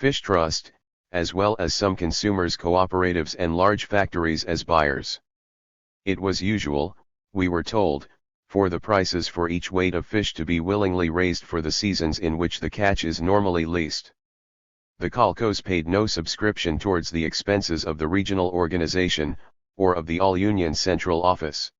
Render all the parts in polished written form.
fish trust, as well as some consumers' cooperatives and large factories as buyers. It was usual, we were told, for the prices for each weight of fish to be willingly raised for the seasons in which the catch is normally least. The colcos paid no subscription towards the expenses of the regional organization, or of the all-union central office.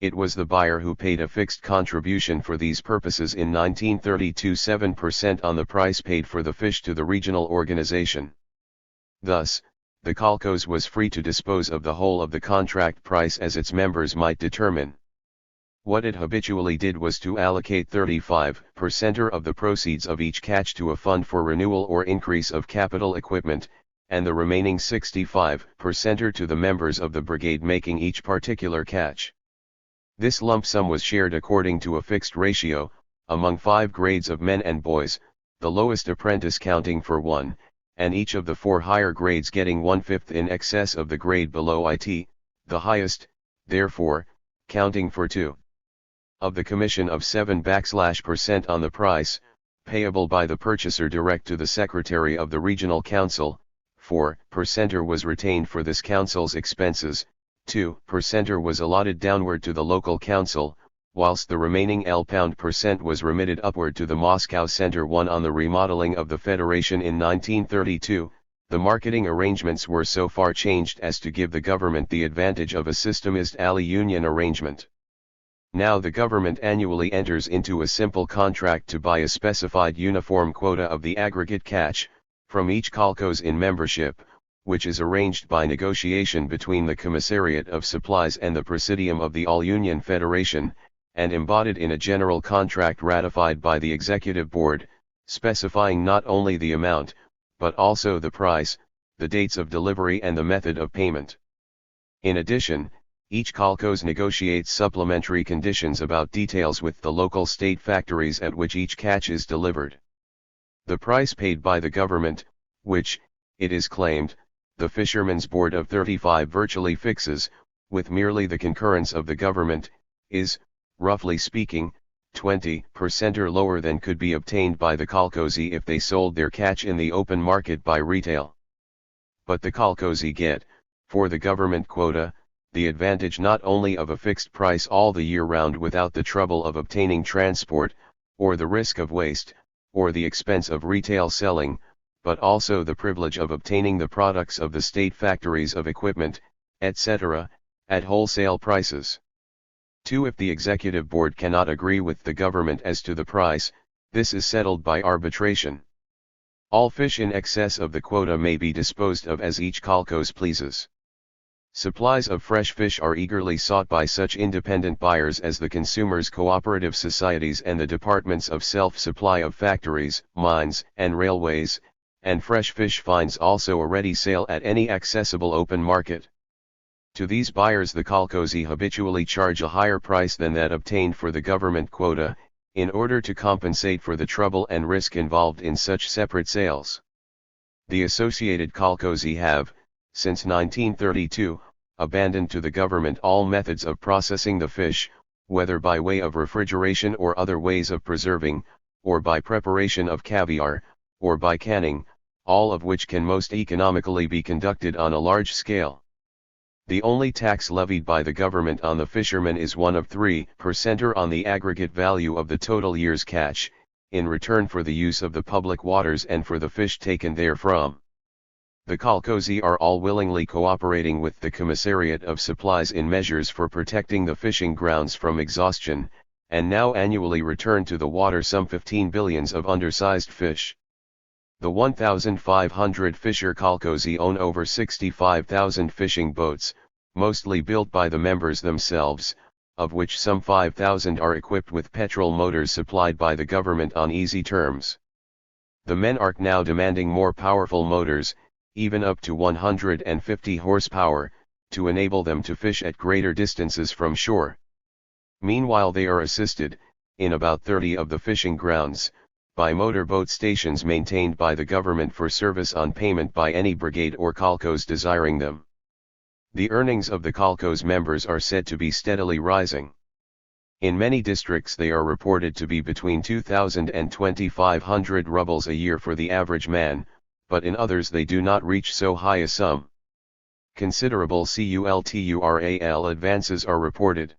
It was the buyer who paid a fixed contribution for these purposes in 1932, 7% on the price paid for the fish to the regional organization. Thus, the colcos was free to dispose of the whole of the contract price as its members might determine. What it habitually did was to allocate 35% of the proceeds of each catch to a fund for renewal or increase of capital equipment, and the remaining 65% to the members of the brigade making each particular catch. This lump sum was shared according to a fixed ratio, among 5 grades of men and boys, the lowest apprentice counting for 1, and each of the 4 higher grades getting 1/5 in excess of the grade below it, the highest, therefore, counting for 2. Of the commission of 7% on the price, payable by the purchaser direct to the secretary of the regional council, 4% was retained for this council's expenses, 2% was allotted downward to the local council, whilst the remaining L% was remitted upward to the Moscow Center. 1 On the remodeling of the Federation in 1932, the marketing arrangements were so far changed as to give the government the advantage of a systemist ally-union arrangement. Now the government annually enters into a simple contract to buy a specified uniform quota of the aggregate catch, from each colcos in membership, which is arranged by negotiation between the Commissariat of Supplies and the Presidium of the All-Union Federation, and embodied in a general contract ratified by the Executive Board, specifying not only the amount, but also the price, the dates of delivery and the method of payment. In addition, each colcos negotiates supplementary conditions about details with the local state factories at which each catch is delivered. The price paid by the government, which, it is claimed, the Fishermen's Board of 35 virtually fixes, with merely the concurrence of the government, is, roughly speaking, 20% or lower than could be obtained by the colcosi if they sold their catch in the open market by retail. But the colcosi get, for the government quota, the advantage not only of a fixed price all the year round without the trouble of obtaining transport, or the risk of waste, or the expense of retail selling, but also the privilege of obtaining the products of the state factories of equipment, etc., at wholesale prices. 2. If the Executive Board cannot agree with the government as to the price, this is settled by arbitration. All fish in excess of the quota may be disposed of as each colcos pleases. Supplies of fresh fish are eagerly sought by such independent buyers as the consumers' cooperative societies and the departments of self-supply of factories, mines, and railways, and fresh fish finds also a ready sale at any accessible open market. To these buyers the colcosi habitually charge a higher price than that obtained for the government quota, in order to compensate for the trouble and risk involved in such separate sales. The associated colcosi have, since 1932, abandoned to the government all methods of processing the fish, whether by way of refrigeration or other ways of preserving, or by preparation of caviar, or by canning, all of which can most economically be conducted on a large scale. The only tax levied by the government on the fishermen is one of 3% on the aggregate value of the total year's catch, in return for the use of the public waters and for the fish taken therefrom. The colcosi are all willingly cooperating with the Commissariat of Supplies in measures for protecting the fishing grounds from exhaustion, and now annually return to the water some 15 billions of undersized fish. The 1,500 fisher colcosi own over 65,000 fishing boats, mostly built by the members themselves, of which some 5,000 are equipped with petrol motors supplied by the government on easy terms. The men are now demanding more powerful motors, even up to 150 horsepower, to enable them to fish at greater distances from shore. Meanwhile they are assisted, in about 30 of the fishing grounds, by motor boat stations maintained by the government for service on payment by any brigade or colcos desiring them. The earnings of the colcos members are said to be steadily rising. In many districts they are reported to be between 2,000 and 2,500 rubles a year for the average man, but in others they do not reach so high a sum. Considerable cultural advances are reported.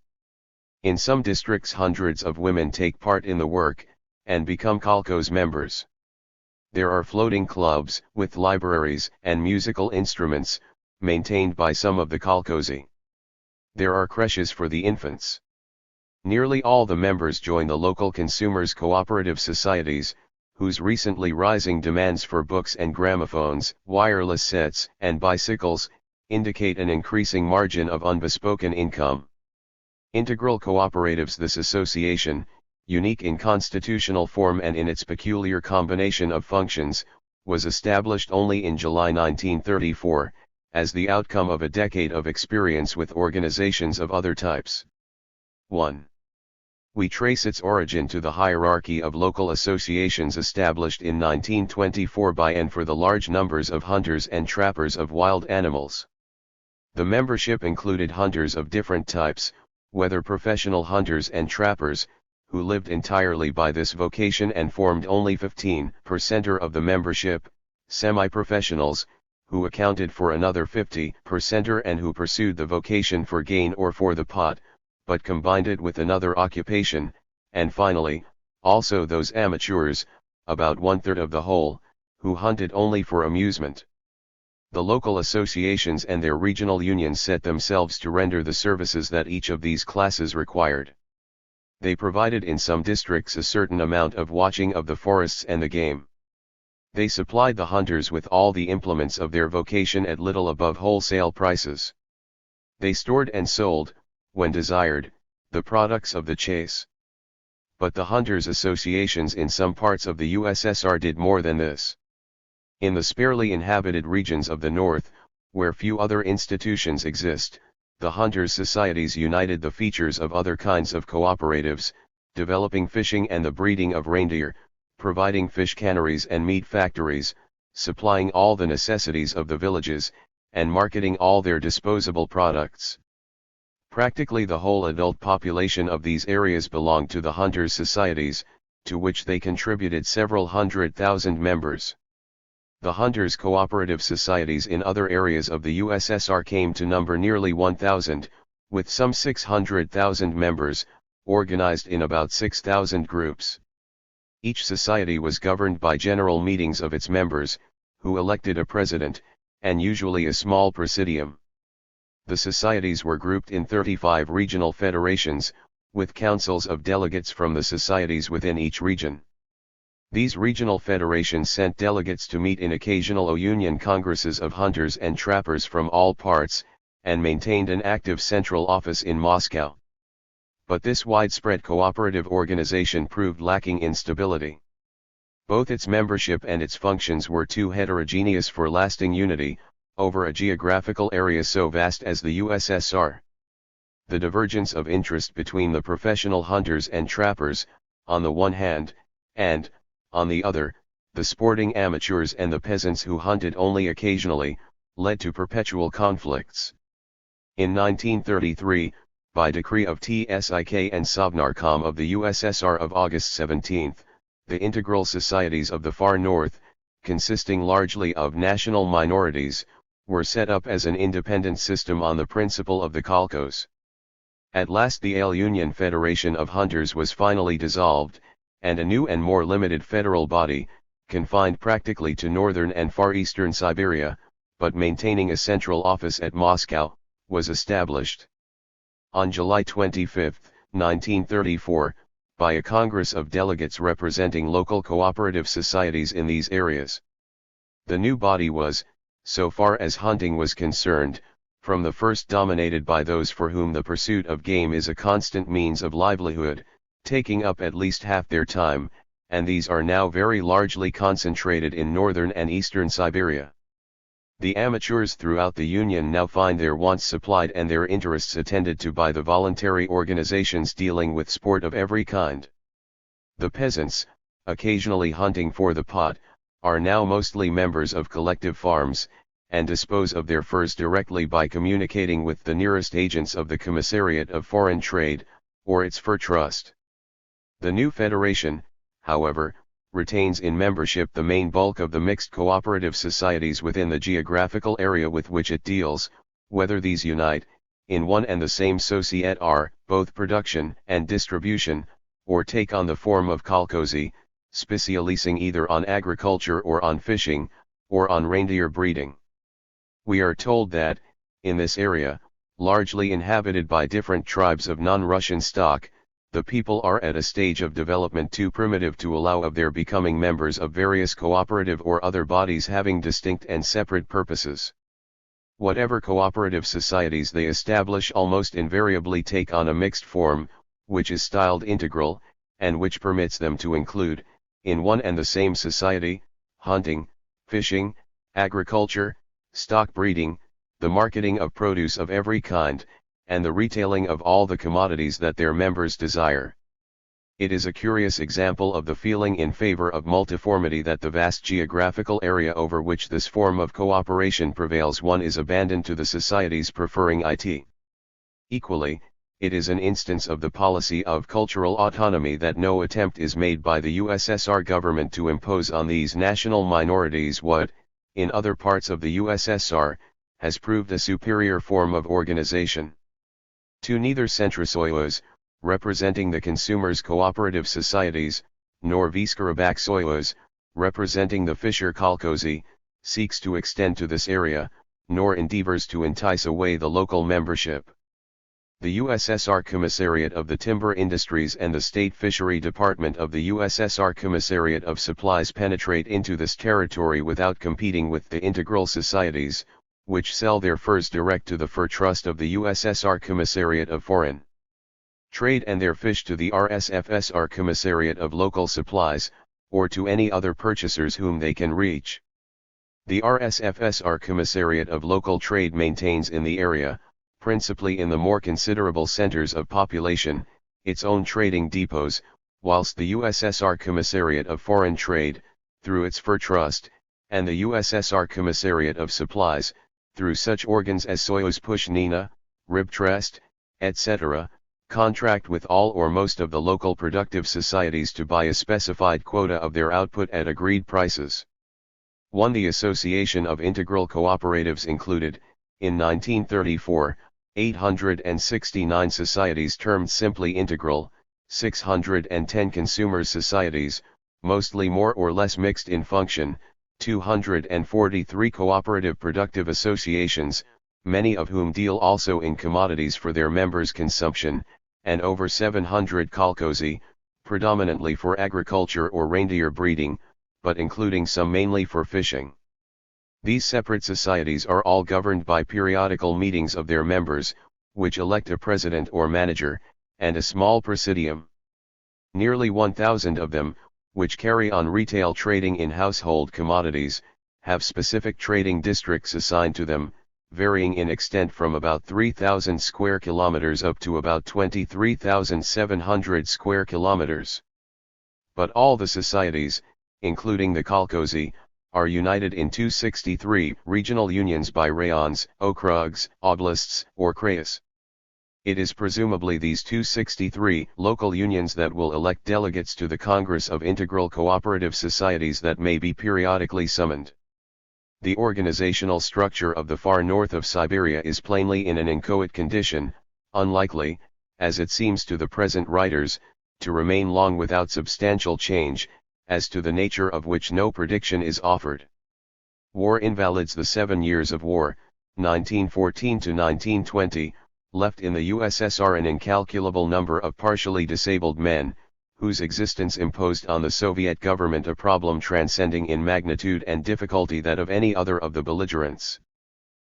In some districts hundreds of women take part in the work, and become kolkhoz members. There are floating clubs, with libraries and musical instruments, maintained by some of the kolkhozi. There are creches for the infants. Nearly all the members join the local consumers' cooperative societies, whose recently rising demands for books and gramophones, wireless sets, and bicycles, indicate an increasing margin of unbespoken income. Integral cooperatives. This association, unique in constitutional form and in its peculiar combination of functions, was established only in July 1934, as the outcome of a decade of experience with organizations of other types. 1. We trace its origin to the hierarchy of local associations established in 1924 by and for the large numbers of hunters and trappers of wild animals. The membership included hunters of different types, whether professional hunters and trappers, who lived entirely by this vocation and formed only 15% of the membership, semi-professionals, who accounted for another 50% and who pursued the vocation for gain or for the pot, but combined it with another occupation, and finally, also those amateurs, about 1/3 of the whole, who hunted only for amusement. The local associations and their regional unions set themselves to render the services that each of these classes required. They provided in some districts a certain amount of watching of the forests and the game. They supplied the hunters with all the implements of their vocation at little above wholesale prices. They stored and sold, when desired, the products of the chase. But the hunters' associations in some parts of the USSR did more than this. In the sparely inhabited regions of the north, where few other institutions exist, the hunters' societies united the features of other kinds of cooperatives, developing fishing and the breeding of reindeer, providing fish canneries and meat factories, supplying all the necessities of the villages, and marketing all their disposable products. Practically the whole adult population of these areas belonged to the hunters' societies, to which they contributed several 100,000 members. The hunters' cooperative societies in other areas of the USSR came to number nearly 1,000, with some 600,000 members, organized in about 6,000 groups. Each society was governed by general meetings of its members, who elected a president, and usually a small presidium. The societies were grouped in 35 regional federations, with councils of delegates from the societies within each region. These regional federations sent delegates to meet in occasional union congresses of hunters and trappers from all parts, and maintained an active central office in Moscow. But this widespread cooperative organization proved lacking in stability. Both its membership and its functions were too heterogeneous for lasting unity, over a geographical area so vast as the USSR. The divergence of interest between the professional hunters and trappers, on the one hand, and, on the other, the sporting amateurs and the peasants who hunted only occasionally, led to perpetual conflicts. In 1933, by decree of TSIK and Sovnarkom of the USSR of August 17, the integral societies of the far north, consisting largely of national minorities, were set up as an independent system on the principle of the kolkhoz. At last the Ale Union Federation of Hunters was finally dissolved, and a new and more limited federal body, confined practically to northern and far eastern Siberia, but maintaining a central office at Moscow, was established. On July 25, 1934, by a Congress of delegates representing local cooperative societies in these areas. The new body was, so far as hunting was concerned, from the first dominated by those for whom the pursuit of game is a constant means of livelihood, taking up at least half their time, and these are now very largely concentrated in northern and eastern Siberia. The amateurs throughout the Union now find their wants supplied and their interests attended to by the voluntary organizations dealing with sport of every kind. The peasants, occasionally hunting for the pot, are now mostly members of collective farms, and dispose of their furs directly by communicating with the nearest agents of the Commissariat of Foreign Trade, or its fur trust. The new federation, however, retains in membership the main bulk of the mixed cooperative societies within the geographical area with which it deals, whether these unite, in one and the same societe are, both production and distribution, or take on the form of kolkhozy, specialising either on agriculture or on fishing, or on reindeer breeding. We are told that, in this area, largely inhabited by different tribes of non-Russian stock, the people are at a stage of development too primitive to allow of their becoming members of various cooperative or other bodies having distinct and separate purposes. Whatever cooperative societies they establish almost invariably take on a mixed form, which is styled integral, and which permits them to include, in one and the same society, hunting, fishing, agriculture, stock breeding, the marketing of produce of every kind, and the retailing of all the commodities that their members desire. It is a curious example of the feeling in favor of multiformity that the vast geographical area over which this form of cooperation prevails one is abandoned to the societies preferring it. Equally, it is an instance of the policy of cultural autonomy that no attempt is made by the USSR government to impose on these national minorities what, in other parts of the USSR, has proved a superior form of organization. To neither Centrosoyuz, representing the consumers' cooperative societies, nor Viskarabaksoyuz, representing the Fisher Kolkhozy, seeks to extend to this area, nor endeavors to entice away the local membership. The USSR Commissariat of the Timber Industries and the State Fishery Department of the USSR Commissariat of Supplies penetrate into this territory without competing with the integral societies, which sell their furs direct to the Fur Trust of the USSR Commissariat of Foreign Trade and their fish to the RSFSR Commissariat of Local Supplies, or to any other purchasers whom they can reach. The RSFSR Commissariat of Local Trade maintains in the area, principally in the more considerable centers of population, its own trading depots, whilst the USSR Commissariat of Foreign Trade, through its Fur Trust, and the USSR Commissariat of Supplies, through such organs as Soyuz-Pushnina, Ribtrest, etc., contract with all or most of the local productive societies to buy a specified quota of their output at agreed prices. 1. The Association of Integral Cooperatives included, in 1934, 869 societies termed simply integral, 610 consumer societies, mostly more or less mixed in function, 243 cooperative productive associations, many of whom deal also in commodities for their members' consumption, and over 700 kolkhozy, predominantly for agriculture or reindeer breeding, but including some mainly for fishing. These separate societies are all governed by periodical meetings of their members, which elect a president or manager, and a small presidium. Nearly 1,000 of them, which carry on retail trading in household commodities, have specific trading districts assigned to them, varying in extent from about 3,000 square kilometers up to about 23,700 square kilometers. But all the societies, including the kolkhozy, are united in 263 regional unions by rayons, okrugs, oblasts, or krayas. It is presumably these 263 local unions that will elect delegates to the Congress of Integral Cooperative Societies that may be periodically summoned. The organizational structure of the far north of Siberia is plainly in an inchoate condition, unlikely, as it seems to the present writers, to remain long without substantial change, as to the nature of which no prediction is offered. War invalids. The 7 years of war, 1914 to 1920, left in the USSR an incalculable number of partially disabled men, whose existence imposed on the Soviet government a problem transcending in magnitude and difficulty that of any other of the belligerents.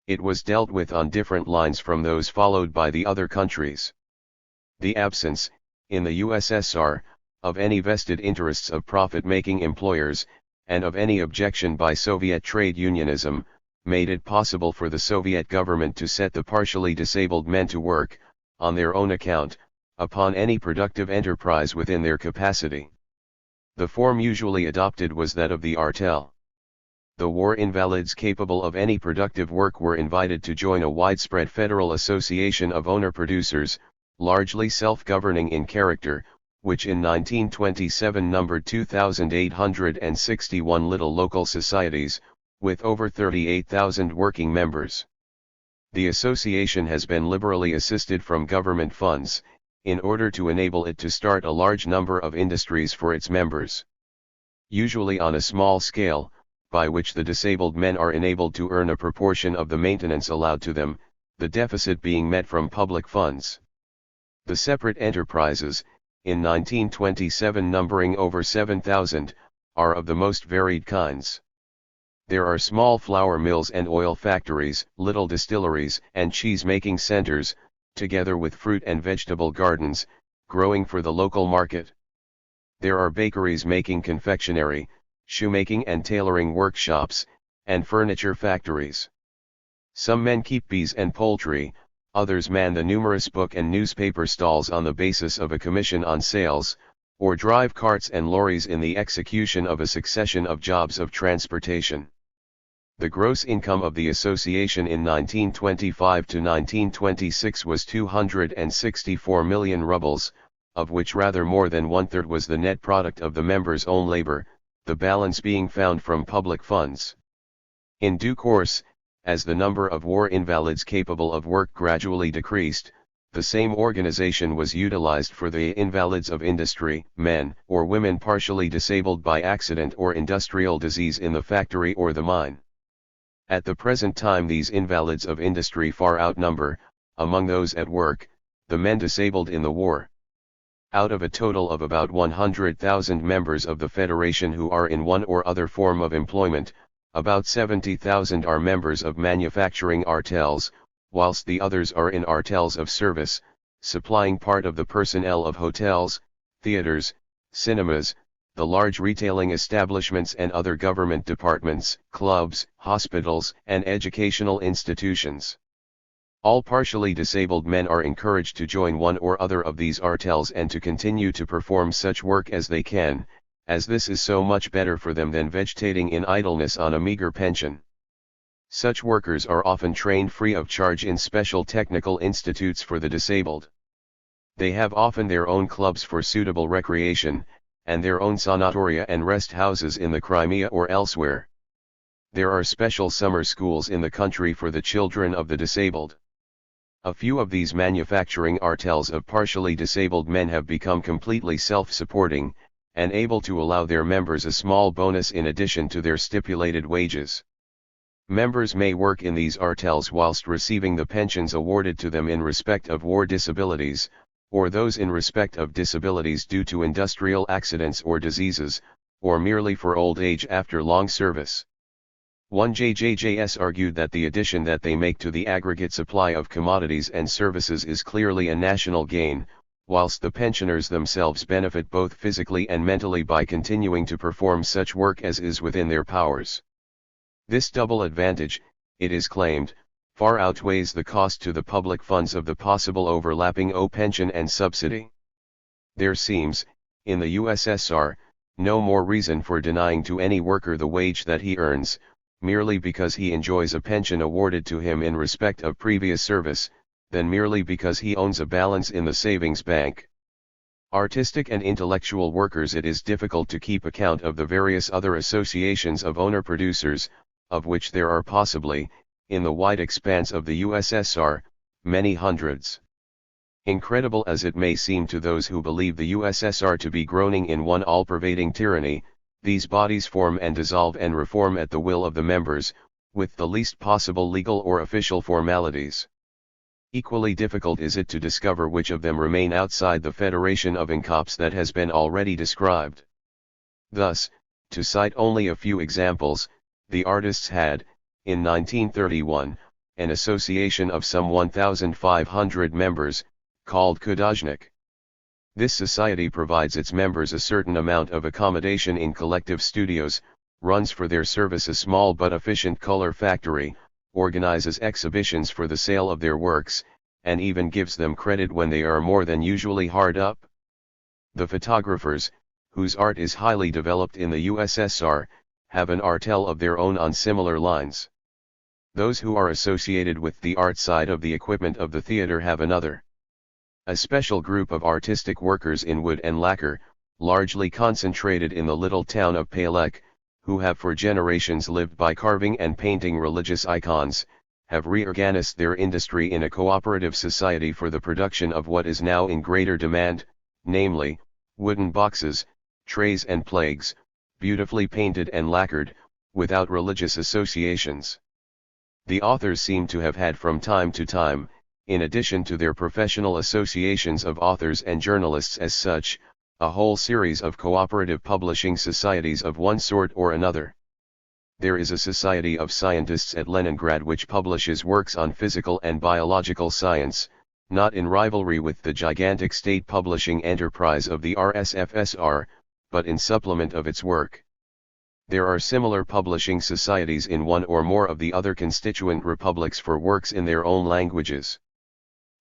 It was dealt with on different lines from those followed by the other countries. The absence, in the USSR, of any vested interests of profit-making employers, and of any objection by Soviet trade unionism, made it possible for the Soviet government to set the partially disabled men to work, on their own account, upon any productive enterprise within their capacity. The form usually adopted was that of the artel. The war invalids capable of any productive work were invited to join a widespread federal association of owner-producers, largely self-governing in character, which in 1927 numbered 2,861 little local societies, with over 38,000 working members. The association has been liberally assisted from government funds, in order to enable it to start a large number of industries for its members. Usually on a small scale, by which the disabled men are enabled to earn a proportion of the maintenance allowed to them, the deficit being met from public funds. The separate enterprises, in 1927 numbering over 7,000, are of the most varied kinds. There are small flour mills and oil factories, little distilleries and cheese-making centers, together with fruit and vegetable gardens, growing for the local market. There are bakeries making confectionery, shoemaking and tailoring workshops, and furniture factories. Some men keep bees and poultry, others man the numerous book and newspaper stalls on the basis of a commission on sales, or drive carts and lorries in the execution of a succession of jobs of transportation. The gross income of the association in 1925 to 1926 was 264 million rubles, of which rather more than one-third was the net product of the members' own labor, the balance being found from public funds. In due course, as the number of war invalids capable of work gradually decreased, the same organization was utilized for the invalids of industry, men or women partially disabled by accident or industrial disease in the factory or the mine. At the present time these invalids of industry far outnumber, among those at work, the men disabled in the war. Out of a total of about 100,000 members of the Federation who are in one or other form of employment, about 70,000 are members of manufacturing artels, whilst the others are in artels of service, supplying part of the personnel of hotels, theaters, cinemas, the large retailing establishments and other government departments, clubs, hospitals, and educational institutions. All partially disabled men are encouraged to join one or other of these artels and to continue to perform such work as they can, as this is so much better for them than vegetating in idleness on a meager pension. Such workers are often trained free of charge in special technical institutes for the disabled. They have often their own clubs for suitable recreation, and their own sanatoria and rest houses in the Crimea or elsewhere. There are special summer schools in the country for the children of the disabled. A few of these manufacturing artels of partially disabled men have become completely self-supporting, and able to allow their members a small bonus in addition to their stipulated wages. Members may work in these artels whilst receiving the pensions awarded to them in respect of war disabilities, or those in respect of disabilities due to industrial accidents or diseases, or merely for old age after long service. One JJJS argued that the addition that they make to the aggregate supply of commodities and services is clearly a national gain, whilst the pensioners themselves benefit both physically and mentally by continuing to perform such work as is within their powers. This double advantage, it is claimed, far outweighs the cost to the public funds of the possible overlapping pension and subsidy. There seems, in the USSR, no more reason for denying to any worker the wage that he earns, merely because he enjoys a pension awarded to him in respect of previous service, than merely because he owns a balance in the savings bank. Artistic and intellectual workers, it is difficult to keep account of the various other associations of owner-producers, of which there are possibly, in the wide expanse of the USSR, many hundreds. Incredible as it may seem to those who believe the USSR to be groaning in one all-pervading tyranny, these bodies form and dissolve and reform at the will of the members, with the least possible legal or official formalities. Equally difficult is it to discover which of them remain outside the federation of incops that has been already described. Thus, to cite only a few examples, the artists had, in 1931, an association of some 1,500 members, called Khudojnik. This society provides its members a certain amount of accommodation in collective studios, runs for their service a small but efficient color factory, organizes exhibitions for the sale of their works, and even gives them credit when they are more than usually hard up. The photographers, whose art is highly developed in the USSR, have an artel of their own on similar lines. Those who are associated with the art side of the equipment of the theater have another. A special group of artistic workers in wood and lacquer, largely concentrated in the little town of Palek, who have for generations lived by carving and painting religious icons, have reorganized their industry in a cooperative society for the production of what is now in greater demand, namely, wooden boxes, trays and plagues, beautifully painted and lacquered, without religious associations. The authors seem to have had from time to time, in addition to their professional associations of authors and journalists as such, a whole series of cooperative publishing societies of one sort or another. There is a society of scientists at Leningrad which publishes works on physical and biological science, not in rivalry with the gigantic state publishing enterprise of the RSFSR, but in supplement of its work. There are similar publishing societies in one or more of the other constituent republics for works in their own languages.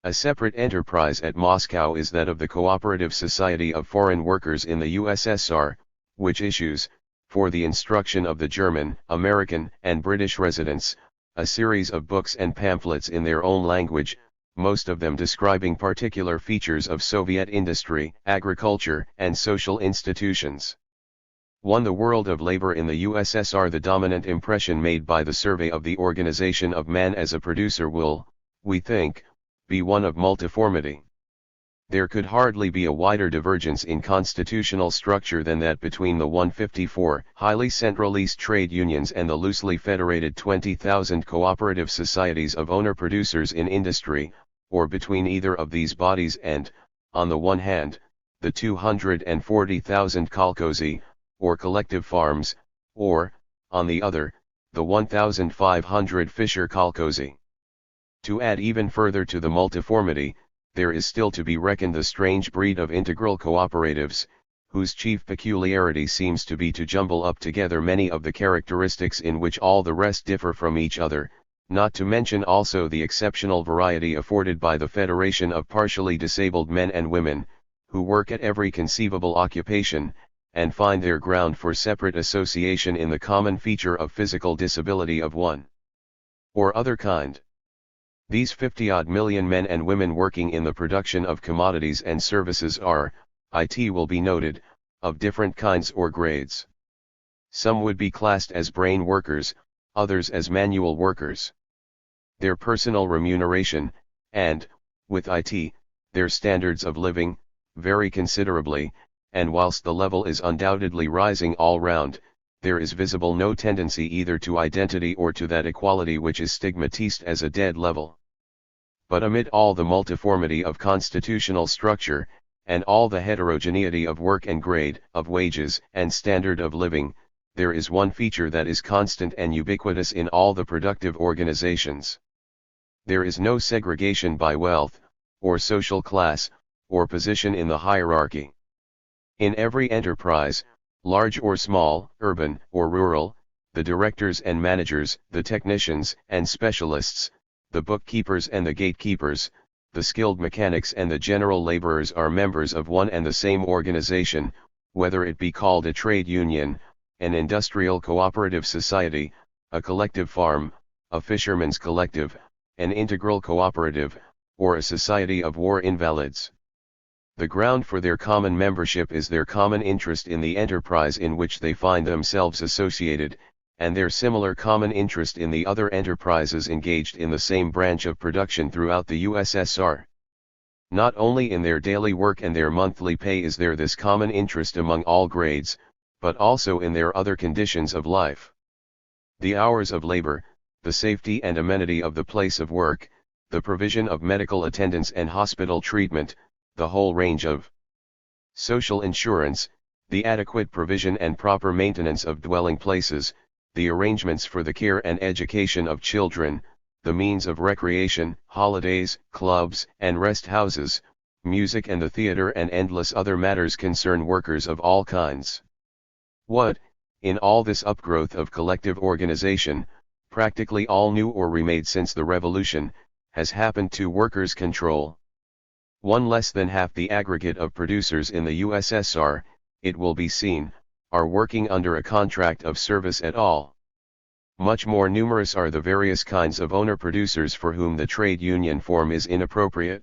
A separate enterprise at Moscow is that of the Cooperative Society of Foreign Workers in the USSR, which issues, for the instruction of the German, American, and British residents, a series of books and pamphlets in their own language, most of them describing particular features of Soviet industry, agriculture, and social institutions. Won the world of labor in the USSR. The dominant impression made by the survey of the organization of man as a producer will, we think, be one of multiformity. There could hardly be a wider divergence in constitutional structure than that between the 154 highly centralized trade unions and the loosely federated 20,000 cooperative societies of owner-producers in industry, or between either of these bodies and, on the one hand, the 240,000 kolkhozy, or collective farms, or, on the other, the 1,500 Fischer kolkhozy. To add even further to the multiformity, there is still to be reckoned the strange breed of integral cooperatives, whose chief peculiarity seems to be to jumble up together many of the characteristics in which all the rest differ from each other, not to mention also the exceptional variety afforded by the federation of partially disabled men and women, who work at every conceivable occupation, and find their ground for separate association in the common feature of physical disability of one or other kind. These 50-odd million men and women working in the production of commodities and services are, it will be noted, of different kinds or grades. Some would be classed as brain workers, others as manual workers. Their personal remuneration, and, with it, their standards of living, vary considerably, and whilst the level is undoubtedly rising all round, there is visible no tendency either to identity or to that equality which is stigmatized as a dead level. But amid all the multiformity of constitutional structure, and all the heterogeneity of work and grade, of wages and standard of living, there is one feature that is constant and ubiquitous in all the productive organizations. There is no segregation by wealth, or social class, or position in the hierarchy. In every enterprise, large or small, urban or rural, the directors and managers, the technicians and specialists, the bookkeepers and the gatekeepers, the skilled mechanics and the general laborers are members of one and the same organization, whether it be called a trade union, an industrial cooperative society, a collective farm, a fisherman's collective, an integral cooperative, or a society of war invalids. The ground for their common membership is their common interest in the enterprise in which they find themselves associated, and their similar common interest in the other enterprises engaged in the same branch of production throughout the USSR. Not only in their daily work and their monthly pay is there this common interest among all grades, but also in their other conditions of life. The hours of labor, the safety and amenity of the place of work, the provision of medical attendance and hospital treatment, the whole range of social insurance, the adequate provision and proper maintenance of dwelling places, the arrangements for the care and education of children, the means of recreation, holidays, clubs and rest houses, music and the theater and endless other matters concern workers of all kinds. What, in all this upgrowth of collective organization, practically all new or remade since the revolution, has happened to workers' control? One less than half the aggregate of producers in the USSR, it will be seen, are working under a contract of service at all. Much more numerous are the various kinds of owner-producers for whom the trade union form is inappropriate.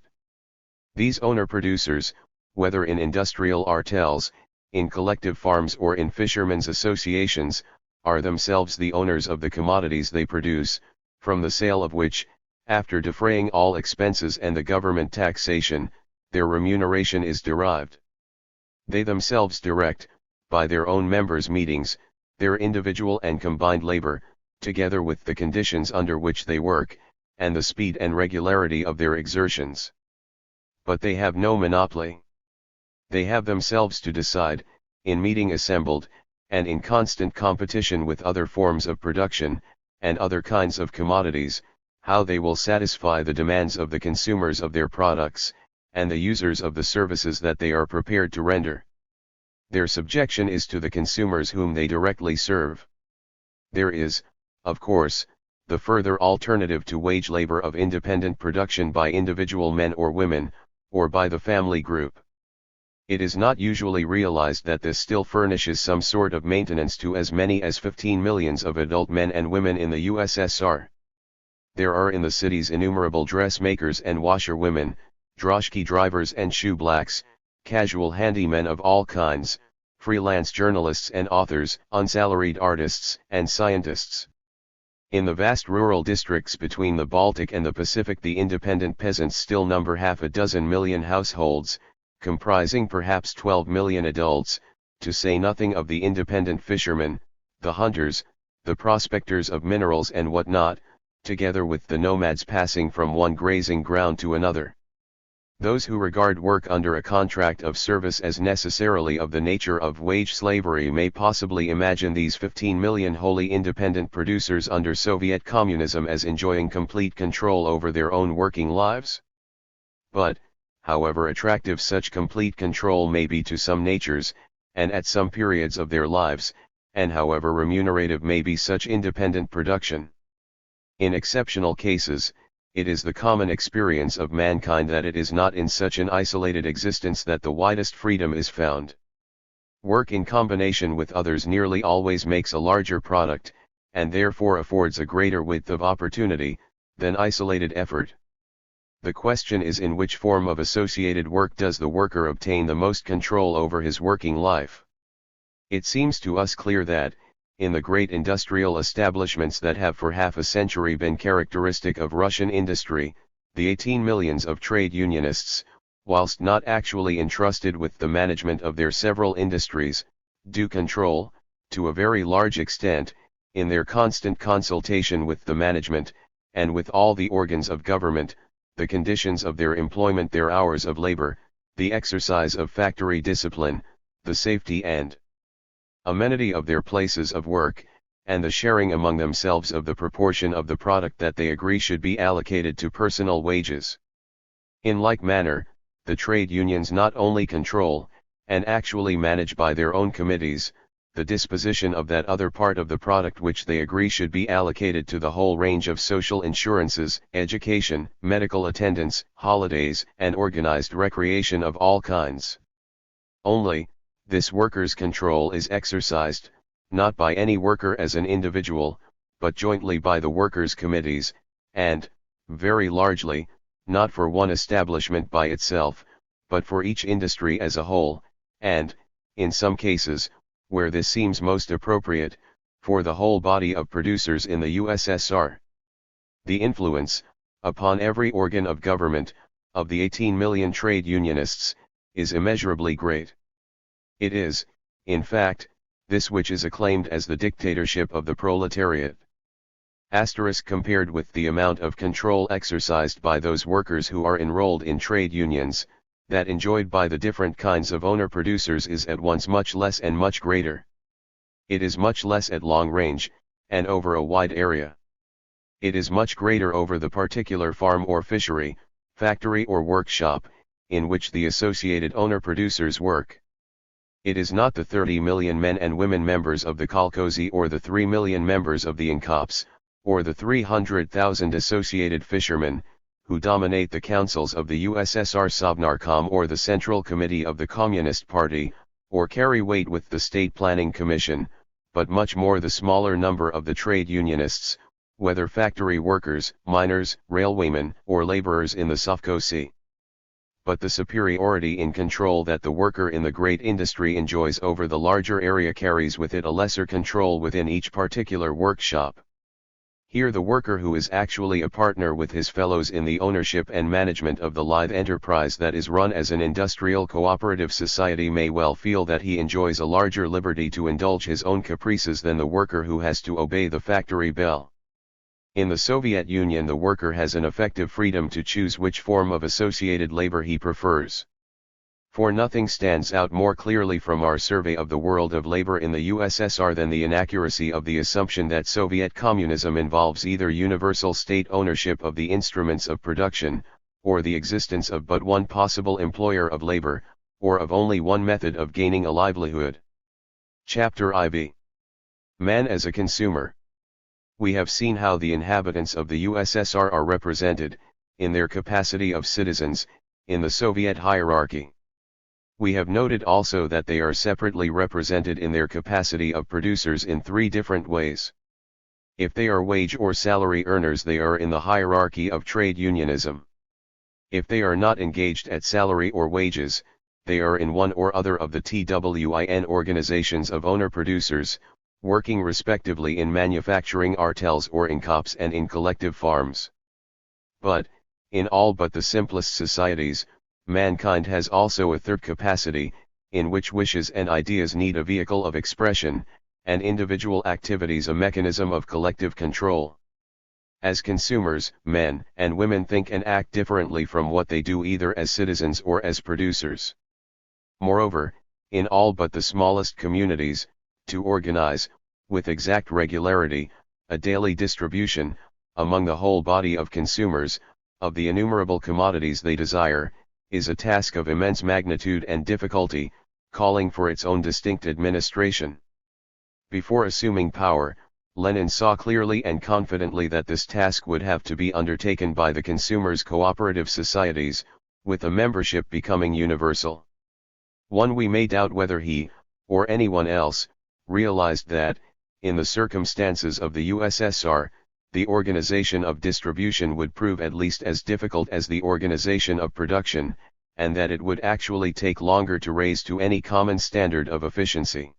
These owner-producers, whether in industrial artels, in collective farms or in fishermen's associations, are themselves the owners of the commodities they produce, from the sale of which, after defraying all expenses and the government taxation, their remuneration is derived. They themselves direct, by their own members' meetings, their individual and combined labor, together with the conditions under which they work, and the speed and regularity of their exertions. But they have no monopoly. They have themselves to decide, in meeting assembled, and in constant competition with other forms of production, and other kinds of commodities, how they will satisfy the demands of the consumers of their products, and the users of the services that they are prepared to render. Their subjection is to the consumers whom they directly serve. There is, of course, the further alternative to wage labor of independent production by individual men or women, or by the family group. It is not usually realized that this still furnishes some sort of maintenance to as many as 15 millions of adult men and women in the USSR. There are in the cities innumerable dressmakers and washerwomen, droshky drivers and shoe blacks, casual handymen of all kinds, freelance journalists and authors, unsalaried artists and scientists. In the vast rural districts between the Baltic and the Pacific, the independent peasants still number 6 million households, comprising perhaps 12 million adults, to say nothing of the independent fishermen, the hunters, the prospectors of minerals and whatnot, together with the nomads passing from one grazing ground to another. Those who regard work under a contract of service as necessarily of the nature of wage slavery may possibly imagine these 15 million wholly independent producers under Soviet communism as enjoying complete control over their own working lives. But, however attractive such complete control may be to some natures, and at some periods of their lives, and however remunerative may be such independent production, in exceptional cases, it is the common experience of mankind that it is not in such an isolated existence that the widest freedom is found. Work in combination with others nearly always makes a larger product, and therefore affords a greater width of opportunity, than isolated effort. The question is, in which form of associated work does the worker obtain the most control over his working life? It seems to us clear that, in the great industrial establishments that have for half a century been characteristic of Russian industry, the 18 millions of trade unionists, whilst not actually entrusted with the management of their several industries, do control, to a very large extent, in their constant consultation with the management, and with all the organs of government, the conditions of their employment, their hours of labor, the exercise of factory discipline, the safety and amenity of their places of work, and the sharing among themselves of the proportion of the product that they agree should be allocated to personal wages. In like manner, the trade unions not only control, and actually manage by their own committees, the disposition of that other part of the product which they agree should be allocated to the whole range of social insurances, education, medical attendance, holidays, and organized recreation of all kinds. Only, this workers' control is exercised, not by any worker as an individual, but jointly by the workers' committees, and, very largely, not for one establishment by itself, but for each industry as a whole, and, in some cases, where this seems most appropriate, for the whole body of producers in the USSR. The influence, upon every organ of government, of the 18 million trade unionists, is immeasurably great. It is, in fact, this which is acclaimed as the dictatorship of the proletariat. Compared with the amount of control exercised by those workers who are enrolled in trade unions, that enjoyed by the different kinds of owner-producers is at once much less and much greater. It is much less at long range, and over a wide area. It is much greater over the particular farm or fishery, factory or workshop, in which the associated owner-producers work. It is not the 30 million men and women members of the kolkhozy or the 3 million members of the inkops, or the 300,000 associated fishermen, who dominate the councils of the USSR Sovnarkom or the Central Committee of the Communist Party, or carry weight with the State Planning Commission, but much more the smaller number of the trade unionists, whether factory workers, miners, railwaymen, or laborers in the Sovkhozy. but the superiority in control that the worker in the great industry enjoys over the larger area carries with it a lesser control within each particular workshop. Here the worker who is actually a partner with his fellows in the ownership and management of the lithe enterprise that is run as an industrial cooperative society may well feel that he enjoys a larger liberty to indulge his own caprices than the worker who has to obey the factory bell. In the Soviet Union the worker has an effective freedom to choose which form of associated labor he prefers. For nothing stands out more clearly from our survey of the world of labor in the USSR than the inaccuracy of the assumption that Soviet communism involves either universal state ownership of the instruments of production, or the existence of but one possible employer of labor, or of only one method of gaining a livelihood. Chapter IV. Man as a consumer. We have seen how the inhabitants of the USSR are represented, in their capacity of citizens, in the Soviet hierarchy. We have noted also that they are separately represented in their capacity of producers in three different ways. If they are wage or salary earners, they are in the hierarchy of trade unionism. If they are not engaged at salary or wages, they are in one or other of the TWIN organizations of owner-producers, working respectively in manufacturing artels or in COPs and in collective farms. But, in all but the simplest societies, mankind has also a third capacity, in which wishes and ideas need a vehicle of expression, and individual activities a mechanism of collective control. As consumers, men and women think and act differently from what they do either as citizens or as producers. Moreover, in all but the smallest communities, to organize, with exact regularity, a daily distribution, among the whole body of consumers, of the innumerable commodities they desire, is a task of immense magnitude and difficulty, calling for its own distinct administration. Before assuming power, Lenin saw clearly and confidently that this task would have to be undertaken by the consumers' cooperative societies, with the membership becoming universal. We may doubt whether he, or anyone else, realized that, in the circumstances of the USSR, the organization of distribution would prove at least as difficult as the organization of production, and that it would actually take longer to raise to any common standard of efficiency.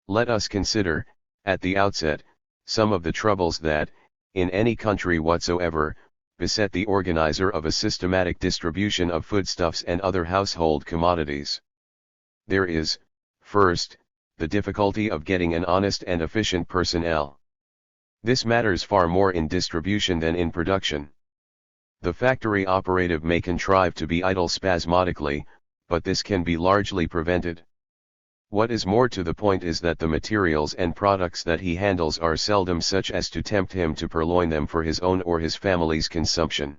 Let us consider, at the outset, some of the troubles that, in any country whatsoever, beset the organizer of a systematic distribution of foodstuffs and other household commodities. There is, first, the difficulty of getting an honest and efficient personnel. This matters far more in distribution than in production. The factory operative may contrive to be idle spasmodically, but this can be largely prevented. What is more to the point is that the materials and products that he handles are seldom such as to tempt him to purloin them for his own or his family's consumption.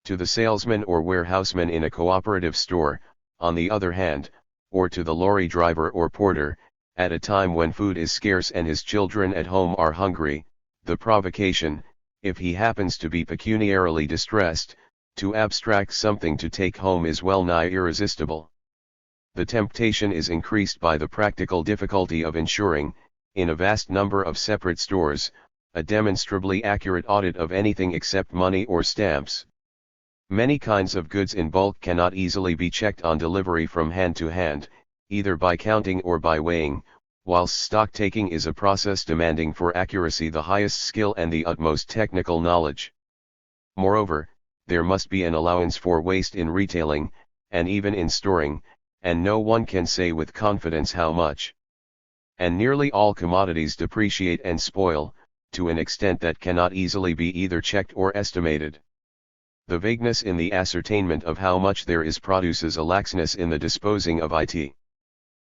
To the salesman or warehouseman in a cooperative store, on the other hand, or to the lorry driver or porter, at a time when food is scarce and his children at home are hungry, the provocation, if he happens to be pecuniarily distressed, to abstract something to take home is well nigh irresistible. The temptation is increased by the practical difficulty of ensuring, in a vast number of separate stores, a demonstrably accurate audit of anything except money or stamps. Many kinds of goods in bulk cannot easily be checked on delivery from hand to hand, either by counting or by weighing, whilst stock-taking is a process demanding for accuracy the highest skill and the utmost technical knowledge. Moreover, there must be an allowance for waste in retailing, and even in storing, and no one can say with confidence how much. And nearly all commodities depreciate and spoil, to an extent that cannot easily be either checked or estimated. The vagueness in the ascertainment of how much there is produces a laxness in the disposing of it.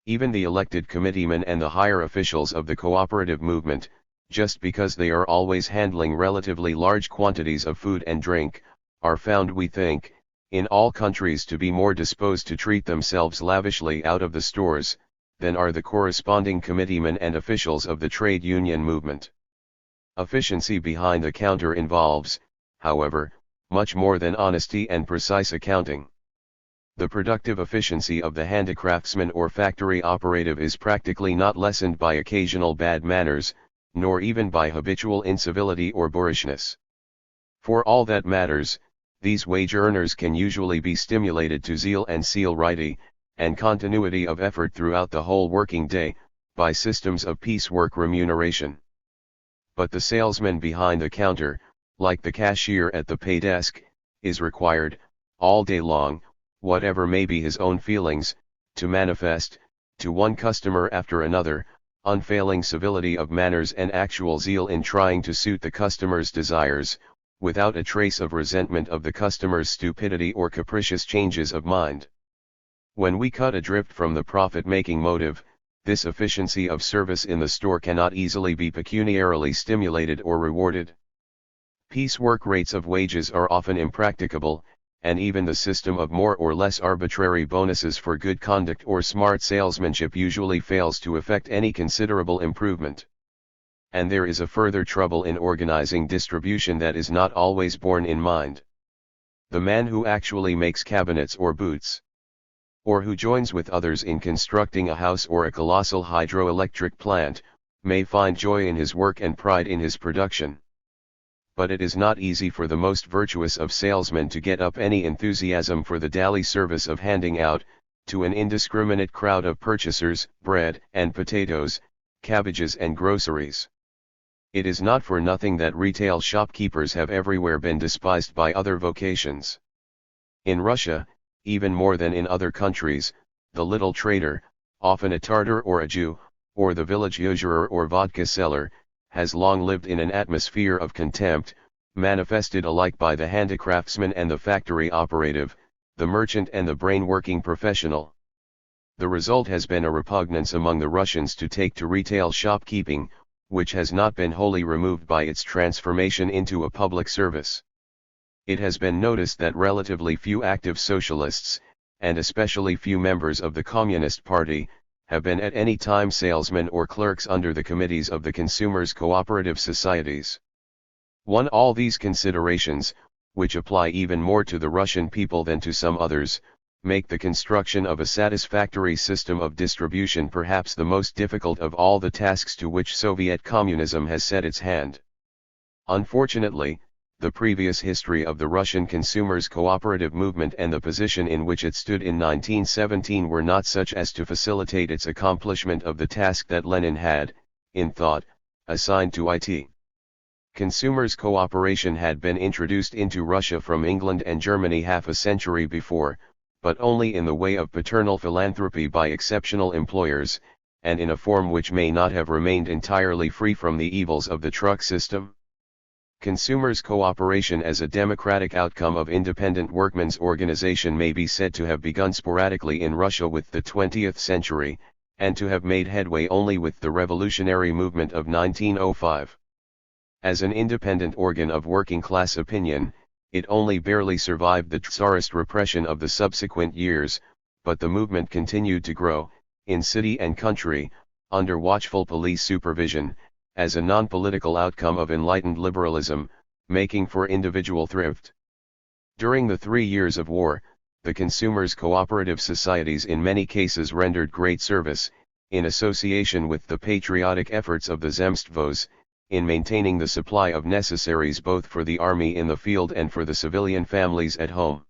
Even the elected committeemen and the higher officials of the cooperative movement, just because they are always handling relatively large quantities of food and drink, are found, we think, in all countries to be more disposed to treat themselves lavishly out of the stores, than are the corresponding committeemen and officials of the trade union movement. Efficiency behind the counter involves, however, much more than honesty and precise accounting. The productive efficiency of the handicraftsman or factory operative is practically not lessened by occasional bad manners, nor even by habitual incivility or boorishness. For all that matters, These wage earners can usually be stimulated to zeal and celerity, and continuity of effort throughout the whole working day, by systems of piecework remuneration. But the salesman behind the counter, like the cashier at the pay desk, is required, all day long, whatever may be his own feelings, to manifest, to one customer after another, unfailing civility of manners and actual zeal in trying to suit the customer's desires, without a trace of resentment of the customer's stupidity or capricious changes of mind. When we cut adrift from the profit-making motive, this efficiency of service in the store cannot easily be pecuniarily stimulated or rewarded. Piecework rates of wages are often impracticable, and even the system of more or less arbitrary bonuses for good conduct or smart salesmanship usually fails to effect any considerable improvement. And there is a further trouble in organizing distribution that is not always borne in mind. The man who actually makes cabinets or boots, or who joins with others in constructing a house or a colossal hydroelectric plant, may find joy in his work and pride in his production. But it is not easy for the most virtuous of salesmen to get up any enthusiasm for the daily service of handing out, to an indiscriminate crowd of purchasers, bread and potatoes, cabbages and groceries. It is not for nothing that retail shopkeepers have everywhere been despised by other vocations. In Russia, even more than in other countries, the little trader, often a Tartar or a Jew, or the village usurer or vodka seller, has long lived in an atmosphere of contempt, manifested alike by the handicraftsman and the factory operative, the merchant and the brain-working professional. The result has been a repugnance among the Russians to take to retail shopkeeping, which has not been wholly removed by its transformation into a public service. It has been noticed that relatively few active socialists, and especially few members of the Communist Party, have been at any time salesmen or clerks under the committees of the consumers' cooperative societies. All these considerations, which apply even more to the Russian people than to some others, make the construction of a satisfactory system of distribution perhaps the most difficult of all the tasks to which Soviet communism has set its hand. Unfortunately, the previous history of the Russian consumers' cooperative movement and the position in which it stood in 1917 were not such as to facilitate its accomplishment of the task that Lenin had, in thought, assigned to it. Consumers' cooperation had been introduced into Russia from England and Germany half a century before, but only in the way of paternal philanthropy by exceptional employers, and in a form which may not have remained entirely free from the evils of the truck system. Consumers' cooperation as a democratic outcome of independent workmen's organization may be said to have begun sporadically in Russia with the 20th century, and to have made headway only with the revolutionary movement of 1905. As an independent organ of working-class opinion, it only barely survived the Tsarist repression of the subsequent years, but the movement continued to grow, in city and country, under watchful police supervision, as a non-political outcome of enlightened liberalism, making for individual thrift. During the 3 years of war, the consumers' cooperative societies in many cases rendered great service, in association with the patriotic efforts of the Zemstvos, in maintaining the supply of necessaries both for the army in the field and for the civilian families at home.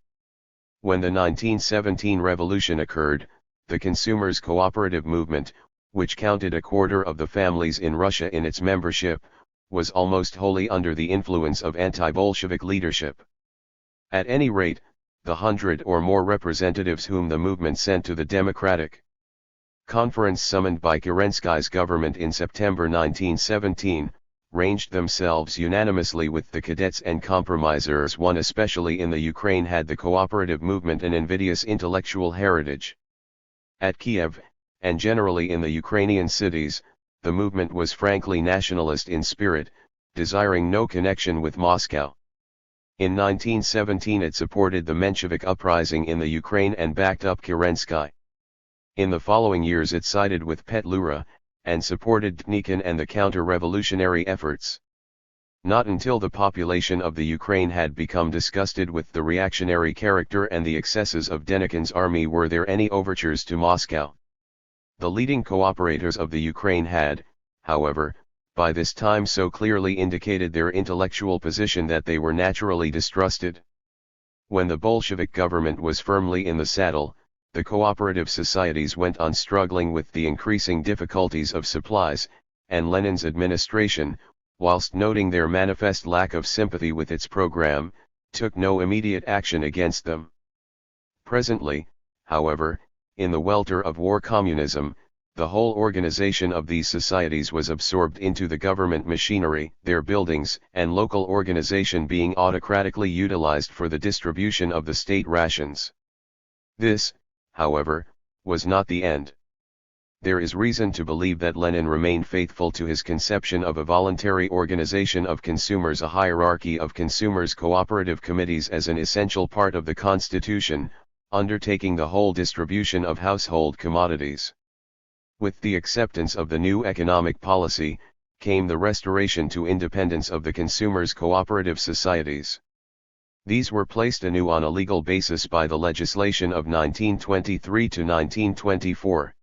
When the 1917 revolution occurred, the consumers' cooperative movement, which counted a quarter of the families in Russia in its membership, was almost wholly under the influence of anti-Bolshevik leadership. At any rate, the 100 or more representatives whom the movement sent to the Democratic Conference summoned by Kerensky's government in September 1917, ranged themselves unanimously with the cadets and compromisers. One especially in the Ukraine had the cooperative movement an invidious intellectual heritage. At Kiev, and generally in the Ukrainian cities, the movement was frankly nationalist in spirit, desiring no connection with Moscow. In 1917 it supported the Menshevik uprising in the Ukraine and backed up Kerensky. In the following years it sided with Petlura, and supported Denikin and the counter-revolutionary efforts. Not until the population of the Ukraine had become disgusted with the reactionary character and the excesses of Denikin's army were there any overtures to Moscow. The leading cooperators of the Ukraine had, however, by this time so clearly indicated their intellectual position that they were naturally distrusted. When the Bolshevik government was firmly in the saddle, the cooperative societies went on struggling with the increasing difficulties of supplies, and Lenin's administration, whilst noting their manifest lack of sympathy with its program, took no immediate action against them. Presently, however, in the welter of war communism, the whole organization of these societies was absorbed into the government machinery, their buildings and local organization being autocratically utilized for the distribution of the state rations. This, however, was not the end. There is reason to believe that Lenin remained faithful to his conception of a voluntary organization of consumers, a hierarchy of consumers' cooperative committees as an essential part of the constitution, undertaking the whole distribution of household commodities. With the acceptance of the new economic policy, came the restoration to independence of the consumers' cooperative societies. These were placed anew on a legal basis by the legislation of 1923 to 1924.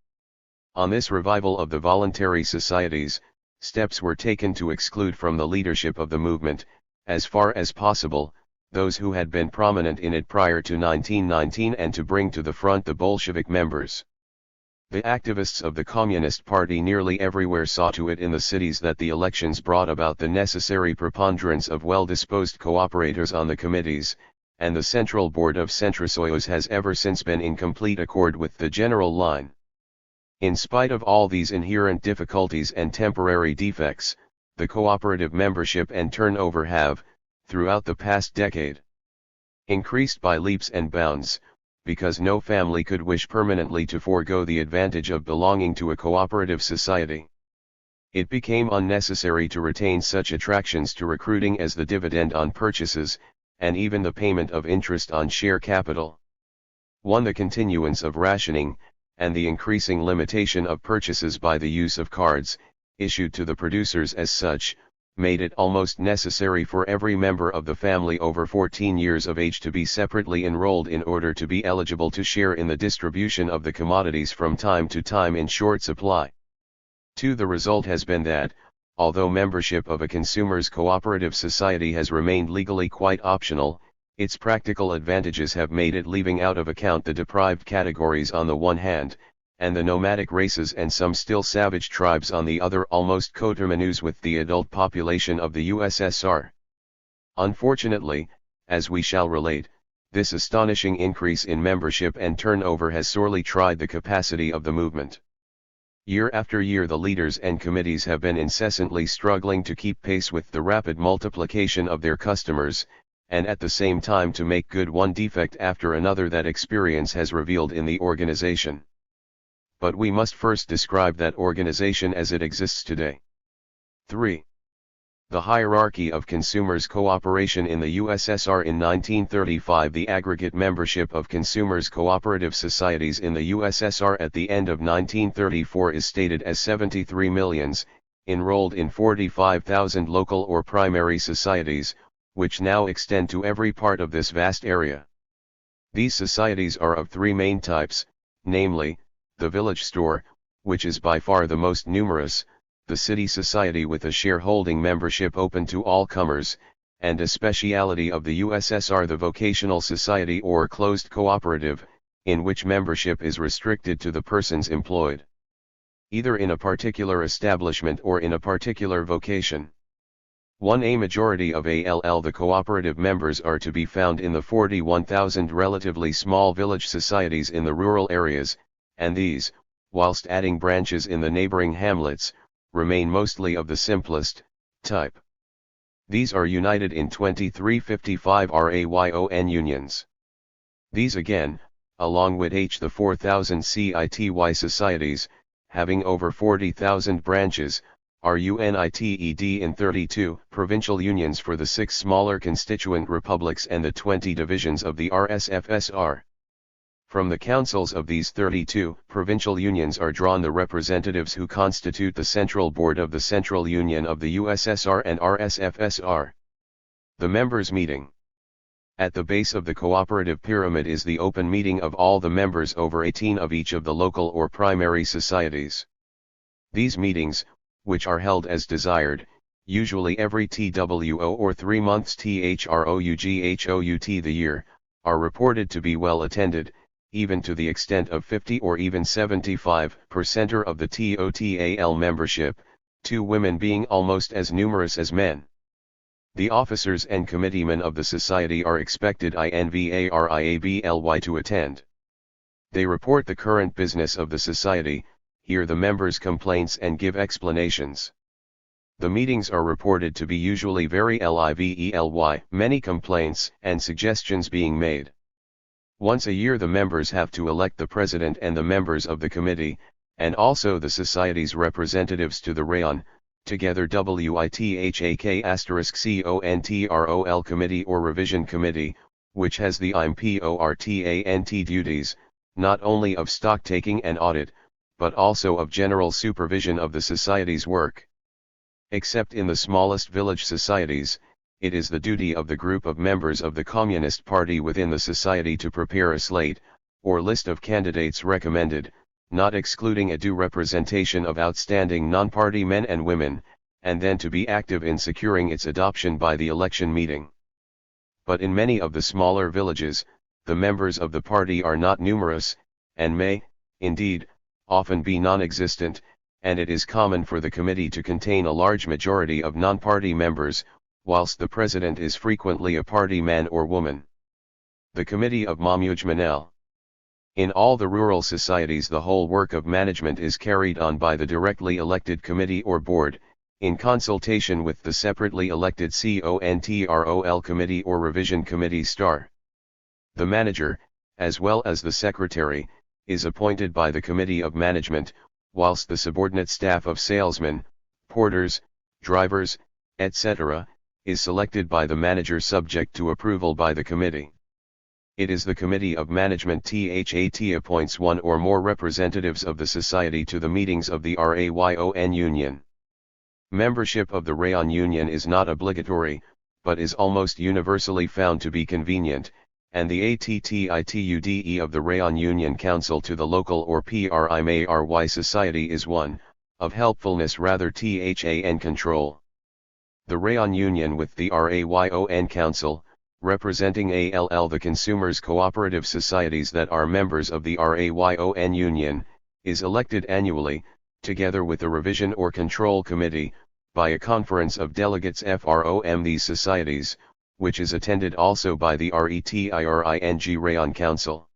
On this revival of the voluntary societies, steps were taken to exclude from the leadership of the movement, as far as possible, those who had been prominent in it prior to 1919 and to bring to the front the Bolshevik members. The activists of the Communist Party nearly everywhere saw to it in the cities that the elections brought about the necessary preponderance of well-disposed cooperators on the committees, and the Central Board of Centrosoyuz has ever since been in complete accord with the general line. In spite of all these inherent difficulties and temporary defects, the cooperative membership and turnover have, throughout the past decade, increased by leaps and bounds, because no family could wish permanently to forego the advantage of belonging to a cooperative society. It became unnecessary to retain such attractions to recruiting as the dividend on purchases, and even the payment of interest on share capital. 1. The continuance of rationing, and the increasing limitation of purchases by the use of cards, issued to the producers as such, made it almost necessary for every member of the family over 14 years of age to be separately enrolled in order to be eligible to share in the distribution of the commodities from time to time in short supply. 2. The result has been that, although membership of a consumers' cooperative society has remained legally quite optional, its practical advantages have made it, leaving out of account the deprived categories on the one hand, and the nomadic races and some still savage tribes on the other, almost coterminous with the adult population of the USSR. Unfortunately, as we shall relate, this astonishing increase in membership and turnover has sorely tried the capacity of the movement. Year after year the leaders and committees have been incessantly struggling to keep pace with the rapid multiplication of their customers, and at the same time to make good one defect after another that experience has revealed in the organization. But we must first describe that organization as it exists today. 3. The hierarchy of consumers' cooperation in the USSR. In 1935, the aggregate membership of consumers' cooperative societies in the USSR at the end of 1934 is stated as 73 millions, enrolled in 45,000 local or primary societies, which now extend to every part of this vast area. These societies are of three main types, namely, the village store, which is by far the most numerous, the city society with a shareholding membership open to all comers, and a speciality of the USSR, the vocational society or closed cooperative, in which membership is restricted to the persons employed either in a particular establishment or in a particular vocation. 1. A majority of the cooperative members are to be found in the 41,000 relatively small village societies in the rural areas, and these, whilst adding branches in the neighboring hamlets, remain mostly of the simplest type. These are united in 2355 RAYON unions. These again, along with the 4,000 CITY societies, having over 40,000 branches, are united in 32 provincial unions for the 6 smaller constituent republics and the 20 divisions of the RSFSR. From the councils of these 32 provincial unions are drawn the representatives who constitute the Central Board of the Central Union of the USSR and RSFSR. The members' meeting. At the base of the cooperative pyramid is the open meeting of all the members over 18 of each of the local or primary societies. These meetings, which are held as desired, usually every TWO or 3 months THROUGHOUT the year, are reported to be well attended, even to the extent of 50 or even 75% of the total membership, 2 women being almost as numerous as men. The officers and committeemen of the society are expected invariably to attend. They report the current business of the society, hear the members' complaints and give explanations. The meetings are reported to be usually very lively, many complaints and suggestions being made. Once a year the members have to elect the president and the members of the committee, and also the society's representatives to the rayon, together WITHAK*CONTROL committee or revision committee, which has the important duties, not only of stock-taking and audit, but also of general supervision of the society's work. Except in the smallest village societies, it is the duty of the group of members of the Communist Party within the society to prepare a slate, or list of candidates recommended, not excluding a due representation of outstanding non-party men and women, and then to be active in securing its adoption by the election meeting. But in many of the smaller villages, the members of the party are not numerous, and may, indeed, often be non-existent, and it is common for the committee to contain a large majority of non-party members, whilst the president is frequently a party man or woman. The Committee of Management. In all the rural societies the whole work of management is carried on by the directly elected committee or board, in consultation with the separately elected control committee or revision committee . The manager, as well as the secretary, is appointed by the Committee of Management, whilst the subordinate staff of salesmen, porters, drivers, etc., is selected by the manager subject to approval by the committee. It is the Committee of Management that appoints one or more representatives of the society to the meetings of the Rayon Union. Membership of the Rayon Union is not obligatory, but is almost universally found to be convenient, and the attitude of the Rayon Union Council to the local or primary society is one, of helpfulness rather than control. The Rayon Union with the Rayon Council, representing the consumers' cooperative societies that are members of the Rayon Union, is elected annually, together with the revision or control committee, by a conference of delegates from these societies, which is attended also by the RETIRING Rayon Council.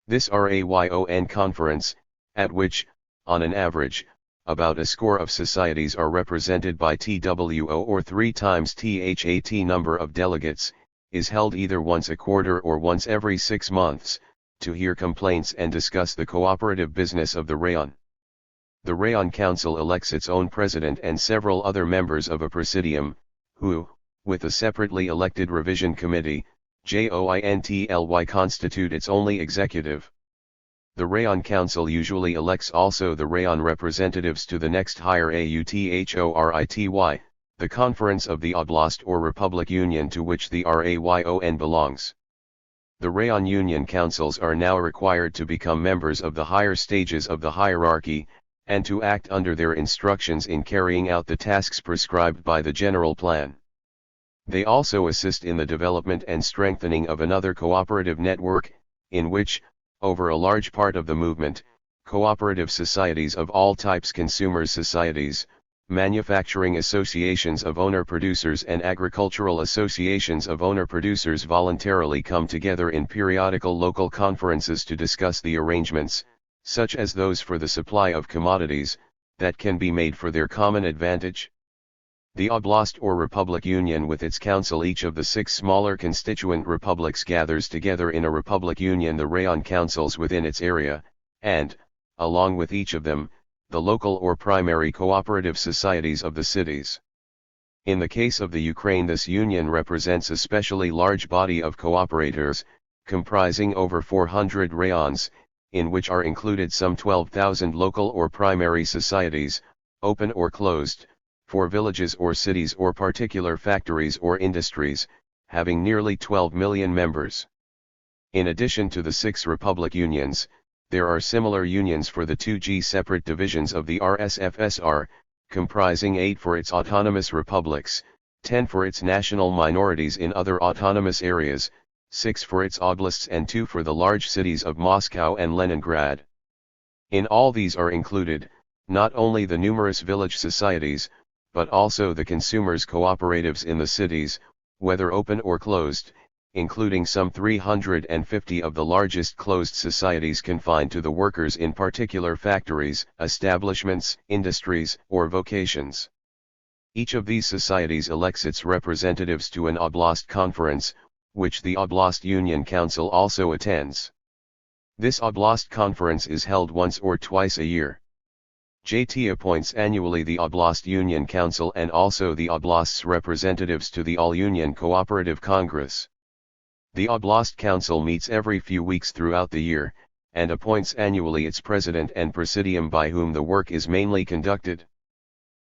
This Rayon conference, at which, on an average, about a score of societies are represented by TWO or 3 times THAT number of delegates, is held either once a quarter or once every 6 months, to hear complaints and discuss the cooperative business of the rayon. The Rayon Council elects its own president and several other members of a presidium, who, with a separately elected revision committee, jointly constitute its only executive. The Rayon Council usually elects also the rayon representatives to the next higher AUTHORITY, the conference of the Oblast or Republic Union to which the Rayon belongs. The Rayon Union Councils are now required to become members of the higher stages of the hierarchy, and to act under their instructions in carrying out the tasks prescribed by the general plan. They also assist in the development and strengthening of another cooperative network, in which, over a large part of the movement, cooperative societies of all types, consumers' societies, manufacturing associations of owner-producers and agricultural associations of owner-producers voluntarily come together in periodical local conferences to discuss the arrangements, such as those for the supply of commodities, that can be made for their common advantage. The Oblast or Republic Union with its council, each of the 6 smaller constituent republics gathers together in a Republic Union the Rayon Councils within its area, and, along with each of them, the local or primary cooperative societies of the cities. In the case of the Ukraine, this union represents a specially large body of cooperators, comprising over 400 rayons, in which are included some 12,000 local or primary societies, open or closed, for villages or cities or particular factories or industries, having nearly 12 million members. In addition to the 6 Republic Unions, there are similar unions for the 2 separate divisions of the RSFSR, comprising 8 for its autonomous republics, 10 for its national minorities in other autonomous areas, 6 for its oblasts and 2 for the large cities of Moscow and Leningrad. In all these are included, not only the numerous village societies, but also the consumers' cooperatives in the cities, whether open or closed, including some 350 of the largest closed societies confined to the workers in particular factories, establishments, industries, or vocations. Each of these societies elects its representatives to an oblast conference, which the Oblast Union Council also attends. This oblast conference is held once or twice a year. JT appoints annually the Oblast Union Council and also the Oblast's representatives to the All-Union Cooperative Congress. The Oblast Council meets every few weeks throughout the year, and appoints annually its president and presidium by whom the work is mainly conducted.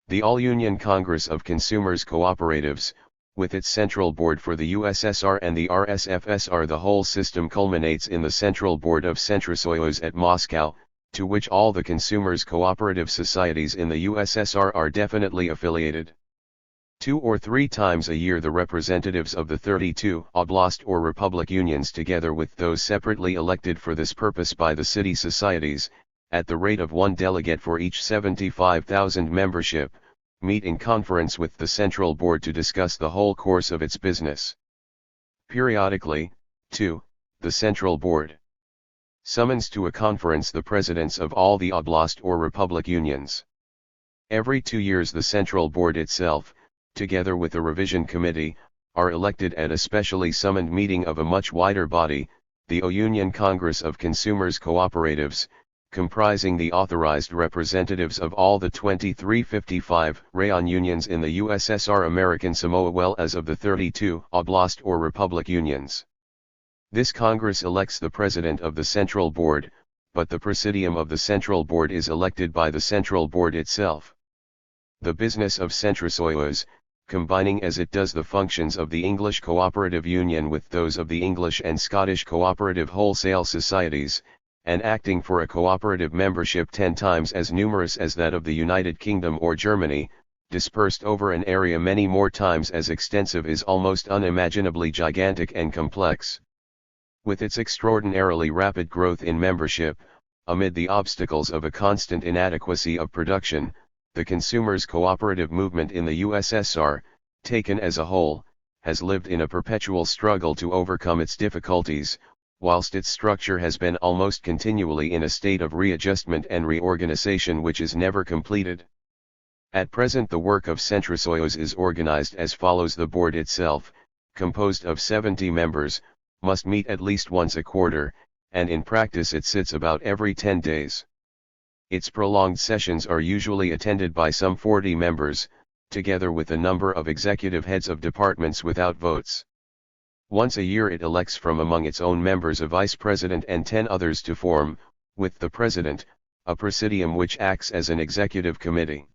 The All-Union Congress of Consumers Cooperatives, with its Central Board for the USSR and the RSFSR, the whole system culminates in the Central Board of Centrosoyuz at Moscow, to which all the consumers' cooperative societies in the USSR are definitely affiliated. 2 or 3 times a year the representatives of the 32 oblast or republic unions, together with those separately elected for this purpose by the city societies, at the rate of 1 delegate for each 75,000 membership, meet in conference with the Central Board to discuss the whole course of its business. Periodically, too, the Central Board summons to a conference the presidents of all the oblast or republic unions. Every 2 years the Central Board itself, together with a revision committee, are elected at a specially summoned meeting of a much wider body, the All-Union Congress of Consumers Cooperatives, comprising the authorized representatives of all the 2355 rayon unions in the USSR American Samoa, well as of the 32 oblast or republic unions. This Congress elects the president of the Central Board, but the presidium of the Central Board is elected by the Central Board itself. The business of Centrosoyuz, combining as it does the functions of the English Cooperative Union with those of the English and Scottish Cooperative Wholesale Societies, and acting for a cooperative membership 10 times as numerous as that of the United Kingdom or Germany, dispersed over an area many more times as extensive, is almost unimaginably gigantic and complex. With its extraordinarily rapid growth in membership, amid the obstacles of a constant inadequacy of production, the consumers' cooperative movement in the USSR, taken as a whole, has lived in a perpetual struggle to overcome its difficulties, whilst its structure has been almost continually in a state of readjustment and reorganization which is never completed. At present the work of Centrosoyuz is organized as follows. The board itself, composed of 70 members, must meet at least once a quarter, and in practice it sits about every 10 days. Its prolonged sessions are usually attended by some 40 members, together with a number of executive heads of departments without votes. Once a year it elects from among its own members a vice president and 10 others to form, with the president, a presidium which acts as an executive committee.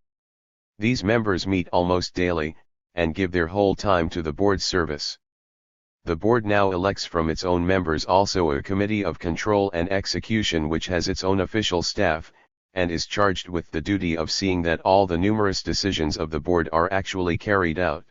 These members meet almost daily, and give their whole time to the board's service. The board now elects from its own members also a committee of control and execution which has its own official staff, and is charged with the duty of seeing that all the numerous decisions of the board are actually carried out.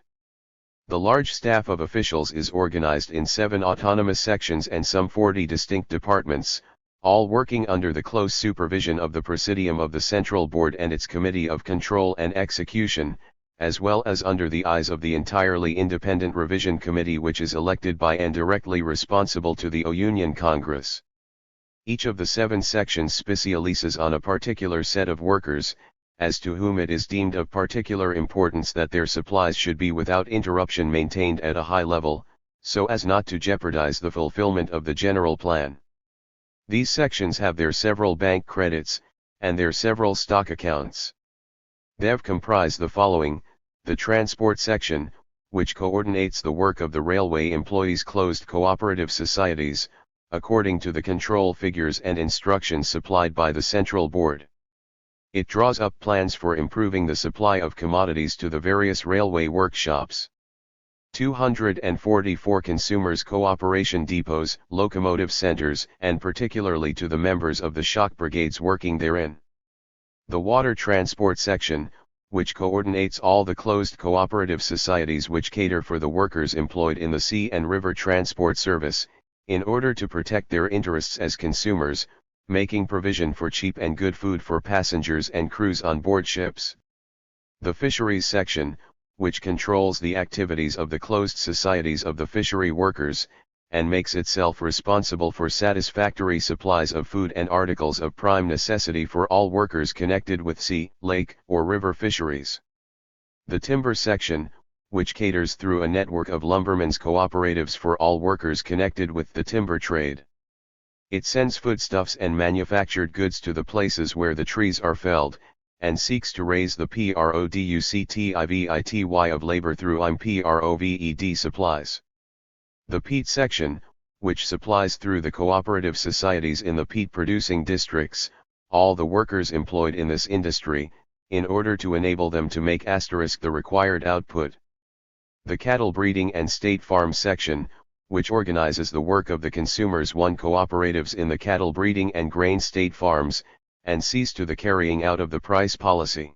The large staff of officials is organized in 7 autonomous sections and some 40 distinct departments, all working under the close supervision of the Presidium of the Central Board and its Committee of Control and Execution, as well as under the eyes of the entirely independent Revision Committee which is elected by and directly responsible to the All-Union Congress. Each of the 7 sections specializes on a particular set of workers, as to whom it is deemed of particular importance that their supplies should be without interruption maintained at a high level, so as not to jeopardize the fulfillment of the general plan. These sections have their several bank credits, and their several stock accounts. They comprise the following: the transport section, which coordinates the work of the railway employees' closed cooperative societies, according to the control figures and instructions supplied by the Central Board. It draws up plans for improving the supply of commodities to the various railway workshops. 244 consumers' cooperation depots, locomotive centers, and particularly to the members of the shock brigades working therein. The water transport section, which coordinates all the closed cooperative societies which cater for the workers employed in the sea and river transport service, in order to protect their interests as consumers, making provision for cheap and good food for passengers and crews on board ships. The Fisheries section, which controls the activities of the closed societies of the fishery workers, and makes itself responsible for satisfactory supplies of food and articles of prime necessity for all workers connected with sea, lake, or river fisheries. The Timber section, which caters through a network of lumbermen's cooperatives for all workers connected with the timber trade. It sends foodstuffs and manufactured goods to the places where the trees are felled, and seeks to raise the productivity of labor through improved supplies. The peat section, which supplies through the cooperative societies in the peat-producing districts, all the workers employed in this industry, in order to enable them to make the required output. The cattle breeding and state farm section, which organizes the work of the consumers' one cooperatives in the cattle breeding and grain state farms, and sees to the carrying out of the price policy.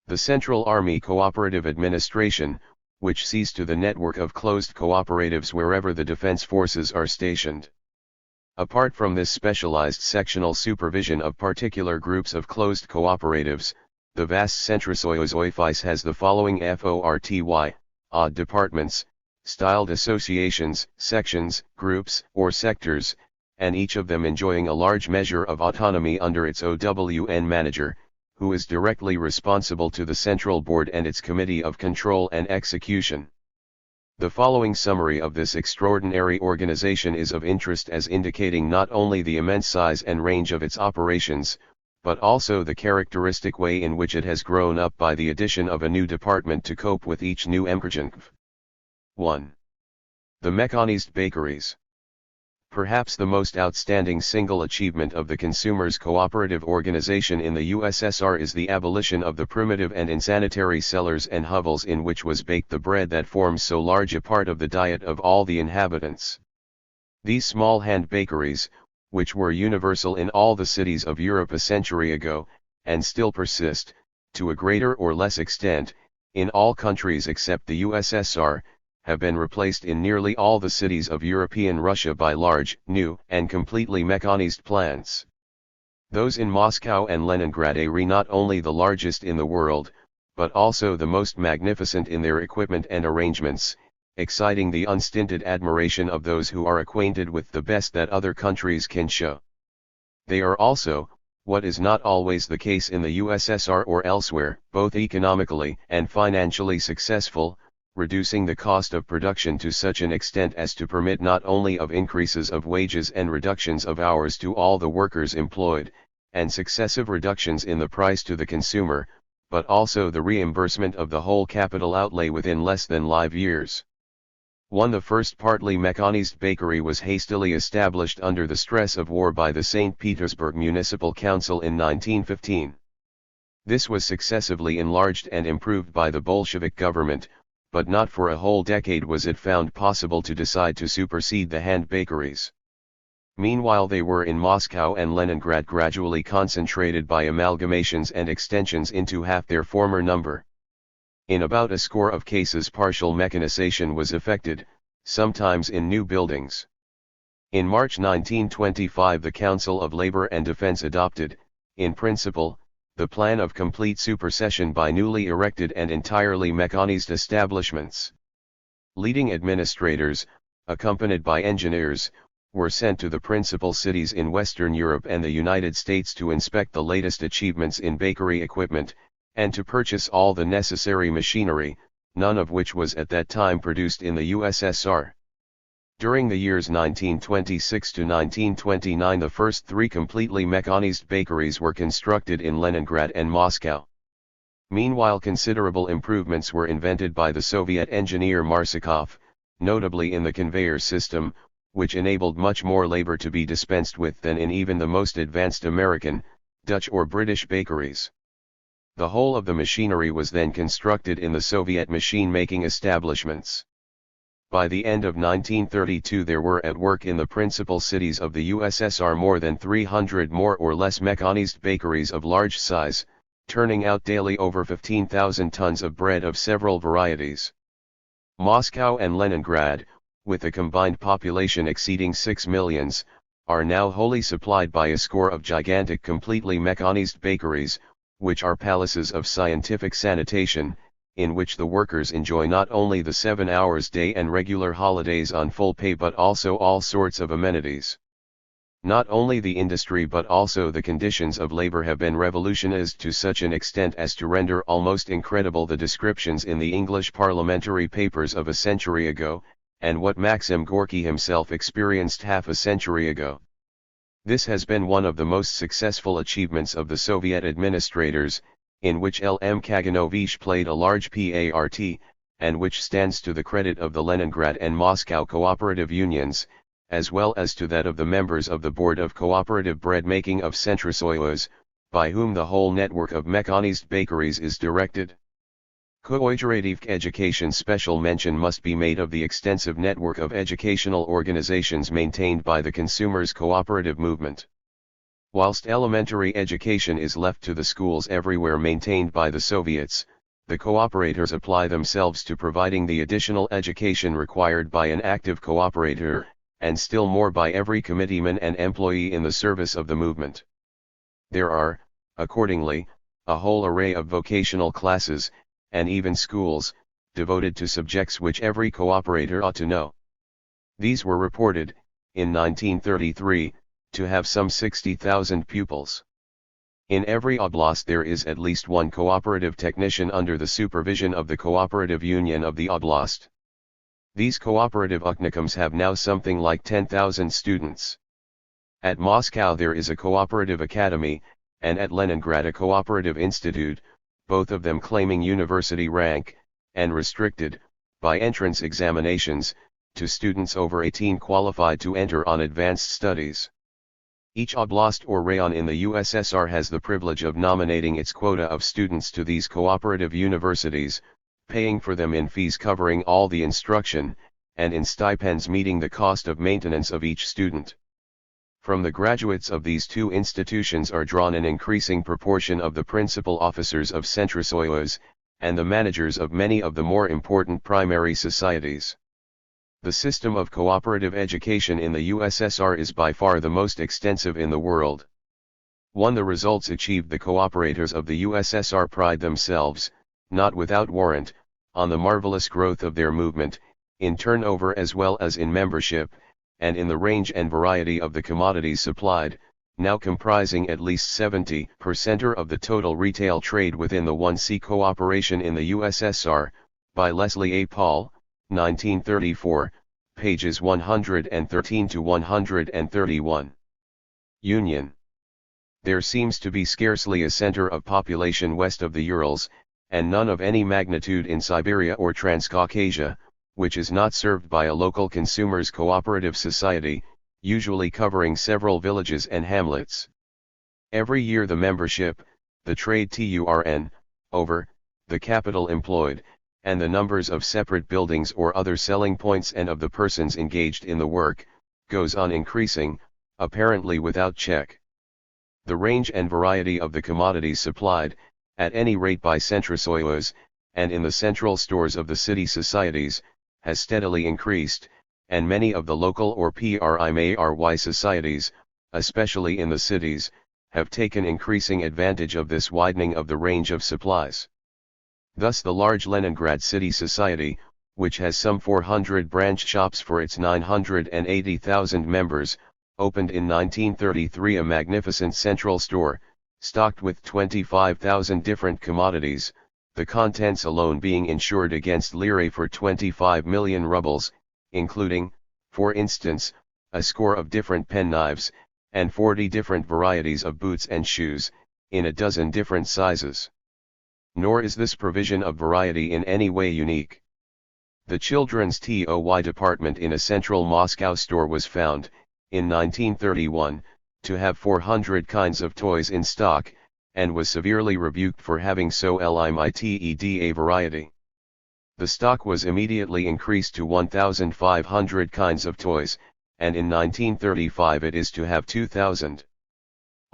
The Central Army Cooperative Administration, which sees to the network of closed cooperatives wherever the defense forces are stationed. Apart from this specialized sectional supervision of particular groups of closed cooperatives, the vast Centrosocialist has the following odd departments, styled associations, sections, groups, or sectors, and each of them enjoying a large measure of autonomy under its OWN manager, who is directly responsible to the Central Board and its Committee of Control and Execution. The following summary of this extraordinary organization is of interest as indicating not only the immense size and range of its operations, but also the characteristic way in which it has grown up by the addition of a new department to cope with each new emergent. 1. The mechanized bakeries. Perhaps the most outstanding single achievement of the consumers' cooperative organization in the USSR is the abolition of the primitive and insanitary cellars and hovels in which was baked the bread that forms so large a part of the diet of all the inhabitants. These small hand bakeries, which were universal in all the cities of Europe a century ago, and still persist, to a greater or less extent, in all countries except the USSR, have been replaced in nearly all the cities of European Russia by large, new, and completely mechanized plants. Those in Moscow and Leningrad are not only the largest in the world, but also the most magnificent in their equipment and arrangements, exciting the unstinted admiration of those who are acquainted with the best that other countries can show. They are also, what is not always the case in the USSR or elsewhere, both economically and financially successful, reducing the cost of production to such an extent as to permit not only of increases of wages and reductions of hours to all the workers employed, and successive reductions in the price to the consumer, but also the reimbursement of the whole capital outlay within less than 5 years. 1. The first partly mechanized bakery was hastily established under the stress of war by the St. Petersburg Municipal Council in 1915. This was successively enlarged and improved by the Bolshevik government, but not for a whole decade was it found possible to decide to supersede the hand bakeries. Meanwhile they were in Moscow and Leningrad gradually concentrated by amalgamations and extensions into half their former number. In about a score of cases partial mechanization was effected, sometimes in new buildings. In March 1925 the Council of Labor and Defense adopted, in principle, the plan of complete supersession by newly erected and entirely mechanized establishments. Leading administrators, accompanied by engineers, were sent to the principal cities in Western Europe and the United States to inspect the latest achievements in bakery equipment, and to purchase all the necessary machinery, none of which was at that time produced in the USSR. During the years 1926 to 1929 the first 3 completely mechanized bakeries were constructed in Leningrad and Moscow. Meanwhile considerable improvements were invented by the Soviet engineer Marsakov, notably in the conveyor system, which enabled much more labor to be dispensed with than in even the most advanced American, Dutch or British bakeries. The whole of the machinery was then constructed in the Soviet machine-making establishments. By the end of 1932 there were at work in the principal cities of the USSR more than 300 more or less mechanized bakeries of large size, turning out daily over 15,000 tons of bread of several varieties. Moscow and Leningrad, with a combined population exceeding 6 millions, are now wholly supplied by a score of gigantic completely mechanized bakeries, which are palaces of scientific sanitation, in which the workers enjoy not only the 7 hours day and regular holidays on full pay but also all sorts of amenities. Not only the industry but also the conditions of labor have been revolutionized to such an extent as to render almost incredible the descriptions in the English parliamentary papers of a century ago, and what Maxim Gorky himself experienced half a century ago. This has been one of the most successful achievements of the Soviet administrators, in which L.M. Kaganovich played a large part, and which stands to the credit of the Leningrad and Moscow cooperative unions, as well as to that of the members of the Board of Cooperative Bread-Making of Centrosoyuz, by whom the whole network of mechanized bakeries is directed. Cooperative education. Special mention must be made of the extensive network of educational organizations maintained by the consumers' cooperative movement. Whilst elementary education is left to the schools everywhere maintained by the Soviets, the cooperators apply themselves to providing the additional education required by an active cooperator, and still more by every committeeman and employee in the service of the movement. There are, accordingly, a whole array of vocational classes, and even schools, devoted to subjects which every cooperator ought to know. These were reported, in 1933, to have some 60,000 pupils. In every oblast there is at least one cooperative technician under the supervision of the cooperative union of the oblast. These cooperative uchnikums have now something like 10,000 students. At Moscow there is a cooperative academy, and at Leningrad a cooperative institute, both of them claiming university rank, and restricted, by entrance examinations, to students over 18 qualified to enter on advanced studies. Each oblast or rayon in the USSR has the privilege of nominating its quota of students to these cooperative universities, paying for them in fees covering all the instruction, and in stipends meeting the cost of maintenance of each student. From the graduates of these two institutions are drawn an increasing proportion of the principal officers of Centrosoyuz, and the managers of many of the more important primary societies. The system of cooperative education in the USSR is by far the most extensive in the world. The results achieved, the cooperators of the USSR pride themselves, not without warrant, on the marvelous growth of their movement, in turnover as well as in membership, and in the range and variety of the commodities supplied, now comprising at least 70% of the total retail trade within the 1C cooperation in the USSR, by Leslie A. Paul, 1934, pages 113 to 131. Union. There seems to be scarcely a center of population west of the Urals, and none of any magnitude in Siberia or Transcaucasia, which is not served by a local consumers' cooperative society, usually covering several villages and hamlets. Every year the membership, the trade over, the capital employed, and the numbers of separate buildings or other selling points and of the persons engaged in the work, goes on increasing, apparently without check. The range and variety of the commodities supplied, at any rate by Centrosoyuz, and in the central stores of the city societies, has steadily increased, and many of the local or PRIMARY societies, especially in the cities, have taken increasing advantage of this widening of the range of supplies. Thus the large Leningrad City Society, which has some 400 branch shops for its 980,000 members, opened in 1933 a magnificent central store, stocked with 25,000 different commodities, the contents alone being insured against lire for 25 million rubles, including, for instance, a score of different penknives, and 40 different varieties of boots and shoes, in a dozen different sizes. Nor is this provision of variety in any way unique. The children's toy department in a central Moscow store was found, in 1931, to have 400 kinds of toys in stock, and was severely rebuked for having so limited a variety. The stock was immediately increased to 1,500 kinds of toys, and in 1935 it is to have 2,000.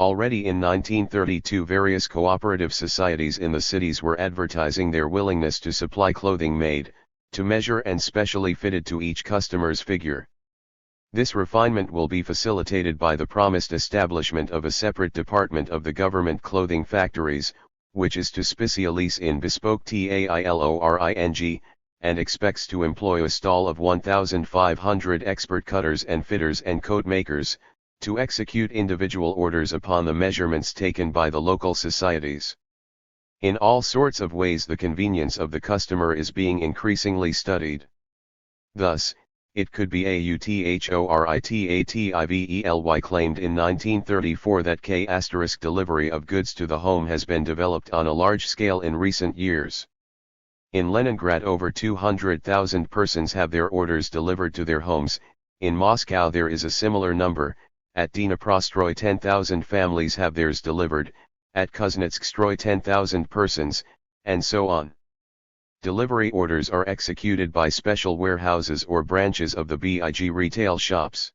Already in 1932 various cooperative societies in the cities were advertising their willingness to supply clothing made, to measure and specially fitted to each customer's figure. This refinement will be facilitated by the promised establishment of a separate department of the government clothing factories, which is to specialize in bespoke tailoring, and expects to employ a stall of 1,500 expert cutters and fitters and coat makers, to execute individual orders upon the measurements taken by the local societies. In all sorts of ways the convenience of the customer is being increasingly studied. Thus, it could be authoritively claimed in 1934 that delivery of goods to the home has been developed on a large scale in recent years. In Leningrad over 200,000 persons have their orders delivered to their homes, in Moscow there is a similar number, at Dnipro 10,000 families have theirs delivered, at Kuznetsk 10,000 persons, and so on. Delivery orders are executed by special warehouses or branches of the big retail shops.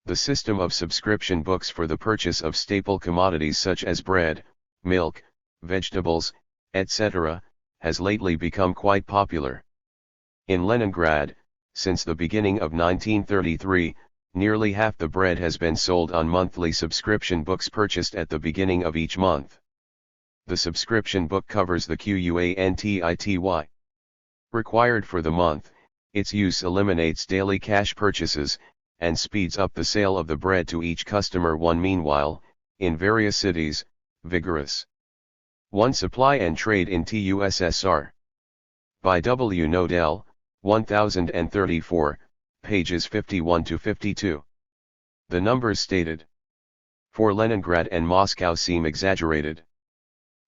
The system of subscription books for the purchase of staple commodities such as bread, milk, vegetables, etc., has lately become quite popular. In Leningrad, since the beginning of 1933, nearly half the bread has been sold on monthly subscription books purchased at the beginning of each month. The subscription book covers the quantity required for the month, its use eliminates daily cash purchases, and speeds up the sale of the bread to each customer. Meanwhile, in various cities, vigorous 1. Supply and Trade in TUSSR. By W. Nodell, 1034, pages 51 to 52. The numbers stated for Leningrad and Moscow seem exaggerated.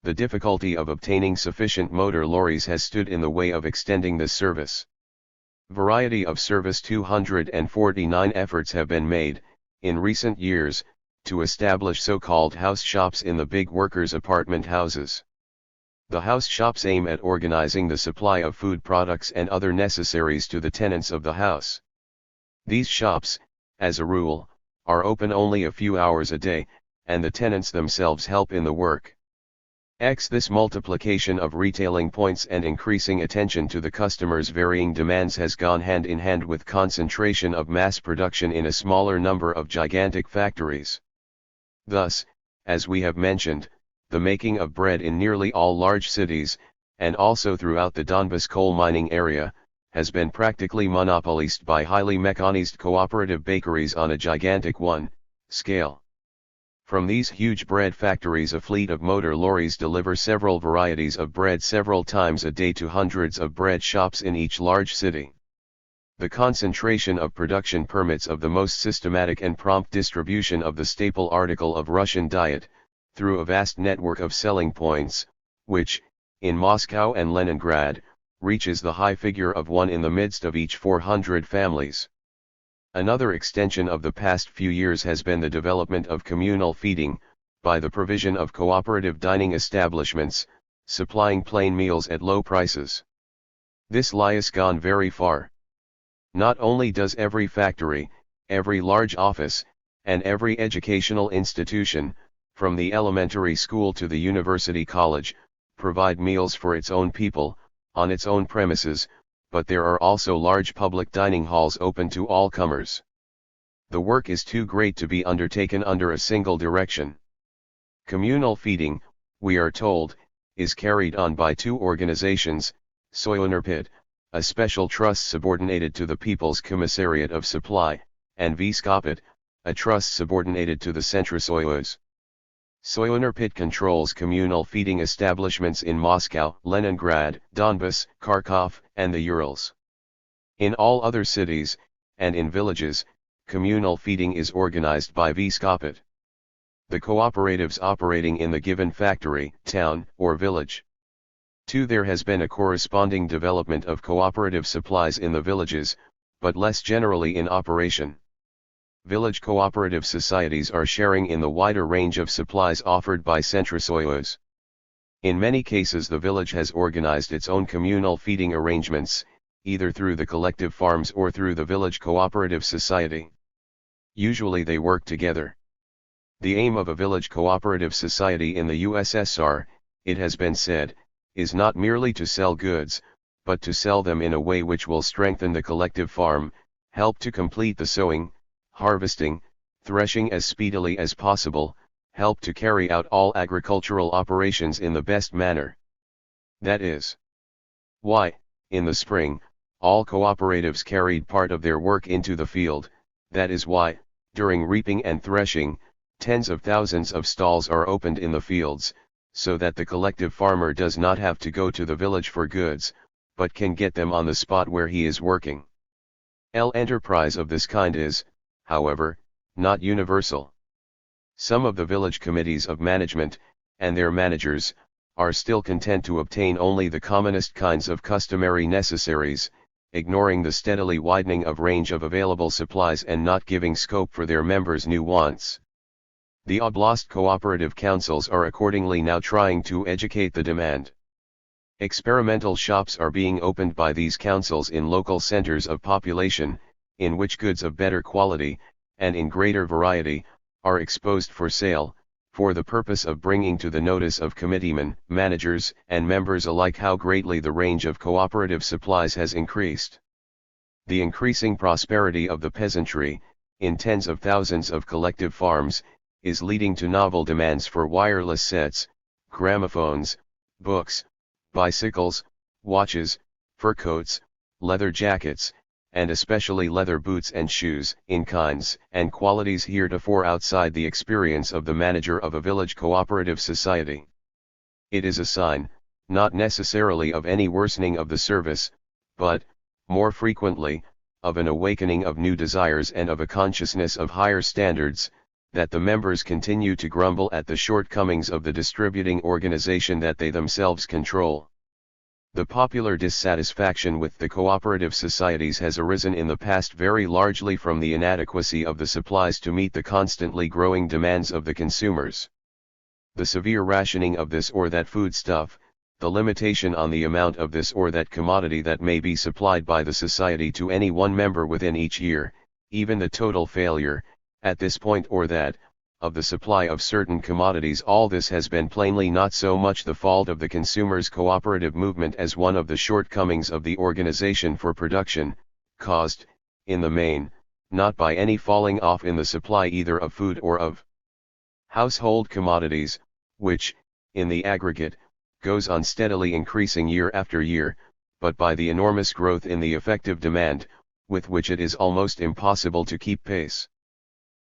The difficulty of obtaining sufficient motor lorries has stood in the way of extending this service. Variety of service. 249 efforts have been made, in recent years, to establish so-called house shops in the big workers' apartment houses. The house shops aim at organizing the supply of food products and other necessaries to the tenants of the house. These shops, as a rule, are open only a few hours a day, and the tenants themselves help in the work. This multiplication of retailing points and increasing attention to the customers' varying demands has gone hand in hand with concentration of mass production in a smaller number of gigantic factories. Thus, as we have mentioned, the making of bread in nearly all large cities, and also throughout the Donbas coal mining area, has been practically monopolized by highly mechanized cooperative bakeries on a gigantic scale. From these huge bread factories a fleet of motor lorries deliver several varieties of bread several times a day to hundreds of bread shops in each large city. The concentration of production permits of the most systematic and prompt distribution of the staple article of Russian diet, through a vast network of selling points, which, in Moscow and Leningrad, reaches the high figure of 1 in the midst of each 400 families. Another extension of the past few years has been the development of communal feeding, by the provision of cooperative dining establishments, supplying plain meals at low prices. This has gone very far. Not only does every factory, every large office, and every educational institution, from the elementary school to the university college, provide meals for its own people, on its own premises, but there are also large public dining halls open to all comers. The work is too great to be undertaken under a single direction. Communal feeding, we are told, is carried on by 2 organizations, Soyunurpit, a special trust subordinated to the People's Commissariat of Supply, and Vyskopit, a trust subordinated to the Centrosoyuz. Soyunurpit controls communal feeding establishments in Moscow, Leningrad, Donbas, Kharkov, and the Urals. In all other cities, and in villages, communal feeding is organized by Vyskopit. The cooperatives operating in the given factory, town, or village. 2. There has been a corresponding development of cooperative supplies in the villages, but less generally in operation. Village cooperative societies are sharing in the wider range of supplies offered by Centrosoyuz. In many cases the village has organized its own communal feeding arrangements, either through the collective farms or through the village cooperative society. Usually they work together. The aim of a village cooperative society in the USSR, it has been said, is not merely to sell goods, but to sell them in a way which will strengthen the collective farm, help to complete the sowing, harvesting, threshing as speedily as possible, help to carry out all agricultural operations in the best manner. That is why, in the spring, all cooperatives carried part of their work into the field. That is why, during reaping and threshing, tens of thousands of stalls are opened in the fields, so that the collective farmer does not have to go to the village for goods, but can get them on the spot where he is working. Enterprise of this kind is, however, not universal. Some of the village committees of management, and their managers, are still content to obtain only the commonest kinds of customary necessaries, ignoring the steadily widening of range of available supplies and not giving scope for their members' new wants. The oblast cooperative councils are accordingly now trying to educate the demand. Experimental shops are being opened by these councils in local centers of population, in which goods of better quality, and in greater variety, are exposed for sale, for the purpose of bringing to the notice of committeemen, managers, and members alike how greatly the range of cooperative supplies has increased. The increasing prosperity of the peasantry, in tens of thousands of collective farms, is leading to novel demands for wireless sets, gramophones, books, bicycles, watches, fur coats, leather jackets, and especially leather boots and shoes, in kinds and qualities heretofore outside the experience of the manager of a village cooperative society. It is a sign, not necessarily of any worsening of the service, but, more frequently, of an awakening of new desires and of a consciousness of higher standards, that the members continue to grumble at the shortcomings of the distributing organization that they themselves control. The popular dissatisfaction with the cooperative societies has arisen in the past very largely from the inadequacy of the supplies to meet the constantly growing demands of the consumers. The severe rationing of this or that foodstuff, the limitation on the amount of this or that commodity that may be supplied by the society to any one member within each year, even the total failure, at this point or that, of the supply of certain commodities, all this has been plainly not so much the fault of the consumers' cooperative movement as one of the shortcomings of the organization for production, caused, in the main, not by any falling off in the supply either of food or of household commodities, which, in the aggregate, goes on steadily increasing year after year, but by the enormous growth in the effective demand, with which it is almost impossible to keep pace.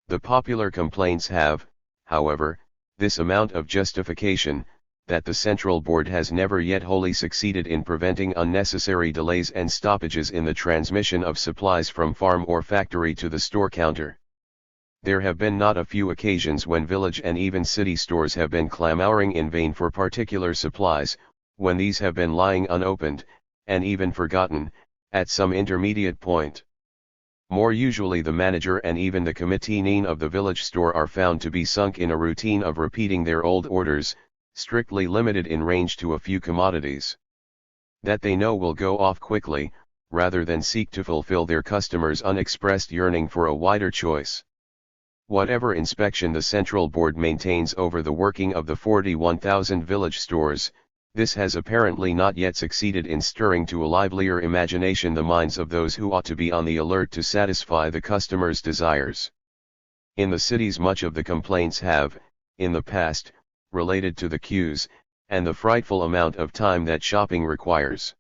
The popular complaints have, however, this amount of justification, that the Central Board has never yet wholly succeeded in preventing unnecessary delays and stoppages in the transmission of supplies from farm or factory to the store counter. There have been not a few occasions when village and even city stores have been clamoring in vain for particular supplies, when these have been lying unopened, and even forgotten, at some intermediate point. More usually the manager and even the committee of the village store are found to be sunk in a routine of repeating their old orders, strictly limited in range to a few commodities that they know will go off quickly, rather than seek to fulfill their customers' unexpressed yearning for a wider choice. Whatever inspection the Central Board maintains over the working of the 41,000 village stores, this has apparently not yet succeeded in stirring to a livelier imagination the minds of those who ought to be on the alert to satisfy the customer's desires. In the cities much of the complaints have, in the past, related to the queues, and the frightful amount of time that shopping requires.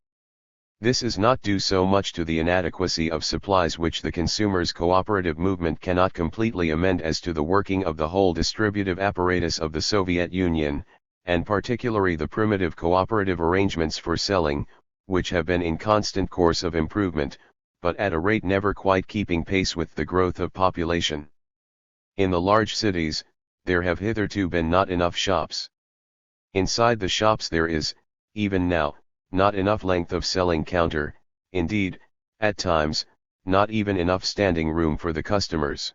This is not due so much to the inadequacy of supplies which the consumers' cooperative movement cannot completely amend as to the working of the whole distributive apparatus of the Soviet Union, and particularly the primitive cooperative arrangements for selling, which have been in constant course of improvement, but at a rate never quite keeping pace with the growth of population. In the large cities, there have hitherto been not enough shops. Inside the shops there is, even now, not enough length of selling counter, indeed, at times, not even enough standing room for the customers.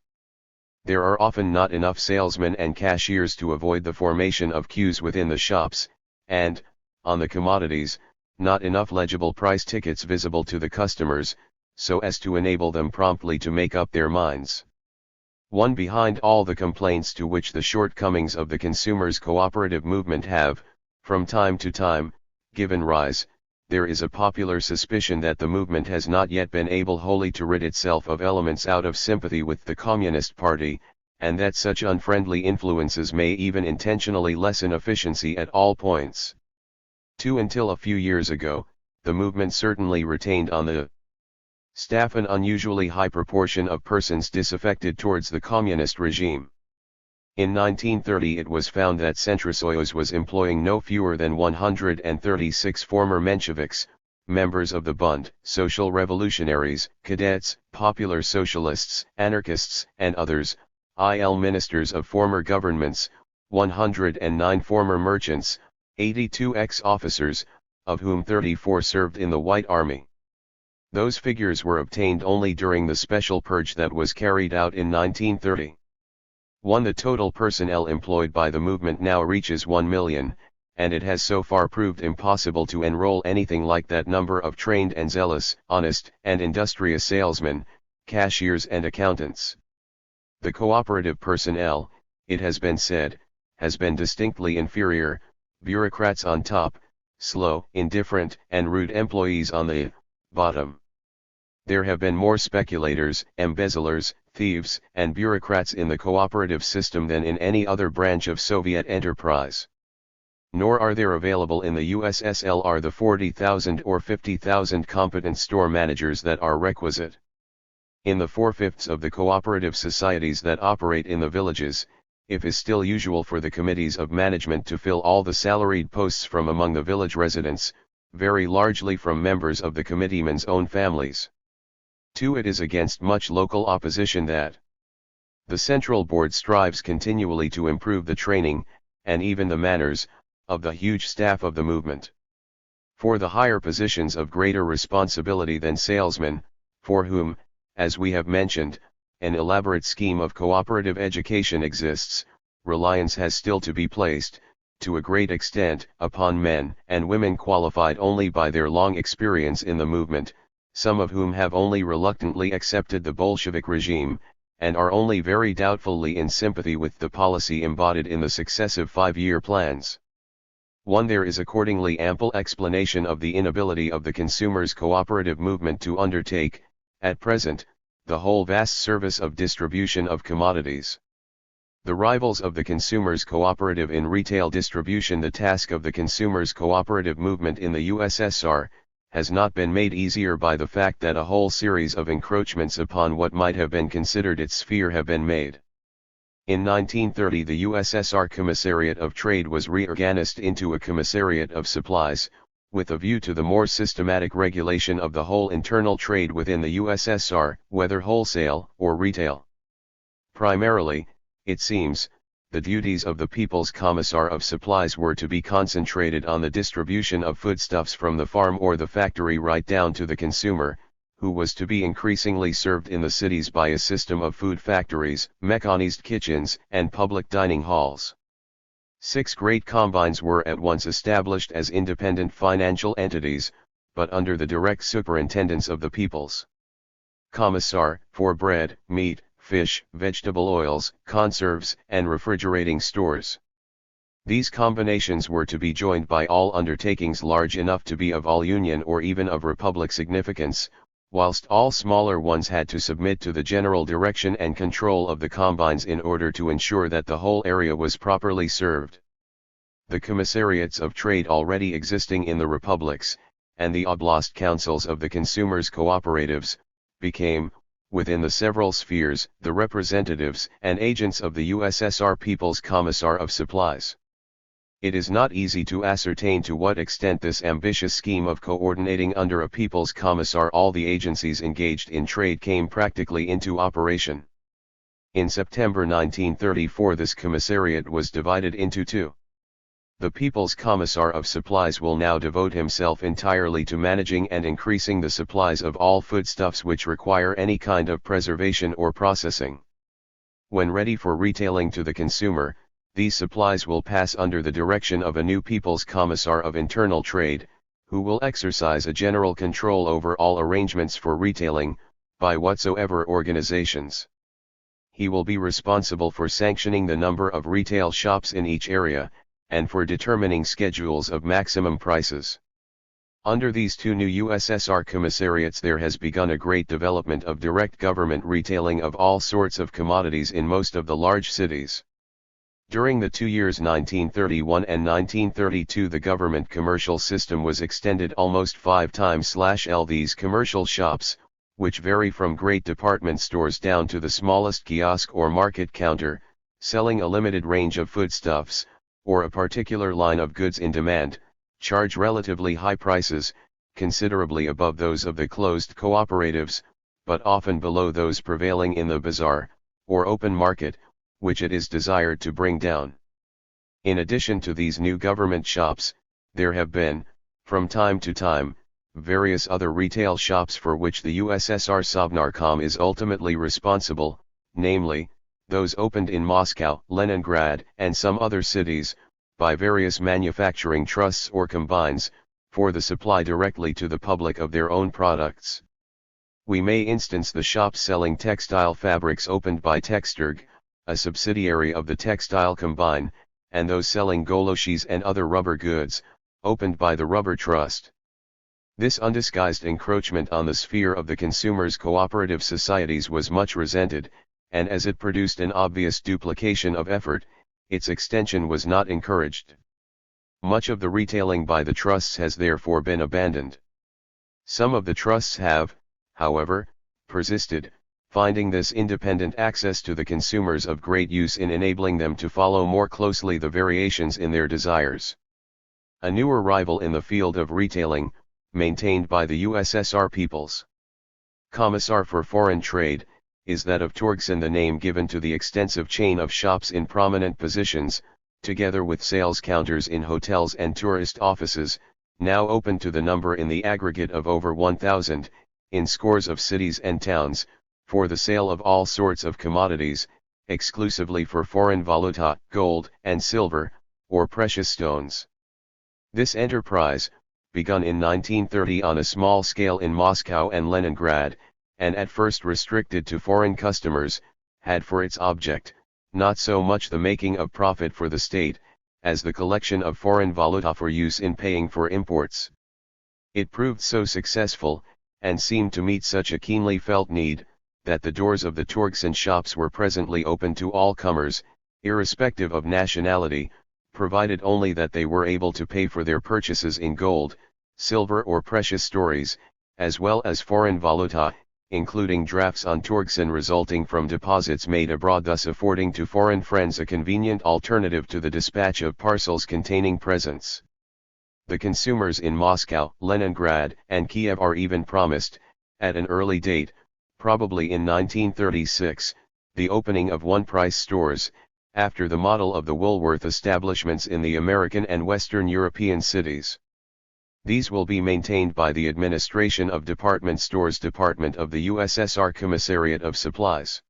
There are often not enough salesmen and cashiers to avoid the formation of queues within the shops, and, on the commodities, not enough legible price tickets visible to the customers, so as to enable them promptly to make up their minds. One behind all the complaints to which the shortcomings of the consumers' cooperative movement have, from time to time, given rise, there is a popular suspicion that the movement has not yet been able wholly to rid itself of elements out of sympathy with the Communist Party, and that such unfriendly influences may even intentionally lessen efficiency at all points. Until a few years ago, the movement certainly retained on the staff an unusually high proportion of persons disaffected towards the communist regime. In 1930 it was found that Centrosoyuz was employing no fewer than 136 former Mensheviks, members of the Bund, social revolutionaries, cadets, popular socialists, anarchists, and others, ministers of former governments, 109 former merchants, 82 ex-officers, of whom 34 served in the White Army. Those figures were obtained only during the special purge that was carried out in 1930. The total personnel employed by the movement now reaches 1 million, and it has so far proved impossible to enroll anything like that number of trained and zealous, honest, and industrious salesmen, cashiers and accountants. The cooperative personnel, it has been said, has been distinctly inferior, bureaucrats on top, slow, indifferent, and rude employees on the bottom. There have been more speculators, embezzlers, thieves, and bureaucrats in the cooperative system than in any other branch of Soviet enterprise. Nor are there available in the USSR the 40,000 or 50,000 competent store managers that are requisite. In the 4/5 of the cooperative societies that operate in the villages, it is still usual for the committees of management to fill all the salaried posts from among the village residents, very largely from members of the committeemen's own families. It is against much local opposition that the Central Board strives continually to improve the training, and even the manners, of the huge staff of the movement. For the higher positions of greater responsibility than salesmen, for whom, as we have mentioned, an elaborate scheme of cooperative education exists, reliance has still to be placed, to a great extent, upon men and women qualified only by their long experience in the movement, some of whom have only reluctantly accepted the Bolshevik regime, and are only very doubtfully in sympathy with the policy embodied in the successive 5-year plans. There is accordingly ample explanation of the inability of the consumers' cooperative movement to undertake, at present, the whole vast service of distribution of commodities. The rivals of the consumers' cooperative in retail distribution, the task of the consumers' cooperative movement in the USSR, has not been made easier by the fact that a whole series of encroachments upon what might have been considered its sphere have been made. In 1930 the USSR Commissariat of Trade was reorganized into a Commissariat of Supplies, with a view to the more systematic regulation of the whole internal trade within the USSR, whether wholesale or retail. Primarily, it seems, the duties of the People's Commissar of Supplies were to be concentrated on the distribution of foodstuffs from the farm or the factory right down to the consumer, who was to be increasingly served in the cities by a system of food factories, mechanized kitchens, and public dining halls. 6 great combines were at once established as independent financial entities, but under the direct superintendence of the People's Commissar, for bread, meat, fish, vegetable oils, conserves, and refrigerating stores. These combinations were to be joined by all undertakings large enough to be of all Union or even of Republic significance, whilst all smaller ones had to submit to the general direction and control of the combines in order to ensure that the whole area was properly served. The commissariats of trade already existing in the republics, and the oblast councils of the consumers' cooperatives, became, within the several spheres, the representatives and agents of the USSR People's Commissar of Supplies. It is not easy to ascertain to what extent this ambitious scheme of coordinating under a People's Commissar all the agencies engaged in trade came practically into operation. In September 1934 this commissariat was divided into 2. The People's Commissar of Supplies will now devote himself entirely to managing and increasing the supplies of all foodstuffs which require any kind of preservation or processing. When ready for retailing to the consumer, these supplies will pass under the direction of a new People's Commissar of Internal Trade, who will exercise a general control over all arrangements for retailing, by whatsoever organizations. he will be responsible for sanctioning the number of retail shops in each area, and for determining schedules of maximum prices. Under these two new USSR commissariats there has begun a great development of direct government retailing of all sorts of commodities in most of the large cities. During the 2 years 1931 and 1932 the government commercial system was extended almost 5 times. These commercial shops, which vary from great department stores down to the smallest kiosk or market counter, selling a limited range of foodstuffs, or a particular line of goods in demand, charge relatively high prices, considerably above those of the closed cooperatives, but often below those prevailing in the bazaar, or open market, which it is desired to bring down. In addition to these new government shops, there have been, from time to time, various other retail shops for which the USSR Sovnarkom is ultimately responsible, namely, those opened in Moscow, Leningrad, and some other cities, by various manufacturing trusts or combines, for the supply directly to the public of their own products. We may instance the shops selling textile fabrics opened by Texturg, a subsidiary of the Textile Combine, and those selling goloshis and other rubber goods, opened by the Rubber Trust. This undisguised encroachment on the sphere of the consumers' cooperative societies was much resented, and as it produced an obvious duplication of effort, its extension was not encouraged. Much of the retailing by the trusts has therefore been abandoned. Some of the trusts have, however, persisted, finding this independent access to the consumers of great use in enabling them to follow more closely the variations in their desires. A newer rival in the field of retailing, maintained by the USSR People's Commissar for Foreign Trade, is that of Torgsen, the name given to the extensive chain of shops in prominent positions, together with sales counters in hotels and tourist offices, now open to the number in the aggregate of over 1,000, in scores of cities and towns, for the sale of all sorts of commodities, exclusively for foreign valuta, gold and silver, or precious stones. This enterprise, begun in 1930 on a small scale in Moscow and Leningrad, and at first restricted to foreign customers, had for its object, not so much the making of profit for the state, as the collection of foreign valuta for use in paying for imports. It proved so successful, and seemed to meet such a keenly felt need, that the doors of the Torgsen shops were presently open to all comers, irrespective of nationality, provided only that they were able to pay for their purchases in gold, silver or precious stories, as well as foreign valuta, including drafts on Torgsen resulting from deposits made abroad, thus affording to foreign friends a convenient alternative to the dispatch of parcels containing presents. The consumers in Moscow, Leningrad, and Kiev are even promised, at an early date, probably in 1936, the opening of one-price stores, after the model of the Woolworth establishments in the American and Western European cities. These will be maintained by the Administration of Department Stores Department of the USSR Commissariat of Supplies.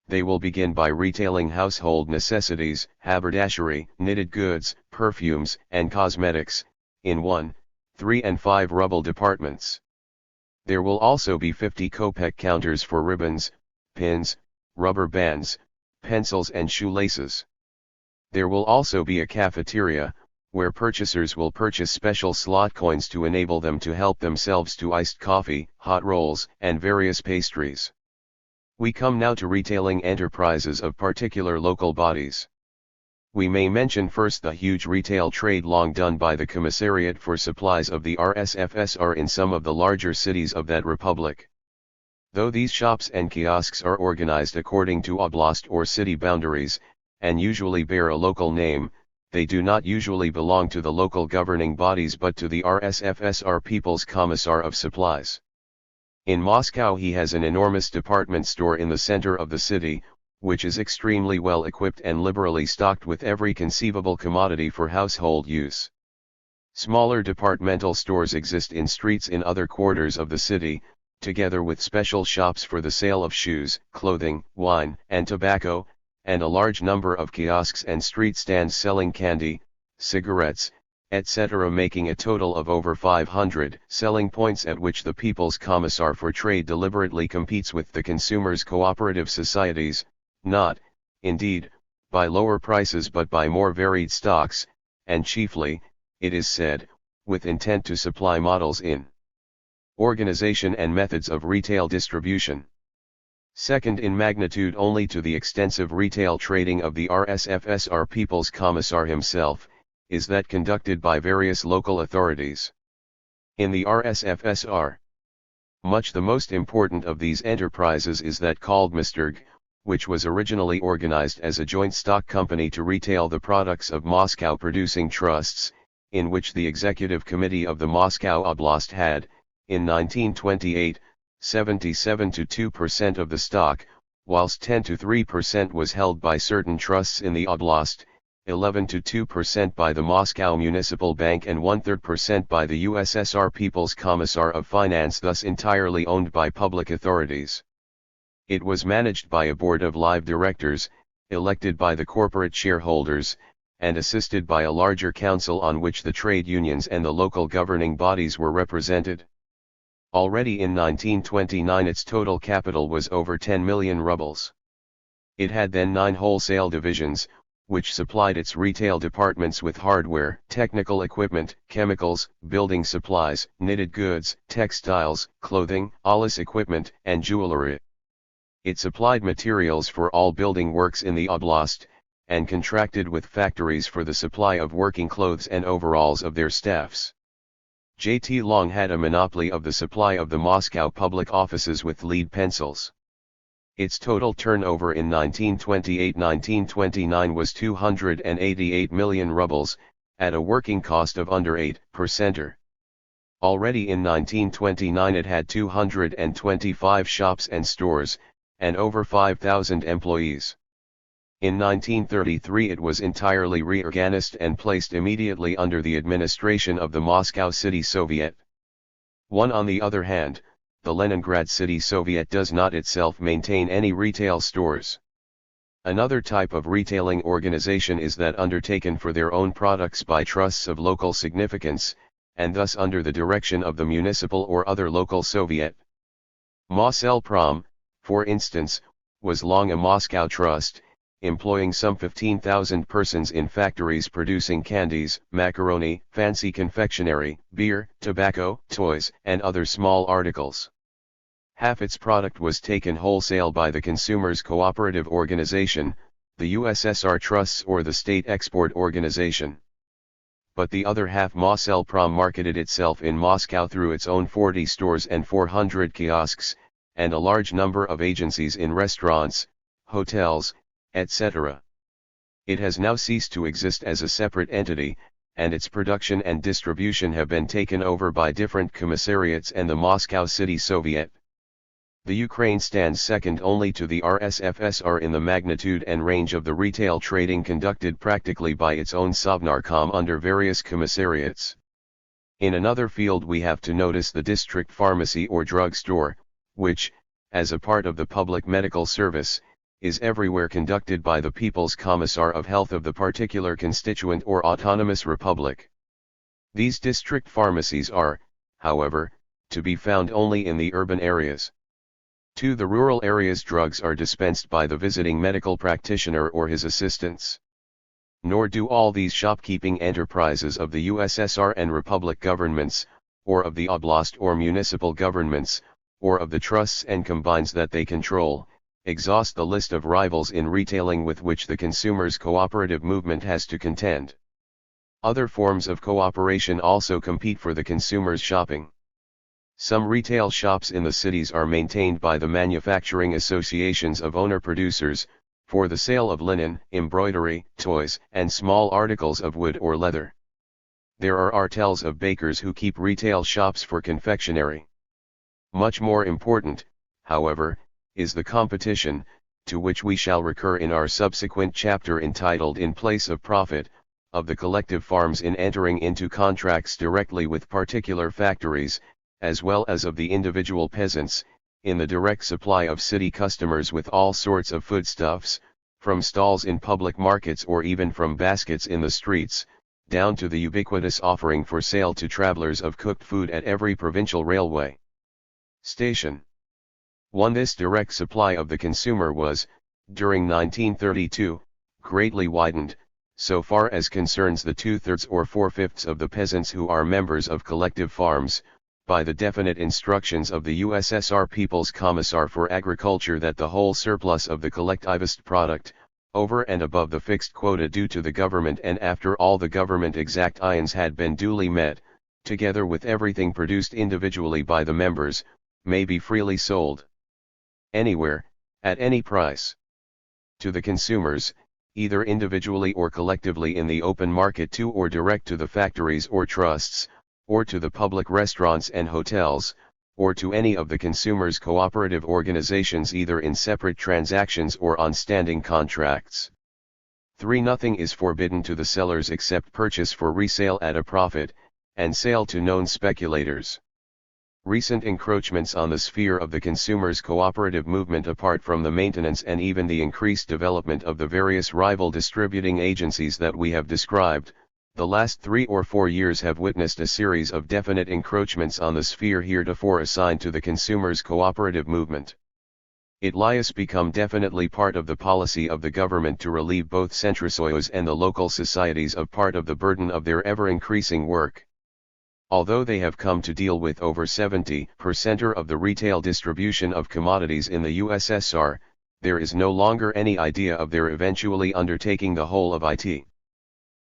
They will begin by retailing household necessities, haberdashery, knitted goods, perfumes, and cosmetics, in 1, 3 and 5 ruble departments. There will also be 50 kopeck counters for ribbons, pins, rubber bands, pencils and shoelaces. There will also be a cafeteria, where purchasers will purchase special slot coins to enable them to help themselves to iced coffee, hot rolls, and various pastries. We come now to retailing enterprises of particular local bodies. We may mention first the huge retail trade long done by the Commissariat for Supplies of the RSFSR in some of the larger cities of that republic. Though these shops and kiosks are organized according to oblast or city boundaries, and usually bear a local name, they do not usually belong to the local governing bodies but to the RSFSR People's Commissar of Supplies. In Moscow he has an enormous department store in the center of the city, which is extremely well equipped and liberally stocked with every conceivable commodity for household use. Smaller departmental stores exist in streets in other quarters of the city, together with special shops for the sale of shoes, clothing, wine, and tobacco, and a large number of kiosks and street stands selling candy, cigarettes, etc., making a total of over 500 selling points at which the People's Commissar for Trade deliberately competes with the consumers' cooperative societies, not, indeed, by lower prices but by more varied stocks, and chiefly, it is said, with intent to supply models in organization and methods of retail distribution. Second in magnitude only to the extensive retail trading of the RSFSR People's Commissar himself, is that conducted by various local authorities. In the RSFSR, much the most important of these enterprises is that called Msterg, which was originally organized as a joint stock company to retail the products of Moscow producing trusts, in which the executive committee of the Moscow Oblast had, in 1928, 77 to 2% of the stock, whilst 10 to 3% was held by certain trusts in the Oblast, 11 to 2% by the Moscow Municipal Bank and 1/3% by the USSR People's Commissar of Finance, thus entirely owned by public authorities. It was managed by a board of live directors, elected by the corporate shareholders, and assisted by a larger council on which the trade unions and the local governing bodies were represented. Already in 1929 its total capital was over 10 million rubles. It had then 9 wholesale divisions, which supplied its retail departments with hardware, technical equipment, chemicals, building supplies, knitted goods, textiles, clothing, office equipment, and jewelry. It supplied materials for all building works in the Oblast, and contracted with factories for the supply of working clothes and overalls of their staffs. J.T. Long had a monopoly of the supply of the Moscow public offices with lead pencils. Its total turnover in 1928-1929 was 288 million rubles, at a working cost of under 8%. Already in 1929 it had 225 shops and stores, and over 5,000 employees. In 1933 it was entirely reorganized and placed immediately under the administration of the Moscow City Soviet. On the other hand, the Leningrad City Soviet does not itself maintain any retail stores. Another type of retailing organization is that undertaken for their own products by trusts of local significance, and thus under the direction of the municipal or other local Soviet. Moselprom, for instance, was long a Moscow trust, employing some 15,000 persons in factories producing candies, macaroni, fancy confectionery, beer, tobacco, toys, and other small articles. Half its product was taken wholesale by the Consumers' Cooperative Organization, the USSR Trusts or the State Export Organization. But the other half Moselprom marketed itself in Moscow through its own 40 stores and 400 kiosks, and a large number of agencies in restaurants, hotels, etc. It has now ceased to exist as a separate entity, and its production and distribution have been taken over by different commissariats and the Moscow City Soviet. The Ukraine stands second only to the RSFSR in the magnitude and range of the retail trading conducted practically by its own Sovnarkom under various commissariats. In another field we have to notice the district pharmacy or drug store, which, as a part of the public medical service, is everywhere conducted by the People's Commissar of Health of the particular constituent or autonomous republic. These district pharmacies are, however, to be found only in the urban areas. To the rural areas drugs are dispensed by the visiting medical practitioner or his assistants. Nor do all these shopkeeping enterprises of the USSR and republic governments, or of the oblast or municipal governments, or of the trusts and combines that they control, exhaust the list of rivals in retailing with which the consumers' cooperative movement has to contend. Other forms of cooperation also compete for the consumers' shopping. Some retail shops in the cities are maintained by the manufacturing associations of owner-producers, for the sale of linen, embroidery, toys, and small articles of wood or leather. There are artels of bakers who keep retail shops for confectionery. Much more important, however, is the competition, to which we shall recur in our subsequent chapter entitled In Place of Profit, of the collective farms in entering into contracts directly with particular factories, as well as of the individual peasants, in the direct supply of city customers with all sorts of foodstuffs, from stalls in public markets or even from baskets in the streets, down to the ubiquitous offering for sale to travelers of cooked food at every provincial railway station. This direct supply of the consumer was, during 1932, greatly widened, so far as concerns the 2/3 or 4/5 of the peasants who are members of collective farms, by the definite instructions of the USSR People's Commissar for Agriculture that the whole surplus of the collectivist product, over and above the fixed quota due to the government and after all the government exactions had been duly met, together with everything produced individually by the members, may be freely sold anywhere, at any price, to the consumers, either individually or collectively in the open market to or direct to the factories or trusts, or to the public restaurants and hotels, or to any of the consumers' cooperative organizations either in separate transactions or on standing contracts. 3. Nothing is forbidden to the sellers except purchase for resale at a profit, and sale to known speculators. Recent encroachments on the sphere of the consumers' cooperative movement apart from the maintenance and even the increased development of the various rival distributing agencies that we have described, the last 3 or 4 years have witnessed a series of definite encroachments on the sphere heretofore assigned to the consumers' cooperative movement. It lies become definitely part of the policy of the government to relieve both centrosocios and the local societies of part of the burden of their ever-increasing work. Although they have come to deal with over 70% of the retail distribution of commodities in the USSR, there is no longer any idea of their eventually undertaking the whole of it.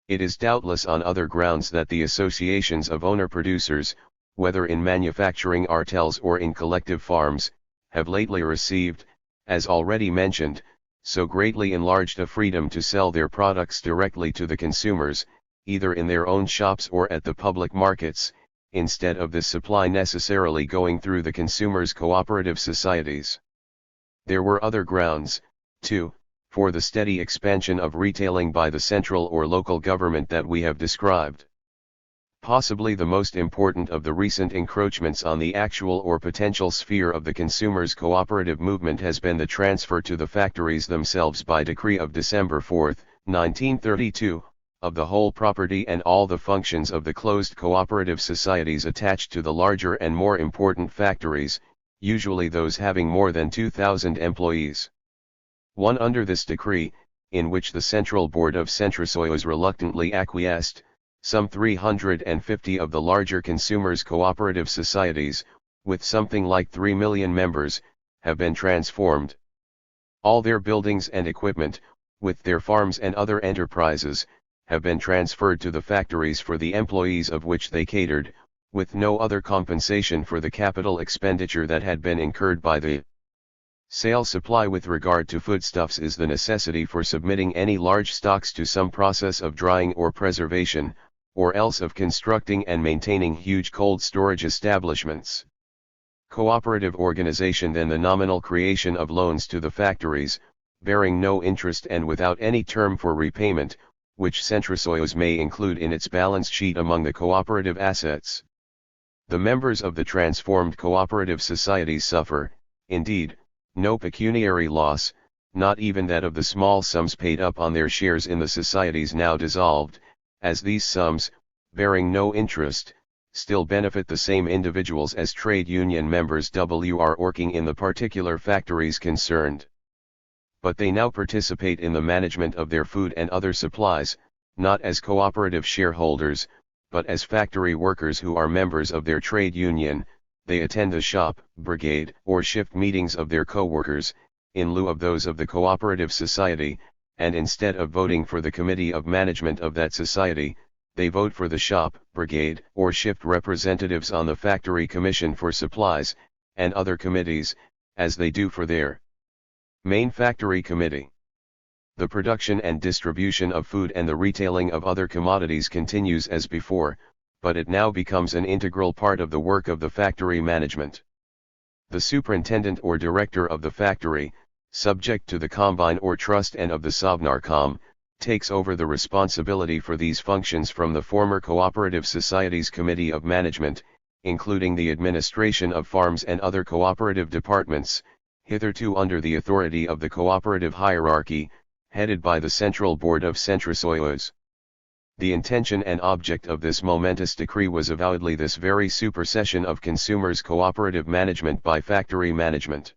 It is doubtless on other grounds that the associations of owner-producers, whether in manufacturing artels or in collective farms, have lately received, as already mentioned, so greatly enlarged a freedom to sell their products directly to the consumers, either in their own shops or at the public markets, instead of this supply necessarily going through the consumers' cooperative societies. There were other grounds, too, for the steady expansion of retailing by the central or local government that we have described. Possibly the most important of the recent encroachments on the actual or potential sphere of the consumers' cooperative movement has been the transfer to the factories themselves by decree of December 4, 1932, of the whole property and all the functions of the closed cooperative societies attached to the larger and more important factories, usually those having more than 2,000 employees. 1. Under this decree, in which the Central Board of Centrosocios reluctantly acquiesced, some 350 of the larger consumers' cooperative societies, with something like 3 million members, have been transformed. All their buildings and equipment, with their farms and other enterprises, have been transferred to the factories for the employees of which they catered, with no other compensation for the capital expenditure that had been incurred by the sale supply. With regard to foodstuffs is the necessity for submitting any large stocks to some process of drying or preservation, or else of constructing and maintaining huge cold storage establishments. Cooperative organization. Then the nominal creation of loans to the factories, bearing no interest and without any term for repayment, which Centrosocios may include in its balance sheet among the cooperative assets. The members of the transformed cooperative societies suffer, indeed, no pecuniary loss, not even that of the small sums paid up on their shares in the societies now dissolved, as these sums, bearing no interest, still benefit the same individuals as trade union members were working in the particular factories concerned. But they now participate in the management of their food and other supplies, not as cooperative shareholders, but as factory workers who are members of their trade union. They attend the shop, brigade, or shift meetings of their co-workers, in lieu of those of the cooperative society, and instead of voting for the committee of management of that society, they vote for the shop, brigade, or shift representatives on the factory commission for supplies, and other committees, as they do for their main factory committee. The production and distribution of food and the retailing of other commodities continues as before, but it now becomes an integral part of the work of the factory management. The superintendent or director of the factory, subject to the combine or trust and of the Sovnarkom, takes over the responsibility for these functions from the former cooperative society's committee of management, including the administration of farms and other cooperative departments, hitherto under the authority of the cooperative hierarchy, headed by the Central Board of Centrosocios. The intention and object of this momentous decree was avowedly this very supersession of consumers' cooperative management by factory management.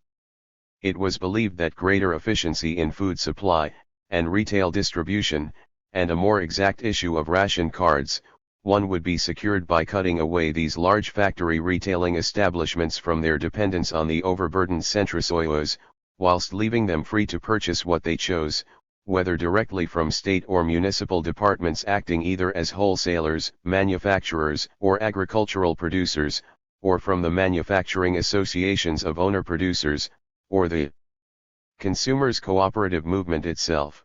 It was believed that greater efficiency in food supply, and retail distribution, and a more exact issue of ration cards, one would be secured by cutting away these large factory retailing establishments from their dependence on the overburdened centrosuyos, whilst leaving them free to purchase what they chose, whether directly from state or municipal departments acting either as wholesalers, manufacturers, or agricultural producers, or from the manufacturing associations of owner-producers, or the consumers' cooperative movement itself.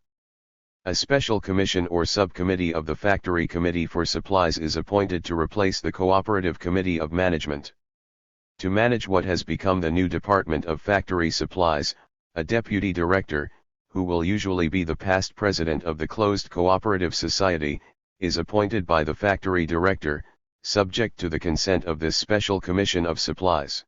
A special commission or subcommittee of the Factory Committee for Supplies is appointed to replace the Cooperative Committee of Management. To manage what has become the new Department of Factory Supplies, a deputy director, who will usually be the past president of the closed cooperative society, is appointed by the factory director, subject to the consent of this special commission of supplies.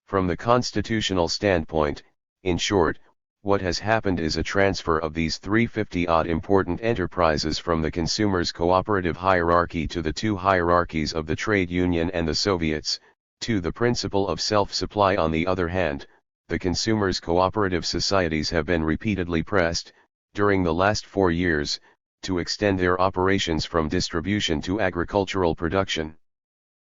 From the constitutional standpoint, in short, what has happened is a transfer of these 350-odd important enterprises from the consumers' cooperative hierarchy to the two hierarchies of the trade union and the Soviets, to the principle of self-supply. On the other hand, the consumers' cooperative societies have been repeatedly pressed, during the last 4 years, to extend their operations from distribution to agricultural production.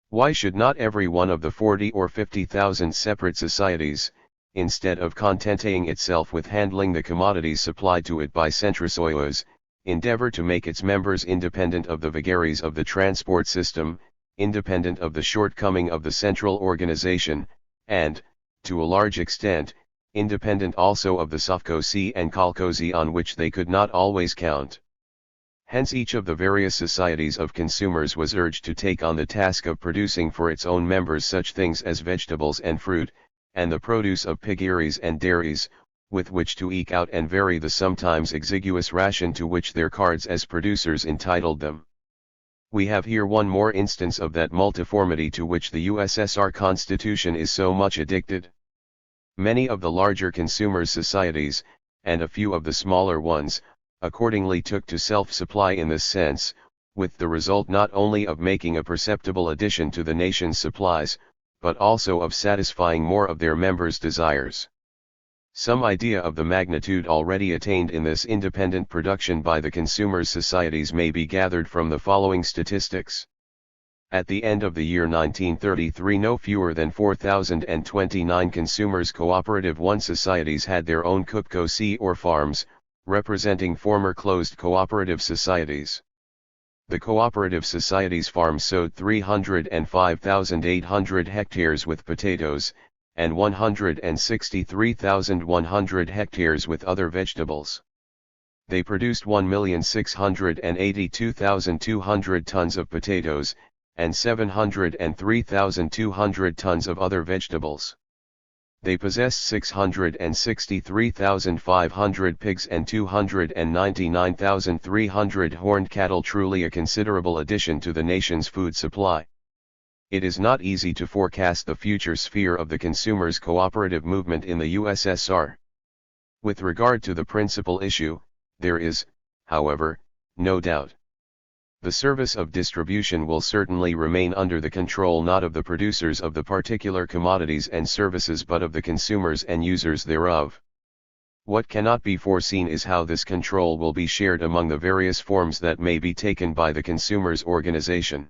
Why should not every one of the 40 or 50,000 separate societies, instead of contenting itself with handling the commodities supplied to it by centrosuyos, endeavor to make its members independent of the vagaries of the transport system, independent of the shortcoming of the central organization, and, to a large extent, independent also of the sovkhozy and kolkhozy on which they could not always count? Hence each of the various societies of consumers was urged to take on the task of producing for its own members such things as vegetables and fruit, and the produce of piggeries and dairies, with which to eke out and vary the sometimes exiguous ration to which their cards as producers entitled them. We have here one more instance of that multiformity to which the USSR Constitution is so much addicted. Many of the larger consumers' societies, and a few of the smaller ones, accordingly took to self-supply in this sense, with the result not only of making a perceptible addition to the nation's supplies, but also of satisfying more of their members' desires. Some idea of the magnitude already attained in this independent production by the consumers' societies may be gathered from the following statistics. At the end of the year 1933, no fewer than 4,029 consumers' cooperative one societies had their own kupkosi or farms, representing former closed cooperative societies. The cooperative society's farms sowed 305,800 hectares with potatoes, and 163,100 hectares with other vegetables. They produced 1,682,200 tons of potatoes, and 703,200 tons of other vegetables. They possessed 663,500 pigs and 299,300 horned cattle, truly a considerable addition to the nation's food supply. It is not easy to forecast the future sphere of the consumers' cooperative movement in the USSR. With regard to the principal issue, there is, however, no doubt. The service of distribution will certainly remain under the control not of the producers of the particular commodities and services but of the consumers and users thereof. What cannot be foreseen is how this control will be shared among the various forms that may be taken by the consumers' organization.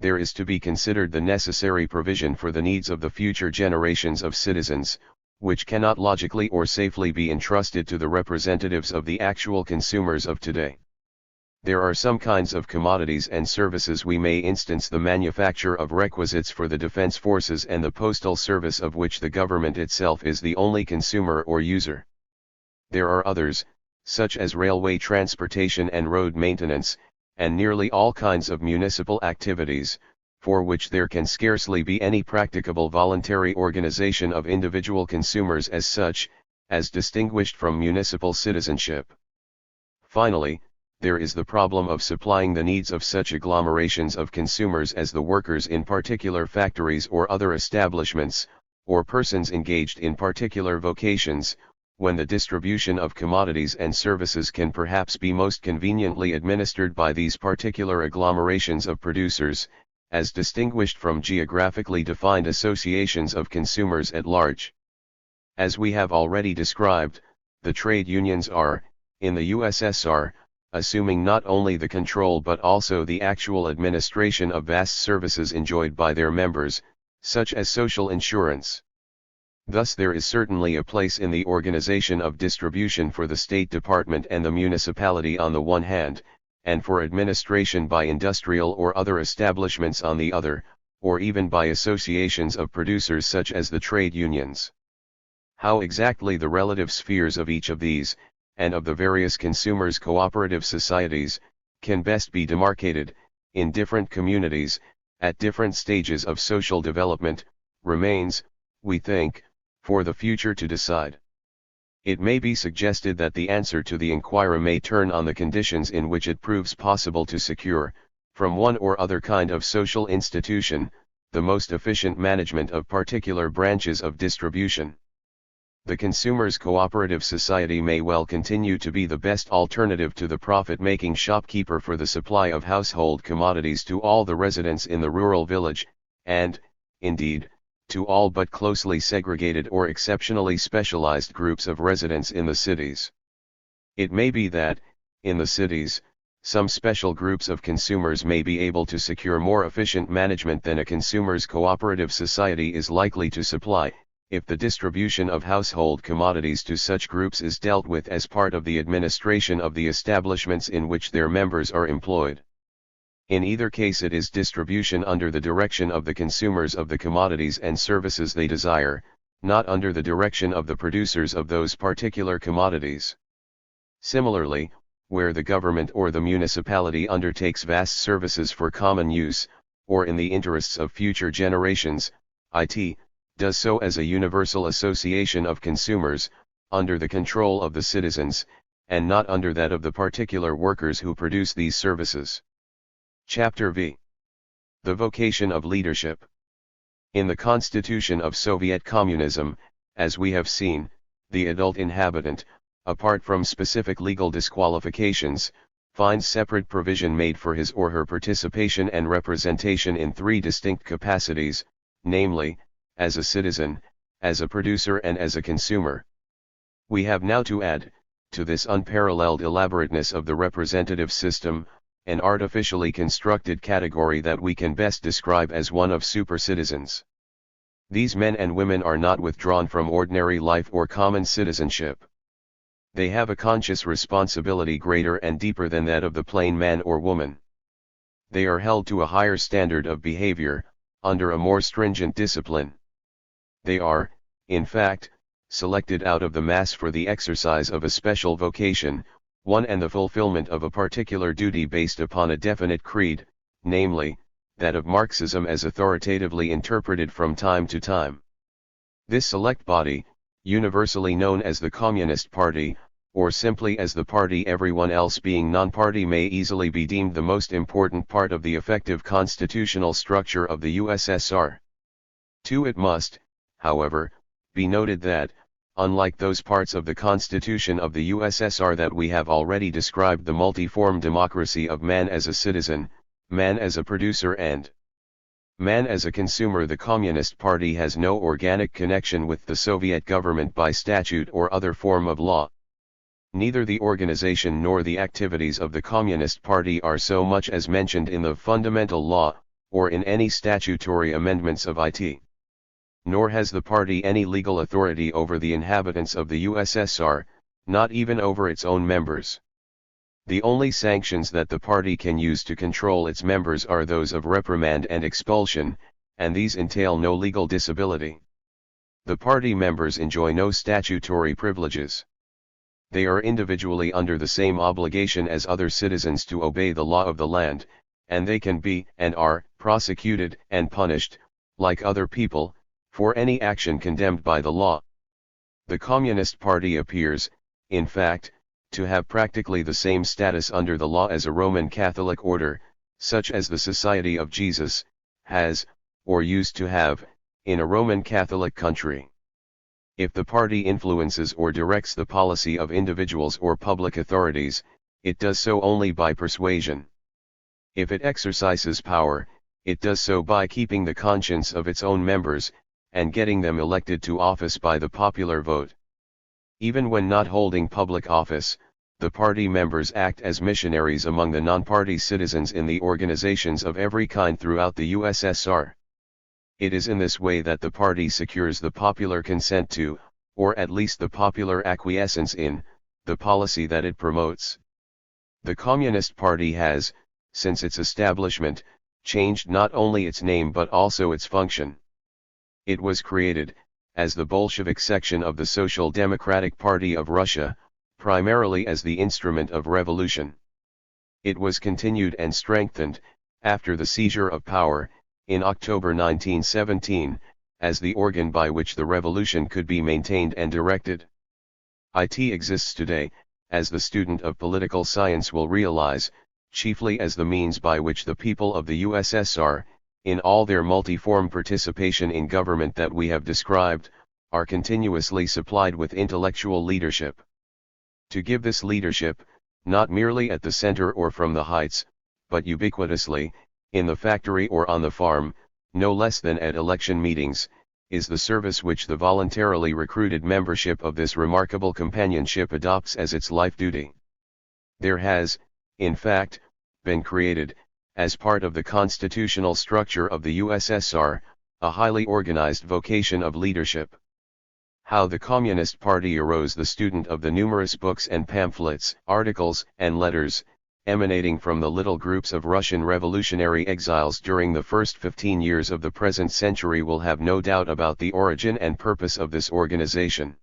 There is to be considered the necessary provision for the needs of the future generations of citizens, which cannot logically or safely be entrusted to the representatives of the actual consumers of today. There are some kinds of commodities and services, we may instance the manufacture of requisites for the defense forces and the postal service, of which the government itself is the only consumer or user. There are others, such as railway transportation and road maintenance, and nearly all kinds of municipal activities, for which there can scarcely be any practicable voluntary organization of individual consumers as such, as distinguished from municipal citizenship. Finally, there is the problem of supplying the needs of such agglomerations of consumers as the workers in particular factories or other establishments, or persons engaged in particular vocations, when the distribution of commodities and services can perhaps be most conveniently administered by these particular agglomerations of producers, as distinguished from geographically defined associations of consumers at large. As we have already described, the trade unions are, in the USSR, assuming not only the control but also the actual administration of vast services enjoyed by their members, such as social insurance. Thus there is certainly a place in the organization of distribution for the State Department and the municipality on the one hand, and for administration by industrial or other establishments on the other, or even by associations of producers such as the trade unions. How exactly the relative spheres of each of these, and of the various consumers' cooperative societies, can best be demarcated, in different communities, at different stages of social development, remains, we think, for the future to decide. It may be suggested that the answer to the inquiry may turn on the conditions in which it proves possible to secure, from one or other kind of social institution, the most efficient management of particular branches of distribution. The consumer's cooperative society may well continue to be the best alternative to the profit-making shopkeeper for the supply of household commodities to all the residents in the rural village, and, indeed, to all but closely segregated or exceptionally specialized groups of residents in the cities. It may be that, in the cities, some special groups of consumers may be able to secure more efficient management than a consumer's cooperative society is likely to supply, if the distribution of household commodities to such groups is dealt with as part of the administration of the establishments in which their members are employed. In either case it is distribution under the direction of the consumers of the commodities and services they desire, not under the direction of the producers of those particular commodities. Similarly, where the government or the municipality undertakes vast services for common use, or in the interests of future generations, it does so as a universal association of consumers, under the control of the citizens, and not under that of the particular workers who produce these services. Chapter V. The vocation of leadership. In the constitution of Soviet communism, as we have seen, the adult inhabitant, apart from specific legal disqualifications, finds separate provision made for his or her participation and representation in three distinct capacities, namely, as a citizen, as a producer and as a consumer. We have now to add, to this unparalleled elaborateness of the representative system, an artificially constructed category that we can best describe as one of super-citizens. These men and women are not withdrawn from ordinary life or common citizenship. They have a conscious responsibility greater and deeper than that of the plain man or woman. They are held to a higher standard of behavior, under a more stringent discipline. They are, in fact, selected out of the mass for the exercise of a special vocation, one and the fulfillment of a particular duty based upon a definite creed, namely, that of Marxism as authoritatively interpreted from time to time. This select body, universally known as the Communist Party, or simply as the party, everyone else being non-party, may easily be deemed the most important part of the effective constitutional structure of the USSR. It must, however, be noted that, unlike those parts of the constitution of the USSR that we have already described, the multiform democracy of man as a citizen, man as a producer and man as a consumer, the Communist Party has no organic connection with the Soviet government by statute or other form of law. Neither the organization nor the activities of the Communist Party are so much as mentioned in the fundamental law, or in any statutory amendments of it. Nor has the party any legal authority over the inhabitants of the USSR, not even over its own members. The only sanctions that the party can use to control its members are those of reprimand and expulsion, and these entail no legal disability. The party members enjoy no statutory privileges. They are individually under the same obligation as other citizens to obey the law of the land, and they can be and are prosecuted and punished, like other people, for any action condemned by the law. The Communist Party appears, in fact, to have practically the same status under the law as a Roman Catholic order, such as the Society of Jesus, has, or used to have, in a Roman Catholic country. If the party influences or directs the policy of individuals or public authorities, it does so only by persuasion. If it exercises power, it does so by keeping the conscience of its own members, and getting them elected to office by the popular vote. Even when not holding public office, the party members act as missionaries among the non-party citizens in the organizations of every kind throughout the USSR. It is in this way that the party secures the popular consent to, or at least the popular acquiescence in, the policy that it promotes. The Communist Party has, since its establishment, changed not only its name but also its function. It was created, as the Bolshevik section of the Social Democratic Party of Russia, primarily as the instrument of revolution. It was continued and strengthened, after the seizure of power, in October 1917, as the organ by which the revolution could be maintained and directed. It exists today, as the student of political science will realize, chiefly as the means by which the people of the USSR, in all their multiform participation in government that we have described, are continuously supplied with intellectual leadership. To give this leadership, not merely at the center or from the heights, but ubiquitously, in the factory or on the farm, no less than at election meetings, is the service which the voluntarily recruited membership of this remarkable companionship adopts as its life duty. There has, in fact, been created, as part of the constitutional structure of the USSR, a highly organized vocation of leadership. How the Communist Party arose. The student of the numerous books and pamphlets, articles, and letters, emanating from the little groups of Russian revolutionary exiles during the first 15 years of the present century will have no doubt about the origin and purpose of this organization.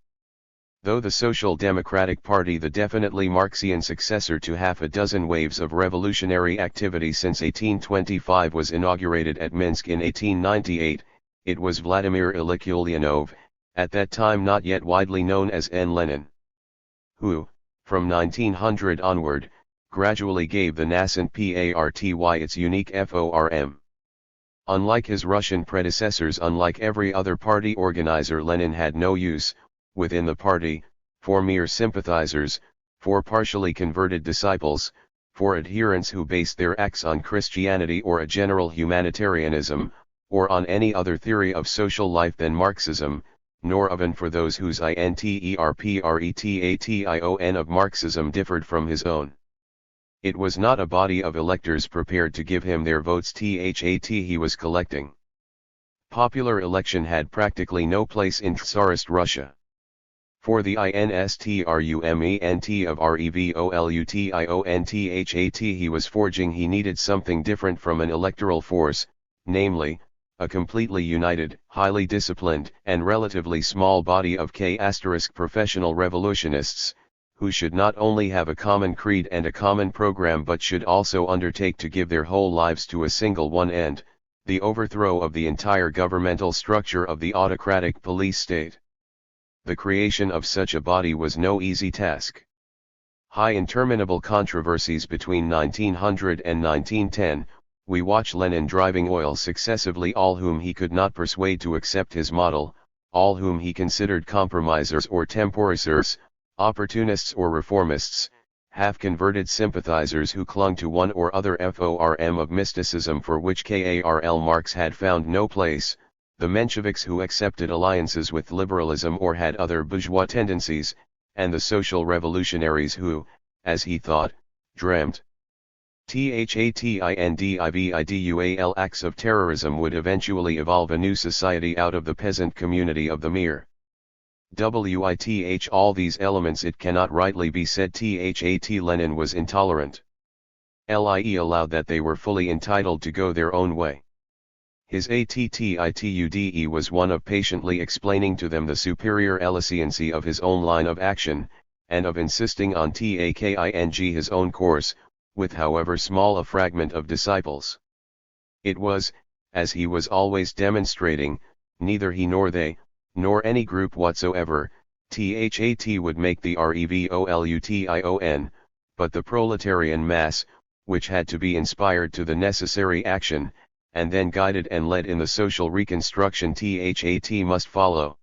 Though the Social Democratic Party, the definitely Marxian successor to half a dozen waves of revolutionary activity since 1825, was inaugurated at Minsk in 1898, it was Vladimir Ilyich Ulyanov, at that time not yet widely known as N. Lenin, who, from 1900 onward, gradually gave the nascent party its unique form. Unlike his Russian predecessors, unlike every other party organizer, Lenin had no use, within the party, for mere sympathizers, for partially converted disciples, for adherents who based their acts on Christianity or a general humanitarianism, or on any other theory of social life than Marxism, nor even for those whose interpretation of Marxism differed from his own. It was not a body of electors prepared to give him their votes he was collecting. Popular election had practically no place in Tsarist Russia. For the instrument of revolutionism he was forging, he needed something different from an electoral force, namely, a completely united, highly disciplined, and relatively small body of professional revolutionists, who should not only have a common creed and a common program but should also undertake to give their whole lives to a single one end, the overthrow of the entire governmental structure of the autocratic police state. The creation of such a body was no easy task. High interminable controversies between 1900 and 1910, we watch Lenin driving oil successively all whom he could not persuade to accept his model, all whom he considered compromisers or temporisers, opportunists or reformists, half-converted sympathizers who clung to one or other form of mysticism for which Karl Marx had found no place, the Mensheviks who accepted alliances with liberalism or had other bourgeois tendencies, and the social revolutionaries who, as he thought, dreamt individual acts of terrorism would eventually evolve a new society out of the peasant community of the mere with all these elements. It cannot rightly be said Lenin was intolerant. He allowed that they were fully entitled to go their own way. His attitude was one of patiently explaining to them the superior efficiency of his own line of action, and of insisting on taking his own course, with however small a fragment of disciples. It was, as he was always demonstrating, neither he nor they, nor any group whatsoever, would make the revolution, but the proletarian mass, which had to be inspired to the necessary action, and then guided and led in the social reconstruction must follow.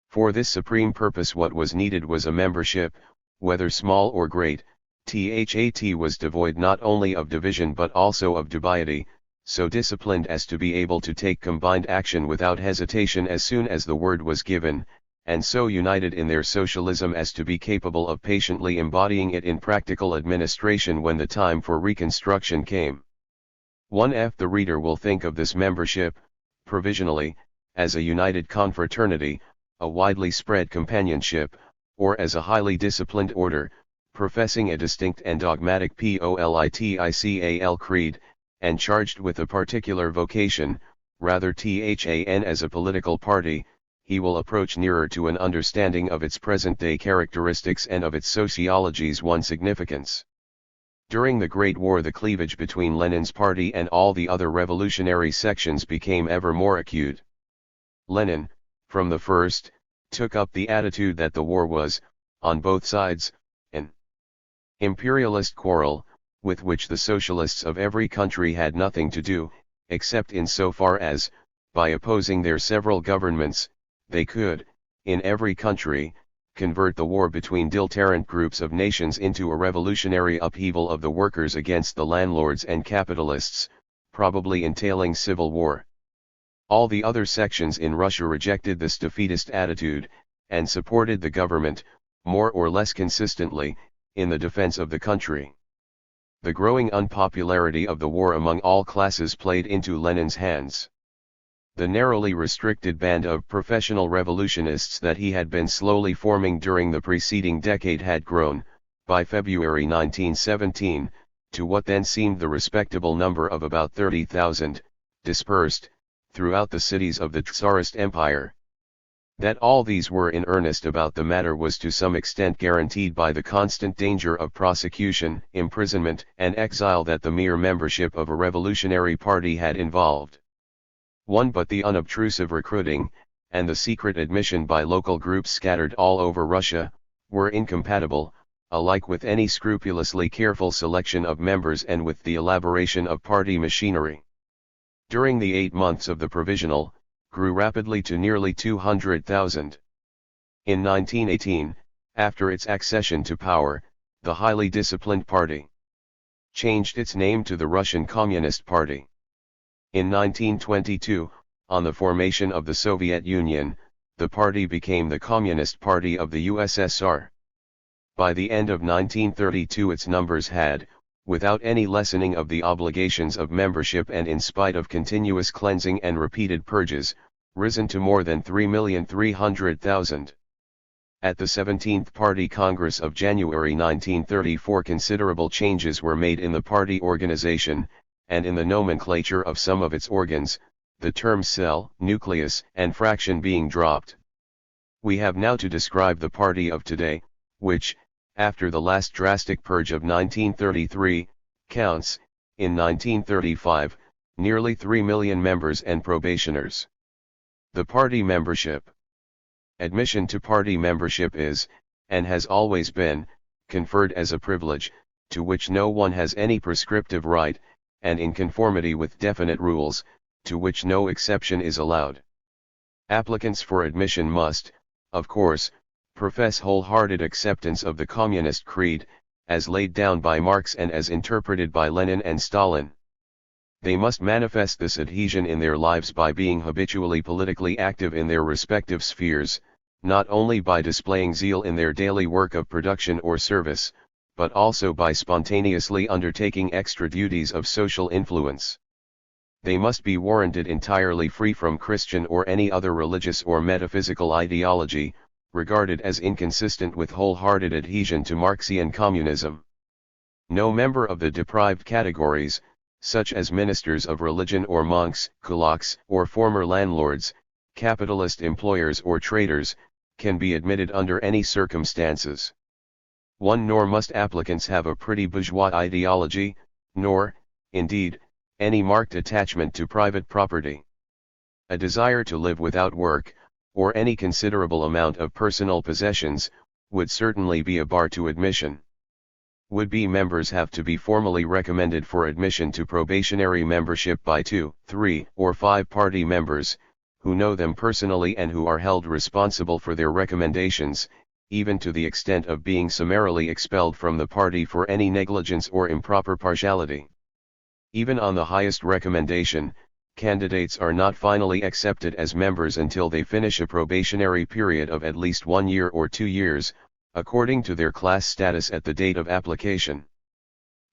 For this supreme purpose what was needed was a membership, whether small or great. Was devoid not only of division but also of dubiety, so disciplined as to be able to take combined action without hesitation as soon as the word was given, and so united in their socialism as to be capable of patiently embodying it in practical administration when the time for reconstruction came. 1f The reader will think of this membership, provisionally, as a united confraternity, a widely spread companionship, or as a highly disciplined order, professing a distinct and dogmatic political creed, and charged with a particular vocation, rather than as a political party. He will approach nearer to an understanding of its present-day characteristics and of its sociology's one significance. During the Great War, the cleavage between Lenin's party and all the other revolutionary sections became ever more acute. Lenin, from the first, took up the attitude that the war was, on both sides, an imperialist quarrel, with which the socialists of every country had nothing to do, except in so far as, by opposing their several governments, they could, in every country, convert the war between dilettante groups of nations into a revolutionary upheaval of the workers against the landlords and capitalists, probably entailing civil war. All the other sections in Russia rejected this defeatist attitude, and supported the government, more or less consistently, in the defense of the country. The growing unpopularity of the war among all classes played into Lenin's hands. The narrowly restricted band of professional revolutionists that he had been slowly forming during the preceding decade had grown, by February 1917, to what then seemed the respectable number of about 30,000, dispersed, throughout the cities of the Tsarist Empire. That all these were in earnest about the matter was to some extent guaranteed by the constant danger of prosecution, imprisonment, and exile that the mere membership of a revolutionary party had involved. But the unobtrusive recruiting, and the secret admission by local groups scattered all over Russia, were incompatible, alike with any scrupulously careful selection of members and with the elaboration of party machinery. During the 8 months of the Provisional, grew rapidly to nearly 200,000. In 1918, after its accession to power, the highly disciplined party changed its name to the Russian Communist Party. In 1922, on the formation of the Soviet Union, the party became the Communist Party of the USSR. By the end of 1932 its numbers had, without any lessening of the obligations of membership and in spite of continuous cleansing and repeated purges, risen to more than 3,300,000. At the 17th Party Congress of January 1934 considerable changes were made in the party organization, and in the nomenclature of some of its organs, the terms cell, nucleus, and fraction being dropped. We have now to describe the party of today, which, after the last drastic purge of 1933, counts, in 1935, nearly 3 million members and probationers. The party membership. Admission to party membership is, and has always been, conferred as a privilege, to which no one has any prescriptive right, and in conformity with definite rules, to which no exception is allowed. Applicants for admission must, of course, profess wholehearted acceptance of the communist creed, as laid down by Marx and as interpreted by Lenin and Stalin. They must manifest this adhesion in their lives by being habitually politically active in their respective spheres, not only by displaying zeal in their daily work of production or service, but also by spontaneously undertaking extra duties of social influence. They must be warranted entirely free from Christian or any other religious or metaphysical ideology, regarded as inconsistent with wholehearted adhesion to Marxian communism. No member of the deprived categories, such as ministers of religion or monks, kulaks, or former landlords, capitalist employers or traders, can be admitted under any circumstances. Nor must applicants have a pretty bourgeois ideology, nor, indeed, any marked attachment to private property. A desire to live without work, or any considerable amount of personal possessions, would certainly be a bar to admission. Would-be members have to be formally recommended for admission to probationary membership by 2, 3, or 5 party members, who know them personally and who are held responsible for their recommendations, even to the extent of being summarily expelled from the party for any negligence or improper partiality. Even on the highest recommendation, candidates are not finally accepted as members until they finish a probationary period of at least 1 year or 2 years, according to their class status at the date of application.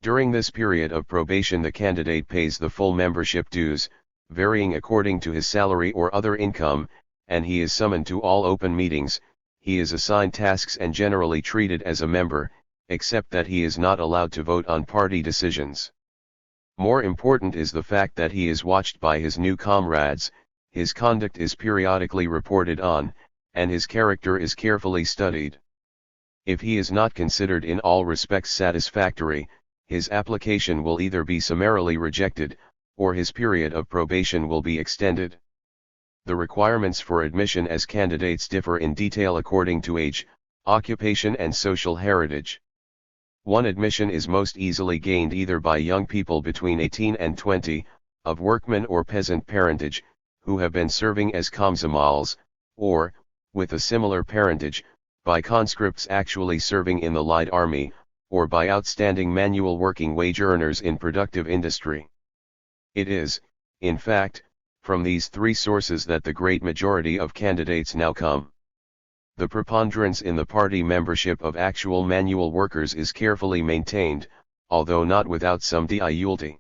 During this period of probation, the candidate pays the full membership dues, varying according to his salary or other income, and he is summoned to all open meetings. He is assigned tasks and generally treated as a member, except that he is not allowed to vote on party decisions. More important is the fact that he is watched by his new comrades, his conduct is periodically reported on, and his character is carefully studied. If he is not considered in all respects satisfactory, his application will either be summarily rejected, or his period of probation will be extended. The requirements for admission as candidates differ in detail according to age, occupation and social heritage. One admission is most easily gained either by young people between 18 and 20, of workmen or peasant parentage, who have been serving as komsomolets, or, with a similar parentage, by conscripts actually serving in the Light Army, or by outstanding manual working wage earners in productive industry. It is, in fact, from these three sources that the great majority of candidates now come. The preponderance in the party membership of actual manual workers is carefully maintained, although not without some difficulty.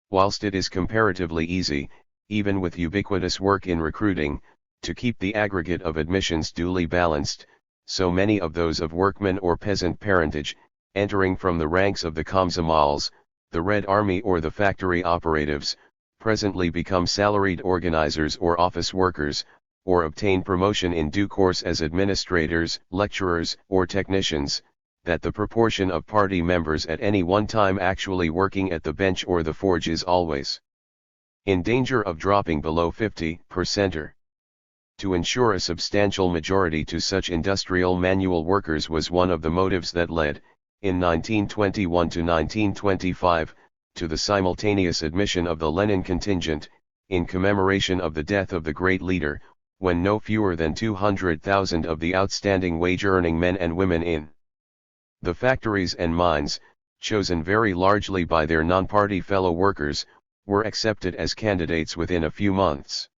Whilst it is comparatively easy, even with ubiquitous work in recruiting, to keep the aggregate of admissions duly balanced, so many of those of workmen or peasant parentage, entering from the ranks of the komsomolets, the Red Army or the factory operatives, presently become salaried organizers or office workers, or obtain promotion in due course as administrators, lecturers, or technicians, that the proportion of party members at any one time actually working at the bench or the forge is always in danger of dropping below 50%. To ensure a substantial majority to such industrial manual workers was one of the motives that led, in 1921 to 1925, to the simultaneous admission of the Lenin contingent, in commemoration of the death of the great leader, when no fewer than 200,000 of the outstanding wage-earning men and women in the factories and mines, chosen very largely by their non-party fellow workers, were accepted as candidates within a few months.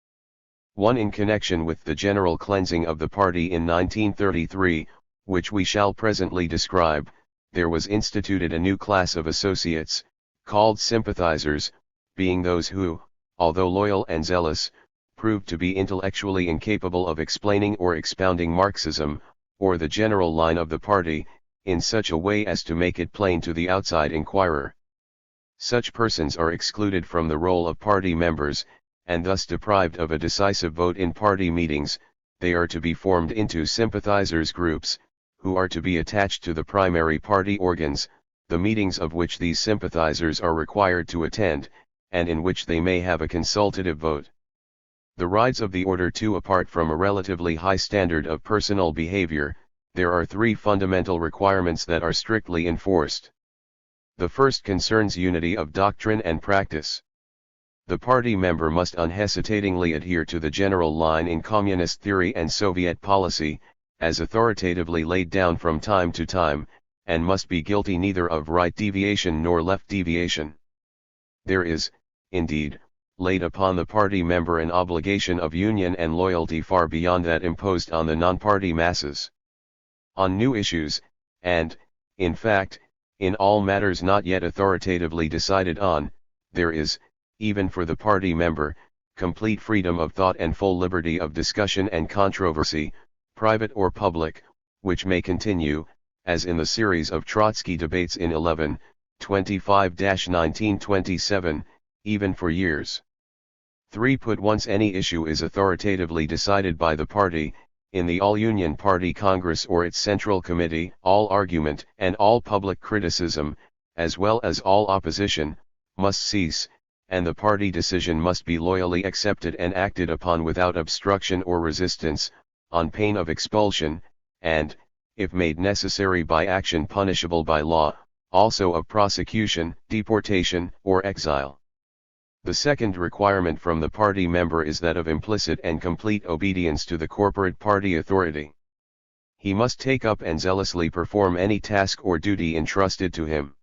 One in connection with the general cleansing of the party in 1933, which we shall presently describe, there was instituted a new class of associates, called sympathizers, being those who, although loyal and zealous, proved to be intellectually incapable of explaining or expounding Marxism, or the general line of the party, in such a way as to make it plain to the outside inquirer. Such persons are excluded from the roll of party members, and thus deprived of a decisive vote in party meetings. They are to be formed into sympathizers groups, who are to be attached to the primary party organs, the meetings of which these sympathizers are required to attend, and in which they may have a consultative vote. The rights of the order too, apart from a relatively high standard of personal behavior, there are three fundamental requirements that are strictly enforced. The first concerns unity of doctrine and practice. The party member must unhesitatingly adhere to the general line in communist theory and Soviet policy, as authoritatively laid down from time to time, and must be guilty neither of right deviation nor left deviation. There is, indeed, laid upon the party member an obligation of union and loyalty far beyond that imposed on the non-party masses. On new issues, and, in fact, in all matters not yet authoritatively decided on, there is, even for the party member, complete freedom of thought and full liberty of discussion and controversy, private or public, which may continue, as in the series of Trotsky debates in 11/25-1927, even for years. 3. Put once any issue is authoritatively decided by the party, in the All-Union Party Congress or its Central Committee, all argument and all public criticism, as well as all opposition, must cease, and the party decision must be loyally accepted and acted upon without obstruction or resistance, on pain of expulsion, and, if made necessary by action punishable by law, also of prosecution, deportation, or exile. The second requirement from the party member is that of implicit and complete obedience to the corporate party authority. He must take up and zealously perform any task or duty entrusted to him.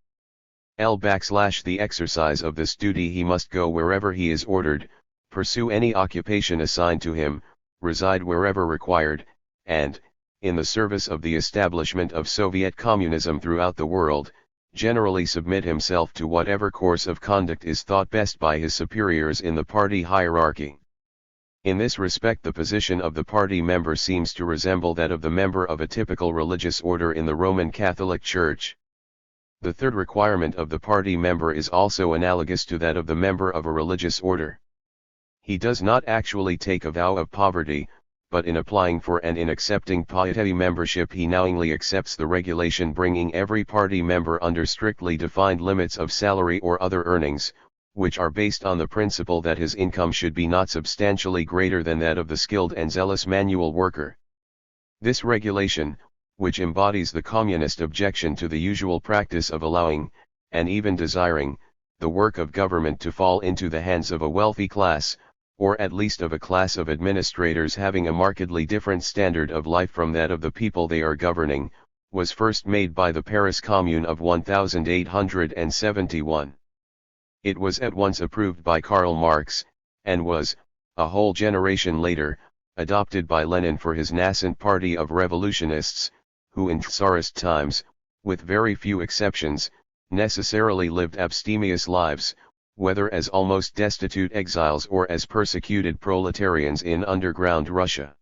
The exercise of this duty he must go wherever he is ordered, pursue any occupation assigned to him, reside wherever required, and, in the service of the establishment of Soviet communism throughout the world, generally submit himself to whatever course of conduct is thought best by his superiors in the party hierarchy. In this respect the position of the party member seems to resemble that of the member of a typical religious order in the Roman Catholic Church. The third requirement of the party member is also analogous to that of the member of a religious order. He does not actually take a vow of poverty, but in applying for and in accepting piety membership he knowingly accepts the regulation bringing every party member under strictly defined limits of salary or other earnings, which are based on the principle that his income should be not substantially greater than that of the skilled and zealous manual worker. This regulation, which embodies the communist objection to the usual practice of allowing, and even desiring, the work of government to fall into the hands of a wealthy class, or at least of a class of administrators having a markedly different standard of life from that of the people they are governing, was first made by the Paris Commune of 1871. It was at once approved by Karl Marx, and was, a whole generation later, adopted by Lenin for his nascent party of revolutionists, who in Tsarist times, with very few exceptions, necessarily lived abstemious lives, whether as almost destitute exiles or as persecuted proletarians in underground Russia.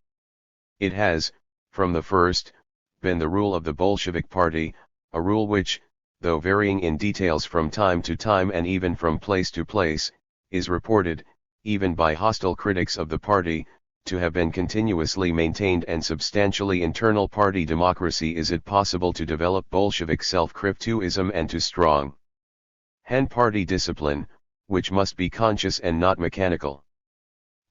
It has, from the first, been the rule of the Bolshevik party, a rule which, though varying in details from time to time and even from place to place, is reported, even by hostile critics of the party, to have been continuously maintained and substantially internal party democracy. Is it possible to develop Bolshevik self-criticism and to strong party discipline, which must be conscious and not mechanical?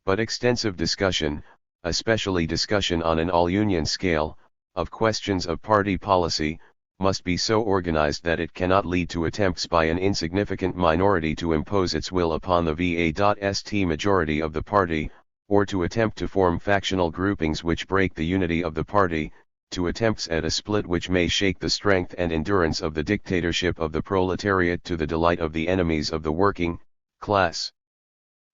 But extensive discussion, especially discussion on an all-union scale, of questions of party policy, must be so organized that it cannot lead to attempts by an insignificant minority to impose its will upon the VA.st majority of the party, or to attempt to form factional groupings which break the unity of the party, to attempts at a split which may shake the strength and endurance of the dictatorship of the proletariat to the delight of the enemies of the working class.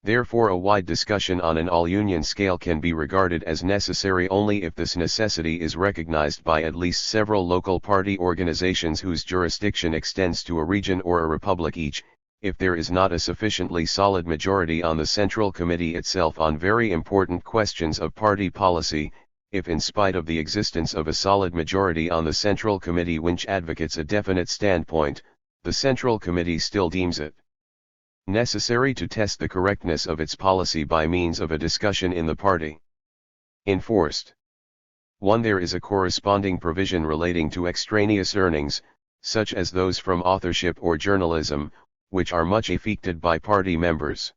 Therefore a wide discussion on an all-union scale can be regarded as necessary only if this necessity is recognized by at least several local party organizations whose jurisdiction extends to a region or a republic each, if there is not a sufficiently solid majority on the Central Committee itself on very important questions of party policy, if in spite of the existence of a solid majority on the Central Committee which advocates a definite standpoint, the Central Committee still deems it necessary to test the correctness of its policy by means of a discussion in the party. Enforced. 1. There is a corresponding provision relating to extraneous earnings, such as those from authorship or journalism, which are much affected by party members.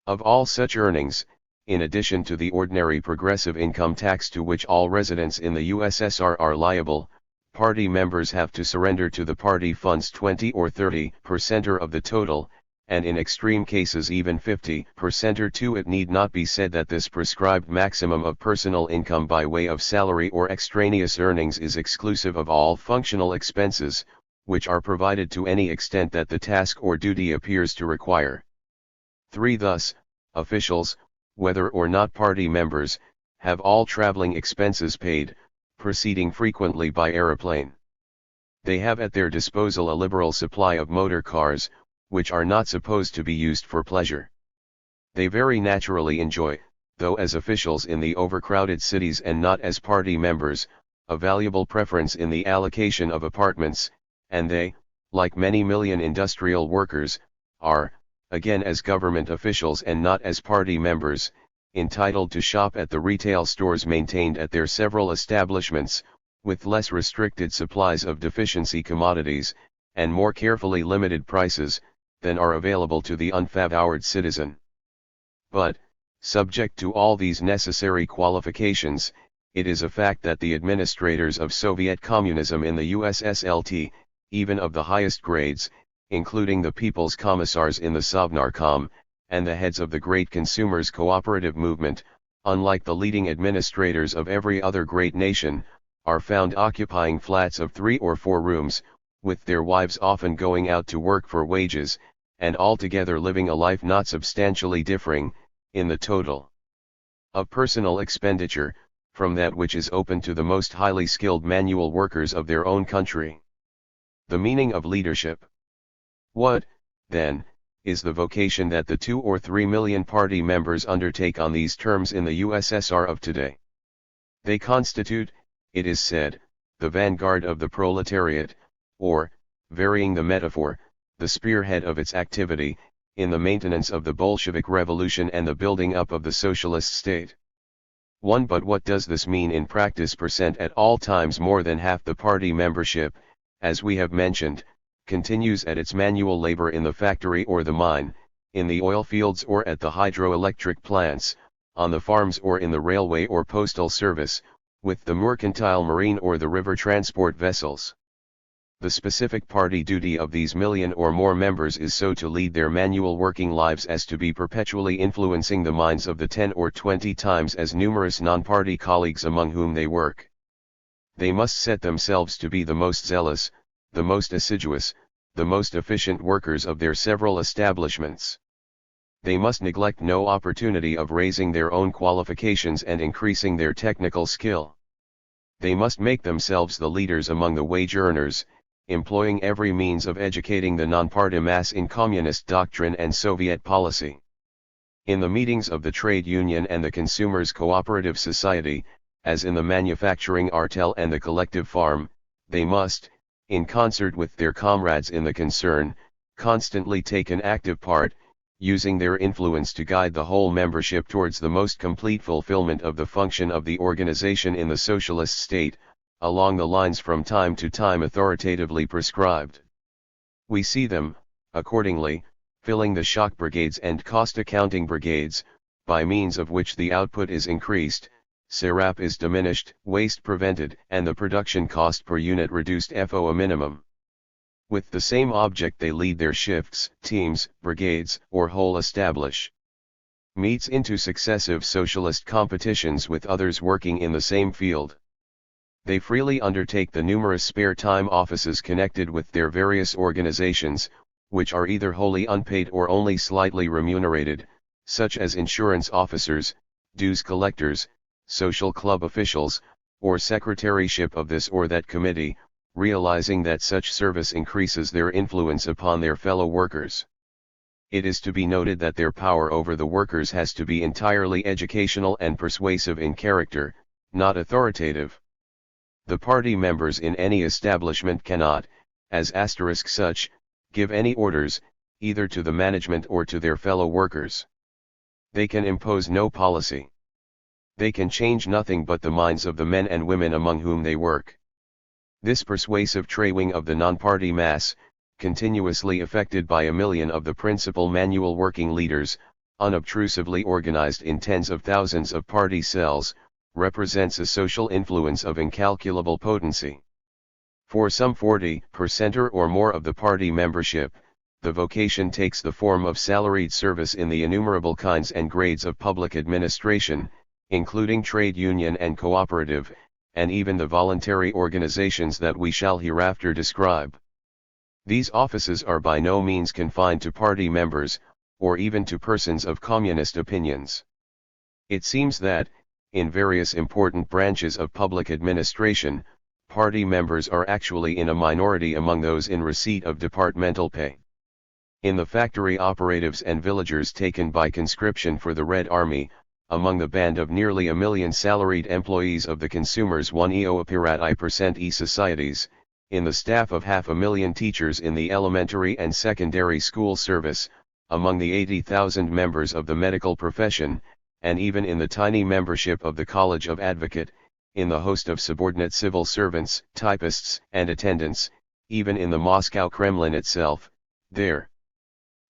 Of all such earnings, in addition to the ordinary progressive income tax to which all residents in the USSR are liable, party members have to surrender to the party funds 20 or 30% of the total, and in extreme cases even 50% or to. It need not be said that this prescribed maximum of personal income by way of salary or extraneous earnings is exclusive of all functional expenses, which are provided to any extent that the task or duty appears to require. 3. Thus, officials, whether or not party members, have all traveling expenses paid, proceeding frequently by aeroplane. They have at their disposal a liberal supply of motor cars, which are not supposed to be used for pleasure. They very naturally enjoy, though as officials in the overcrowded cities and not as party members, a valuable preference in the allocation of apartments, and they, like many million industrial workers, are, again as government officials and not as party members, entitled to shop at the retail stores maintained at their several establishments, with less restricted supplies of deficiency commodities, and more carefully limited prices, than are available to the unfavoured citizen. But, subject to all these necessary qualifications, it is a fact that the administrators of Soviet communism in the USSLT, even of the highest grades, including the People's Commissars in the Sovnarkom, and the heads of the great consumers' cooperative movement, unlike the leading administrators of every other great nation, are found occupying flats of 3 or 4 rooms, with their wives often going out to work for wages, and altogether living a life not substantially differing, in the total, of personal expenditure, from that which is open to the most highly skilled manual workers of their own country. The meaning of leadership. What, then, is the vocation that the 2 or 3 million party members undertake on these terms in the USSR of today? They constitute, it is said, the vanguard of the proletariat, or, varying the metaphor, the spearhead of its activity, in the maintenance of the Bolshevik Revolution and the building up of the socialist state. 1. But what does this mean in practice? At all times more than half the party membership, as we have mentioned, continues at its manual labor in the factory or the mine, in the oil fields or at the hydroelectric plants, on the farms or in the railway or postal service, with the mercantile marine or the river transport vessels. The specific party duty of these million or more members is so to lead their manual working lives as to be perpetually influencing the minds of the 10 or 20 times as numerous non-party colleagues among whom they work. They must set themselves to be the most zealous, the most assiduous, the most efficient workers of their several establishments. They must neglect no opportunity of raising their own qualifications and increasing their technical skill. They must make themselves the leaders among the wage earners, employing every means of educating the non-party mass in communist doctrine and Soviet policy. In the meetings of the trade union and the consumers' cooperative society, as in the manufacturing artel and the collective farm, they must, in concert with their comrades in the concern, constantly take an active part, using their influence to guide the whole membership towards the most complete fulfillment of the function of the organization in the socialist state, along the lines from time to time authoritatively prescribed. We see them, accordingly, filling the shock brigades and cost accounting brigades, by means of which the output is increased, scrap is diminished, waste prevented, and the production cost per unit reduced FO a minimum. With the same object they lead their shifts, teams, brigades, or whole establish meets into successive socialist competitions with others working in the same field. They freely undertake the numerous spare time offices connected with their various organizations, which are either wholly unpaid or only slightly remunerated, such as insurance officers, dues collectors, social club officials, or secretaryship of this or that committee, realizing that such service increases their influence upon their fellow workers. It is to be noted that their power over the workers has to be entirely educational and persuasive in character, not authoritative. The party members in any establishment cannot, as such, give any orders, either to the management or to their fellow workers. They can impose no policy. They can change nothing but the minds of the men and women among whom they work. This persuasive training of the non-party mass, continuously effected by a million of the principal manual working leaders, unobtrusively organized in tens of thousands of party cells, represents a social influence of incalculable potency. For some 40% or more of the party membership, the vocation takes the form of salaried service in the innumerable kinds and grades of public administration, including trade union and cooperative, and even the voluntary organizations that we shall hereafter describe. These offices are by no means confined to party members, or even to persons of communist opinions. It seems that, in various important branches of public administration, party members are actually in a minority among those in receipt of departmental pay. In the factory operatives and villagers taken by conscription for the Red Army, among the band of nearly 1 million salaried employees of the consumers 1,0% societies, in the staff of 500,000 teachers in the elementary and secondary school service, among the 80,000 members of the medical profession, and even in the tiny membership of the College of Advocate, in the host of subordinate civil servants, typists, and attendants, even in the Moscow Kremlin itself, there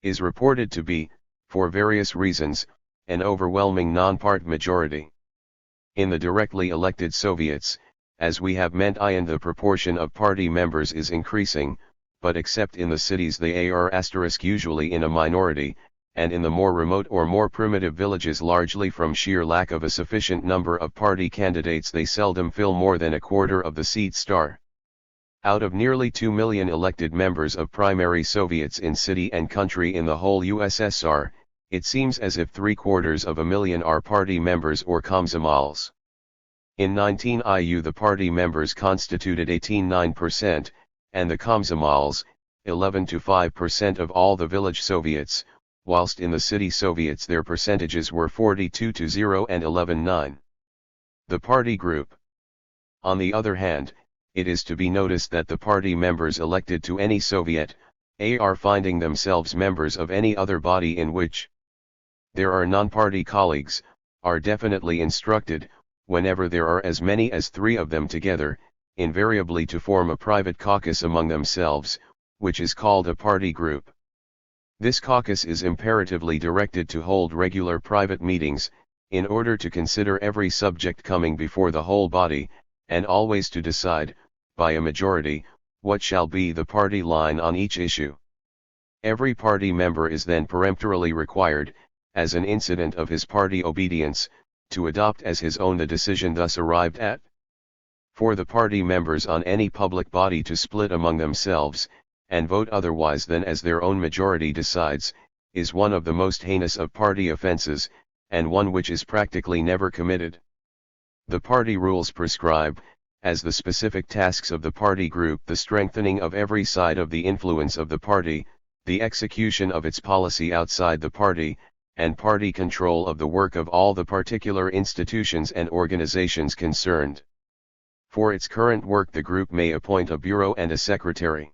is reported to be, for various reasons, an overwhelming non-part majority. In the directly elected Soviets, as we have mentioned, the proportion of party members is increasing, but except in the cities they are usually in a minority, and in the more remote or more primitive villages largely from sheer lack of a sufficient number of party candidates they seldom fill more than a quarter of the seats. Out of nearly 2 million elected members of primary Soviets in city and country in the whole USSR, it seems as if 750,000 are party members or komsomols. In 19 IU the party members constituted 18.9%, and the komsomols, 11.5% of all the village Soviets, whilst in the city Soviets their percentages were 42.0 and 11.9. The party group. On the other hand, it is to be noticed that the party members elected to any Soviet, are finding themselves members of any other body in which there are non-party colleagues, are definitely instructed, whenever there are as many as 3 of them together, invariably to form a private caucus among themselves, which is called a party group. This caucus is imperatively directed to hold regular private meetings, in order to consider every subject coming before the whole body, and always to decide, by a majority, what shall be the party line on each issue. Every party member is then peremptorily required, as an incident of his party obedience, to adopt as his own the decision thus arrived at. For the party members on any public body to split among themselves, and vote otherwise than as their own majority decides, is one of the most heinous of party offences, and one which is practically never committed. The party rules prescribe, as the specific tasks of the party group, the strengthening of every side of the influence of the party, the execution of its policy outside the party, and party control of the work of all the particular institutions and organizations concerned. For its current work the group may appoint a bureau and a secretary.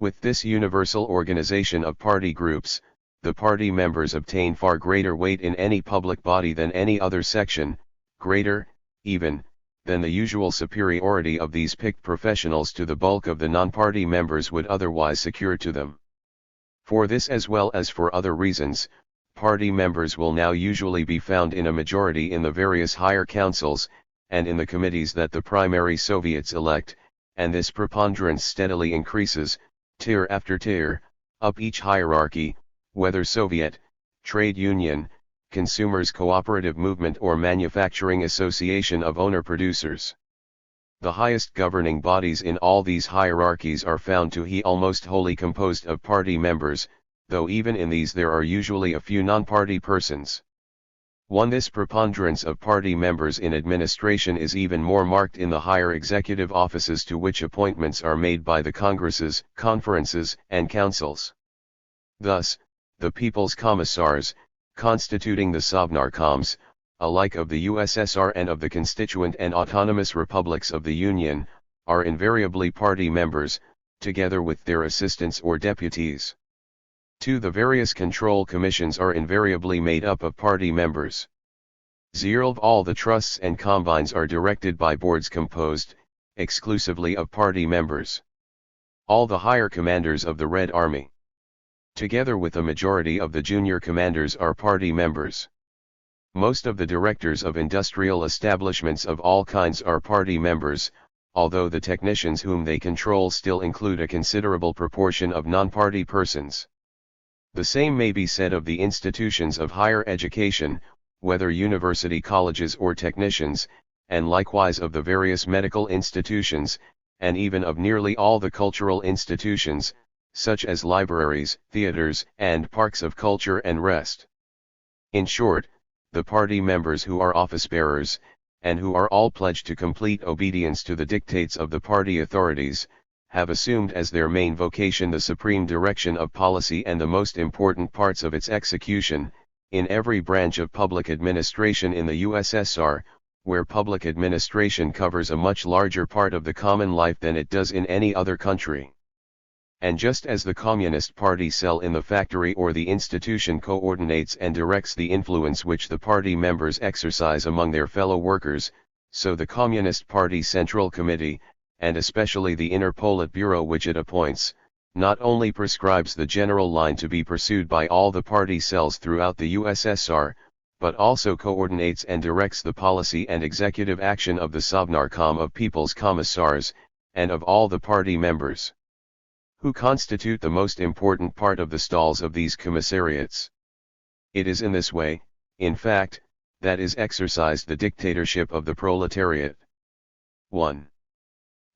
With this universal organization of party groups, the party members obtain far greater weight in any public body than any other section, greater, even, than the usual superiority of these picked professionals to the bulk of the non-party members would otherwise secure to them. For this as well as for other reasons, party members will now usually be found in a majority in the various higher councils, and in the committees that the primary Soviets elect, and this preponderance steadily increases, tier after tier, up each hierarchy, whether Soviet, trade union, consumers' cooperative movement or manufacturing association of owner-producers. The highest governing bodies in all these hierarchies are found to be almost wholly composed of party members, though even in these there are usually a few non-party persons. This preponderance of party members in administration is even more marked in the higher executive offices to which appointments are made by the congresses, conferences, and councils. Thus, the People's Commissars, constituting the Sovnarkoms, alike of the USSR and of the constituent and autonomous republics of the Union, are invariably party members, together with their assistants or deputies. The various control commissions are invariably made up of party members. All the trusts and combines are directed by boards composed, exclusively of party members. All the higher commanders of the Red Army, together with a majority of the junior commanders, are party members. Most of the directors of industrial establishments of all kinds are party members, although the technicians whom they control still include a considerable proportion of non-party persons. The same may be said of the institutions of higher education, whether university colleges or technicians, and likewise of the various medical institutions, and even of nearly all the cultural institutions, such as libraries, theaters, and parks of culture and rest. In short, the party members who are office-bearers, and who are all pledged to complete obedience to the dictates of the party authorities, have assumed as their main vocation the supreme direction of policy and the most important parts of its execution, in every branch of public administration in the USSR, where public administration covers a much larger part of the common life than it does in any other country. And just as the Communist Party cell in the factory or the institution coordinates and directs the influence which the party members exercise among their fellow workers, so the Communist Party Central Committee, and especially the Inner Politburo which it appoints, not only prescribes the general line to be pursued by all the party cells throughout the USSR, but also coordinates and directs the policy and executive action of the Sovnarkom of People's Commissars, and of all the party members, who constitute the most important part of the stalls of these commissariats. It is in this way, in fact, that is exercised the dictatorship of the proletariat. 1.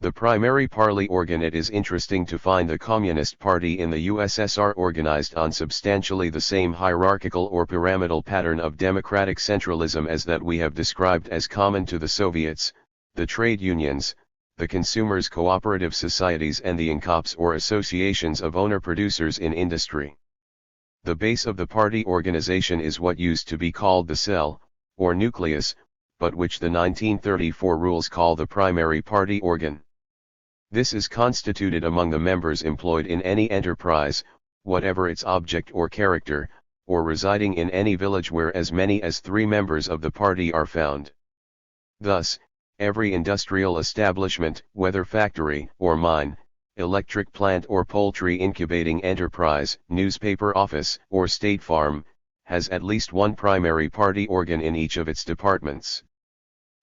The primary party organ. It is interesting to find the Communist Party in the USSR organized on substantially the same hierarchical or pyramidal pattern of democratic centralism as that we have described as common to the Soviets, the trade unions, the consumers' cooperative societies and the INCOPs or associations of owner-producers in industry. The base of the party organization is what used to be called the cell, or nucleus, but which the 1934 rules call the primary party organ. This is constituted among the members employed in any enterprise, whatever its object or character, or residing in any village where as many as 3 members of the party are found. Thus, every industrial establishment, whether factory or mine, electric plant or poultry incubating enterprise, newspaper office or state farm, has at least one primary party organ in each of its departments.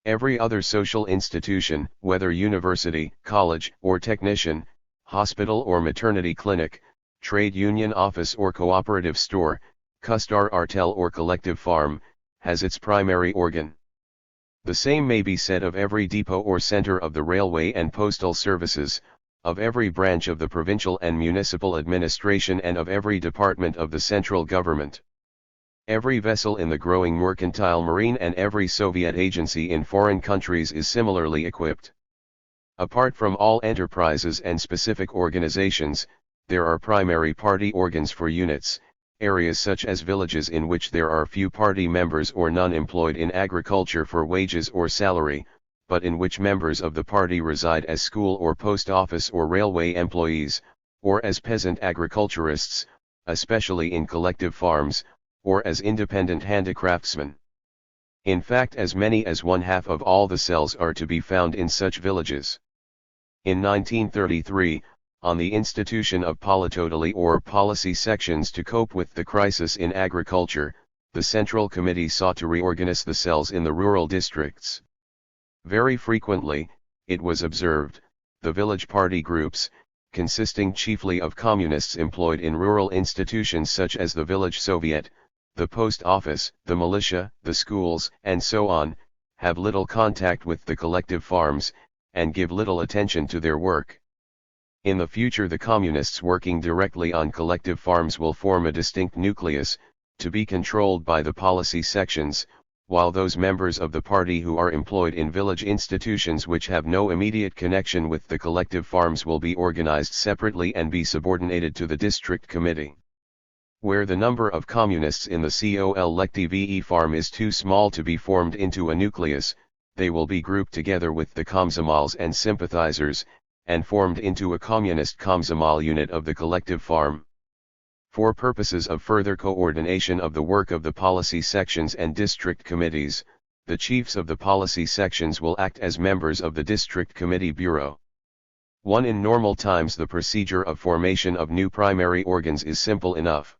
Every other social institution, whether university, college or technician, hospital or maternity clinic, trade union office or cooperative store, custar artel or collective farm, has its primary organ. The same may be said of every depot or center of the railway and postal services, of every branch of the provincial and municipal administration and of every department of the central government. Every vessel in the growing mercantile marine and every Soviet agency in foreign countries is similarly equipped. Apart from all enterprises and specific organizations, there are primary party organs for units, areas such as villages in which there are few party members or none employed in agriculture for wages or salary, but in which members of the party reside as school or post office or railway employees, or as peasant agriculturists, especially in collective farms, or as independent handicraftsmen. In fact, as many as 1/2 of all the cells are to be found in such villages. In 1933, on the institution of politotally or policy sections to cope with the crisis in agriculture, the Central Committee sought to reorganize the cells in the rural districts. Very frequently, it was observed, the village party groups, consisting chiefly of communists employed in rural institutions such as the village Soviet, the post office, the militia, the schools, and so on, have little contact with the collective farms, and give little attention to their work. In the future, the communists working directly on collective farms will form a distinct nucleus, to be controlled by the policy sections, while those members of the party who are employed in village institutions which have no immediate connection with the collective farms will be organized separately and be subordinated to the district committee. Where the number of communists in the collective farm is too small to be formed into a nucleus, they will be grouped together with the komsomol's and sympathizers, and formed into a communist komsomol unit of the collective farm. For purposes of further coordination of the work of the policy sections and district committees, the chiefs of the policy sections will act as members of the district committee bureau. In normal times, the procedure of formation of new primary organs is simple enough.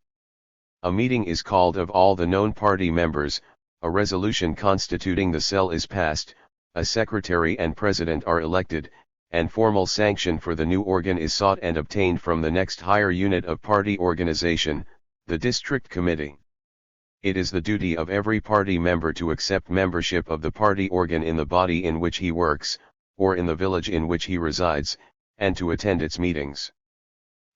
A meeting is called of all the known party members, a resolution constituting the cell is passed, a secretary and president are elected, and formal sanction for the new organ is sought and obtained from the next higher unit of party organization, the district committee. It is the duty of every party member to accept membership of the party organ in the body in which he works, or in the village in which he resides, and to attend its meetings.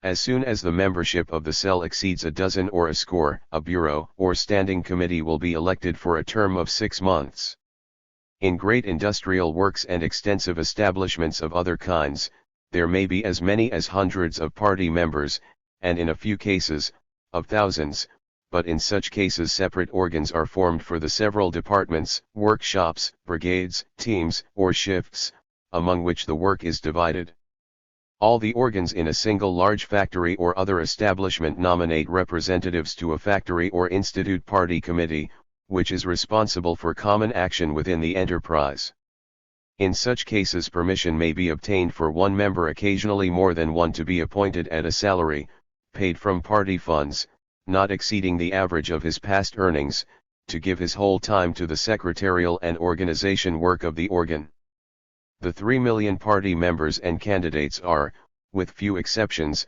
As soon as the membership of the cell exceeds a dozen or a score, a bureau or standing committee will be elected for a term of 6 months. In great industrial works and extensive establishments of other kinds, there may be as many as hundreds of party members, and in a few cases, of thousands, but in such cases separate organs are formed for the several departments, workshops, brigades, teams, or shifts, among which the work is divided. All the organs in a single large factory or other establishment nominate representatives to a factory or institute party committee, which is responsible for common action within the enterprise. In such cases, permission may be obtained for one member, occasionally more than one, to be appointed at a salary, paid from party funds, not exceeding the average of his past earnings, to give his whole time to the secretarial and organization work of the organ. The 3 million party members and candidates are, with few exceptions,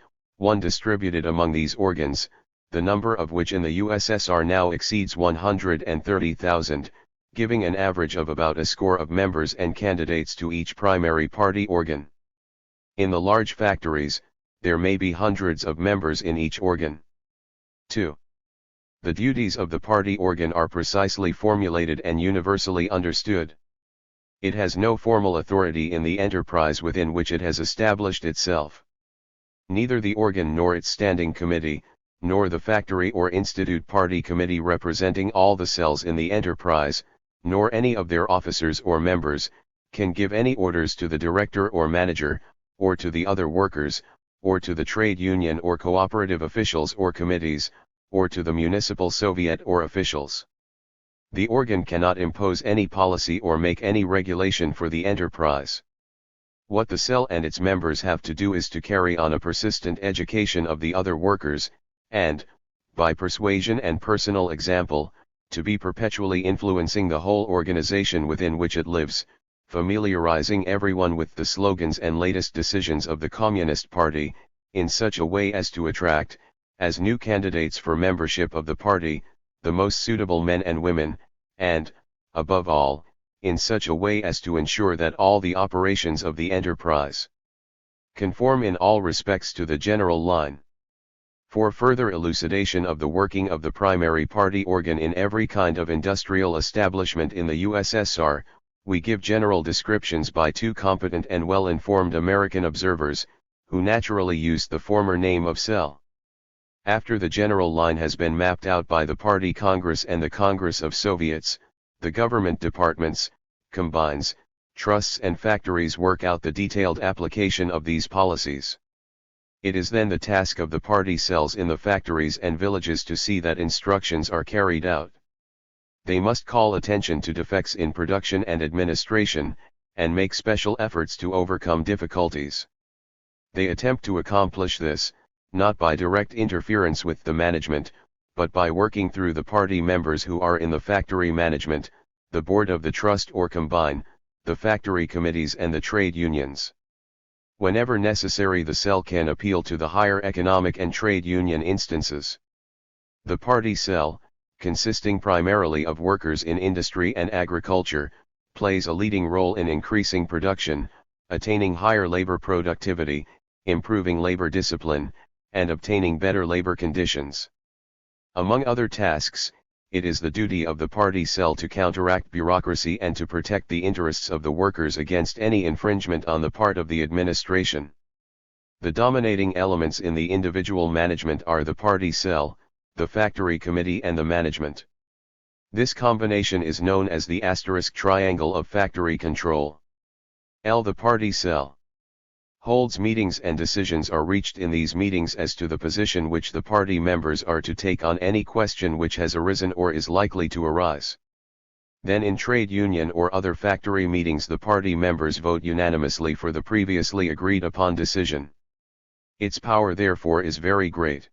distributed among these organs, the number of which in the USSR now exceeds 130,000, giving an average of about a score of members and candidates to each primary party organ. In the large factories, there may be hundreds of members in each organ. 2. The duties of the party organ are precisely formulated and universally understood. It has no formal authority in the enterprise within which it has established itself. Neither the organ nor its standing committee, nor the factory or institute party committee representing all the cells in the enterprise, nor any of their officers or members, can give any orders to the director or manager, or to the other workers, or to the trade union or cooperative officials or committees, or to the municipal soviet or officials. The organ cannot impose any policy or make any regulation for the enterprise. What the cell and its members have to do is to carry on a persistent education of the other workers, and, by persuasion and personal example, to be perpetually influencing the whole organization within which it lives, familiarizing everyone with the slogans and latest decisions of the Communist Party, in such a way as to attract, as new candidates for membership of the party, the most suitable men and women, and, above all, in such a way as to ensure that all the operations of the enterprise conform in all respects to the general line. For further elucidation of the working of the primary party organ in every kind of industrial establishment in the USSR, we give general descriptions by two competent and well-informed American observers, who naturally used the former name of cell. After the general line has been mapped out by the Party Congress and the Congress of Soviets, the government departments, combines, trusts and factories work out the detailed application of these policies. It is then the task of the party cells in the factories and villages to see that instructions are carried out. They must call attention to defects in production and administration, and make special efforts to overcome difficulties. They attempt to accomplish this, not by direct interference with the management, but by working through the party members who are in the factory management, the board of the trust or combine, the factory committees and the trade unions. Whenever necessary, the cell can appeal to the higher economic and trade union instances. The party cell, consisting primarily of workers in industry and agriculture, plays a leading role in increasing production, attaining higher labor productivity, improving labor discipline, and obtaining better labor conditions. Among other tasks, it is the duty of the party cell to counteract bureaucracy and to protect the interests of the workers against any infringement on the part of the administration. The dominating elements in the individual management are the party cell, the factory committee and the management. This combination is known as the asterisk triangle of factory control. The party cell holds meetings and decisions are reached in these meetings as to the position which the party members are to take on any question which has arisen or is likely to arise. Then in trade union or other factory meetings the party members vote unanimously for the previously agreed upon decision. Its power therefore is very great.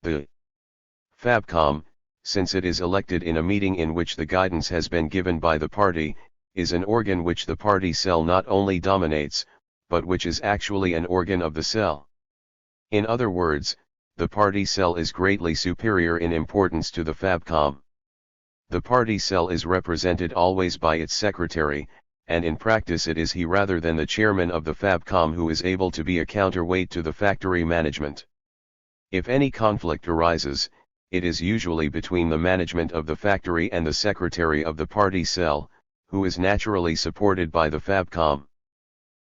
The Fabcom, since it is elected in a meeting in which the guidance has been given by the party, is an organ which the party cell not only dominates, but which is actually an organ of the cell. In other words, the party cell is greatly superior in importance to the Fabcom. The party cell is represented always by its secretary, and in practice it is he rather than the chairman of the Fabcom who is able to be a counterweight to the factory management. If any conflict arises, it is usually between the management of the factory and the secretary of the party cell, who is naturally supported by the Fabcom.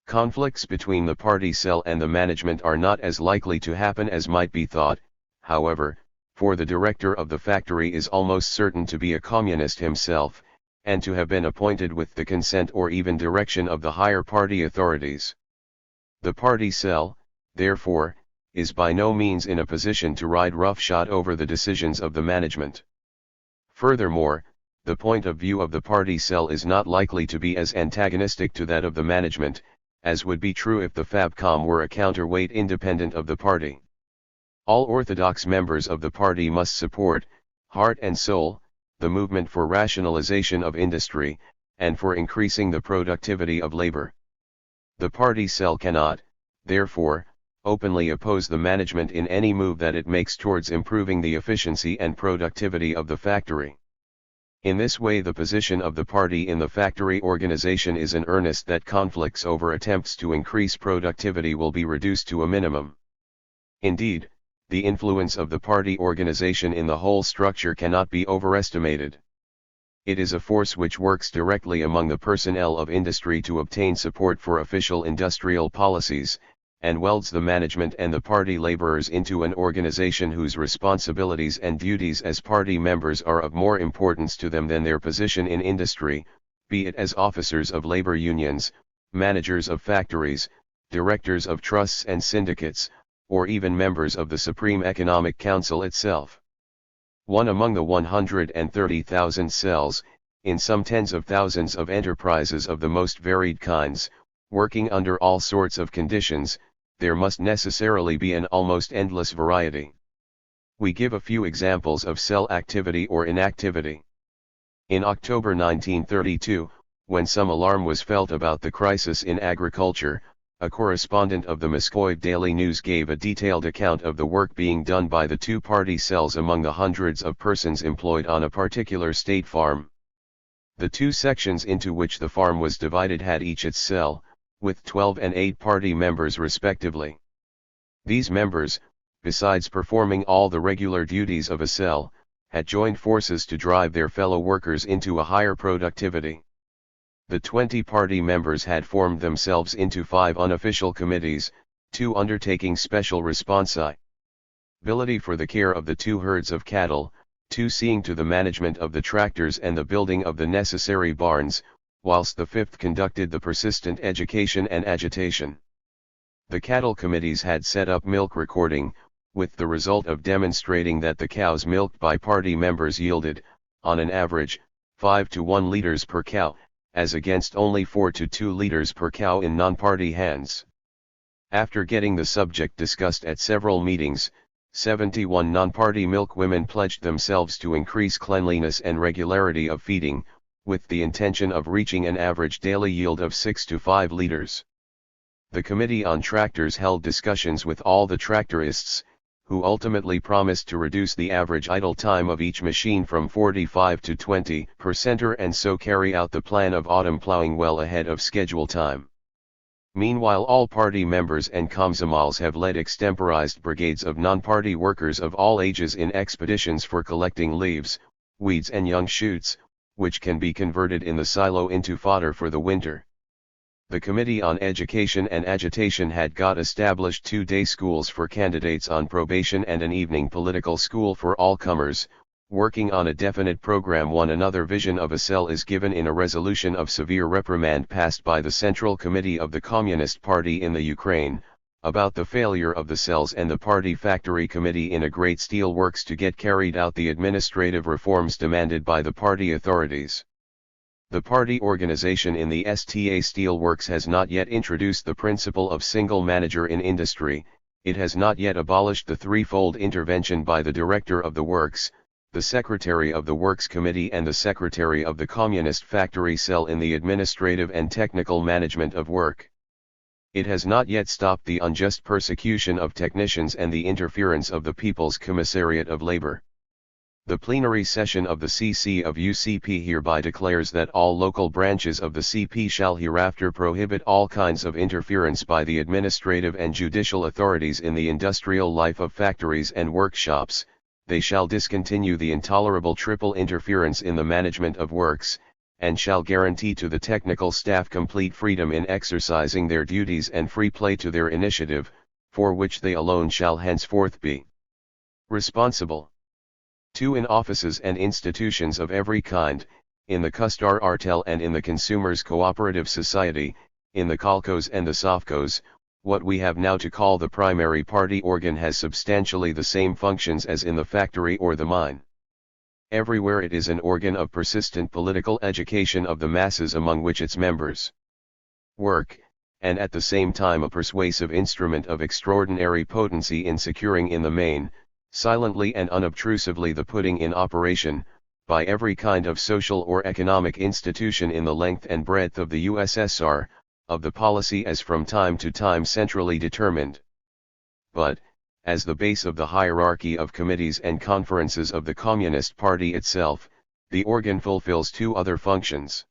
Conflicts between the party cell and the management are not as likely to happen as might be thought, however, for the director of the factory is almost certain to be a communist himself, and to have been appointed with the consent or even direction of the higher party authorities. The party cell, therefore, is by no means in a position to ride roughshod over the decisions of the management. Furthermore, the point of view of the party cell is not likely to be as antagonistic to that of the management, as would be true if the Fabcom were a counterweight independent of the party. All orthodox members of the party must support, heart and soul, the movement for rationalization of industry, and for increasing the productivity of labor. The party cell cannot, therefore, openly oppose the management in any move that it makes towards improving the efficiency and productivity of the factory. In this way the position of the party in the factory organization is in earnest that conflicts over attempts to increase productivity will be reduced to a minimum. Indeed, the influence of the party organization in the whole structure cannot be overestimated. It is a force which works directly among the personnel of industry to obtain support for official industrial policies, and welds the management and the party laborers into an organization whose responsibilities and duties as party members are of more importance to them than their position in industry, be it as officers of labor unions, managers of factories, directors of trusts and syndicates, or even members of the Supreme Economic Council itself. One among the 130,000 cells, in some tens of thousands of enterprises of the most varied kinds, working under all sorts of conditions, there must necessarily be an almost endless variety. We give a few examples of cell activity or inactivity. In October 1932, when some alarm was felt about the crisis in agriculture, a correspondent of the Moscow Daily News gave a detailed account of the work being done by the two party cells among the hundreds of persons employed on a particular state farm. The two sections into which the farm was divided had each its cell, with 12 and 8 party members respectively. These members, besides performing all the regular duties of a cell, had joined forces to drive their fellow workers into a higher productivity. The 20 party members had formed themselves into 5 unofficial committees, 2 undertaking special responsibility for the care of the 2 herds of cattle, 2 seeing to the management of the tractors and the building of the necessary barns, whilst the 5th conducted the persistent education and agitation. The cattle committees had set up milk recording, with the result of demonstrating that the cows milked by party members yielded, on an average, 5 to 1 liters per cow, as against only 4 to 2 liters per cow in non-party hands. After getting the subject discussed at several meetings, 71 non-party milkwomen pledged themselves to increase cleanliness and regularity of feeding, with the intention of reaching an average daily yield of 6 to 5 liters. The Committee on Tractors held discussions with all the tractorists, who ultimately promised to reduce the average idle time of each machine from 45 to 20% and so carry out the plan of autumn plowing well ahead of schedule time. Meanwhile, all party members and komsomol's have led extemporized brigades of non-party workers of all ages in expeditions for collecting leaves, weeds and young shoots, which can be converted in the silo into fodder for the winter. The Committee on Education and Agitation had got established 2-day schools for candidates on probation and an evening political school for all comers, working on a definite program. Another vision of a cell is given in a resolution of severe reprimand passed by the Central Committee of the Communist Party in the Ukraine, about the failure of the cells and the Party Factory Committee in a great steel works to get carried out the administrative reforms demanded by the party authorities. The party organization in the STA Steel Works has not yet introduced the principle of single manager in industry, it has not yet abolished the threefold intervention by the director of the works, the secretary of the Works Committee and the secretary of the Communist Factory Cell in the administrative and technical management of work. It has not yet stopped the unjust persecution of technicians and the interference of the People's Commissariat of Labor. The plenary session of the CC of UCP hereby declares that all local branches of the CP shall hereafter prohibit all kinds of interference by the administrative and judicial authorities in the industrial life of factories and workshops. They shall discontinue the intolerable triple interference in the management of works, and shall guarantee to the technical staff complete freedom in exercising their duties and free play to their initiative, for which they alone shall henceforth be responsible. 2. In offices and institutions of every kind, in the Custar Artel and in the Consumers Cooperative Society, in the Colcos and the Sovcos, what we have now to call the primary party organ has substantially the same functions as in the factory or the mine. Everywhere it is an organ of persistent political education of the masses among which its members work, and at the same time a persuasive instrument of extraordinary potency in securing in the main, silently and unobtrusively the putting in operation, by every kind of social or economic institution in the length and breadth of the USSR, of the policy as from time to time centrally determined. But, as the base of the hierarchy of committees and conferences of the Communist Party itself, the organ fulfills two other functions.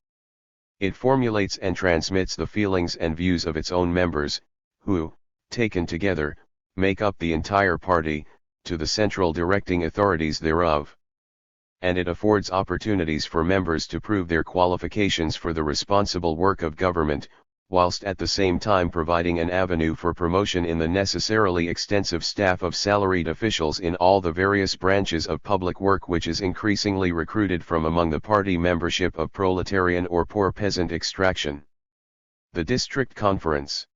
It formulates and transmits the feelings and views of its own members, who, taken together, make up the entire party, to the central directing authorities thereof. And it affords opportunities for members to prove their qualifications for the responsible work of government, whilst at the same time providing an avenue for promotion in the necessarily extensive staff of salaried officials in all the various branches of public work which is increasingly recruited from among the party membership of proletarian or poor peasant extraction. The District Conference.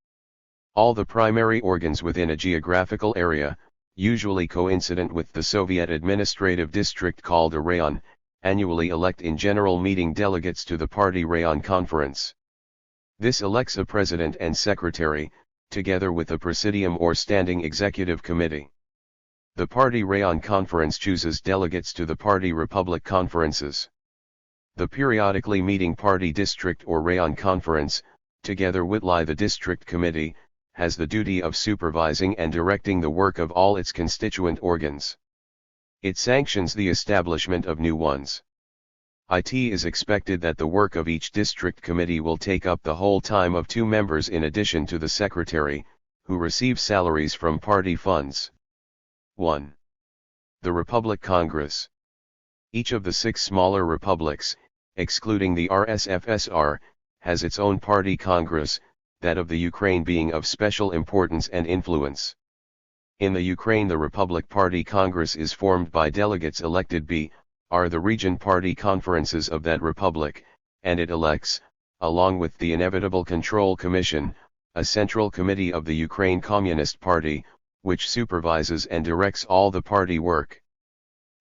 All the primary organs within a geographical area, usually coincident with the Soviet administrative district called a rayon, annually elect in general meeting delegates to the party rayon conference. This elects a president and secretary, together with a presidium or standing executive committee. The party rayon conference chooses delegates to the party republic conferences. The periodically meeting party district or rayon conference, together with the district committee, has the duty of supervising and directing the work of all its constituent organs. It sanctions the establishment of new ones. It is expected that the work of each district committee will take up the whole time of 2 members in addition to the secretary, who receive salaries from party funds. 1. The Republic Congress. Each of the 6 smaller republics, excluding the RSFSR, has its own party congress, that of the Ukraine being of special importance and influence. In the Ukraine, the Republic Party Congress is formed by delegates elected are the region party conferences of that republic, and it elects, along with the inevitable Control Commission, a central committee of the Ukraine Communist Party, which supervises and directs all the party work.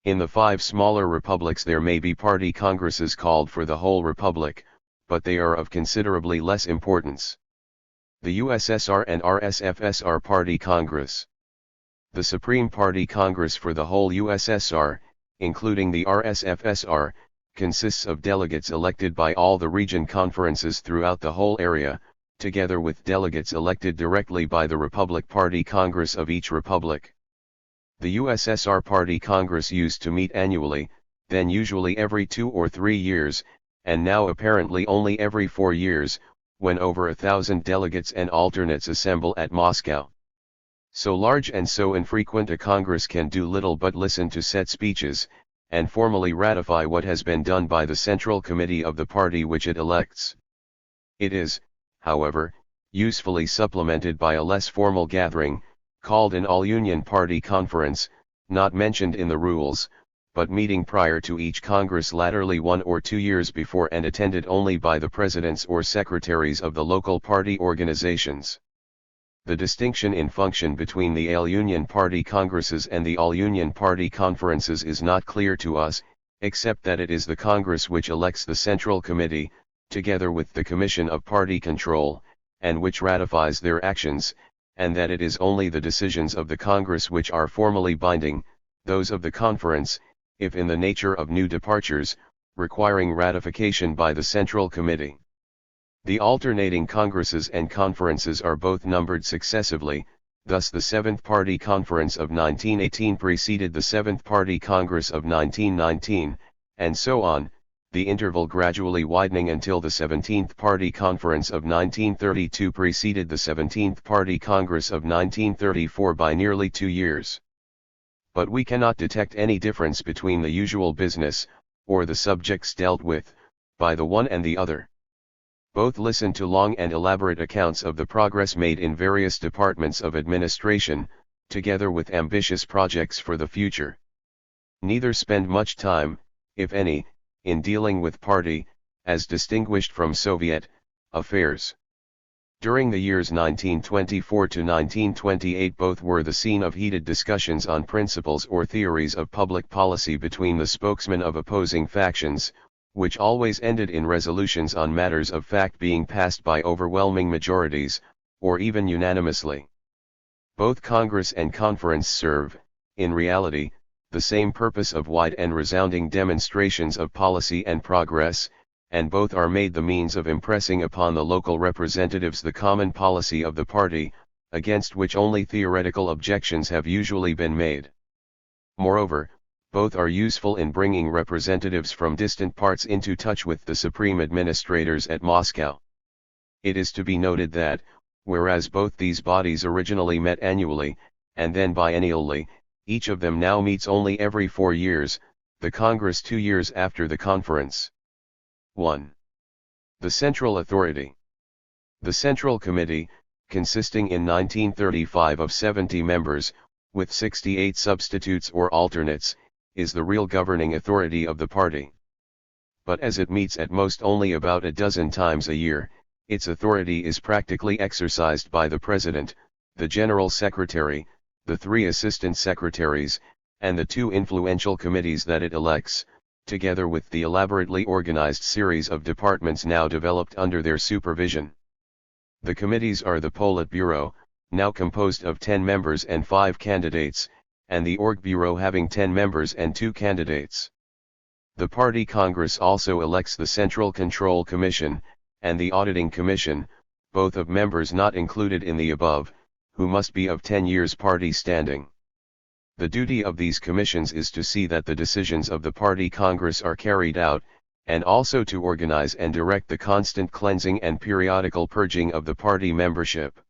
In the 5 smaller republics there may be party congresses called for the whole republic, but they are of considerably less importance. The USSR and RSFSR Party Congress. The Supreme Party Congress for the whole USSR, including the RSFSR, consists of delegates elected by all the region conferences throughout the whole area, together with delegates elected directly by the Republic Party Congress of each republic. The USSR Party Congress used to meet annually, then usually every 2 or 3 years, and now apparently only every 4 years, when over 1,000 delegates and alternates assemble at Moscow. So large and so infrequent a Congress can do little but listen to set speeches, and formally ratify what has been done by the Central Committee of the party which it elects. It is, however, usefully supplemented by a less formal gathering, called an all-union party conference, not mentioned in the rules, but meeting prior to each Congress latterly 1 or 2 years before and attended only by the presidents or secretaries of the local party organizations. The distinction in function between the all-union party congresses and the all-union party conferences is not clear to us, except that it is the Congress which elects the Central Committee, together with the Commission of Party Control, and which ratifies their actions, and that it is only the decisions of the Congress which are formally binding, those of the Conference, if in the nature of new departures, requiring ratification by the Central Committee. The alternating Congresses and Conferences are both numbered successively, thus the 7th Party Conference of 1918 preceded the 7th Party Congress of 1919, and so on, the interval gradually widening until the 17th Party Conference of 1932 preceded the 17th Party Congress of 1934 by nearly 2 years. But we cannot detect any difference between the usual business, or the subjects dealt with, by the one and the other. Both listen to long and elaborate accounts of the progress made in various departments of administration, together with ambitious projects for the future. Neither spend much time, if any, in dealing with party, as distinguished from Soviet, affairs. During the years 1924 to 1928 both were the scene of heated discussions on principles or theories of public policy between the spokesmen of opposing factions, which always ended in resolutions on matters of fact being passed by overwhelming majorities, or even unanimously. Both Congress and Conference serve, in reality, the same purpose of wide and resounding demonstrations of policy and progress, and both are made the means of impressing upon the local representatives the common policy of the party, against which only theoretical objections have usually been made. Moreover, Both are useful in bringing representatives from distant parts into touch with the supreme administrators at Moscow. It is to be noted that, whereas both these bodies originally met annually, and then biennially, each of them now meets only every 4 years, the Congress 2 years after the conference. 1. The Central Authority. The Central Committee, consisting in 1935 of 70 members, with 68 substitutes or alternates, is the real governing authority of the party. But as it meets at most only about a dozen times a year, its authority is practically exercised by the President, the General Secretary, the 3 Assistant Secretaries, and the 2 influential committees that it elects, together with the elaborately organized series of departments now developed under their supervision. The committees are the Politburo, now composed of 10 members and 5 candidates, and the Orgbureau having 10 members and 2 candidates. The Party Congress also elects the Central Control Commission, and the Auditing Commission, both of members not included in the above, who must be of 10 years party standing. The duty of these commissions is to see that the decisions of the Party Congress are carried out, and also to organize and direct the constant cleansing and periodical purging of the party membership.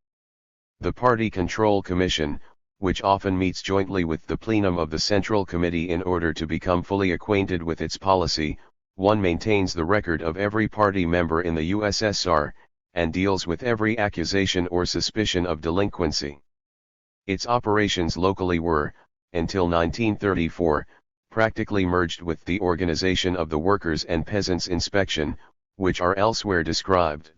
The Party Control Commission, which often meets jointly with the plenum of the Central Committee in order to become fully acquainted with its policy, one maintains the record of every party member in the USSR, and deals with every accusation or suspicion of delinquency. Its operations locally were, until 1934, practically merged with the organization of the Workers' and Peasants' Inspection, which are elsewhere described.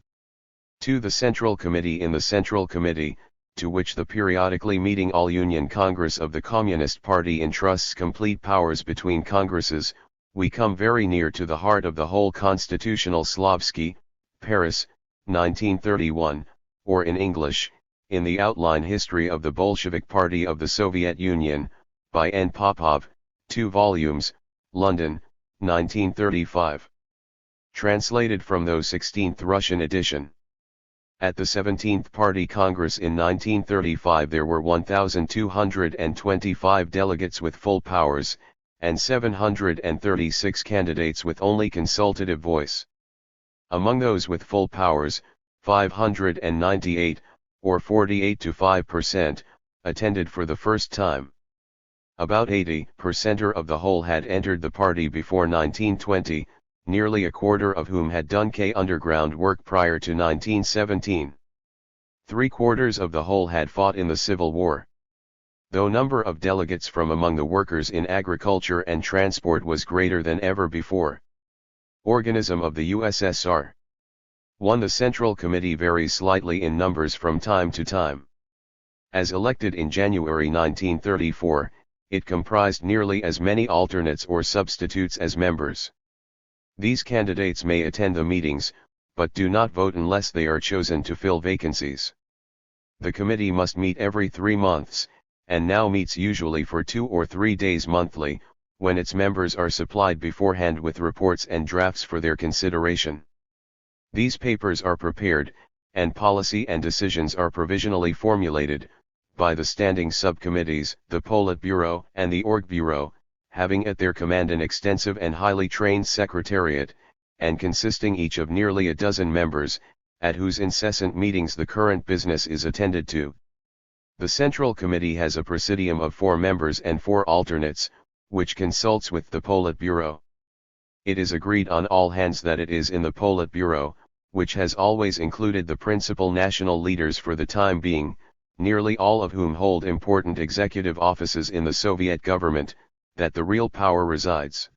2. The Central Committee. In the Central Committee, to which the periodically meeting All-Union Congress of the Communist Party entrusts complete powers between Congresses, we come very near to the heart of the whole constitutional Slavsky, Paris, 1931, or in English, in the outline history of the Bolshevik Party of the Soviet Union, by N. Popov, 2 volumes, London, 1935. Translated from the 16th Russian edition. At the 17th Party Congress in 1935 there were 1,225 delegates with full powers, and 736 candidates with only consultative voice. Among those with full powers, 598, or 48 to 5%, attended for the first time. About 80% of the whole had entered the party before 1920, nearly a quarter of whom had done underground work prior to 1917. 3/4 of the whole had fought in the Civil War. Though number of delegates from among the workers in agriculture and transport was greater than ever before. Organism of the USSR. 1. The Central Committee varies slightly in numbers from time to time. As elected in January 1934, it comprised nearly as many alternates or substitutes as members. These candidates may attend the meetings, but do not vote unless they are chosen to fill vacancies. The committee must meet every 3 months, and now meets usually for 2 or 3 days monthly, when its members are supplied beforehand with reports and drafts for their consideration. These papers are prepared, and policy and decisions are provisionally formulated, by the standing subcommittees, the Politburo and the Orgbureau, having at their command an extensive and highly trained secretariat, and consisting each of nearly a dozen members, at whose incessant meetings the current business is attended to. The Central Committee has a presidium of 4 members and 4 alternates, which consults with the Politburo. It is agreed on all hands that it is in the Politburo, which has always included the principal national leaders for the time being, nearly all of whom hold important executive offices in the Soviet government, that the real power resides.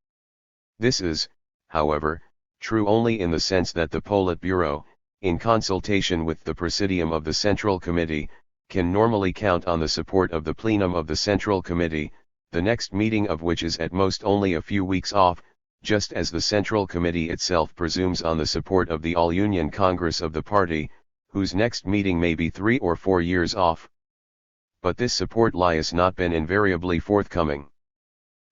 This is, however, true only in the sense that the Politburo, in consultation with the Presidium of the Central Committee, can normally count on the support of the plenum of the Central Committee, the next meeting of which is at most only a few weeks off, just as the Central Committee itself presumes on the support of the All-Union Congress of the party, whose next meeting may be 3 or 4 years off. But this support has not been invariably forthcoming.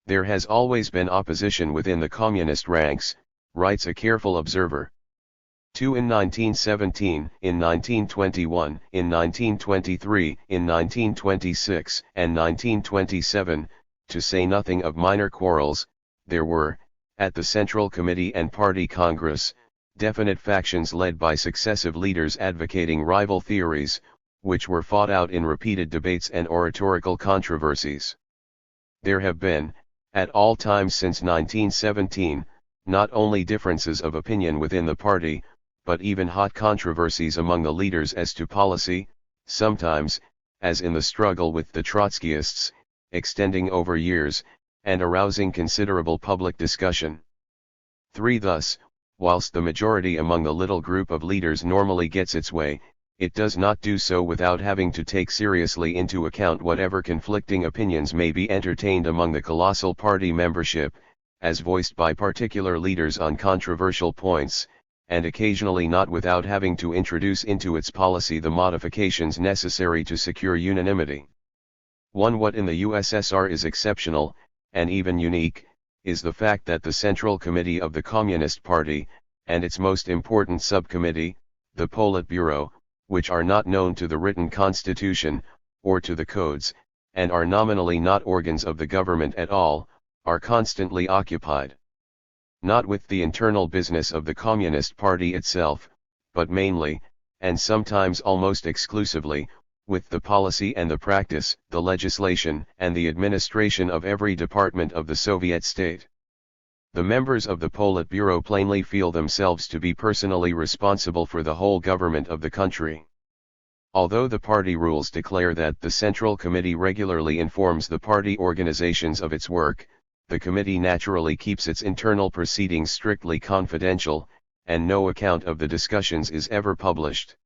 There has always been opposition within the communist ranks, writes a careful observer. 2 in 1917, in 1921, in 1923, in 1926, and 1927, to say nothing of minor quarrels. There were, at the Central Committee and Party Congress, definite factions led by successive leaders advocating rival theories, which were fought out in repeated debates and oratorical controversies. There have been, at all times since 1917, not only differences of opinion within the party, but even hot controversies among the leaders as to policy, sometimes, as in the struggle with the Trotskyists, extending over years, and arousing considerable public discussion. 3. Thus, whilst the majority among the little group of leaders normally gets its way, it does not do so without having to take seriously into account whatever conflicting opinions may be entertained among the colossal party membership, as voiced by particular leaders on controversial points, and occasionally not without having to introduce into its policy the modifications necessary to secure unanimity. 1. What in the USSR is exceptional, and even unique, is the fact that the Central Committee of the Communist Party, and its most important subcommittee, the Politburo, which are not known to the written constitution, or to the codes, and are nominally not organs of the government at all, are constantly occupied. Not with the internal business of the Communist Party itself, but mainly, and sometimes almost exclusively, with the policy and the practice, the legislation and the administration of every department of the Soviet state. The members of the Politburo plainly feel themselves to be personally responsible for the whole government of the country. Although the party rules declare that the Central Committee regularly informs the party organizations of its work, the committee naturally keeps its internal proceedings strictly confidential, and no account of the discussions is ever published.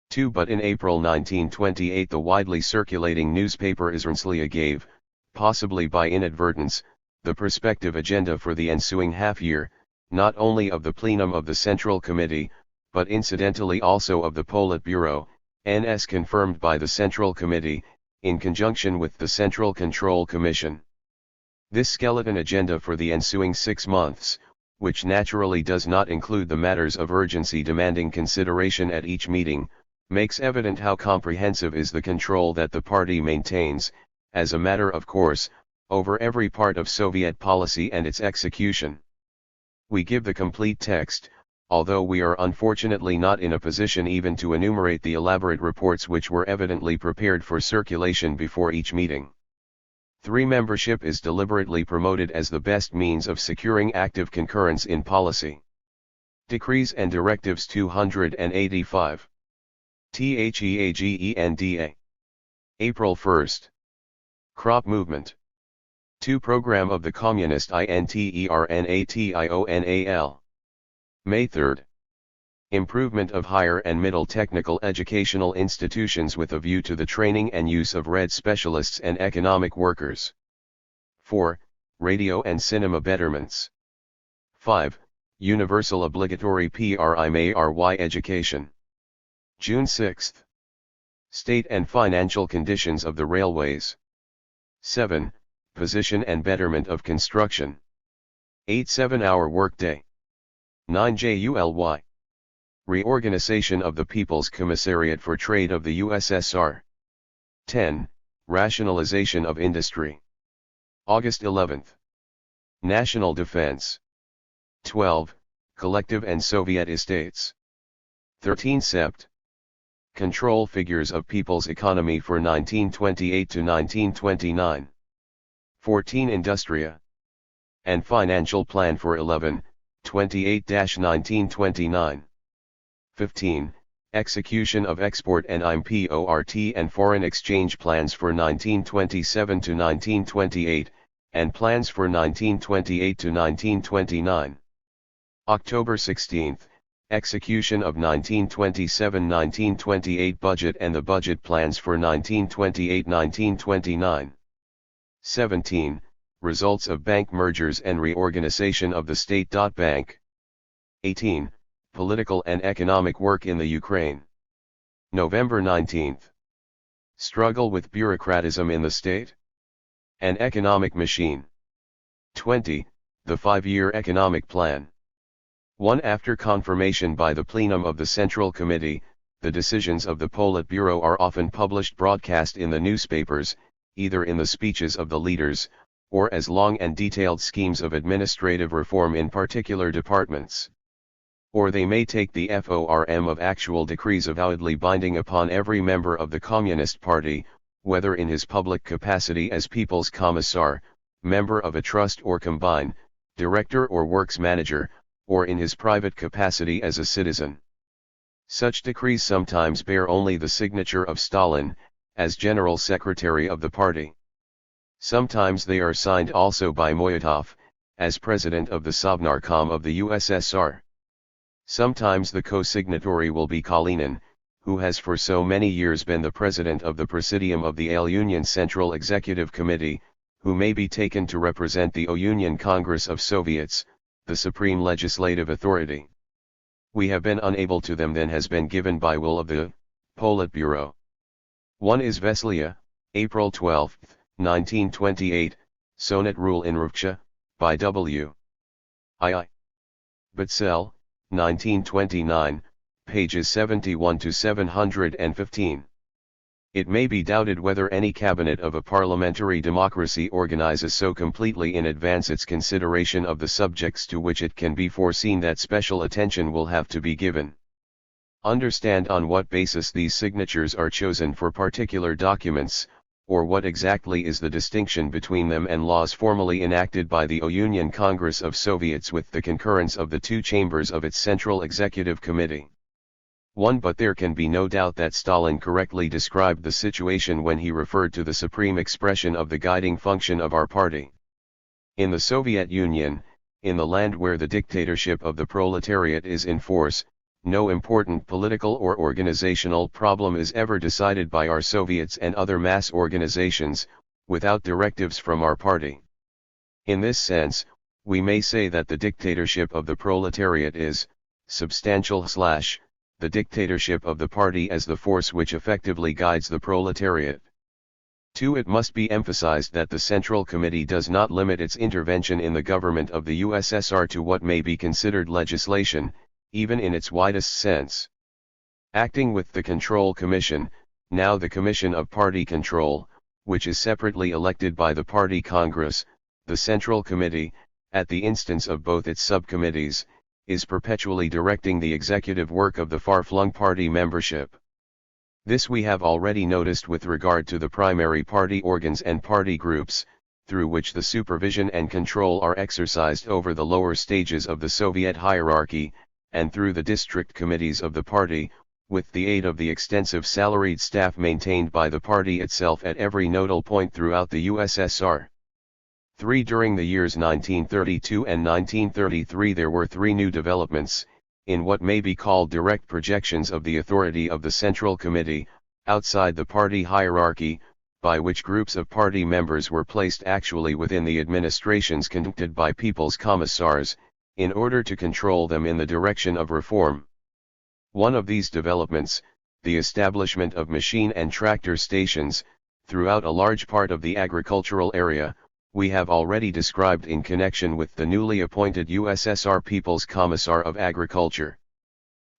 2. But in April 1928 the widely circulating newspaper Izvestlia gave, possibly by inadvertence, the prospective agenda for the ensuing half-year, not only of the plenum of the Central Committee, but incidentally also of the Politburo, NS confirmed by the Central Committee, in conjunction with the Central Control Commission. This skeleton agenda for the ensuing 6 months, which naturally does not include the matters of urgency demanding consideration at each meeting, makes evident how comprehensive is the control that the party maintains, as a matter of course, over every part of Soviet policy and its execution. We give the complete text, although we are unfortunately not in a position even to enumerate the elaborate reports which were evidently prepared for circulation before each meeting. 3. Membership is deliberately promoted as the best means of securing active concurrence in policy. Decrees and Directives 285. THEAGENDA. April 1. Crop Movement. 2. Program of the Communist INTERNATIONAL. May 3. Improvement of higher and middle technical educational institutions with a view to the training and use of red specialists and economic workers. 4. Radio and cinema betterments. 5. Universal obligatory primary education. June 6. State and financial conditions of the railways. 7. Position and betterment of construction. 8. 7-hour workday. 9. JULY. Reorganization of the People's Commissariat for Trade of the USSR. 10. Rationalization of industry. August 11. National defense. 12. Collective and Soviet estates. 13. Sept. Control figures of people's economy for 1928 to 1929. 14. Industria and financial plan for 11/28-1929. 15. Execution of export and import and foreign exchange plans for 1927 to 1928, and plans for 1928 to 1929. October 16. Execution of 1927-1928 budget and the budget plans for 1928-1929. 17. Results of bank mergers and reorganization of the State Bank. 18. Political and economic work in the Ukraine. November 19. Struggle with bureaucratism in the state. An economic machine. 20. The 5-year economic plan. 1. After confirmation by the plenum of the Central Committee, the decisions of the Politburo are often published broadcast in the newspapers, either in the speeches of the leaders, or as long and detailed schemes of administrative reform in particular departments. Or they may take the form of actual decrees avowedly binding upon every member of the Communist Party, whether in his public capacity as People's Commissar, member of a trust or combine, director or works manager, or in his private capacity as a citizen. Such decrees sometimes bear only the signature of Stalin, as General Secretary of the party. Sometimes they are signed also by Moyatov, as President of the Sovnarkom of the USSR. Sometimes the co-signatory will be Kalinin, who has for so many years been the President of the Presidium of the AL Union Central Executive Committee, who may be taken to represent the O-Union Congress of Soviets, the supreme legislative authority. We have been unable to them then has been given by will of the Politburo. One is Veslia, April 12, 1928, Sonnet Rule in Russia, by W. I. Bitzel, 1929, pages 71 to 715. It may be doubted whether any cabinet of a parliamentary democracy organizes so completely in advance its consideration of the subjects to which it can be foreseen that special attention will have to be given. Understand on what basis these signatures are chosen for particular documents, or what exactly is the distinction between them and laws formally enacted by the O-Union Congress of Soviets with the concurrence of the two chambers of its Central Executive Committee. 1. But there can be no doubt that Stalin correctly described the situation when he referred to the supreme expression of the guiding function of our party. In the Soviet Union, in the land where the dictatorship of the proletariat is in force, no important political or organizational problem is ever decided by our Soviets and other mass organizations, without directives from our party. In this sense, we may say that the dictatorship of the proletariat is, the dictatorship of the party as the force which effectively guides the proletariat. 2. It must be emphasized that the Central Committee does not limit its intervention in the government of the USSR to what may be considered legislation, even in its widest sense. Acting with the Control Commission, now the Commission of Party Control, which is separately elected by the Party Congress, the Central Committee, at the instance of both its subcommittees, is perpetually directing the executive work of the far-flung party membership. This we have already noticed with regard to the primary party organs and party groups, through which the supervision and control are exercised over the lower stages of the Soviet hierarchy, and through the district committees of the party, with the aid of the extensive salaried staff maintained by the party itself at every nodal point throughout the USSR. 3. During the years 1932 and 1933 there were three new developments, in what may be called direct projections of the authority of the Central Committee, outside the party hierarchy, by which groups of party members were placed actually within the administrations conducted by People's Commissars, in order to control them in the direction of reform. One of these developments, the establishment of machine and tractor stations, throughout a large part of the agricultural area, we have already described in connection with the newly appointed USSR People's Commissar of Agriculture.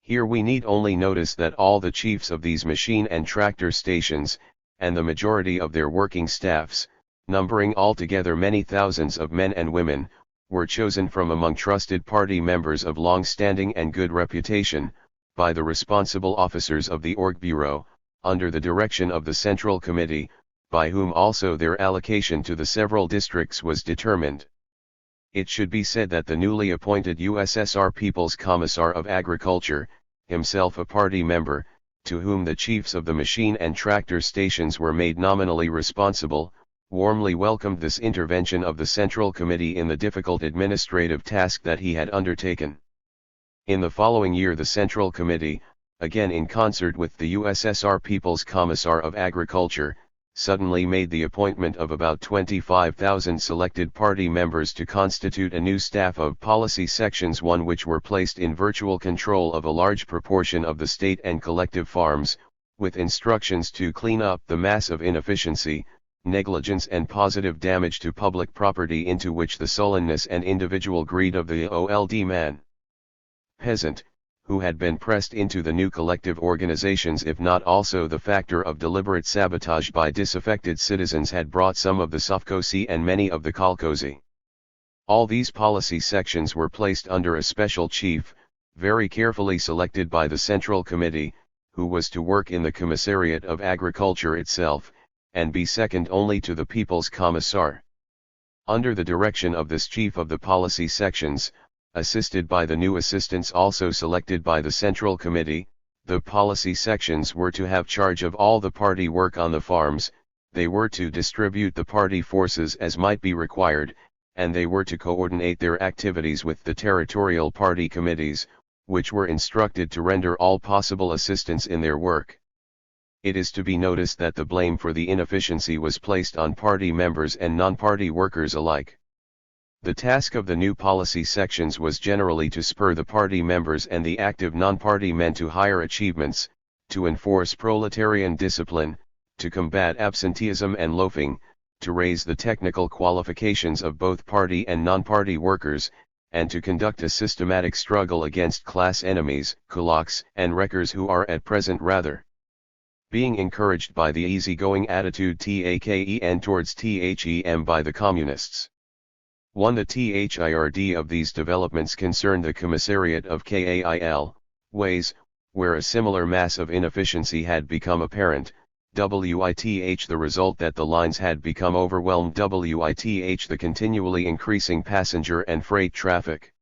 Here we need only notice that all the chiefs of these machine and tractor stations, and the majority of their working staffs, numbering altogether many thousands of men and women, were chosen from among trusted party members of long-standing and good reputation, by the responsible officers of the Orgbureau, under the direction of the Central Committee, by whom also their allocation to the several districts was determined. It should be said that the newly appointed USSR People's Commissar of Agriculture, himself a party member, to whom the chiefs of the machine and tractor stations were made nominally responsible, warmly welcomed this intervention of the Central Committee in the difficult administrative task that he had undertaken. In the following year the Central Committee, again in concert with the USSR People's Commissar of Agriculture, suddenly made the appointment of about 25,000 selected party members to constitute a new staff of policy sections, one which were placed in virtual control of a large proportion of the state and collective farms, with instructions to clean up the mass of inefficiency, negligence and positive damage to public property into which the sullenness and individual greed of the old man peasant, who had been pressed into the new collective organizations, if not also the factor of deliberate sabotage by disaffected citizens, had brought some of the Sovkhozy and many of the Kolkhozy. All these policy sections were placed under a special chief, very carefully selected by the Central Committee, who was to work in the Commissariat of Agriculture itself, and be second only to the People's Commissar. Under the direction of this chief of the policy sections, assisted by the new assistants also selected by the Central Committee, the policy sections were to have charge of all the party work on the farms, they were to distribute the party forces as might be required, and they were to coordinate their activities with the territorial party committees, which were instructed to render all possible assistance in their work. It is to be noticed that the blame for the inefficiency was placed on party members and non-party workers alike. The task of the new policy sections was generally to spur the party members and the active non-party men to higher achievements, to enforce proletarian discipline, to combat absenteeism and loafing, to raise the technical qualifications of both party and non-party workers, and to conduct a systematic struggle against class enemies, kulaks and wreckers, who are at present rather being encouraged by the easygoing attitude taken towards them by the communists. One, the THIRD of these developments concerned the commissariat of KAIL, ways, where a similar mass of inefficiency had become apparent, WITH the result that the lines had become overwhelmed, WITH the continually increasing passenger and freight traffic.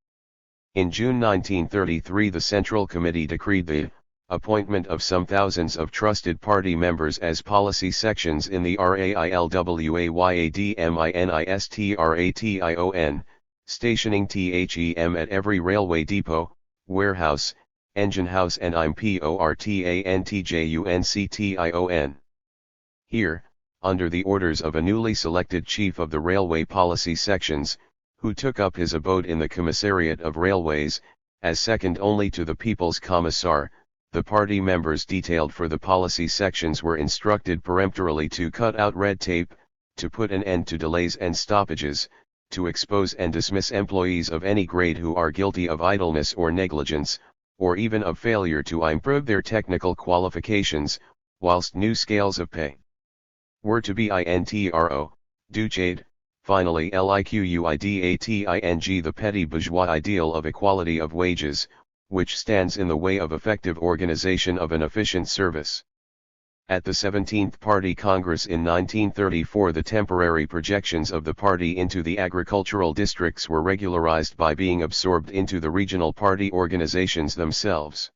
In June 1933 the Central Committee decreed the appointment of some thousands of trusted party members as policy sections in the RAILWAYADMINISTRATION, stationing them at every railway depot, warehouse, engine house and IMPORTANTJUNCTION. Here, under the orders of a newly selected chief of the railway policy sections, who took up his abode in the Commissariat of Railways, as second only to the People's Commissar, the party members detailed for the policy sections were instructed peremptorily to cut out red tape, to put an end to delays and stoppages, to expose and dismiss employees of any grade who are guilty of idleness or negligence, or even of failure to improve their technical qualifications, whilst new scales of pay were to be duchade. Finally, liquidating the petty bourgeois ideal of equality of wages, which stands in the way of effective organization of an efficient service. At the 17th Party Congress in 1934 the temporary projections of the party into the agricultural districts were regularized by being absorbed into the regional party organizations themselves.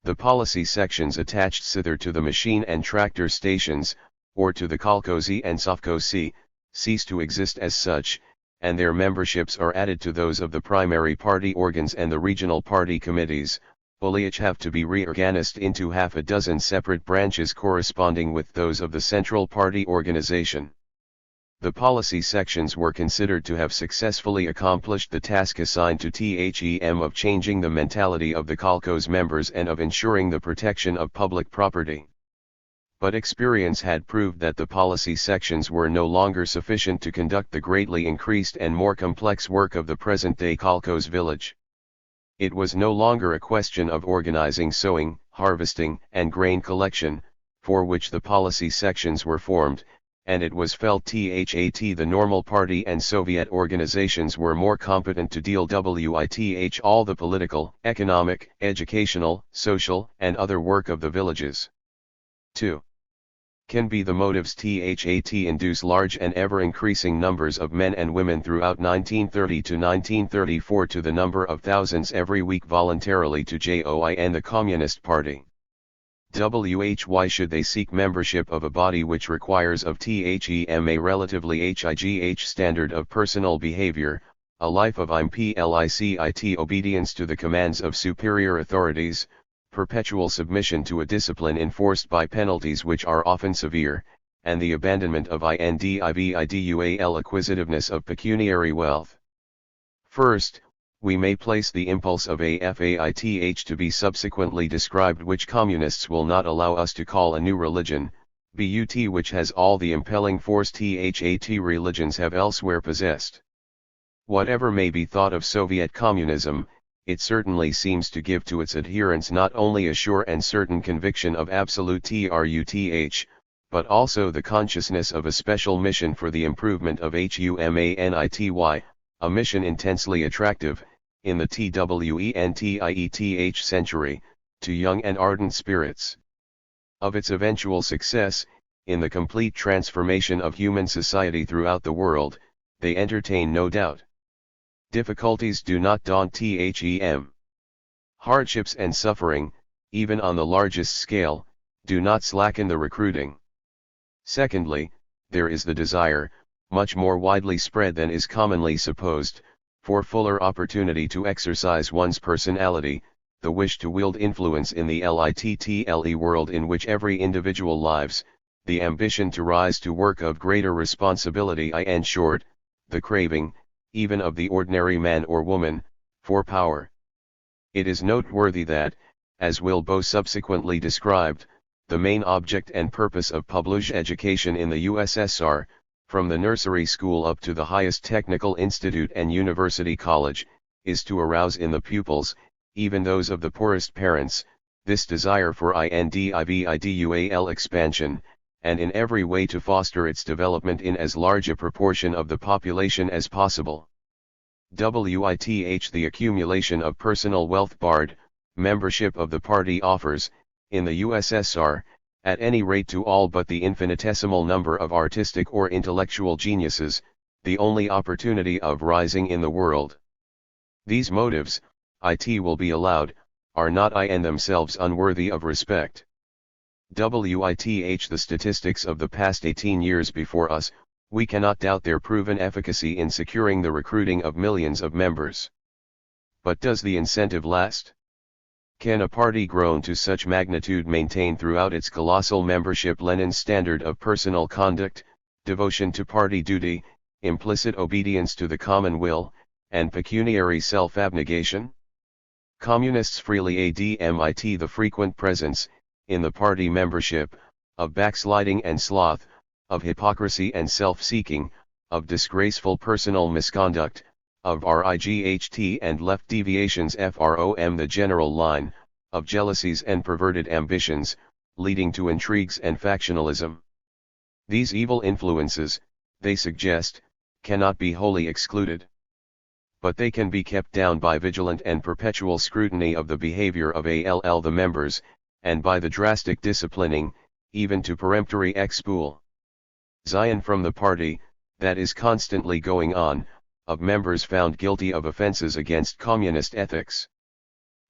The policy sections attached thither to the machine and tractor stations, or to the Kolkhozy and Sovkhozy, cease to exist as such, and their memberships are added to those of the primary party organs and the regional party committees, which have to be reorganized into half a dozen separate branches corresponding with those of the central party organization. The policy sections were considered to have successfully accomplished the task assigned to them of changing the mentality of the Kolkhoz members and of ensuring the protection of public property. But experience had proved that the policy sections were no longer sufficient to conduct the greatly increased and more complex work of the present-day Kolkhoz village. It was no longer a question of organizing sowing, harvesting, and grain collection, for which the policy sections were formed, and it was felt that the normal party and Soviet organizations were more competent to deal with all the political, economic, educational, social, and other work of the villages. 2. Can be the motives that induce large and ever-increasing numbers of men and women throughout 1930 to 1934 to the number of thousands every week voluntarily to join the Communist Party. Why should they seek membership of a body which requires of them a relatively high standard of personal behavior, a life of implicit obedience to the commands of superior authorities, perpetual submission to a discipline enforced by penalties which are often severe, and the abandonment of individual acquisitiveness of pecuniary wealth? First, we may place the impulse of a faith to be subsequently described which communists will not allow us to call a new religion, which has all the impelling force that religions have elsewhere possessed. Whatever may be thought of Soviet communism, it certainly seems to give to its adherents not only a sure and certain conviction of absolute truth, but also the consciousness of a special mission for the improvement of humanity, a mission intensely attractive, in the TWENTIETH century, to young and ardent spirits. Of its eventual success, in the complete transformation of human society throughout the world, they entertain no doubt. Difficulties do not daunt them. Hardships and suffering, even on the largest scale, do not slacken the recruiting. Secondly, there is the desire, much more widely spread than is commonly supposed, for fuller opportunity to exercise one's personality, the wish to wield influence in the literally world in which every individual lives, the ambition to rise to work of greater responsibility, in short, the craving, even of the ordinary man or woman, for power. It is noteworthy that, as will Boe subsequently described, the main object and purpose of public education in the USSR, from the nursery school up to the highest technical institute and university college, is to arouse in the pupils, even those of the poorest parents, this desire for individual expansion, and in every way to foster its development in as large a proportion of the population as possible. The accumulation of personal wealth barred, membership of the party offers, in the USSR, at any rate to all but the infinitesimal number of artistic or intellectual geniuses, the only opportunity of rising in the world. These motives, it will be allowed, are not in themselves unworthy of respect. The statistics of the past 18 years before us, we cannot doubt their proven efficacy in securing the recruiting of millions of members. But does the incentive last? Can a party grown to such magnitude maintain throughout its colossal membership Lenin's standard of personal conduct, devotion to party duty, implicit obedience to the common will, and pecuniary self-abnegation? Communists freely admit the frequent presence, in the party membership, of backsliding and sloth, of hypocrisy and self-seeking, of disgraceful personal misconduct, of right and left deviations from the general line, of jealousies and perverted ambitions, leading to intrigues and factionalism. These evil influences, they suggest, cannot be wholly excluded. But they can be kept down by vigilant and perpetual scrutiny of the behavior of the members, and by the drastic disciplining, even to peremptory expul Zion from the party, that is constantly going on, of members found guilty of offenses against communist ethics.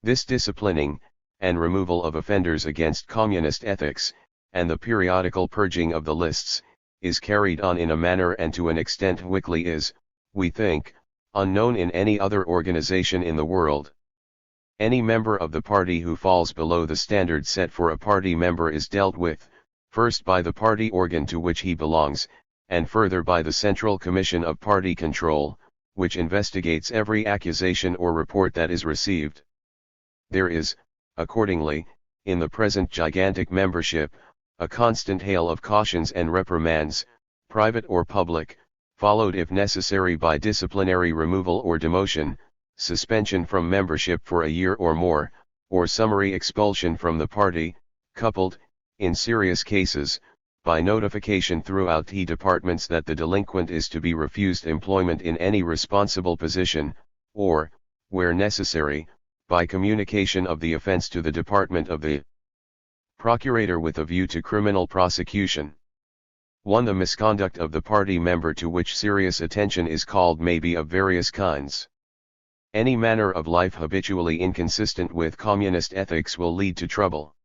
This disciplining, and removal of offenders against communist ethics, and the periodical purging of the lists, is carried on in a manner and to an extent which is, we think, unknown in any other organization in the world. Any member of the party who falls below the standard set for a party member is dealt with, first by the party organ to which he belongs, and further by the Central Commission of Party Control, which investigates every accusation or report that is received. There is, accordingly, in the present gigantic membership, a constant hail of cautions and reprimands, private or public, followed if necessary by disciplinary removal or demotion, suspension from membership for a year or more, or summary expulsion from the party, coupled, in serious cases, by notification throughout the departments that the delinquent is to be refused employment in any responsible position, or, where necessary, by communication of the offense to the department of the procurator with a view to criminal prosecution. 1. The misconduct of the party member to which serious attention is called may be of various kinds. Any manner of life habitually inconsistent with communist ethics will lead to trouble.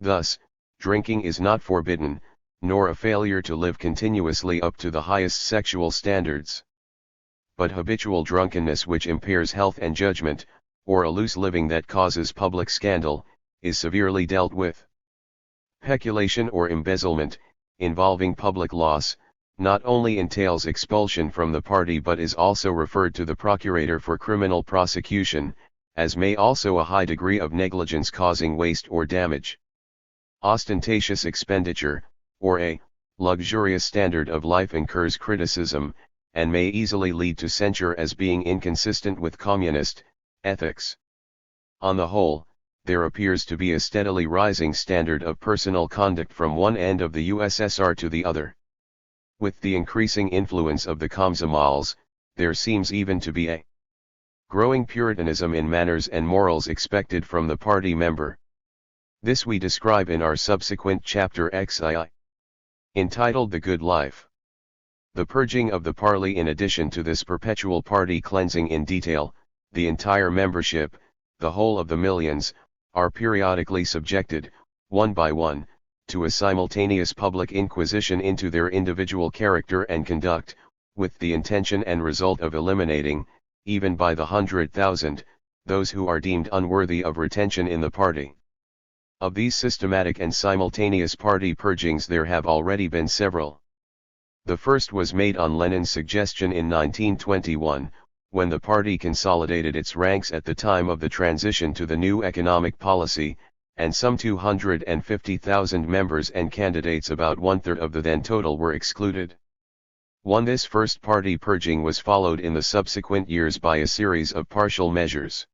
Thus, drinking is not forbidden, nor a failure to live continuously up to the highest sexual standards. But habitual drunkenness which impairs health and judgment, or a loose living that causes public scandal, is severely dealt with. Peculation or embezzlement, involving public loss, not only entails expulsion from the party but is also referred to the procurator for criminal prosecution, as may also a high degree of negligence causing waste or damage. Ostentatious expenditure, or a luxurious standard of life incurs criticism, and may easily lead to censure as being inconsistent with communist, Ethics. On the whole, there appears to be a steadily rising standard of personal conduct from one end of the USSR to the other. With the increasing influence of the Komsomolets, there seems even to be a growing puritanism in manners and morals expected from the party member. This we describe in our subsequent chapter XII, entitled The Good Life. The purging of the party. In addition to this perpetual party cleansing in detail, the entire membership, the whole of the millions, are periodically subjected, one by one, to a simultaneous public inquisition into their individual character and conduct, with the intention and result of eliminating, even by the 100,000, those who are deemed unworthy of retention in the party. Of these systematic and simultaneous party purgings there have already been several. The first was made on Lenin's suggestion in 1921, when the party consolidated its ranks at the time of the transition to the new economic policy, and some 250,000 members and candidates, about one-third of the then total, were excluded. This first party purging was followed in the subsequent years by a series of partial measures.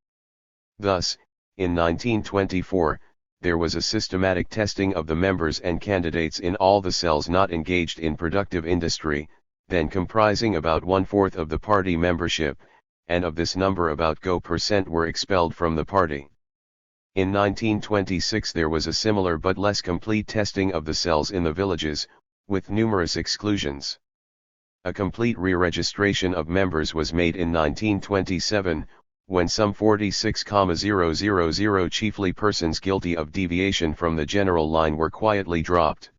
Thus, in 1924, there was a systematic testing of the members and candidates in all the cells not engaged in productive industry, then comprising about one-fourth of the party membership, and of this number about 5% were expelled from the party. In 1926 there was a similar but less complete testing of the cells in the villages, with numerous exclusions. A complete re-registration of members was made in 1927, when some 46,000 chiefly persons guilty of deviation from the general line were quietly dropped.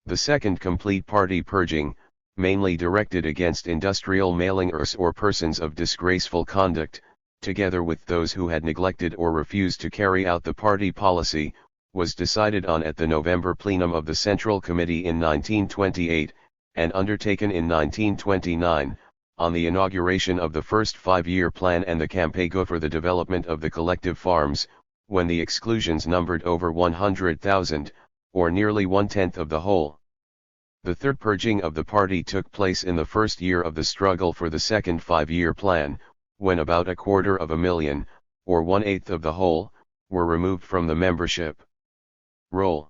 The second complete party purging, mainly directed against industrial mailingers or persons of disgraceful conduct, together with those who had neglected or refused to carry out the party policy, was decided on at the November plenum of the Central Committee in 1928, and undertaken in 1929, on the inauguration of the first 5-year plan and the campaign for the development of the collective farms, when the exclusions numbered over 100,000, or nearly one-tenth of the whole. The third purging of the party took place in the first year of the struggle for the second 5-year plan, when about 250,000, or one-eighth of the whole, were removed from the membership roll.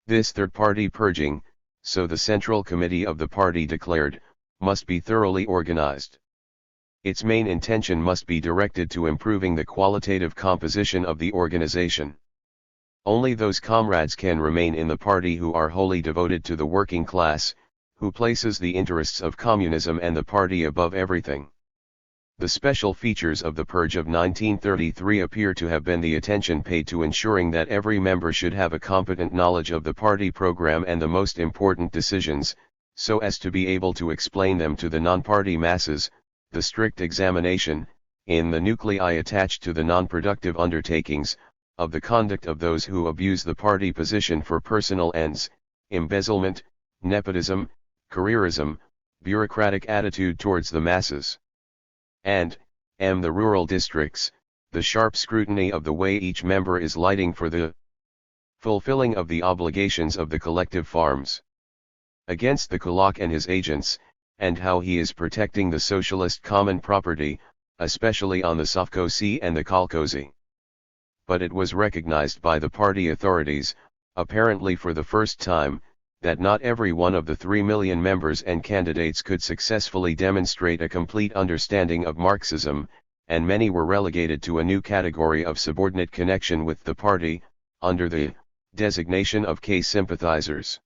This third party purging, so the Central Committee of the party declared, must be thoroughly organized. Its main intention must be directed to improving the qualitative composition of the organization. Only those comrades can remain in the party who are wholly devoted to the working class, who places the interests of communism and the party above everything. The special features of the purge of 1933 appear to have been the attention paid to ensuring that every member should have a competent knowledge of the party program and the most important decisions, so as to be able to explain them to the non-party masses, the strict examination, in the nuclei attached to the non-productive undertakings, of the conduct of those who abuse the party position for personal ends, embezzlement, nepotism, careerism, bureaucratic attitude towards the masses. And, the rural districts, the sharp scrutiny of the way each member is lighting for the fulfilling of the obligations of the collective farms. Against the Kulak and his agents, and how he is protecting the socialist common property, especially on the Sovkhozy and the Kolkhozy. But it was recognized by the party authorities, apparently for the first time, that not every one of the 3 million members and candidates could successfully demonstrate a complete understanding of Marxism, and many were relegated to a new category of subordinate connection with the party, under the designation of K-sympathizers.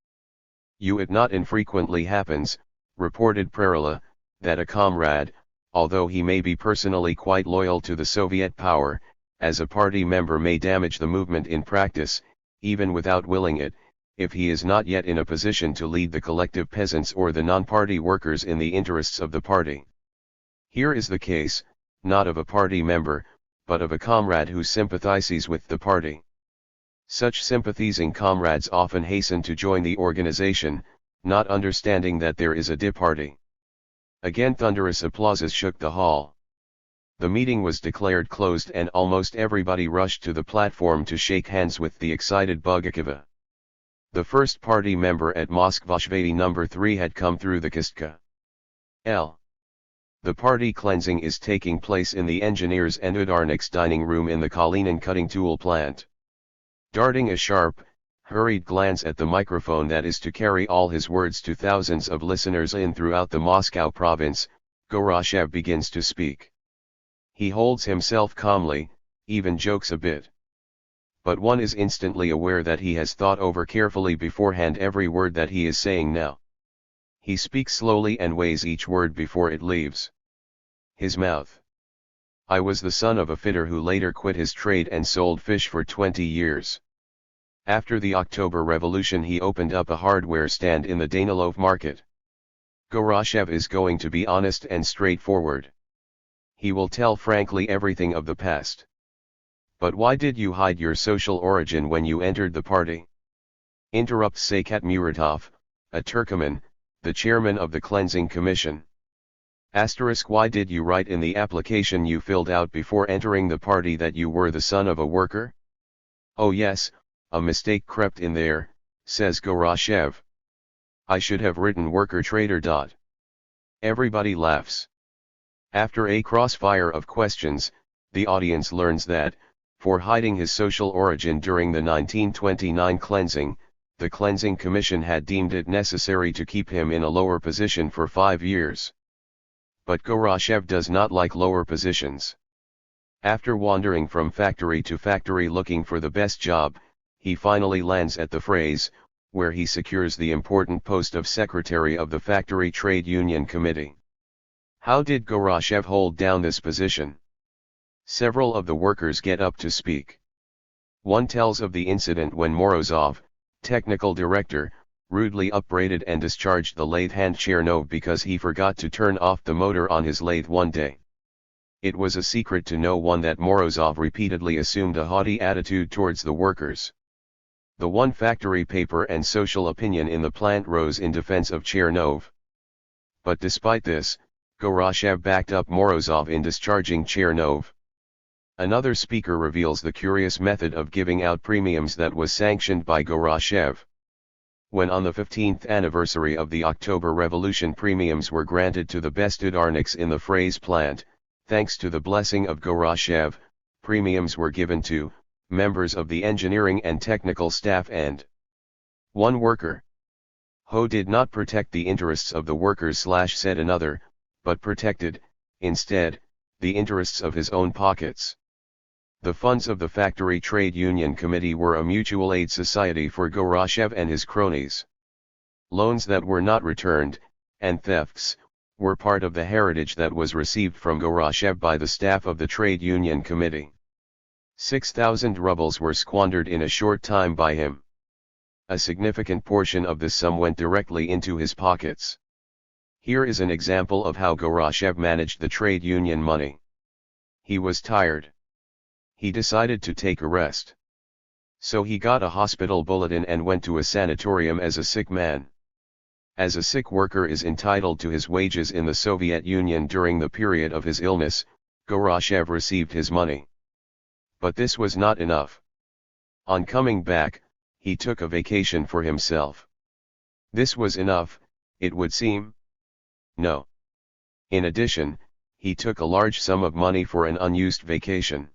It not infrequently happens, reported Prerila, that a comrade, although he may be personally quite loyal to the Soviet power, as a party member may damage the movement in practice, even without willing it, if he is not yet in a position to lead the collective peasants or the non-party workers in the interests of the party. Here is the case, not of a party member, but of a comrade who sympathizes with the party. Such sympathizing comrades often hasten to join the organization, not understanding that there is a party. Again thunderous applauses shook the hall. The meeting was declared closed and almost everybody rushed to the platform to shake hands with the excited Bugakova. The first party member at Moskvashvili No. 3 had come through the Kistka. L. The party cleansing is taking place in the engineers and udarniks dining room in the Kalinin cutting tool plant. Darting a sharp, hurried glance at the microphone that is to carry all his words to thousands of listeners in throughout the Moscow province, Goroshev begins to speak. He holds himself calmly, even jokes a bit. But one is instantly aware that he has thought over carefully beforehand every word that he is saying now. He speaks slowly and weighs each word before it leaves his mouth. I was the son of a fitter who later quit his trade and sold fish for 20 years. After the October Revolution he opened up a hardware stand in the Danilov market. Goroshev is going to be honest and straightforward. He will tell frankly everything of the past. But why did you hide your social origin when you entered the party? Interrupts Saykat Muratov, a Turkoman, the chairman of the cleansing commission. Asterisk, why did you write in the application you filled out before entering the party that you were the son of a worker? Oh yes, a mistake crept in there, says Goroshev. I should have written worker trader. Everybody laughs. After a crossfire of questions, the audience learns that, for hiding his social origin during the 1929 cleansing, the cleansing commission had deemed it necessary to keep him in a lower position for 5 years. But Goroshev does not like lower positions. After wandering from factory to factory looking for the best job, he finally lands at the phrase, where he secures the important post of secretary of the factory trade union committee. How did Goroshev hold down this position? Several of the workers get up to speak. One tells of the incident when Morozov, technical director, rudely upbraided and discharged the lathe hand Chernov because he forgot to turn off the motor on his lathe one day. It was a secret to no one that Morozov repeatedly assumed a haughty attitude towards the workers. The one factory paper and social opinion in the plant rose in defense of Chernov. But despite this, Goroshev backed up Morozov in discharging Chernov. Another speaker reveals the curious method of giving out premiums that was sanctioned by Goroshev. When on the 15th anniversary of the October Revolution premiums were granted to the best udarniks in the Phrase plant, thanks to the blessing of Goroshev, premiums were given to members of the engineering and technical staff and one worker. Ho did not protect the interests of the workers said another, but protected, instead, the interests of his own pockets. The funds of the Factory Trade Union Committee were a mutual aid society for Goroshev and his cronies. Loans that were not returned, and thefts, were part of the heritage that was received from Goroshev by the staff of the Trade Union Committee. 6,000 rubles were squandered in a short time by him. A significant portion of this sum went directly into his pockets. Here is an example of how Goroshev managed the trade union money. He was tired. He decided to take a rest. So he got a hospital bulletin and went to a sanatorium as a sick man. As a sick worker is entitled to his wages in the Soviet Union during the period of his illness, Goroshev received his money. But this was not enough. On coming back, he took a vacation for himself. This was enough, it would seem. No. In addition, he took a large sum of money for an unused vacation.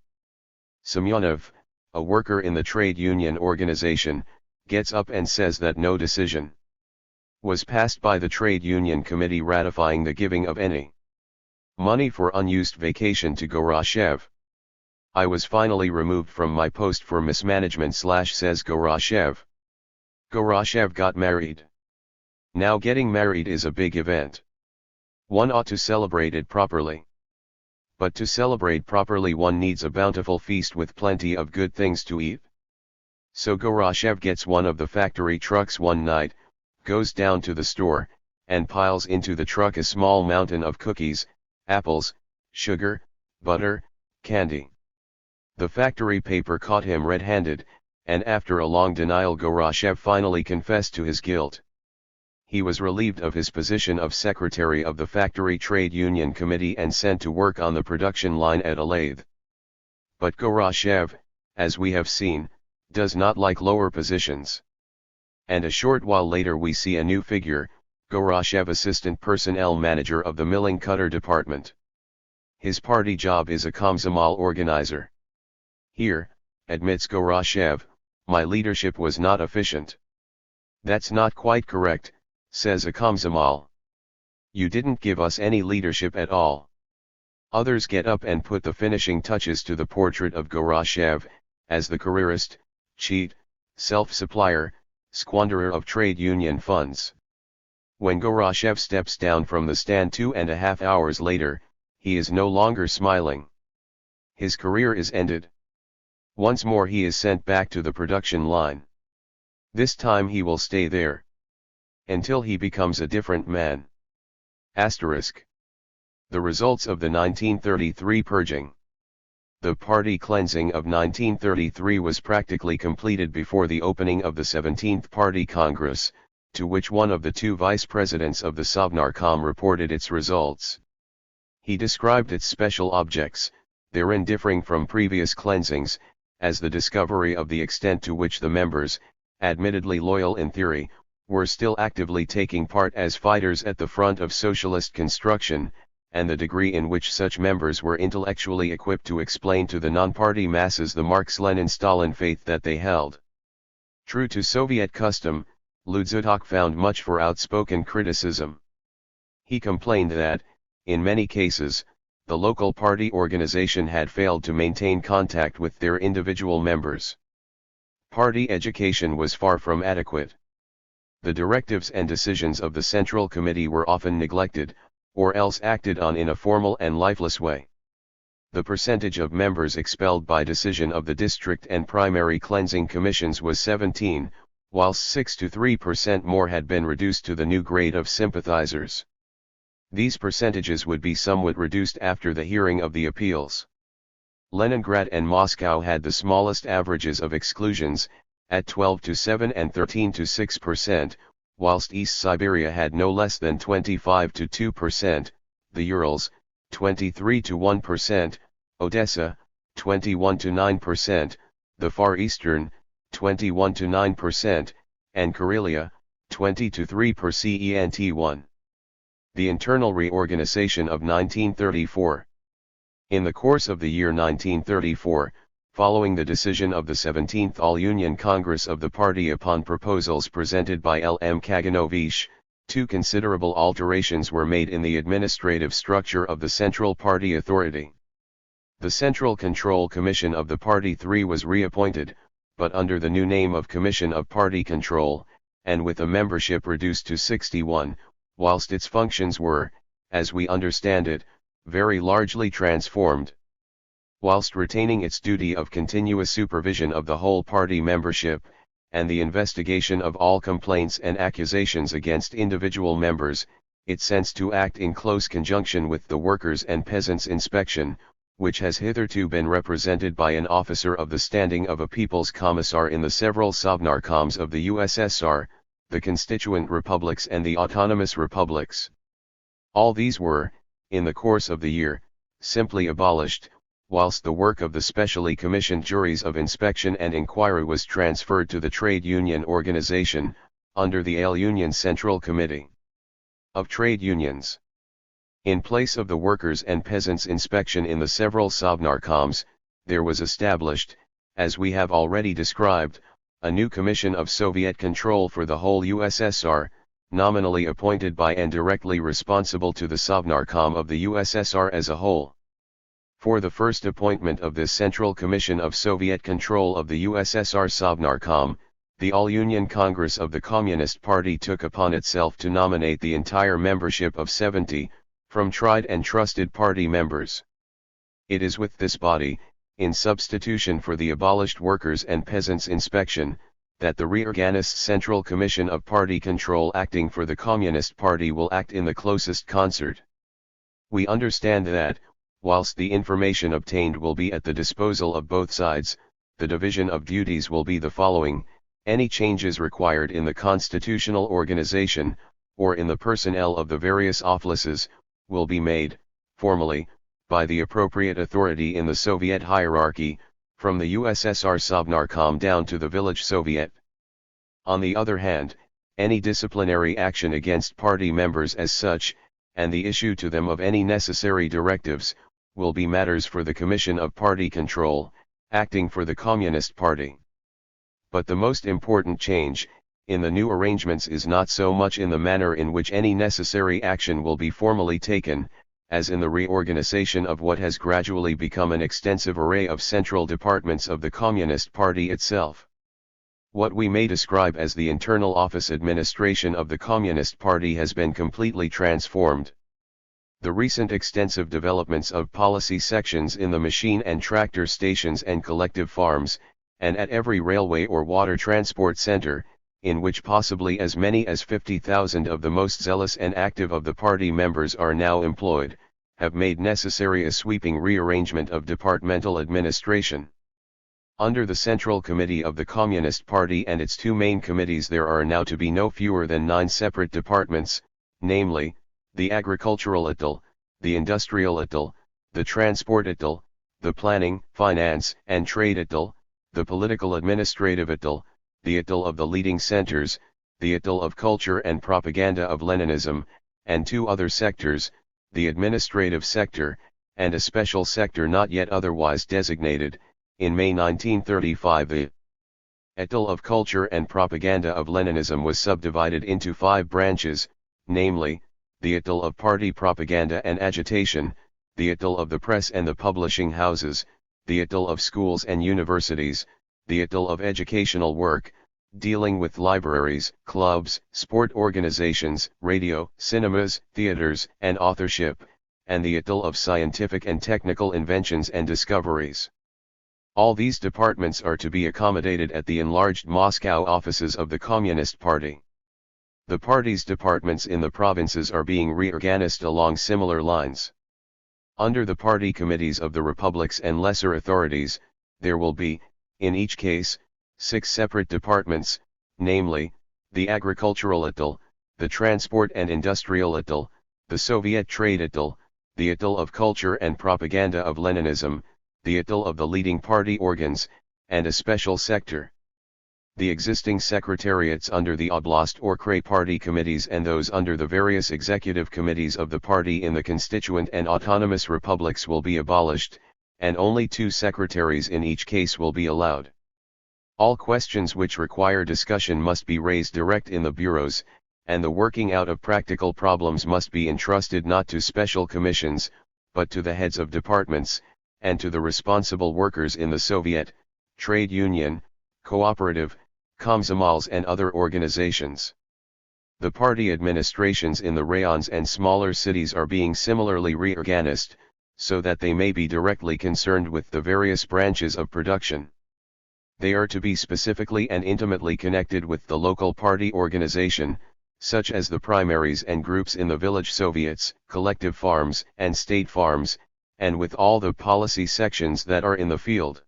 Semyonov, a worker in the trade union organization, gets up and says that no decision was passed by the trade union committee ratifying the giving of any money for unused vacation to Goroshev. I was finally removed from my post for mismanagement says Goroshev. Goroshev got married. Now getting married is a big event. One ought to celebrate it properly. But to celebrate properly one needs a bountiful feast with plenty of good things to eat. So Goroshev gets one of the factory trucks one night, goes down to the store, and piles into the truck a small mountain of cookies, apples, sugar, butter, candy. The factory paper caught him red-handed, and after a long denial Goroshev finally confessed to his guilt. He was relieved of his position of secretary of the Factory Trade Union Committee and sent to work on the production line at a lathe. But Goroshev, as we have seen, does not like lower positions. And a short while later we see a new figure, Goroshev assistant personnel manager of the milling cutter department. His party job is a komsomol organizer. Here, admits Goroshev, my leadership was not efficient. That's not quite correct, says a komsomol. You didn't give us any leadership at all. Others get up and put the finishing touches to the portrait of Goroshev, as the careerist, cheat, self-supplier, squanderer of trade union funds. When Goroshev steps down from the stand 2.5 hours later, he is no longer smiling. His career is ended. Once more he is sent back to the production line. This time he will stay there until he becomes a different man. Asterisk. The results of the 1933 purging. The party cleansing of 1933 was practically completed before the opening of the 17th Party Congress, to which one of the two vice presidents of the Sovnarkom reported its results. He described its special objects, therein differing from previous cleansings, as the discovery of the extent to which the members, admittedly loyal in theory, were still actively taking part as fighters at the front of socialist construction, and the degree in which such members were intellectually equipped to explain to the non-party masses the Marx-Lenin-Stalin faith that they held. True to Soviet custom, Ludzutok found much for outspoken criticism. He complained that, in many cases, the local party organization had failed to maintain contact with their individual members. Party education was far from adequate. The directives and decisions of the Central Committee were often neglected, or else acted on in a formal and lifeless way. The percentage of members expelled by decision of the district and primary cleansing commissions was 17, whilst 6 to 3% more had been reduced to the new grade of sympathizers. These percentages would be somewhat reduced after the hearing of the appeals. Leningrad and Moscow had the smallest averages of exclusions, at 12 to 7 and 13 to 6%, whilst East Siberia had no less than 25 to 2%, the Urals, 23 to 1%, Odessa, 21 to 9%, the Far Eastern, 21 to 9%, and Karelia, 20 to 3%. The internal reorganization of 1934. In the course of the year 1934, following the decision of the 17th All-Union Congress of the party upon proposals presented by L. M. Kaganovich, two considerable alterations were made in the administrative structure of the Central Party Authority. The Central Control Commission of the Party 3 was reappointed, but under the new name of Commission of Party Control, and with a membership reduced to 61, whilst its functions were, as we understand it, very largely transformed. Whilst retaining its duty of continuous supervision of the whole party membership, and the investigation of all complaints and accusations against individual members, it sends to act in close conjunction with the Workers' and Peasants' Inspection, which has hitherto been represented by an officer of the standing of a People's Commissar in the several Sovnarkoms of the USSR, the constituent republics and the autonomous republics. All these were, in the course of the year, simply abolished, whilst the work of the specially commissioned juries of inspection and inquiry was transferred to the trade union organization, under the Ale Union Central Committee of Trade Unions. In place of the Workers' and Peasants' Inspection in the several Sovnarkoms, there was established, as we have already described, a new Commission of Soviet Control for the whole USSR, nominally appointed by and directly responsible to the Sovnarkom of the USSR as a whole. For the first appointment of this Central Commission of Soviet Control of the USSR Sovnarkom, the All-Union Congress of the Communist Party took upon itself to nominate the entire membership of 70, from tried and trusted party members. It is with this body, in substitution for the abolished Workers' and Peasants' Inspection, that the reorganized Central Commission of Party Control acting for the Communist Party will act in the closest concert. We understand that, whilst the information obtained will be at the disposal of both sides, the division of duties will be the following: any changes required in the constitutional organization, or in the personnel of the various offices, will be made, formally, by the appropriate authority in the Soviet hierarchy, from the USSR Sovnarkom down to the village Soviet. On the other hand, any disciplinary action against party members as such, and the issue to them of any necessary directives, will be matters for the Commission of Party Control, acting for the Communist Party. But the most important change, in the new arrangements is not so much in the manner in which any necessary action will be formally taken, as in the reorganization of what has gradually become an extensive array of central departments of the Communist Party itself. What we may describe as the internal office administration of the Communist Party has been completely transformed. The recent extensive developments of policy sections in the machine and tractor stations and collective farms, and at every railway or water transport center, in which possibly as many as 50,000 of the most zealous and active of the party members are now employed, have made necessary a sweeping rearrangement of departmental administration. Under the Central Committee of the Communist Party and its two main committees there are now to be no fewer than 9 separate departments, namely, the Agricultural Ital, the Industrial Ital, the Transport Ital, the Planning, Finance and Trade Ital, the Political Administrative Ital, the Ital of the leading centers, the Ital of Culture and Propaganda of Leninism, and 2 other sectors, the Administrative Sector, and a special sector not yet otherwise designated. In May 1935 the Ital of Culture and Propaganda of Leninism was subdivided into 5 branches, namely, the Ital of Party Propaganda and Agitation, the Ital of the Press and the Publishing Houses, the Ital of Schools and Universities, the Ital of Educational Work, dealing with libraries, clubs, sport organizations, radio, cinemas, theaters, and authorship, and the Ital of Scientific and Technical Inventions and Discoveries. All these departments are to be accommodated at the enlarged Moscow offices of the Communist Party. The party's departments in the provinces are being reorganized along similar lines. Under the party committees of the republics and lesser authorities, there will be, in each case, 6 separate departments, namely, the Agricultural Ital, the Transport and Industrial Ital, the Soviet Trade Ital, the Ital of Culture and Propaganda of Leninism, the Ital of the leading party organs, and a special sector. The existing secretariats under the Oblast or Krai party committees and those under the various executive committees of the party in the constituent and autonomous republics will be abolished, and only 2 secretaries in each case will be allowed. All questions which require discussion must be raised direct in the bureaus, and the working out of practical problems must be entrusted not to special commissions, but to the heads of departments, and to the responsible workers in the Soviet, trade union, cooperative, komsomols and other organizations. The party administrations in the rayons and smaller cities are being similarly reorganized, so that they may be directly concerned with the various branches of production. They are to be specifically and intimately connected with the local party organization, such as the primaries and groups in the village soviets, collective farms and state farms, and with all the policy sections that are in the field.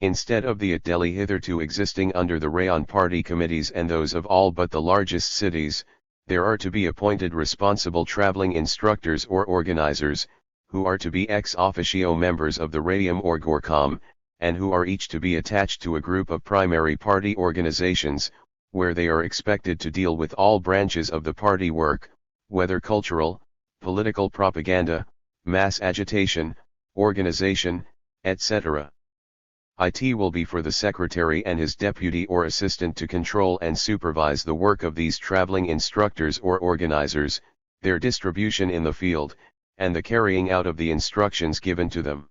Instead of the Ateli hitherto existing under the rayon party committees and those of all but the largest cities, there are to be appointed responsible traveling instructors or organizers, who are to be ex officio members of the Rayom or Gorkom, and who are each to be attached to a group of primary party organizations, where they are expected to deal with all branches of the party work, whether cultural, political propaganda, mass agitation, organization, etc. IT will be for the secretary and his deputy or assistant to control and supervise the work of these traveling instructors or organizers, their distribution in the field, and the carrying out of the instructions given to them.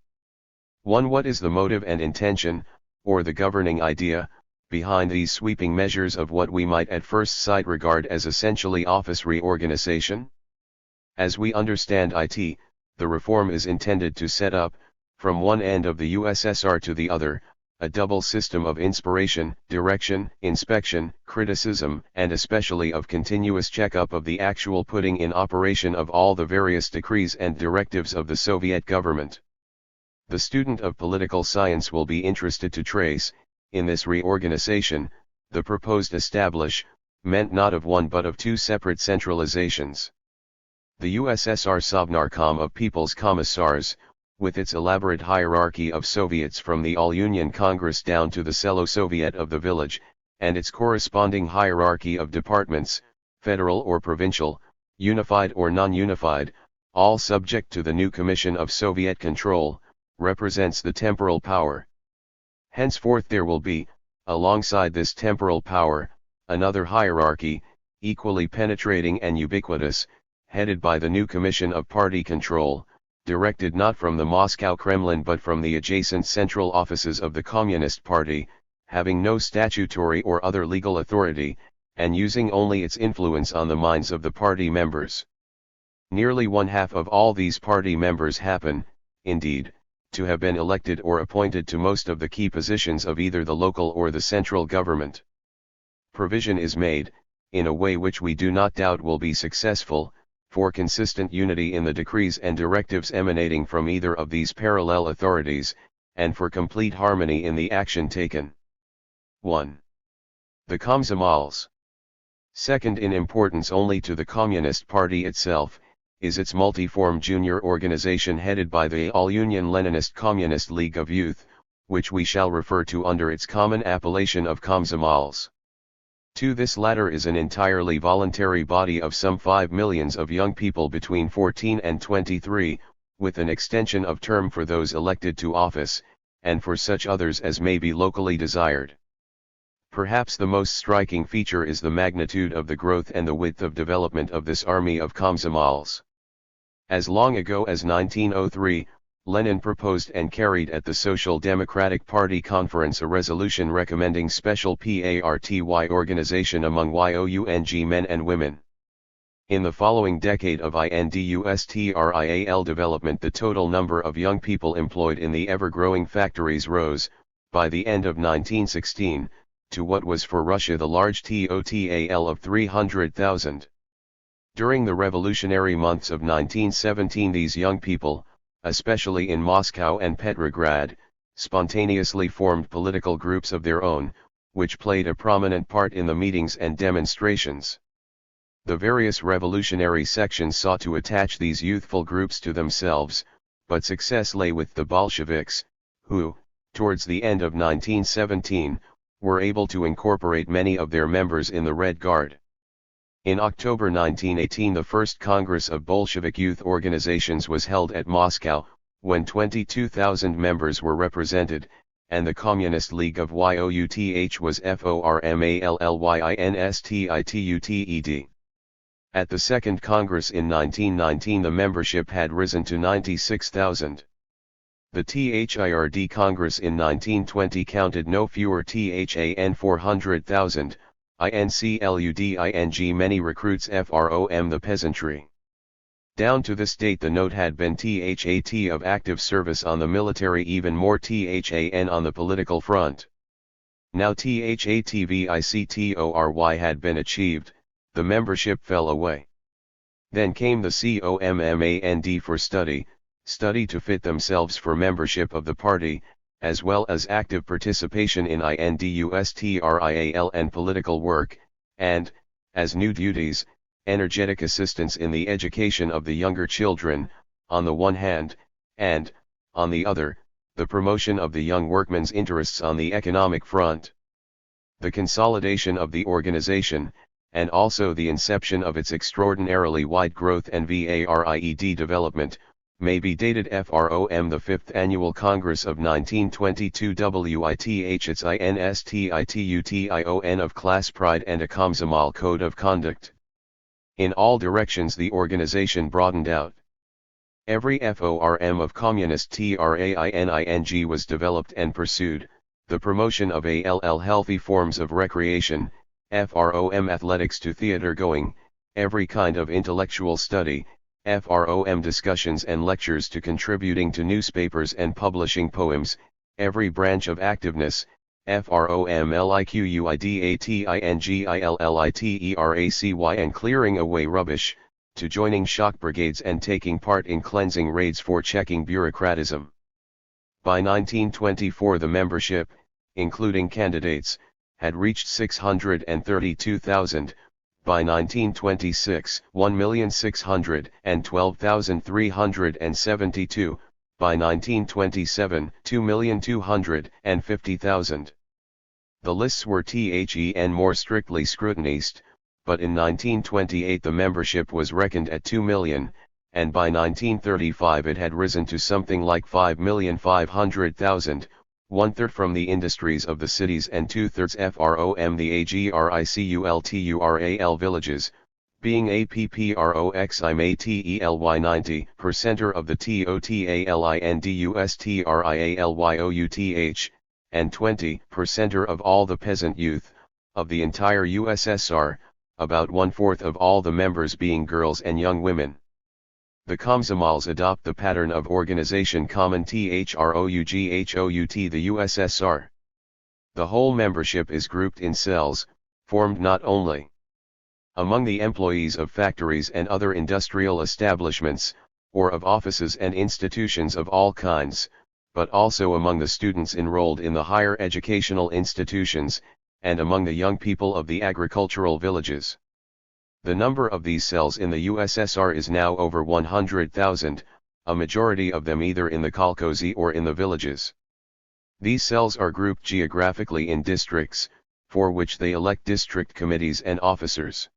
1. What is the motive and intention, or the governing idea, behind these sweeping measures of what we might at first sight regard as essentially office reorganization? As we understand IT, the reform is intended to set up, from one end of the USSR to the other, a double system of inspiration, direction, inspection, criticism, and especially of continuous check-up of the actual putting in operation of all the various decrees and directives of the Soviet government. The student of political science will be interested to trace, in this reorganization, the proposed establishment not of one but of 2 separate centralizations. The USSR Sovnarkom of People's Commissars, with its elaborate hierarchy of Soviets from the All-Union Congress down to the Selo Soviet of the village, and its corresponding hierarchy of departments, federal or provincial, unified or non-unified, all subject to the new Commission of Soviet control, represents the temporal power. Henceforth there will be, alongside this temporal power, another hierarchy, equally penetrating and ubiquitous, headed by the new Commission of Party Control, directed not from the Moscow Kremlin but from the adjacent central offices of the Communist Party, having no statutory or other legal authority, and using only its influence on the minds of the party members. Nearly one half of all these party members happen, indeed, to have been elected or appointed to most of the key positions of either the local or the central government. Provision is made, in a way which we do not doubt will be successful, for consistent unity in the decrees and directives emanating from either of these parallel authorities, and for complete harmony in the action taken. 1. The Komsomols. Second in importance only to the Communist Party itself, is its multiform junior organization headed by the All-Union Leninist Communist League of Youth, which we shall refer to under its common appellation of Komsomols. To this latter is an entirely voluntary body of some 5 millions of young people between 14 and 23, with an extension of term for those elected to office, and for such others as may be locally desired. Perhaps the most striking feature is the magnitude of the growth and the width of development of this army of Komsomols. As long ago as 1903, Lenin proposed and carried at the Social Democratic Party Conference a resolution recommending special party organization among young men and women. In the following decade of industrial development, the total number of young people employed in the ever-growing factories rose, by the end of 1916, to what was for Russia the large total of 300,000. During the revolutionary months of 1917, these young people, especially in Moscow and Petrograd, spontaneously formed political groups of their own, which played a prominent part in the meetings and demonstrations. The various revolutionary sections sought to attach these youthful groups to themselves, but success lay with the Bolsheviks, who, towards the end of 1917, were able to incorporate many of their members in the Red Guard. In October 1918, the first Congress of Bolshevik Youth Organizations was held at Moscow, when 22,000 members were represented, and the Communist League of Youth was formalized. At the Second Congress in 1919, the membership had risen to 96,000. The THIRD Congress in 1920 counted no fewer than 400,000. Including many recruits from the peasantry. Down to this date the note had been that of active service on the military, even more than on the political front. Now that had been achieved, the membership fell away. Then came the command for study to fit themselves for membership of the party, as well as active participation in industrial and political work, and, as new duties, energetic assistance in the education of the younger children, on the one hand, and, on the other, the promotion of the young workmen's interests on the economic front. The consolidation of the organization, and also the inception of its extraordinarily wide growth and varied development, may be dated from the 5th Annual Congress of 1922 with its institution of class pride and a Komsomol code of conduct. In all directions the organization broadened out. Every form of communist training was developed and pursued, the promotion of healthy forms of recreation, from athletics to theater going, every kind of intellectual study, from discussions and lectures to contributing to newspapers and publishing poems, every branch of activeness, from liquidatingilliteracy and clearing away rubbish, to joining shock brigades and taking part in cleansing raids for checking bureaucratism. By 1924 the membership, including candidates, had reached 632,000, by 1926 1,612,372, by 1927 2,250,000. The lists were more strictly scrutinized, but in 1928 the membership was reckoned at 2 million, and by 1935 it had risen to something like 5,500,000, one-third from the industries of the cities and two-thirds from the agricultural villages, being APPROXIMATELY 90% of the TOTALINDUSTRIALYOUTH, and 20% of all the peasant youth, of the entire USSR, about one-fourth of all the members being girls and young women. The Komsomolets adopt the pattern of organization common THROUGHOUT the USSR. The whole membership is grouped in cells, formed not only among the employees of factories and other industrial establishments, or of offices and institutions of all kinds, but also among the students enrolled in the higher educational institutions, and among the young people of the agricultural villages. The number of these cells in the USSR is now over 100,000, a majority of them either in the kolkhozy or in the villages. These cells are grouped geographically in districts, for which they elect district committees and officers.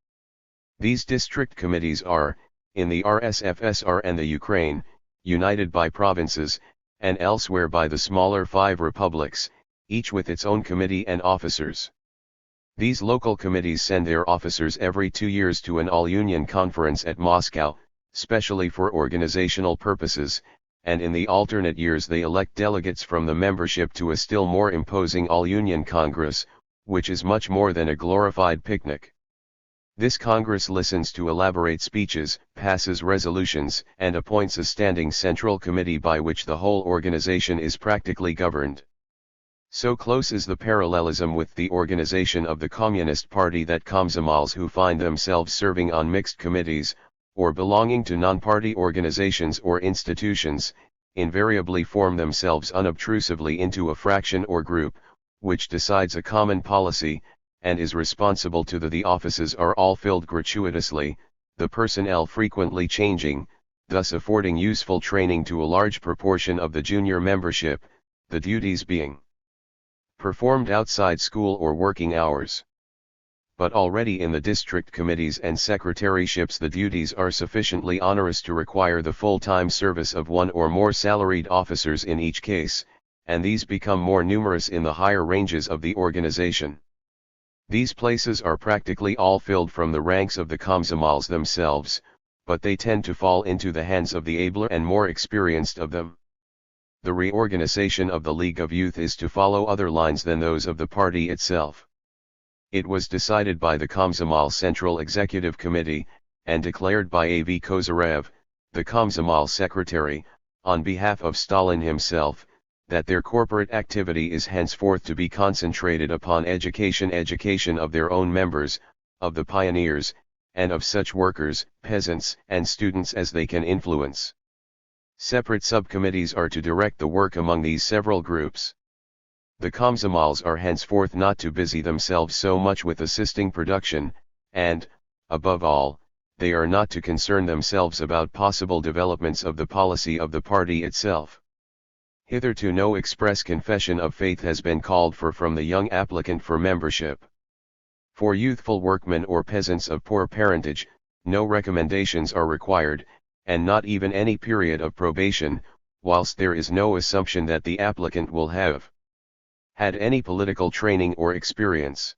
These district committees are, in the RSFSR and the Ukraine, united by provinces, and elsewhere by the smaller 5 republics, each with its own committee and officers. These local committees send their officers every 2 years to an all-union conference at Moscow, specially for organizational purposes, and in the alternate years they elect delegates from the membership to a still more imposing all-union congress, which is much more than a glorified picnic. This congress listens to elaborate speeches, passes resolutions, and appoints a standing central committee by which the whole organization is practically governed. So close is the parallelism with the organization of the Communist Party that Komsomols who find themselves serving on mixed committees, or belonging to non-party organizations or institutions, invariably form themselves unobtrusively into a fraction or group, which decides a common policy, and is responsible to the offices are all filled gratuitously, the personnel frequently changing, thus affording useful training to a large proportion of the junior membership, the duties being performed outside school or working hours. But already in the district committees and secretaryships the duties are sufficiently onerous to require the full-time service of one or more salaried officers in each case, and these become more numerous in the higher ranges of the organization. These places are practically all filled from the ranks of the Komsomols themselves, but they tend to fall into the hands of the abler and more experienced of them. The reorganization of the League of Youth is to follow other lines than those of the party itself. It was decided by the Komsomol Central Executive Committee, and declared by A.V. Kozyrev, the Komsomol secretary, on behalf of Stalin himself, that their corporate activity is henceforth to be concentrated upon education of their own members, of the pioneers, and of such workers, peasants, and students as they can influence. Separate subcommittees are to direct the work among these several groups. The Komsomols are henceforth not to busy themselves so much with assisting production, and, above all, they are not to concern themselves about possible developments of the policy of the party itself. Hitherto no express confession of faith has been called for from the young applicant for membership. For youthful workmen or peasants of poor parentage, no recommendations are required, and not even any period of probation, whilst there is no assumption that the applicant will have had any political training or experience.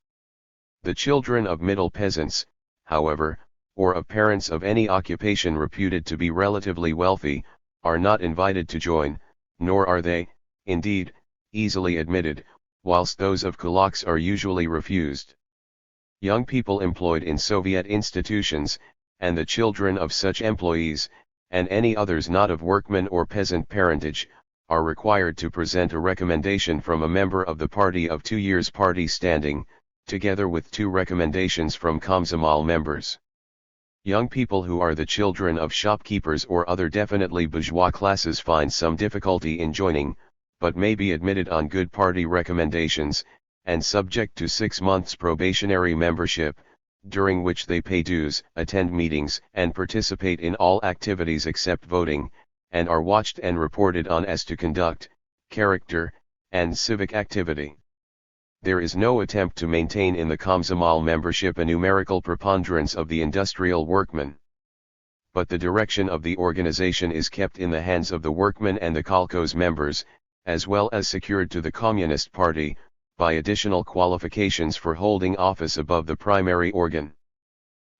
The children of middle peasants, however, or of parents of any occupation reputed to be relatively wealthy, are not invited to join, nor are they, indeed, easily admitted, whilst those of kulaks are usually refused. Young people employed in Soviet institutions, and the children of such employees, and any others not of workman or peasant parentage, are required to present a recommendation from a member of the party of 2 years party standing, together with 2 recommendations from Komsomol members. Young people who are the children of shopkeepers or other definitely bourgeois classes find some difficulty in joining, but may be admitted on good party recommendations, and subject to 6 months probationary membership, during which they pay dues, attend meetings, and participate in all activities except voting, and are watched and reported on as to conduct, character, and civic activity. There is no attempt to maintain in the Komsomol membership a numerical preponderance of the industrial workmen. But the direction of the organization is kept in the hands of the workmen and the kolkhoz members, as well as secured to the Communist Party, by additional qualifications for holding office above the primary organ.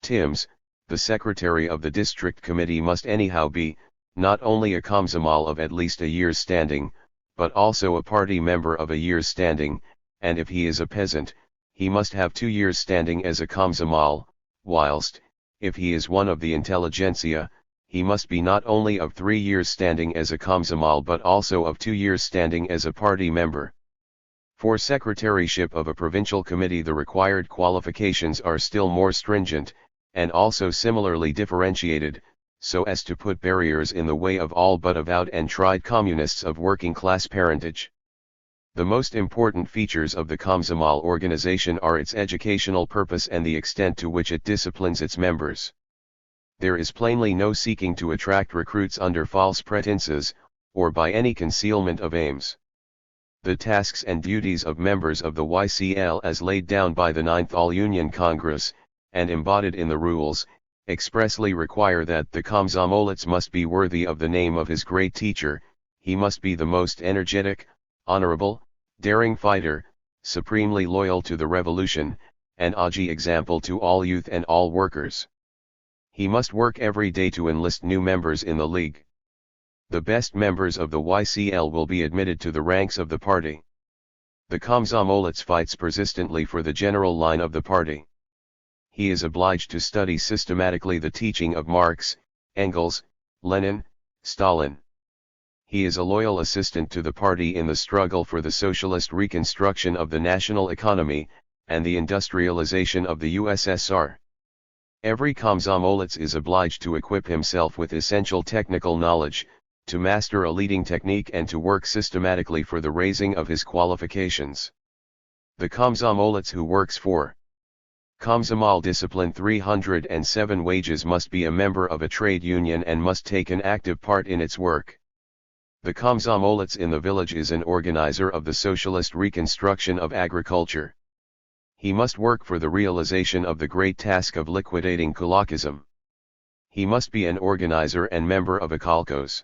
Tims, the secretary of the district committee, must anyhow be, not only a Komsomol of at least a year's standing, but also a party member of a year's standing, and if he is a peasant, he must have 2 years standing as a Komsomol, whilst, if he is one of the intelligentsia, he must be not only of 3 years standing as a Komsomol but also of 2 years standing as a party member. For secretaryship of a provincial committee the required qualifications are still more stringent, and also similarly differentiated, so as to put barriers in the way of all but avowed and tried communists of working class parentage. The most important features of the Komsomol organization are its educational purpose and the extent to which it disciplines its members. There is plainly no seeking to attract recruits under false pretenses, or by any concealment of aims. The tasks and duties of members of the YCL as laid down by the 9th All-Union Congress, and embodied in the rules, expressly require that the Komsomolets must be worthy of the name of his great teacher, he must be the most energetic, honorable, daring fighter, supremely loyal to the revolution, an Aji example to all youth and all workers. He must work every day to enlist new members in the league. The best members of the YCL will be admitted to the ranks of the party. The Komsomolets fights persistently for the general line of the party. He is obliged to study systematically the teaching of Marx, Engels, Lenin, Stalin. He is a loyal assistant to the party in the struggle for the socialist reconstruction of the national economy, and the industrialization of the USSR. Every Komsomolets is obliged to equip himself with essential technical knowledge, to master a leading technique and to work systematically for the raising of his qualifications. The Komsomolets who works for Komsomol Discipline 307 wages must be a member of a trade union and must take an active part in its work. The Komsomolets in the village is an organizer of the socialist reconstruction of agriculture. He must work for the realization of the great task of liquidating kulakism. He must be an organizer and member of a kolkhoz,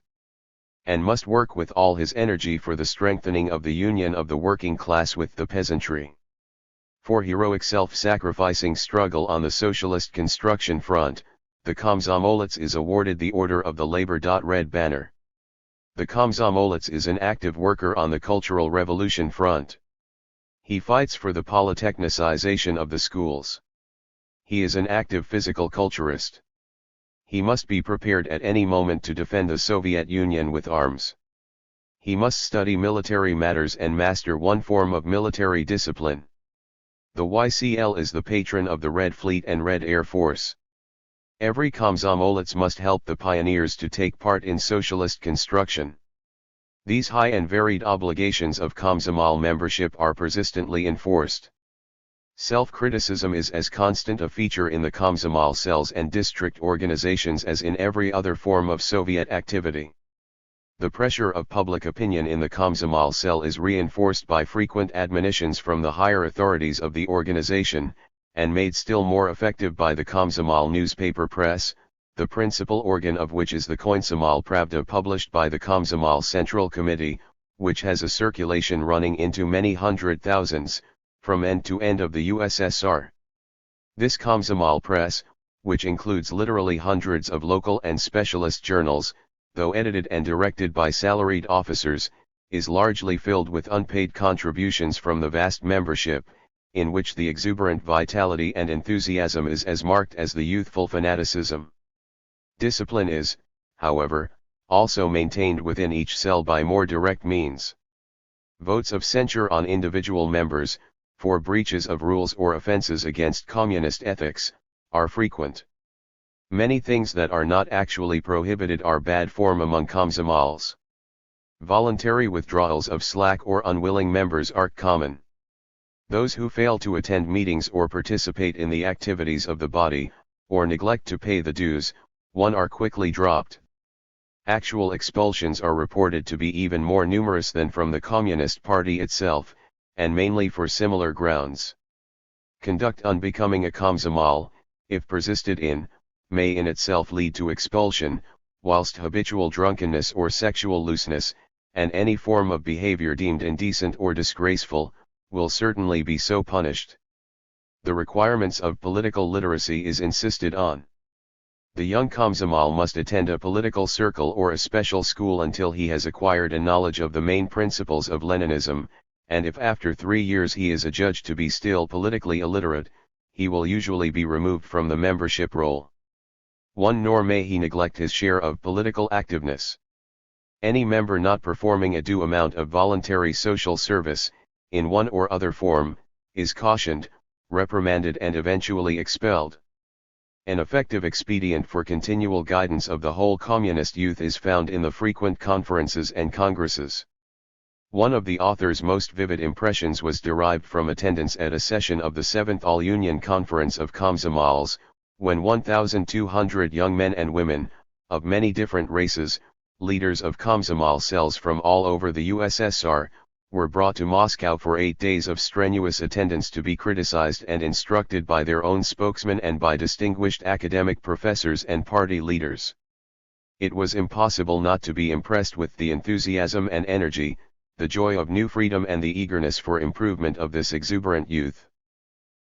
and must work with all his energy for the strengthening of the union of the working class with the peasantry. For heroic self-sacrificing struggle on the socialist construction front, the Komsomolets is awarded the Order of the Labor. Red Banner. The Komsomolets is an active worker on the Cultural Revolution front. He fights for the polytechnicization of the schools. He is an active physical culturist. He must be prepared at any moment to defend the Soviet Union with arms. He must study military matters and master one form of military discipline. The YCL is the patron of the Red Fleet and Red Air Force. Every Komsomolets must help the pioneers to take part in socialist construction. These high and varied obligations of Komsomol membership are persistently enforced. Self-criticism is as constant a feature in the Komsomol cells and district organizations as in every other form of Soviet activity. The pressure of public opinion in the Komsomol cell is reinforced by frequent admonitions from the higher authorities of the organization, and made still more effective by the Komsomol newspaper press, the principal organ of which is the Komsomol Pravda published by the Komsomol Central Committee, which has a circulation running into many hundred thousands, from end to end of the USSR. This Komsomol press, which includes literally hundreds of local and specialist journals, though edited and directed by salaried officers, is largely filled with unpaid contributions from the vast membership, in which the exuberant vitality and enthusiasm is as marked as the youthful fanaticism. Discipline is, however, also maintained within each cell by more direct means. Votes of censure on individual members, for breaches of rules or offenses against communist ethics, are frequent. Many things that are not actually prohibited are bad form among Komsomols. Voluntary withdrawals of slack or unwilling members are common. Those who fail to attend meetings or participate in the activities of the body, or neglect to pay the dues, are quickly dropped. Actual expulsions are reported to be even more numerous than from the Communist Party itself, and mainly for similar grounds. Conduct unbecoming a komsomol, if persisted in, may in itself lead to expulsion, whilst habitual drunkenness or sexual looseness, and any form of behavior deemed indecent or disgraceful, will certainly be so punished. The requirements of political literacy is insisted on. The young komsomol must attend a political circle or a special school until he has acquired a knowledge of the main principles of Leninism, and if after 3 years he is adjudged to be still politically illiterate, he will usually be removed from the membership roll. Nor may he neglect his share of political activeness. Any member not performing a due amount of voluntary social service, in one or other form, is cautioned, reprimanded and eventually expelled. An effective expedient for continual guidance of the whole communist youth is found in the frequent conferences and congresses. One of the author's most vivid impressions was derived from attendance at a session of the 7th All-Union Conference of Komsomols, when 1,200 young men and women, of many different races, leaders of Komsomol cells from all over the USSR, were brought to Moscow for 8 days of strenuous attendance to be criticized and instructed by their own spokesman and by distinguished academic professors and party leaders. It was impossible not to be impressed with the enthusiasm and energy, the joy of new freedom and the eagerness for improvement of this exuberant youth.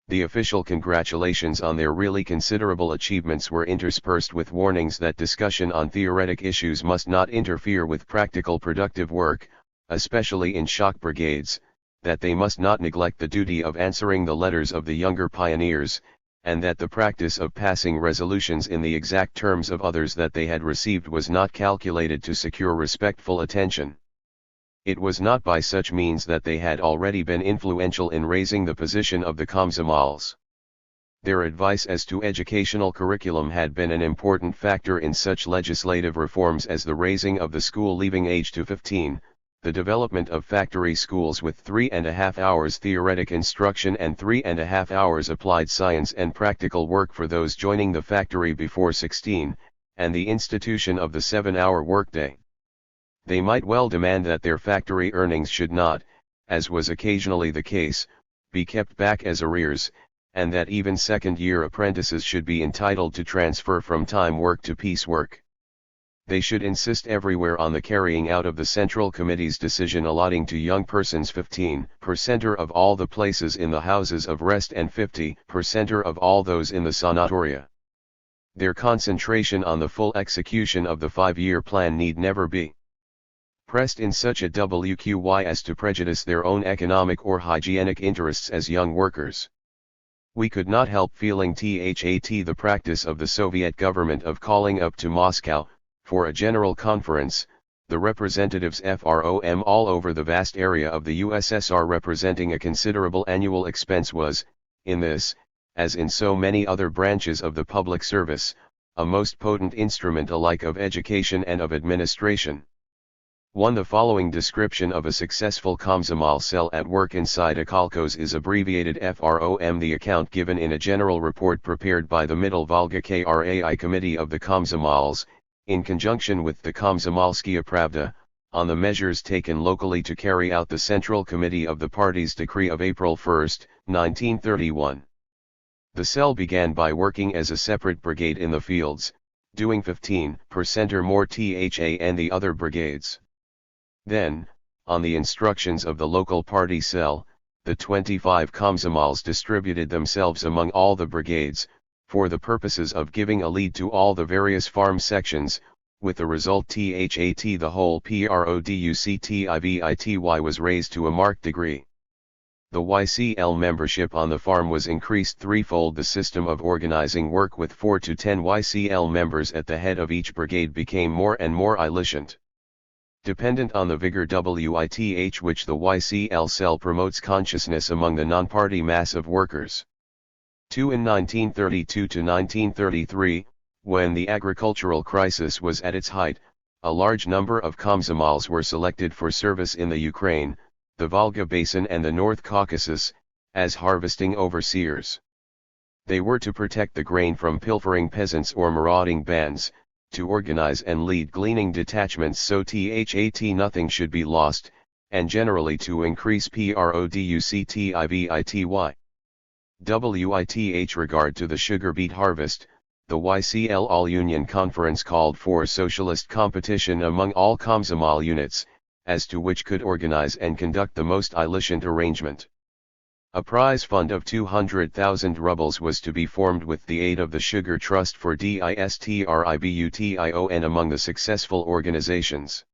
The official congratulations on their really considerable achievements were interspersed with warnings that discussion on theoretic issues must not interfere with practical productive work, especially in shock brigades, that they must not neglect the duty of answering the letters of the younger pioneers, and that the practice of passing resolutions in the exact terms of others that they had received was not calculated to secure respectful attention. It was not by such means that they had already been influential in raising the position of the Komsomols. Their advice as to educational curriculum had been an important factor in such legislative reforms as the raising of the school leaving age to 15, the development of factory schools with 3.5 hours theoretic instruction and 3.5 hours applied science and practical work for those joining the factory before 16, and the institution of the 7-hour workday. They might well demand that their factory earnings should not, as was occasionally the case, be kept back as arrears, and that even second-year apprentices should be entitled to transfer from time work to piece work. They should insist everywhere on the carrying out of the Central Committee's decision allotting to young persons 15% of all the places in the houses of rest and 50% of all those in the sanatoria. Their concentration on the full execution of the 5-year plan need never be pressed in such a way as to prejudice their own economic or hygienic interests as young workers. We could not help feeling the practice of the Soviet government of calling up to Moscow, for a general conference, the representatives from all over the vast area of the USSR representing a considerable annual expense was, in this, as in so many other branches of the public service, a most potent instrument alike of education and of administration. The following description of a successful Komsomol cell at work inside a kolkhoz is abbreviated FROM. The account given in a general report prepared by the Middle Volga Krai Committee of the Komsomols, in conjunction with the Komsomolskaya Pravda, on the measures taken locally to carry out the Central Committee of the party's decree of April 1, 1931. The cell began by working as a separate brigade in the fields, doing 15% or more than the other brigades. Then, on the instructions of the local party cell, the 25 Komsomols distributed themselves among all the brigades, for the purposes of giving a lead to all the various farm sections, with the result the whole productivity was raised to a marked degree. The YCL membership on the farm was increased threefold. The system of organizing work with 4 to 10 YCL members at the head of each brigade became more and more efficient. Dependent on the vigor with which the YCL cell promotes consciousness among the non-party mass of workers. 2. In 1932 to 1933, when the agricultural crisis was at its height, a large number of Komsomols were selected for service in the Ukraine, the Volga Basin and the North Caucasus, as harvesting overseers. They were to protect the grain from pilfering peasants or marauding bands, to organize and lead gleaning detachments so that nothing should be lost, and generally to increase productivity. With regard to the sugar beet harvest, the YCL All-Union Conference called for socialist competition among all Komsomol units, as to which could organize and conduct the most efficient arrangement. A prize fund of 200,000 rubles was to be formed with the aid of the Sugar Trust for distribution among the successful organizations.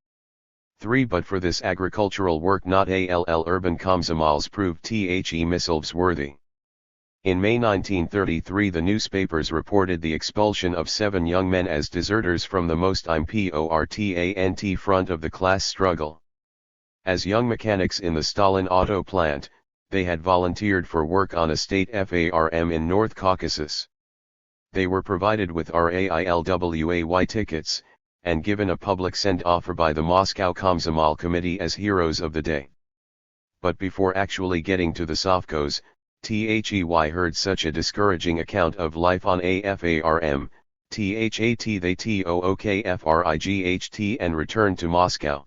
3. But for this agricultural work not all urban Komsomols proved themselves worthy. In May 1933 the newspapers reported the expulsion of 7 young men as deserters from the most important front of the class struggle. As young mechanics in the Stalin auto plant, they had volunteered for work on a state farm in North Caucasus. They were provided with railway tickets, and given a public send-off by the Moscow Komsomol Committee as heroes of the day. But before actually getting to the Sovkhos, They heard such a discouraging account of life on a farm, they tookfright and returned to Moscow.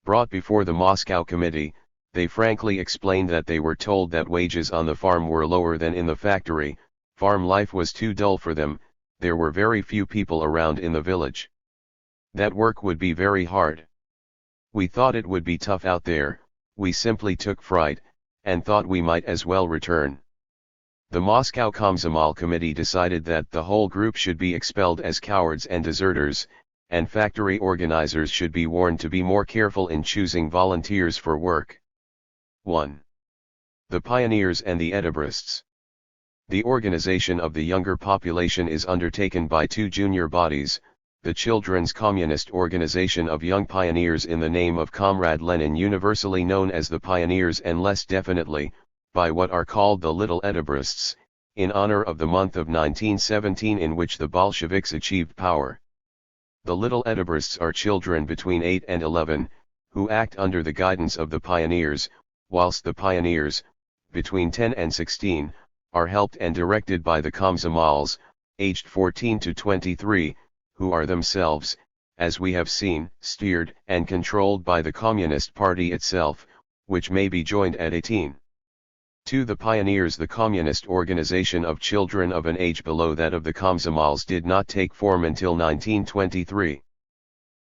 Brought before the Moscow Committee, they frankly explained that they were told that wages on the farm were lower than in the factory, farm life was too dull for them, there were very few people around in the village. That work would be very hard. We thought it would be tough out there, we simply took fright, and thought we might as well return. The Moscow Komsomol Committee decided that the whole group should be expelled as cowards and deserters, and factory organizers should be warned to be more careful in choosing volunteers for work. 1. The pioneers and the Edibrists. The organization of the younger population is undertaken by 2 junior bodies, the Children's Communist Organization of Young Pioneers in the name of Comrade Lenin, universally known as the Pioneers, and less definitely, by what are called the Little Edibrists, in honor of the month of 1917 in which the Bolsheviks achieved power. The Little Edibrists are children between 8 and 11, who act under the guidance of the Pioneers, whilst the Pioneers, between 10 and 16, are helped and directed by the Komsomols, aged 14 to 23, who are themselves, as we have seen, steered and controlled by the Communist Party itself, which may be joined at 18. To the Pioneers, the communist organization of children of an age below that of the Komsomols did not take form until 1923.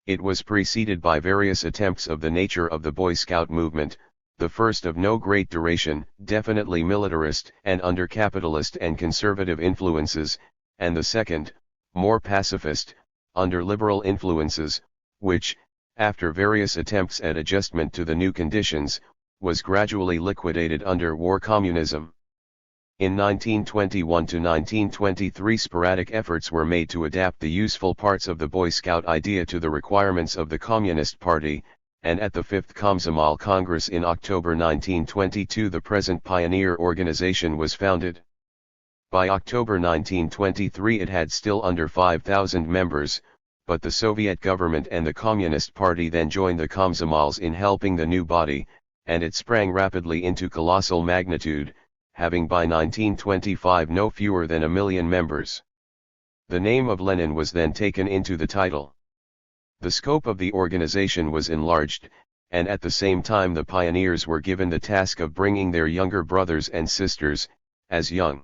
It was preceded by various attempts of the nature of the Boy Scout movement, the first of no great duration, definitely militarist and under capitalist and conservative influences, and the second, more pacifist, under liberal influences, which, after various attempts at adjustment to the new conditions, was gradually liquidated under war communism. In 1921 to 1923 sporadic efforts were made to adapt the useful parts of the Boy Scout idea to the requirements of the Communist Party, and at the 5th Komsomol Congress in October 1922 the present pioneer organization was founded. By October 1923 it had still under 5,000 members, but the Soviet government and the Communist Party then joined the Komsomols in helping the new body, and it sprang rapidly into colossal magnitude, having by 1925 no fewer than 1 million members. The name of Lenin was then taken into the title. The scope of the organization was enlarged, and at the same time the pioneers were given the task of bringing their younger brothers and sisters, as young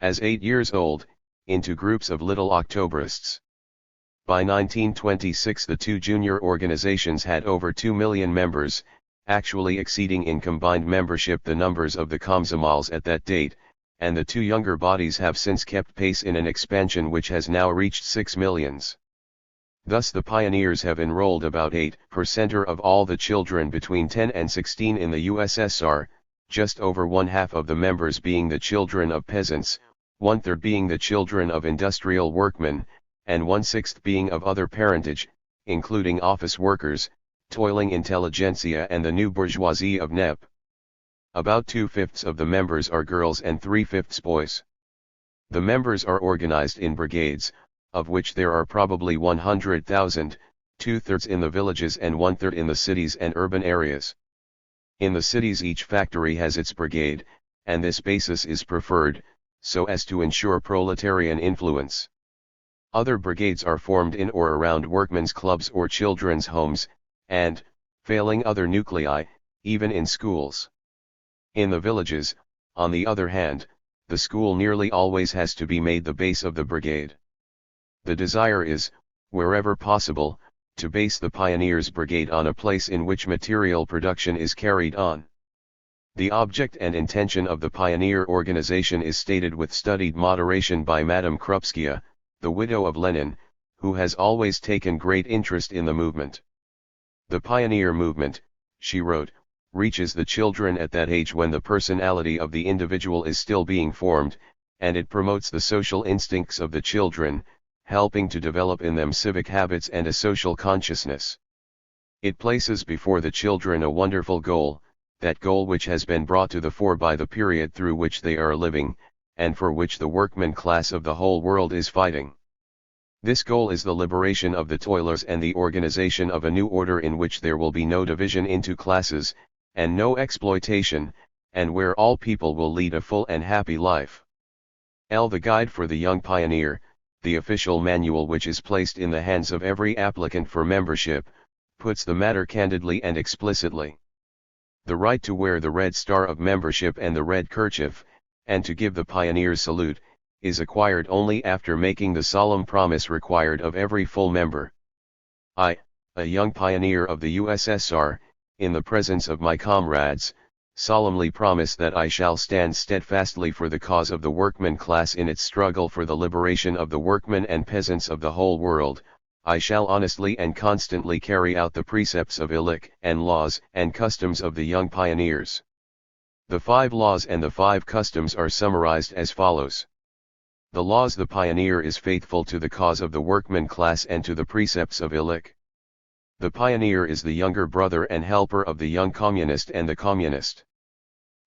as 8 years old, into groups of little Octobrists. By 1926 the 2 junior organizations had over 2 million members, actually exceeding in combined membership the numbers of the Komsomols at that date, and the 2 younger bodies have since kept pace in an expansion which has now reached 6 millions. Thus the pioneers have enrolled about 8% of all the children between 10 and 16 in the USSR, just over 1/2 of the members being the children of peasants, 1/3 being the children of industrial workmen, and 1/6 being of other parentage, including office workers, toiling intelligentsia and the new bourgeoisie of NEP. About 2/5 of the members are girls and 3/5 boys. The members are organized in brigades, of which there are probably 100,000, 2/3 in the villages and 1/3 in the cities and urban areas. In the cities each factory has its brigade, and this basis is preferred, so as to ensure proletarian influence. Other brigades are formed in or around workmen's clubs or children's homes, and, failing other nuclei, even in schools. In the villages, on the other hand, the school nearly always has to be made the base of the brigade. The desire is, wherever possible, to base the Pioneers' Brigade on a place in which material production is carried on. The object and intention of the pioneer organization is stated with studied moderation by Madame Krupskaya, the widow of Lenin, who has always taken great interest in the movement. The pioneer movement, she wrote, reaches the children at that age when the personality of the individual is still being formed, and it promotes the social instincts of the children, helping to develop in them civic habits and a social consciousness. It places before the children a wonderful goal, that goal which has been brought to the fore by the period through which they are living, and for which the workman class of the whole world is fighting. This goal is the liberation of the toilers and the organization of a new order in which there will be no division into classes, and no exploitation, and where all people will lead a full and happy life. The Guide for the Young Pioneer, the official manual which is placed in the hands of every applicant for membership, puts the matter candidly and explicitly. The right to wear the red star of membership and the red kerchief, and to give the pioneer's salute, is acquired only after making the solemn promise required of every full member. I, a young pioneer of the USSR, in the presence of my comrades, solemnly promise that I shall stand steadfastly for the cause of the workman class in its struggle for the liberation of the workmen and peasants of the whole world. I shall honestly and constantly carry out the precepts of Illich and laws and customs of the young pioneers. The 5 laws and the 5 customs are summarized as follows. The laws: the pioneer is faithful to the cause of the workman class and to the precepts of Illich. The pioneer is the younger brother and helper of the young communist and the communist.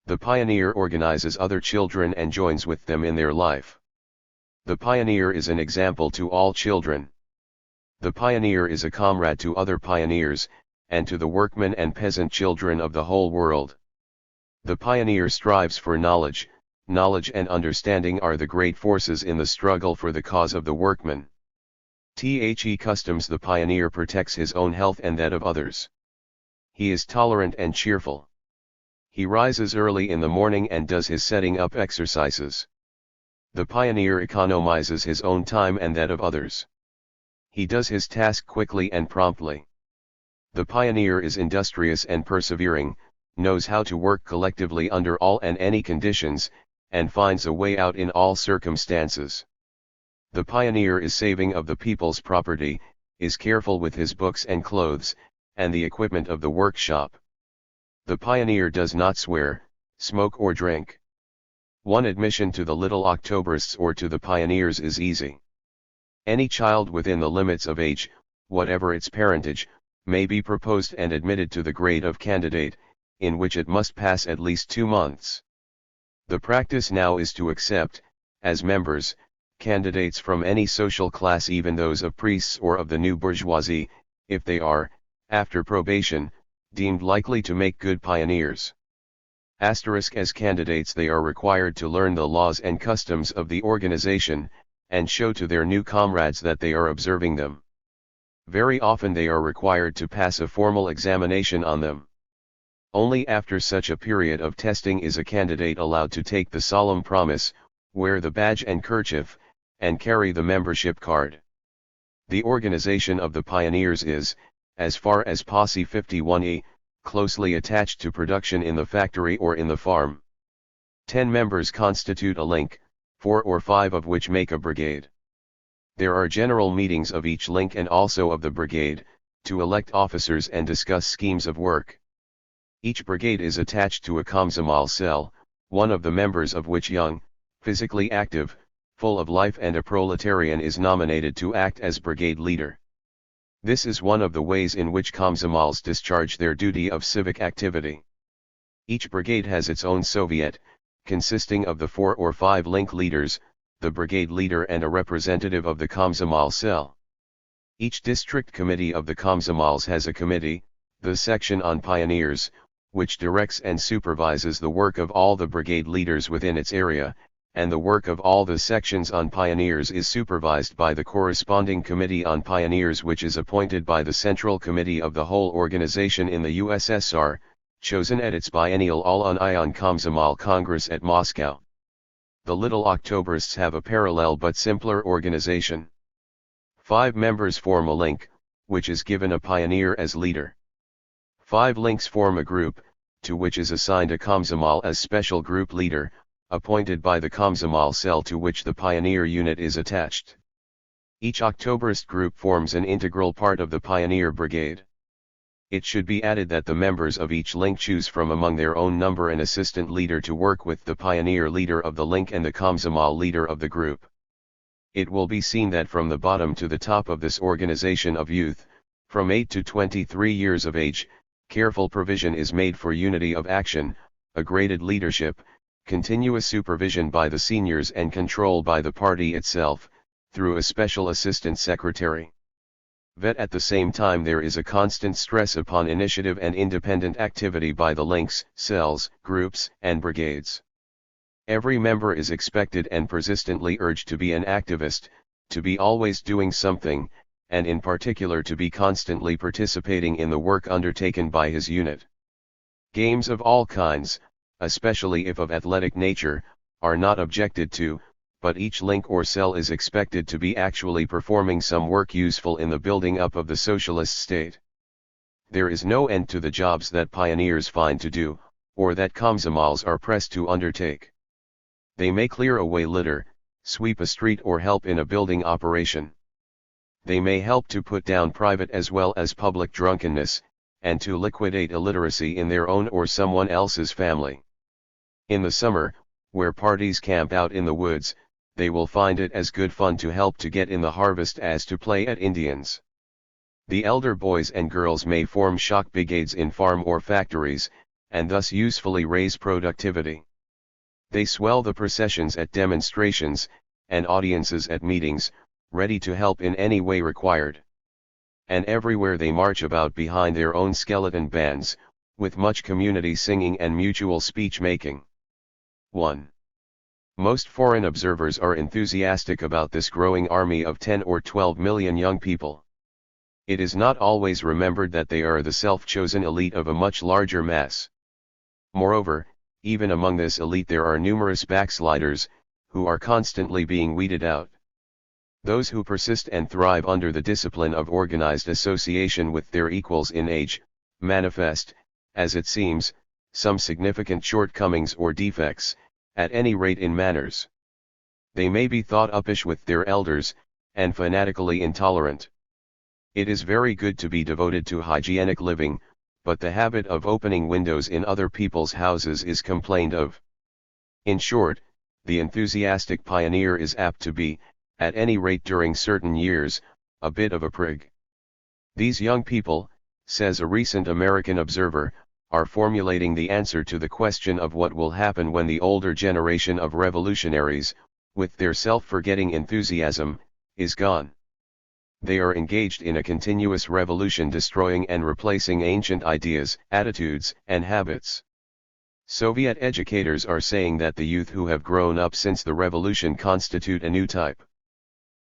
The pioneer organizes other children and joins with them in their life. The pioneer is an example to all children. The pioneer is a comrade to other pioneers, and to the workmen and peasant children of the whole world. The pioneer strives for knowledge. Knowledge and understanding are the great forces in the struggle for the cause of the workman. Customs: the pioneer protects his own health and that of others. He is tolerant and cheerful. He rises early in the morning and does his setting up exercises. The pioneer economizes his own time and that of others. He does his task quickly and promptly. The pioneer is industrious and persevering, knows how to work collectively under all and any conditions, and finds a way out in all circumstances. The pioneer is saving of the people's property, is careful with his books and clothes, and the equipment of the workshop. The pioneer does not swear, smoke or drink. One admission to the little Octobrists or to the pioneers is easy. Any child within the limits of age, whatever its parentage, may be proposed and admitted to the grade of candidate, in which it must pass at least 2 months. The practice now is to accept, as members, candidates from any social class, even those of priests or of the new bourgeoisie, if they are, after probation, deemed likely to make good pioneers. As candidates they are required to learn the laws and customs of the organization, and show to their new comrades that they are observing them. Very often they are required to pass a formal examination on them. Only after such a period of testing is a candidate allowed to take the solemn promise, wear the badge and kerchief, and carry the membership card. The organization of the pioneers is, as far as Posse 51E, closely attached to production in the factory or in the farm. 10 members constitute a link, 4 or 5 of which make a brigade. There are general meetings of each link and also of the brigade, to elect officers and discuss schemes of work. Each brigade is attached to a Komsomol cell, one of the members of which, young, physically active, full of life and a proletarian, is nominated to act as brigade leader. This is one of the ways in which Komsomols discharge their duty of civic activity. Each brigade has its own Soviet, consisting of the 4 or 5 link leaders, the brigade leader and a representative of the Komsomol cell. Each district committee of the Komsomols has a committee, the section on pioneers, which directs and supervises the work of all the brigade leaders within its area, and the work of all the sections on pioneers is supervised by the corresponding Committee on Pioneers, which is appointed by the Central Committee of the whole organization in the USSR, chosen at its biennial All-on-Ion Komsomol Congress at Moscow. The Little Octobrists have a parallel but simpler organization. 5 members form a link, which is given a pioneer as leader. 5 links form a group, to which is assigned a Komsomol as special group leader, appointed by the Komsomol cell to which the pioneer unit is attached. Each Octobrist group forms an integral part of the pioneer brigade. It should be added that the members of each link choose from among their own number an assistant leader to work with the pioneer leader of the link and the Komsomol leader of the group. It will be seen that from the bottom to the top of this organization of youth, from 8 to 23 years of age, careful provision is made for unity of action, a graded leadership, continuous supervision by the seniors and control by the party itself, through a special assistant secretary. But at the same time there is a constant stress upon initiative and independent activity by the links, cells, groups, and brigades. Every member is expected and persistently urged to be an activist, to be always doing something, and in particular to be constantly participating in the work undertaken by his unit. Games of all kinds, especially if of athletic nature, are not objected to, but each link or cell is expected to be actually performing some work useful in the building up of the socialist state. There is no end to the jobs that pioneers find to do, or that Komsomols are pressed to undertake. They may clear away litter, sweep a street or help in a building operation. They may help to put down private as well as public drunkenness, and to liquidate illiteracy in their own or someone else's family. In the summer, where parties camp out in the woods, they will find it as good fun to help to get in the harvest as to play at Indians. The elder boys and girls may form shock brigades in farm or factories, and thus usefully raise productivity. They swell the processions at demonstrations, and audiences at meetings, ready to help in any way required. And everywhere they march about behind their own skeleton bands, with much community singing and mutual speech making. 1. Most foreign observers are enthusiastic about this growing army of 10 or 12 million young people. It is not always remembered that they are the self-chosen elite of a much larger mass. Moreover, even among this elite there are numerous backsliders, who are constantly being weeded out. Those who persist and thrive under the discipline of organized association with their equals in age, manifest, as it seems, some significant shortcomings or defects, at any rate in manners. They may be thought uppish with their elders, and fanatically intolerant. It is very good to be devoted to hygienic living, but the habit of opening windows in other people's houses is complained of. In short, the enthusiastic pioneer is apt to be, at any rate during certain years, a bit of a prig. These young people, says a recent American observer, are formulating the answer to the question of what will happen when the older generation of revolutionaries, with their self-forgetting enthusiasm, is gone. They are engaged in a continuous revolution destroying and replacing ancient ideas, attitudes, and habits. Soviet educators are saying that the youth who have grown up since the revolution constitute a new type.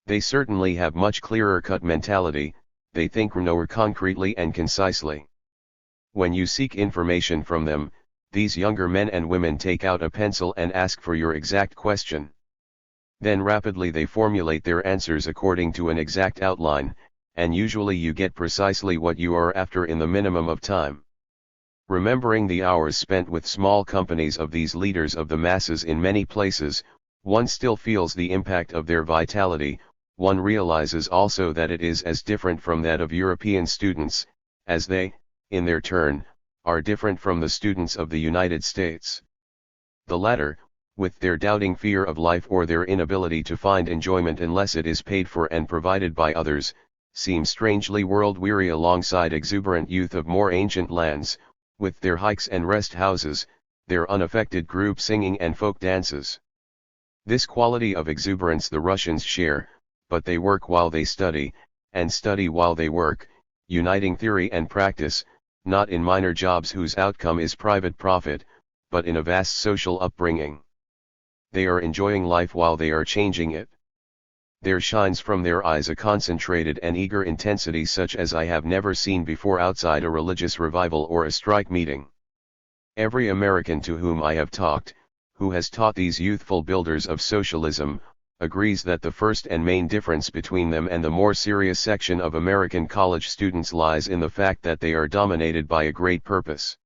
They certainly have much clearer-cut mentality, they think more concretely and concisely. When you seek information from them, these younger men and women take out a pencil and ask for your exact question. Then rapidly they formulate their answers according to an exact outline, and usually you get precisely what you are after in the minimum of time. Remembering the hours spent with small companies of these leaders of the masses in many places, one still feels the impact of their vitality. One realizes also that it is as different from that of European students, as they, in their turn, are different from the students of the United States. The latter, with their doubting fear of life or their inability to find enjoyment unless it is paid for and provided by others, seem strangely world-weary alongside exuberant youth of more ancient lands, with their hikes and rest houses, their unaffected group singing and folk dances. This quality of exuberance the Russians share, but they work while they study, and study while they work, uniting theory and practice, not in minor jobs whose outcome is private profit, but in a vast social upbringing. They are enjoying life while they are changing it. There shines from their eyes a concentrated and eager intensity such as I have never seen before outside a religious revival or a strike meeting. Every American to whom I have talked, who has taught these youthful builders of socialism, agrees that the first and main difference between them and the more serious section of American college students lies in the fact that they are dominated by a great purpose.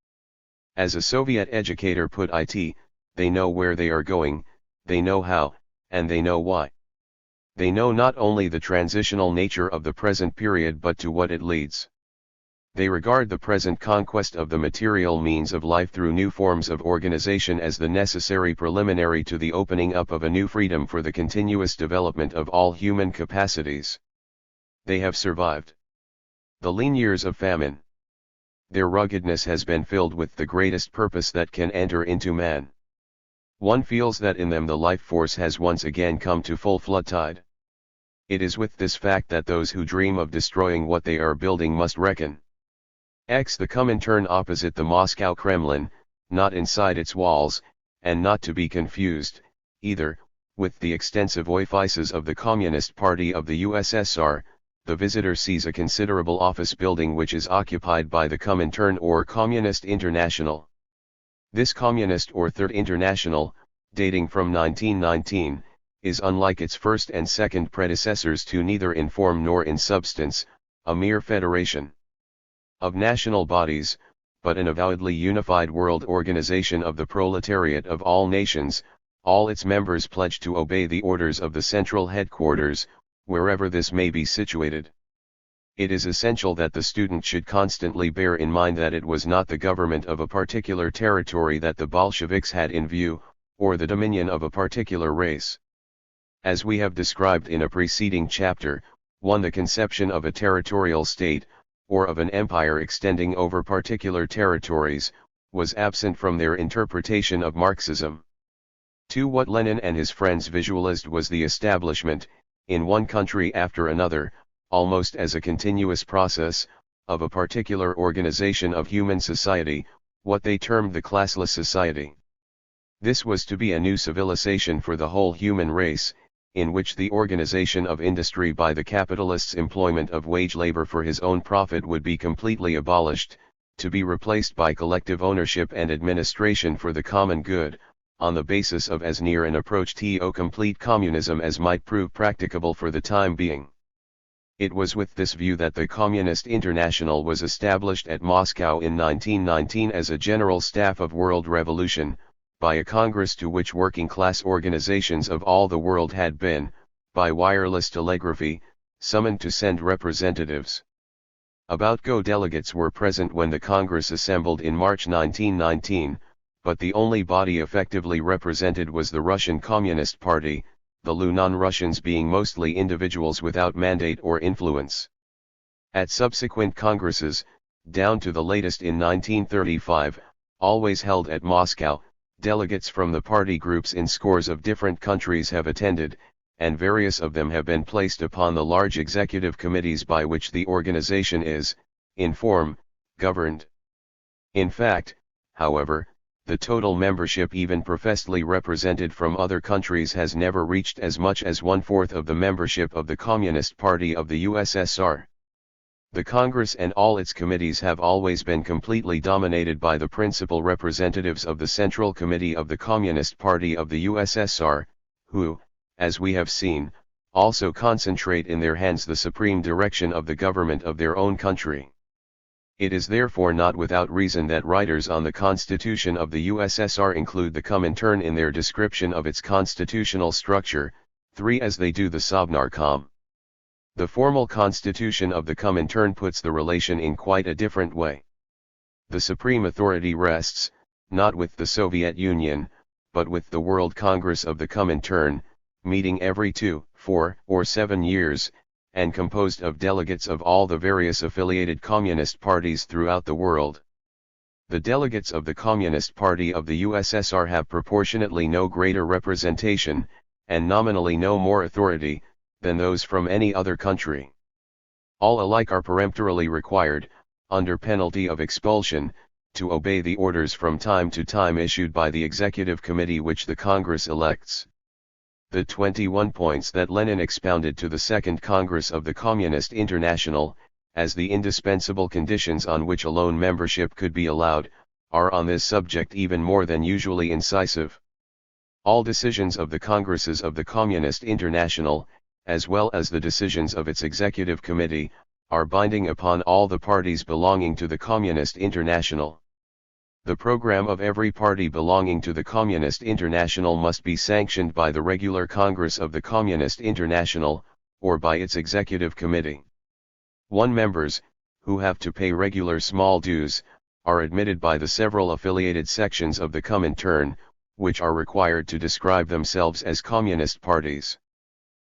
As a Soviet educator put it, they know where they are going, they know how, and they know why. They know not only the transitional nature of the present period but to what it leads. They regard the present conquest of the material means of life through new forms of organization as the necessary preliminary to the opening up of a new freedom for the continuous development of all human capacities. They have survived the lean years of famine. Their ruggedness has been filled with the greatest purpose that can enter into man. One feels that in them the life force has once again come to full flood tide. It is with this fact that those who dream of destroying what they are building must reckon. The Comintern opposite the Moscow Kremlin, not inside its walls, and not to be confused, either, with the extensive offices of the Communist Party of the USSR, the visitor sees a considerable office building which is occupied by the Comintern or Communist International. This Communist or Third International, dating from 1919, is unlike its first and second predecessors to neither in form nor in substance, a mere federation of national bodies, but an avowedly unified world organization of the proletariat of all nations, all its members pledged to obey the orders of the central headquarters, wherever this may be situated. It is essential that the student should constantly bear in mind that it was not the government of a particular territory that the Bolsheviks had in view, or the dominion of a particular race. As we have described in a preceding chapter, the conception of a territorial state, or of an empire extending over particular territories, was absent from their interpretation of Marxism. What Lenin and his friends visualized was the establishment, in one country after another, almost as a continuous process, of a particular organization of human society, what they termed the classless society. This was to be a new civilization for the whole human race, in which the organization of industry by the capitalist's employment of wage labor for his own profit would be completely abolished, to be replaced by collective ownership and administration for the common good, on the basis of as near an approach to complete communism as might prove practicable for the time being. It was with this view that the Communist International was established at Moscow in 1919 as a general staff of world revolution, by a congress to which working-class organizations of all the world had been, by wireless telegraphy, summoned to send representatives. About go delegates were present when the Congress assembled in March 1919, but the only body effectively represented was the Russian Communist Party, the non-Russians being mostly individuals without mandate or influence. At subsequent congresses, down to the latest in 1935, always held at Moscow, delegates from the party groups in scores of different countries have attended, and various of them have been placed upon the large executive committees by which the organization is, in form, governed. In fact, however, the total membership even professedly represented from other countries has never reached as much as 1/4 of the membership of the Communist Party of the USSR. The Congress and all its committees have always been completely dominated by the principal representatives of the Central Committee of the Communist Party of the USSR, who, as we have seen, also concentrate in their hands the supreme direction of the government of their own country. It is therefore not without reason that writers on the Constitution of the USSR include the Comintern in their description of its constitutional structure, as they do the Sovnarkom. The formal constitution of the Comintern puts the relation in quite a different way. The supreme authority rests, not with the Soviet Union, but with the World Congress of the Comintern, meeting every 2, 4, or 7 years, and composed of delegates of all the various affiliated communist parties throughout the world. The delegates of the Communist Party of the USSR have proportionately no greater representation, and nominally no more authority, than those from any other country. All alike are peremptorily required, under penalty of expulsion, to obey the orders from time to time issued by the Executive Committee which the Congress elects. The 21 points that Lenin expounded to the Second Congress of the Communist International, as the indispensable conditions on which alone membership could be allowed, are on this subject even more than usually incisive. All decisions of the Congresses of the Communist International, as well as the decisions of its Executive Committee, are binding upon all the parties belonging to the Communist International. The program of every party belonging to the Communist International must be sanctioned by the regular Congress of the Communist International, or by its Executive Committee. Members, who have to pay regular small dues, are admitted by the several affiliated sections of the Comintern, which are required to describe themselves as communist parties.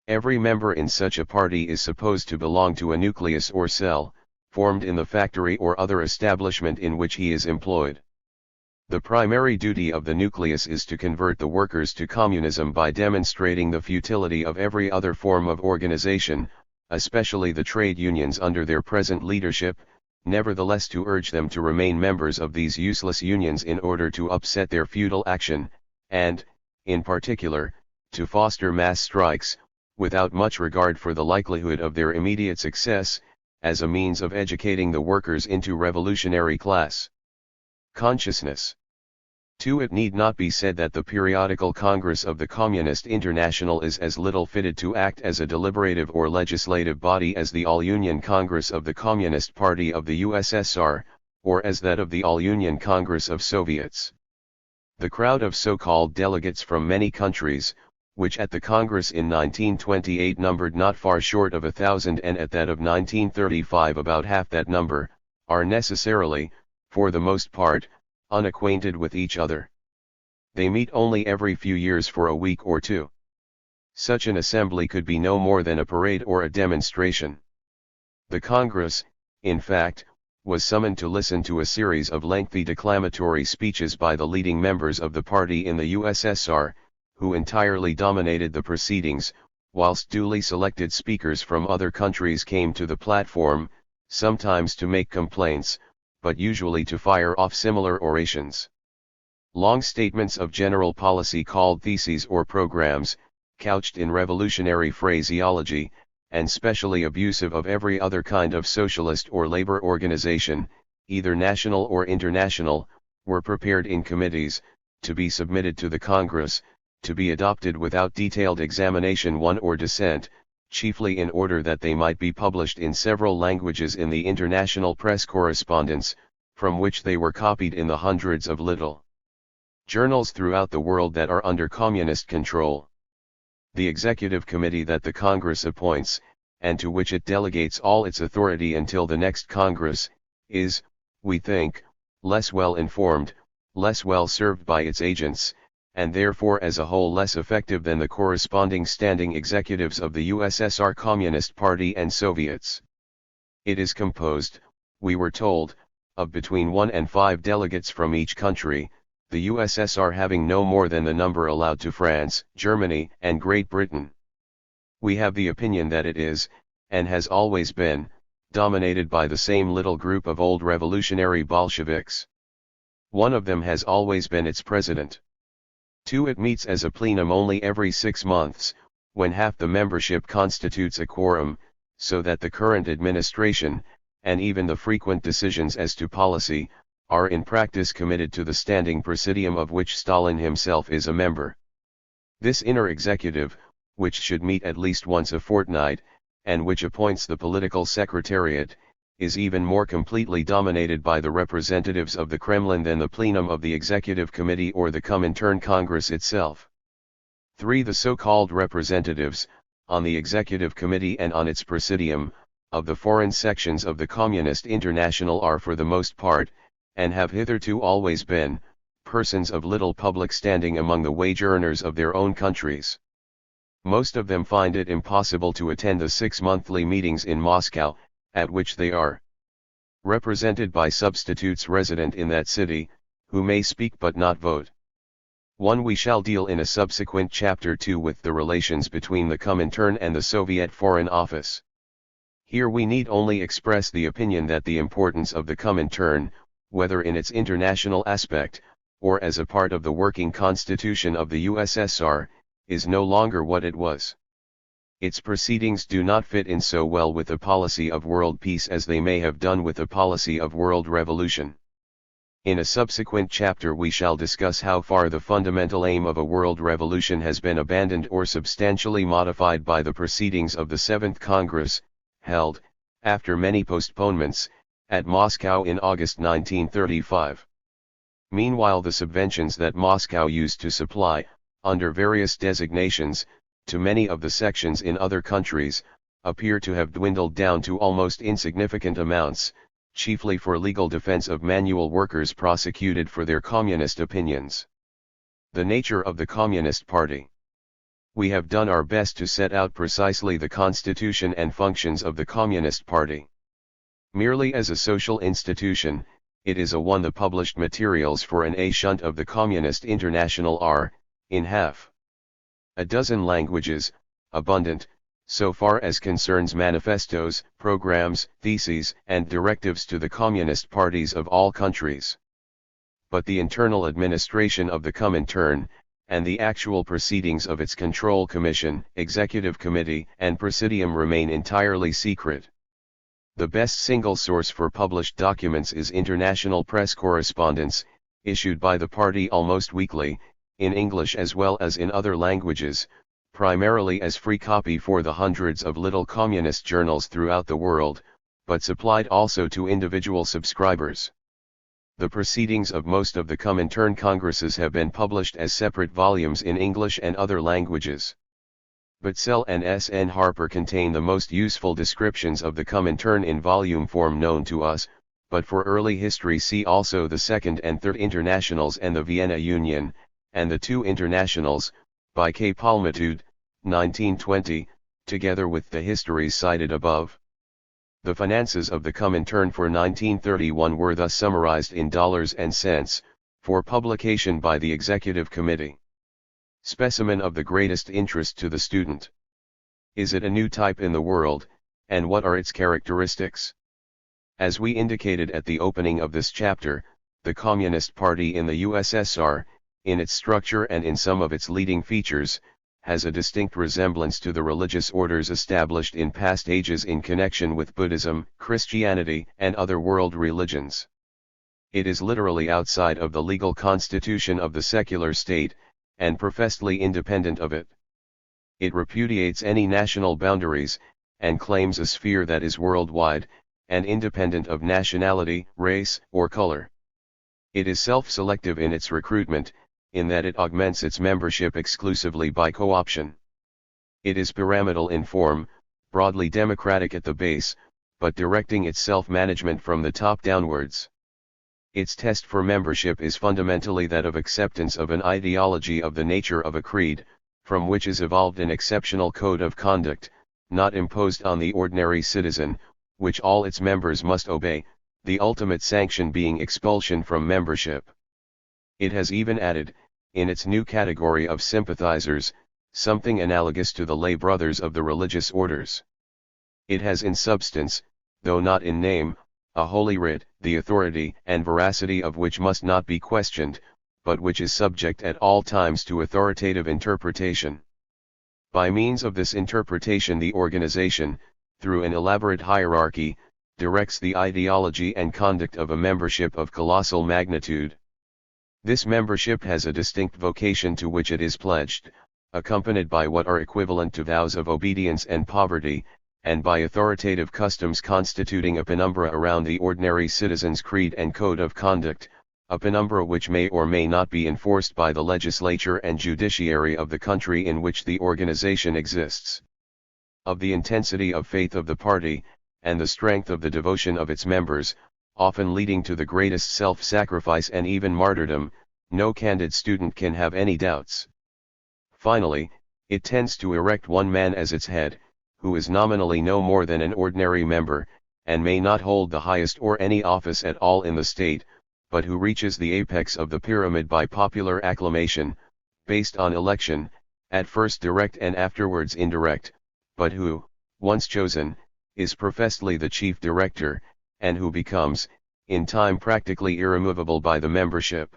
Every member in such a party is supposed to belong to a nucleus or cell, formed in the factory or other establishment in which he is employed. The primary duty of the nucleus is to convert the workers to communism by demonstrating the futility of every other form of organization, especially the trade unions under their present leadership, nevertheless to urge them to remain members of these useless unions in order to upset their futile action, and, in particular, to foster mass strikes, without much regard for the likelihood of their immediate success, as a means of educating the workers into revolutionary class consciousness. 2. It need not be said that the periodical Congress of the Communist International is as little fitted to act as a deliberative or legislative body as the All-Union Congress of the Communist Party of the USSR, or as that of the All-Union Congress of Soviets. The crowd of so-called delegates from many countries, which at the Congress in 1928 numbered not far short of 1,000 and at that of 1935 about half that number, are necessarily, for the most part, unacquainted with each other. They meet only every few years for a week or two. Such an assembly could be no more than a parade or a demonstration. The Congress, in fact, was summoned to listen to a series of lengthy declamatory speeches by the leading members of the party in the USSR, who entirely dominated the proceedings, whilst duly selected speakers from other countries came to the platform, sometimes to make complaints, but usually to fire off similar orations. Long statements of general policy called theses or programs, couched in revolutionary phraseology, and specially abusive of every other kind of socialist or labor organization, either national or international, were prepared in committees, to be submitted to the Congress, to be adopted without detailed examination or dissent, chiefly in order that they might be published in several languages in the international press correspondence, from which they were copied in the hundreds of little journals throughout the world that are under communist control. The Executive Committee that the Congress appoints, and to which it delegates all its authority until the next Congress, is, we think, less well informed, less well served by its agents, and therefore as a whole less effective than the corresponding standing executives of the USSR Communist Party and Soviets. It is composed, we were told, of between 1 and 5 delegates from each country, the USSR having no more than the number allowed to France, Germany, and Great Britain. We have the opinion that it is, and has always been, dominated by the same little group of old revolutionary Bolsheviks. One of them has always been its president. 2. It meets as a plenum only every 6 months, when half the membership constitutes a quorum, so that the current administration, and even the frequent decisions as to policy, are in practice committed to the standing presidium of which Stalin himself is a member. This inner executive, which should meet at least once a fortnight, and which appoints the political secretariat, is even more completely dominated by the representatives of the Kremlin than the plenum of the Executive Committee or the Comintern Congress itself. 3. The so-called representatives, on the Executive Committee and on its presidium, of the foreign sections of the Communist International are for the most part, and have hitherto always been, persons of little public standing among the wage earners of their own countries. Most of them find it impossible to attend the 6 monthly meetings in Moscow, at which they are represented by substitutes resident in that city, who may speak but not vote. We shall deal in a subsequent chapter 2 with the relations between the Comintern and the Soviet Foreign Office. Here we need only express the opinion that the importance of the Comintern, whether in its international aspect, or as a part of the working constitution of the USSR, is no longer what it was. Its proceedings do not fit in so well with the policy of world peace as they may have done with the policy of world revolution. In a subsequent chapter we shall discuss how far the fundamental aim of a world revolution has been abandoned or substantially modified by the proceedings of the Seventh Congress, held, after many postponements, at Moscow in August 1935. Meanwhile, the subventions that Moscow used to supply, under various designations, to many of the sections in other countries, appear to have dwindled down to almost insignificant amounts, chiefly for legal defense of manual workers prosecuted for their communist opinions. The nature of the Communist Party. We have done our best to set out precisely the constitution and functions of the Communist Party. Merely as a social institution, it is the published materials for an A shunt of the Communist International are, in half a dozen languages, abundant, so far as concerns manifestos, programs, theses, and directives to the communist parties of all countries. But the internal administration of the Comintern, and the actual proceedings of its Control Commission, Executive Committee, and Presidium remain entirely secret. The best single source for published documents is international press correspondence, issued by the party almost weekly, in English as well as in other languages, primarily as free copy for the hundreds of little communist journals throughout the world, but supplied also to individual subscribers. The proceedings of most of the Comintern congresses have been published as separate volumes in English and other languages. Butzell and S. N. Harper contain the most useful descriptions of the Comintern in volume form known to us, but for early history see also the Second and Third Internationals and the Vienna Union, and the Two Internationals, by K. Palmatude, 1920, together with the histories cited above. The finances of the Comintern for 1931 were thus summarized in dollars and cents, for publication by the Executive Committee. Specimen of the greatest interest to the student. Is it a new type in the world, and what are its characteristics? As we indicated at the opening of this chapter, the Communist Party in the USSR, in its structure and in some of its leading features, has a distinct resemblance to the religious orders established in past ages in connection with Buddhism, Christianity, and other world religions. It is literally outside of the legal constitution of the secular state, and professedly independent of it. It repudiates any national boundaries, and claims a sphere that is worldwide, and independent of nationality, race, or color. It is self-selective in its recruitment, in that it augments its membership exclusively by co-option. It is pyramidal in form, broadly democratic at the base, but directing its self-management from the top downwards. Its test for membership is fundamentally that of acceptance of an ideology of the nature of a creed, from which is evolved an exceptional code of conduct, not imposed on the ordinary citizen, which all its members must obey, the ultimate sanction being expulsion from membership. It has even added, in its new category of sympathizers, something analogous to the lay brothers of the religious orders. It has in substance, though not in name, a holy writ, the authority and veracity of which must not be questioned, but which is subject at all times to authoritative interpretation. By means of this interpretation the organization, through an elaborate hierarchy, directs the ideology and conduct of a membership of colossal magnitude. This membership has a distinct vocation to which it is pledged, accompanied by what are equivalent to vows of obedience and poverty, and by authoritative customs constituting a penumbra around the ordinary citizen's creed and code of conduct, a penumbra which may or may not be enforced by the legislature and judiciary of the country in which the organization exists. Of the intensity of faith of the party, and the strength of the devotion of its members, often leading to the greatest self-sacrifice and even martyrdom, no candid student can have any doubts. Finally, it tends to erect one man as its head, who is nominally no more than an ordinary member, and may not hold the highest or any office at all in the state, but who reaches the apex of the pyramid by popular acclamation, based on election, at first direct and afterwards indirect, but who, once chosen, is professedly the chief director, and who becomes, in time practically irremovable by the membership.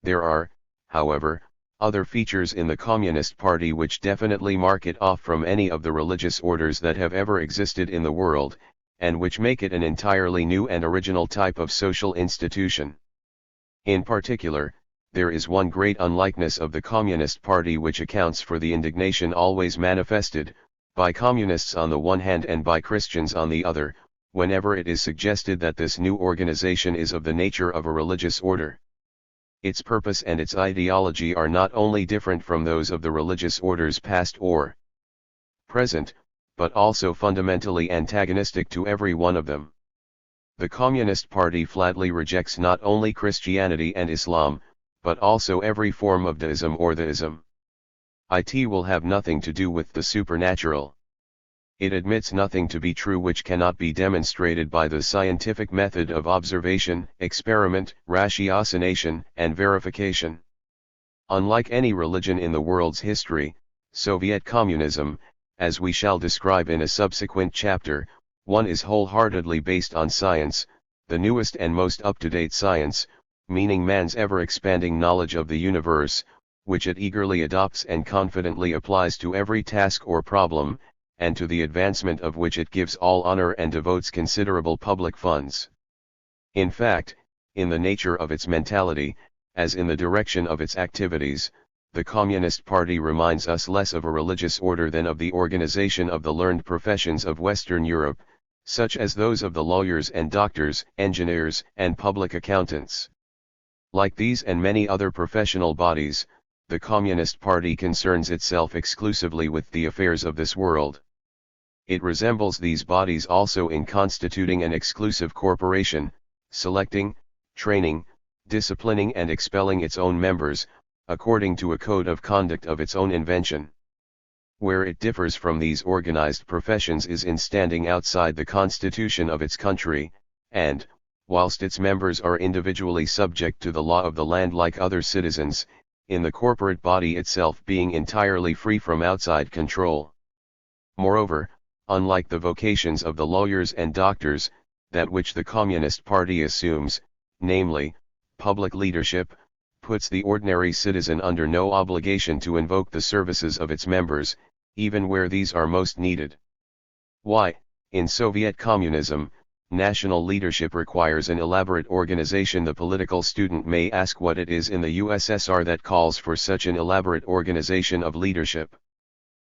There are, however, other features in the Communist Party which definitely mark it off from any of the religious orders that have ever existed in the world, and which make it an entirely new and original type of social institution. In particular, there is one great unlikeness of the Communist Party which accounts for the indignation always manifested, by communists on the one hand and by Christians on the other, whenever it is suggested that this new organization is of the nature of a religious order. Its purpose and its ideology are not only different from those of the religious orders past or present, but also fundamentally antagonistic to every one of them. The Communist Party flatly rejects not only Christianity and Islam, but also every form of deism or theism. It will have nothing to do with the supernatural. It admits nothing to be true which cannot be demonstrated by the scientific method of observation, experiment, ratiocination, and verification. Unlike any religion in the world's history, Soviet communism, as we shall describe in a subsequent chapter, one is wholeheartedly based on science, the newest and most up-to-date science, meaning man's ever-expanding knowledge of the universe, which it eagerly adopts and confidently applies to every task or problem, and to the advancement of which it gives all honor and devotes considerable public funds. In fact, in the nature of its mentality, as in the direction of its activities, the Communist Party reminds us less of a religious order than of the organization of the learned professions of Western Europe, such as those of the lawyers and doctors, engineers, and public accountants. Like these and many other professional bodies, the Communist Party concerns itself exclusively with the affairs of this world. It resembles these bodies also in constituting an exclusive corporation, selecting, training, disciplining and expelling its own members, according to a code of conduct of its own invention. Where it differs from these organized professions is in standing outside the constitution of its country, and, whilst its members are individually subject to the law of the land like other citizens, in the corporate body itself being entirely free from outside control. Moreover, unlike the vocations of the lawyers and doctors, that which the Communist Party assumes, namely, public leadership, puts the ordinary citizen under no obligation to invoke the services of its members, even where these are most needed. Why, in Soviet communism, national leadership requires an elaborate organization. The political student may ask what it is in the USSR that calls for such an elaborate organization of leadership.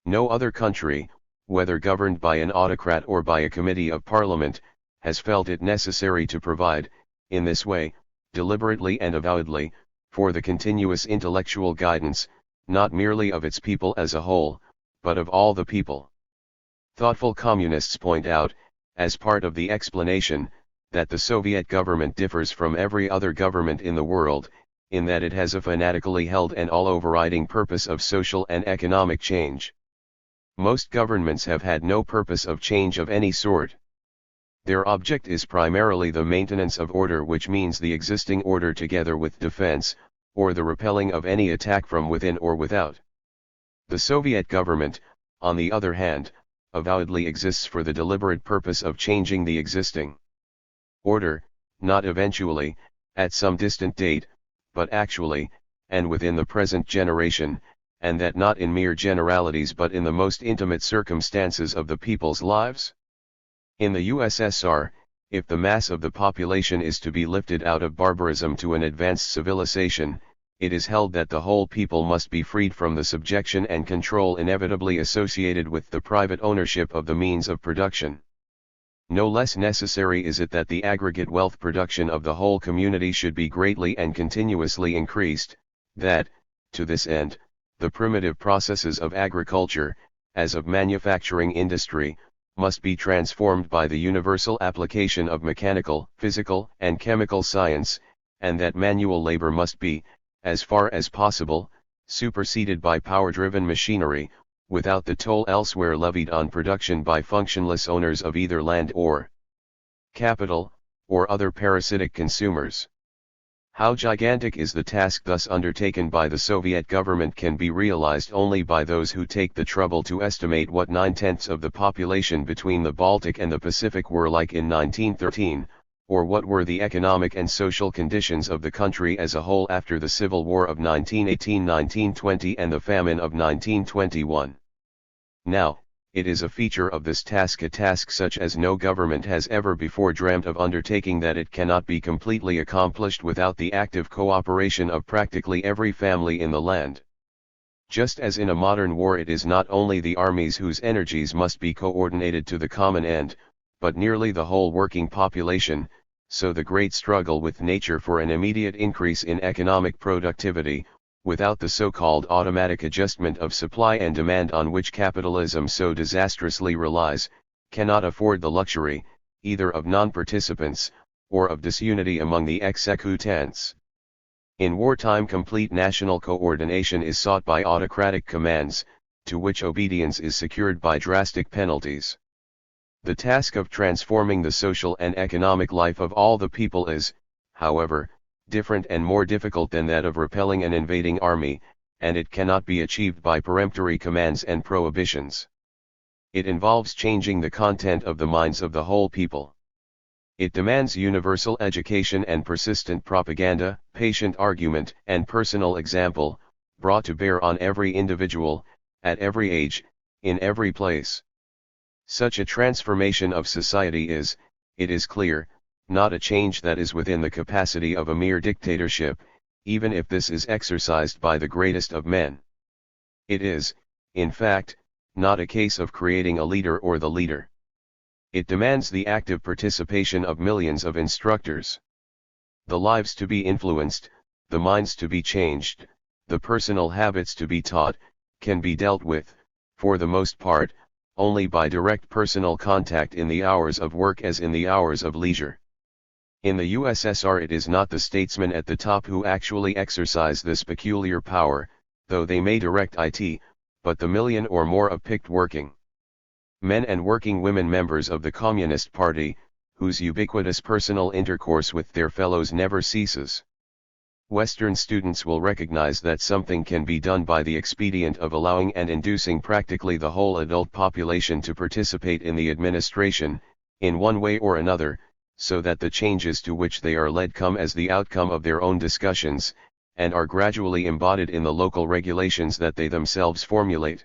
No other country, whether governed by an autocrat or by a committee of parliament, has felt it necessary to provide, in this way, deliberately and avowedly, for the continuous intellectual guidance, not merely of its people as a whole, but of all the people. Thoughtful communists point out, as part of the explanation, that the Soviet government differs from every other government in the world, in that it has a fanatically held and all-overriding purpose of social and economic change. Most governments have had no purpose of change of any sort. Their object is primarily the maintenance of order, which means the existing order together with defense, or the repelling of any attack from within or without. The Soviet government, on the other hand, avowedly exists for the deliberate purpose of changing the existing order, not eventually, at some distant date, but actually, and within the present generation, and that not in mere generalities but in the most intimate circumstances of the people's lives. In the USSR, if the mass of the population is to be lifted out of barbarism to an advanced civilization, it is held that the whole people must be freed from the subjection and control inevitably associated with the private ownership of the means of production. No less necessary is it that the aggregate wealth production of the whole community should be greatly and continuously increased, that, to this end, the primitive processes of agriculture, as of manufacturing industry, must be transformed by the universal application of mechanical, physical, and chemical science, and that manual labor must be, as far as possible, superseded by power-driven machinery, without the toll elsewhere levied on production by functionless owners of either land or capital, or other parasitic consumers. How gigantic is the task thus undertaken by the Soviet government can be realized only by those who take the trouble to estimate what 9/10 of the population between the Baltic and the Pacific were like in 1913, or what were the economic and social conditions of the country as a whole after the Civil War of 1918-1920 and the famine of 1921. Now, it is a feature of this task, a task such as no government has ever before dreamt of undertaking, that it cannot be completely accomplished without the active cooperation of practically every family in the land. Just as in a modern war it is not only the armies whose energies must be coordinated to the common end, but nearly the whole working population, so the great struggle with nature for an immediate increase in economic productivity, without the so-called automatic adjustment of supply and demand on which capitalism so disastrously relies, cannot afford the luxury, either of non-participants, or of disunity among the executants. In wartime complete national coordination is sought by autocratic commands, to which obedience is secured by drastic penalties. The task of transforming the social and economic life of all the people is, however, different and more difficult than that of repelling an invading army, and it cannot be achieved by peremptory commands and prohibitions. It involves changing the content of the minds of the whole people. It demands universal education and persistent propaganda, patient argument and personal example, brought to bear on every individual, at every age, in every place. Such a transformation of society is, it is clear, not a change that is within the capacity of a mere dictatorship, even if this is exercised by the greatest of men. It is, in fact, not a case of creating a leader or the leader. It demands the active participation of millions of instructors. The lives to be influenced, the minds to be changed, the personal habits to be taught, can be dealt with, for the most part, only by direct personal contact in the hours of work as in the hours of leisure. In the USSR it is not the statesmen at the top who actually exercise this peculiar power, though they may direct it, but the million or more of picked working men and working women members of the Communist Party, whose ubiquitous personal intercourse with their fellows never ceases. Western students will recognize that something can be done by the expedient of allowing and inducing practically the whole adult population to participate in the administration, in one way or another, so that the changes to which they are led come as the outcome of their own discussions, and are gradually embodied in the local regulations that they themselves formulate.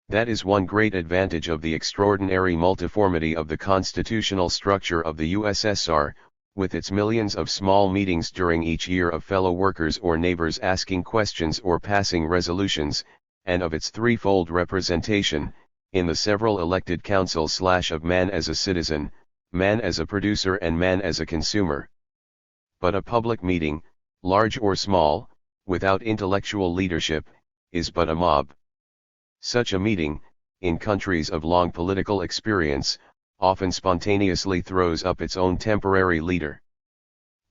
That is one great advantage of the extraordinary multiformity of the constitutional structure of the USSR, with its millions of small meetings during each year of fellow workers or neighbors asking questions or passing resolutions, and of its threefold representation, in the several elected councils of man as a citizen, man as a producer and man as a consumer. But a public meeting, large or small, without intellectual leadership, is but a mob. Such a meeting, in countries of long political experience, often spontaneously throws up its own temporary leader.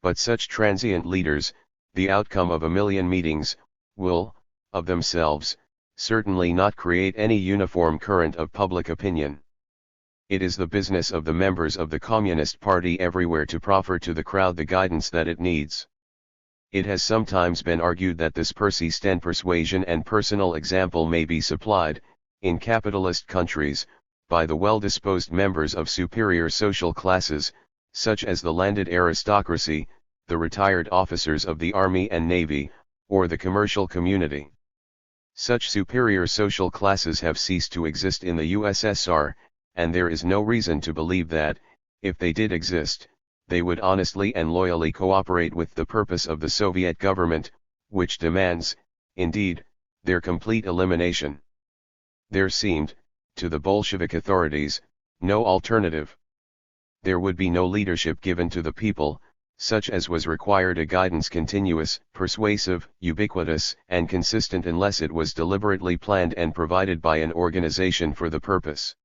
But such transient leaders, the outcome of a million meetings, will, of themselves, certainly not create any uniform current of public opinion. It is the business of the members of the Communist Party everywhere to proffer to the crowd the guidance that it needs. It has sometimes been argued that this persistent persuasion and personal example may be supplied, in capitalist countries, by the well-disposed members of superior social classes, such as the landed aristocracy, the retired officers of the army and navy, or the commercial community. Such superior social classes have ceased to exist in the USSR, and there is no reason to believe that, if they did exist, they would honestly and loyally cooperate with the purpose of the Soviet government, which demands, indeed, their complete elimination. There seemed, to the Bolshevik authorities, no alternative. There would be no leadership given to the people, such as was required, a guidance continuous, persuasive, ubiquitous, and consistent, unless it was deliberately planned and provided by an organization for the purpose.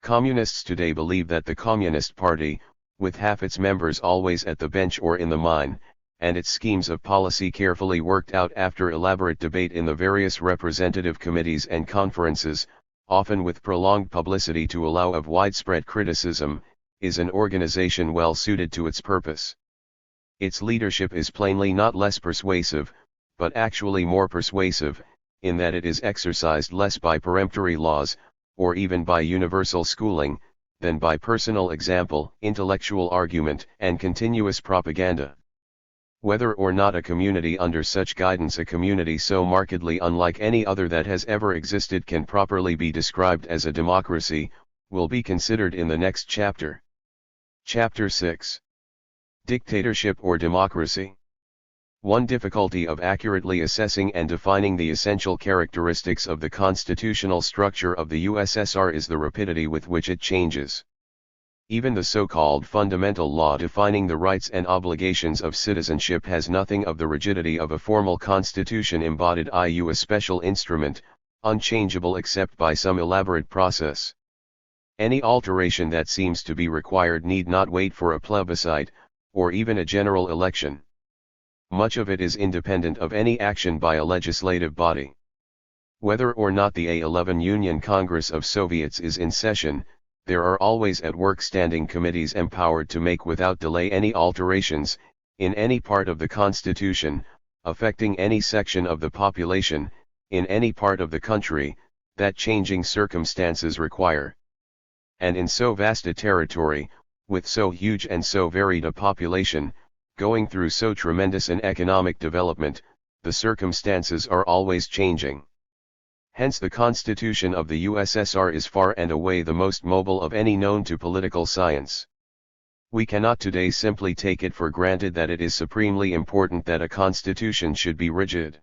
Communists today believe that the Communist Party, with half its members always at the bench or in the mine, and its schemes of policy carefully worked out after elaborate debate in the various representative committees and conferences, often with prolonged publicity to allow of widespread criticism, is an organization well suited to its purpose. Its leadership is plainly not less persuasive, but actually more persuasive, in that it is exercised less by peremptory laws, or even by universal schooling, than by personal example, intellectual argument, and continuous propaganda. Whether or not a community under such guidance, a community so markedly unlike any other that has ever existed, can properly be described as a democracy, will be considered in the next chapter. Chapter 6. Dictatorship or democracy. One difficulty of accurately assessing and defining the essential characteristics of the constitutional structure of the USSR is the rapidity with which it changes. Even the so-called fundamental law defining the rights and obligations of citizenship has nothing of the rigidity of a formal constitution embodied, i.e. a special instrument, unchangeable except by some elaborate process. Any alteration that seems to be required need not wait for a plebiscite, or even a general election. Much of it is independent of any action by a legislative body. Whether or not the A11 Union Congress of Soviets is in session, there are always at work standing committees empowered to make without delay any alterations, in any part of the constitution, affecting any section of the population, in any part of the country, that changing circumstances require. And in so vast a territory, with so huge and so varied a population, going through so tremendous an economic development, the circumstances are always changing. Hence the constitution of the USSR is far and away the most mobile of any known to political science. We cannot today simply take it for granted that it is supremely important that a constitution should be rigid.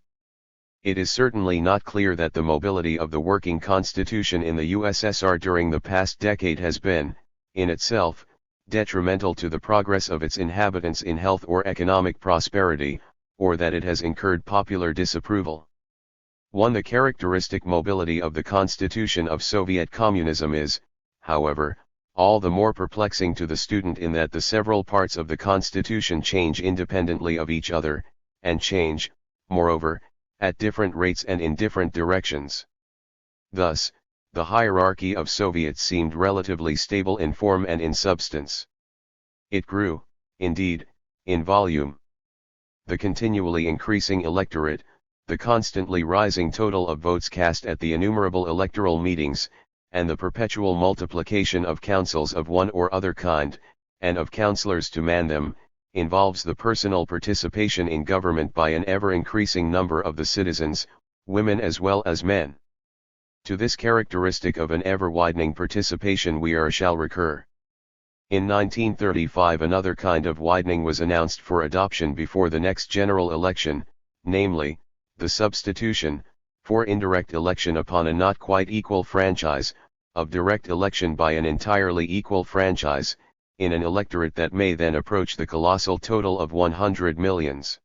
It is certainly not clear that the mobility of the working constitution in the USSR during the past decade has been, in itself, detrimental to the progress of its inhabitants in health or economic prosperity, or that it has incurred popular disapproval. The characteristic mobility of the constitution of Soviet communism is, however, all the more perplexing to the student in that the several parts of the constitution change independently of each other, and change, moreover, at different rates and in different directions. Thus, the hierarchy of Soviets seemed relatively stable in form and in substance. It grew, indeed, in volume. The continually increasing electorate, the constantly rising total of votes cast at the innumerable electoral meetings, and the perpetual multiplication of councils of one or other kind, and of councillors to man them, involves the personal participation in government by an ever-increasing number of the citizens, women as well as men. To this characteristic of an ever-widening participation we shall recur. In 1935 another kind of widening was announced for adoption before the next general election, namely, the substitution, for indirect election upon a not quite equal franchise, of direct election by an entirely equal franchise, in an electorate that may then approach the colossal total of 100 millions.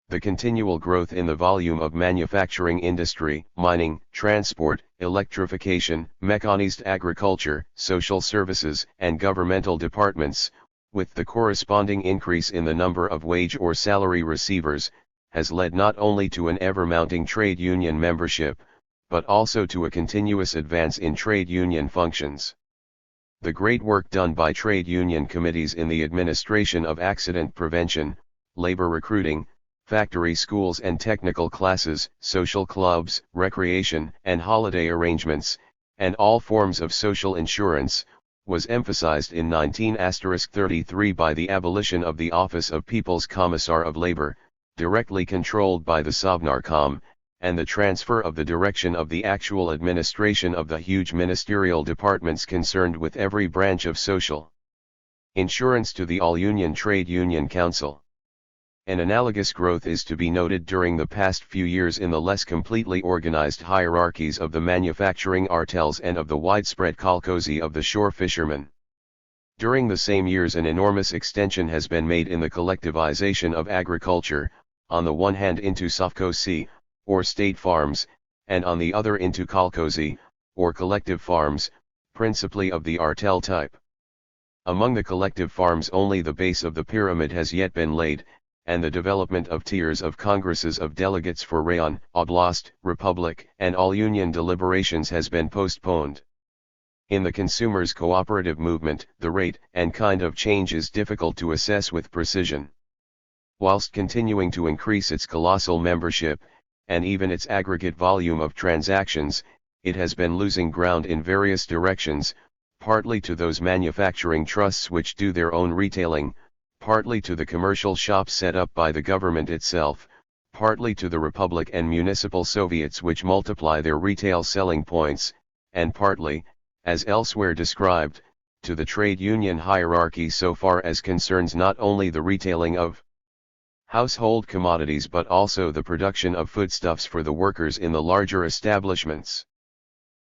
The continual growth in the volume of manufacturing industry, mining, transport, electrification, mechanized agriculture, social services, and governmental departments, with the corresponding increase in the number of wage or salary receivers, has led not only to an ever-mounting trade union membership, but also to a continuous advance in trade union functions. The great work done by trade union committees in the administration of accident prevention, labor recruiting, factory schools and technical classes, social clubs, recreation and holiday arrangements, and all forms of social insurance, was emphasized in 19*33 by the abolition of the office of People's Commissar of Labor, directly controlled by the Sovnarkom, and the transfer of the direction of the actual administration of the huge ministerial departments concerned with every branch of social insurance to the All-Union Trade Union Council. An analogous growth is to be noted during the past few years in the less completely organized hierarchies of the manufacturing artels and of the widespread kolkhozy of the shore fishermen. During the same years an enormous extension has been made in the collectivization of agriculture, on the one hand into sovkhozy, or state farms, and on the other into kolkhozy, or collective farms, principally of the artel type. Among the collective farms only the base of the pyramid has yet been laid, and the development of tiers of congresses of delegates for Rayon, Oblast, Republic, and all-union deliberations has been postponed. In the consumers' cooperative movement, the rate and kind of change is difficult to assess with precision. Whilst continuing to increase its colossal membership, and even its aggregate volume of transactions, it has been losing ground in various directions, partly to those manufacturing trusts which do their own retailing, partly to the commercial shops set up by the government itself, partly to the republic and municipal Soviets which multiply their retail selling points, and partly, as elsewhere described, to the trade union hierarchy so far as concerns not only the retailing of household commodities but also the production of foodstuffs for the workers in the larger establishments.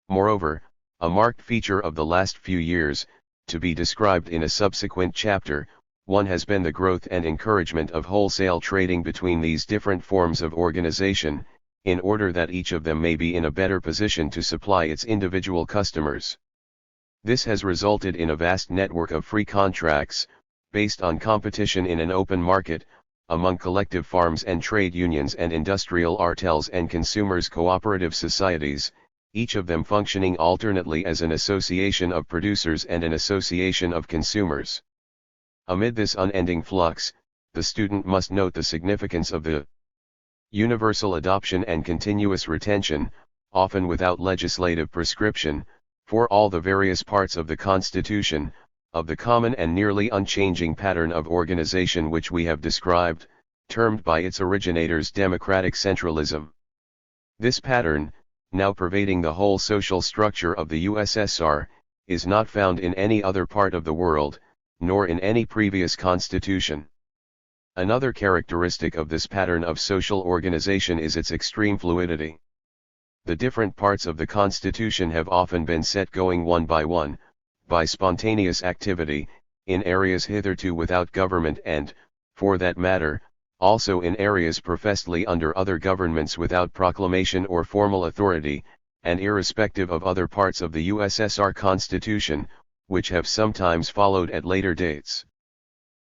Moreover, a marked feature of the last few years, to be described in a subsequent chapter, one has been the growth and encouragement of wholesale trading between these different forms of organization, in order that each of them may be in a better position to supply its individual customers. This has resulted in a vast network of free contracts, based on competition in an open market, among collective farms and trade unions and industrial artels and consumers' cooperative societies, each of them functioning alternately as an association of producers and an association of consumers. Amid this unending flux, the student must note the significance of the universal adoption and continuous retention, often without legislative prescription, for all the various parts of the Constitution, of the common and nearly unchanging pattern of organization which we have described, termed by its originators democratic centralism. This pattern, now pervading the whole social structure of the USSR, is not found in any other part of the world, nor in any previous constitution. Another characteristic of this pattern of social organization is its extreme fluidity. The different parts of the Constitution have often been set going one, by spontaneous activity, in areas hitherto without government and, for that matter, also in areas professedly under other governments without proclamation or formal authority, and irrespective of other parts of the USSR Constitution, which have sometimes followed at later dates.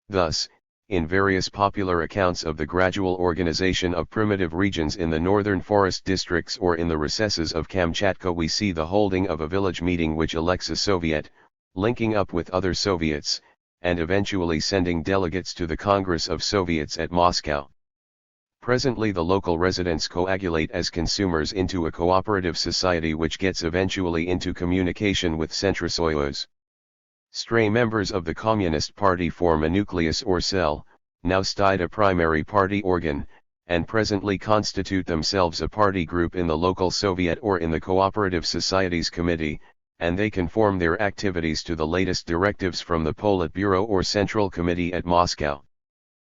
Thus, in various popular accounts of the gradual organization of primitive regions in the northern forest districts or in the recesses of Kamchatka, we see the holding of a village meeting which elects a Soviet, linking up with other Soviets, and eventually sending delegates to the Congress of Soviets at Moscow. Presently the local residents coagulate as consumers into a cooperative society which gets eventually into communication with Centrosoyuz. Stray members of the Communist Party form a nucleus or cell, now styled a primary party organ, and presently constitute themselves a party group in the local Soviet or in the Cooperative Societies Committee, and they conform their activities to the latest directives from the Politburo or Central Committee at Moscow.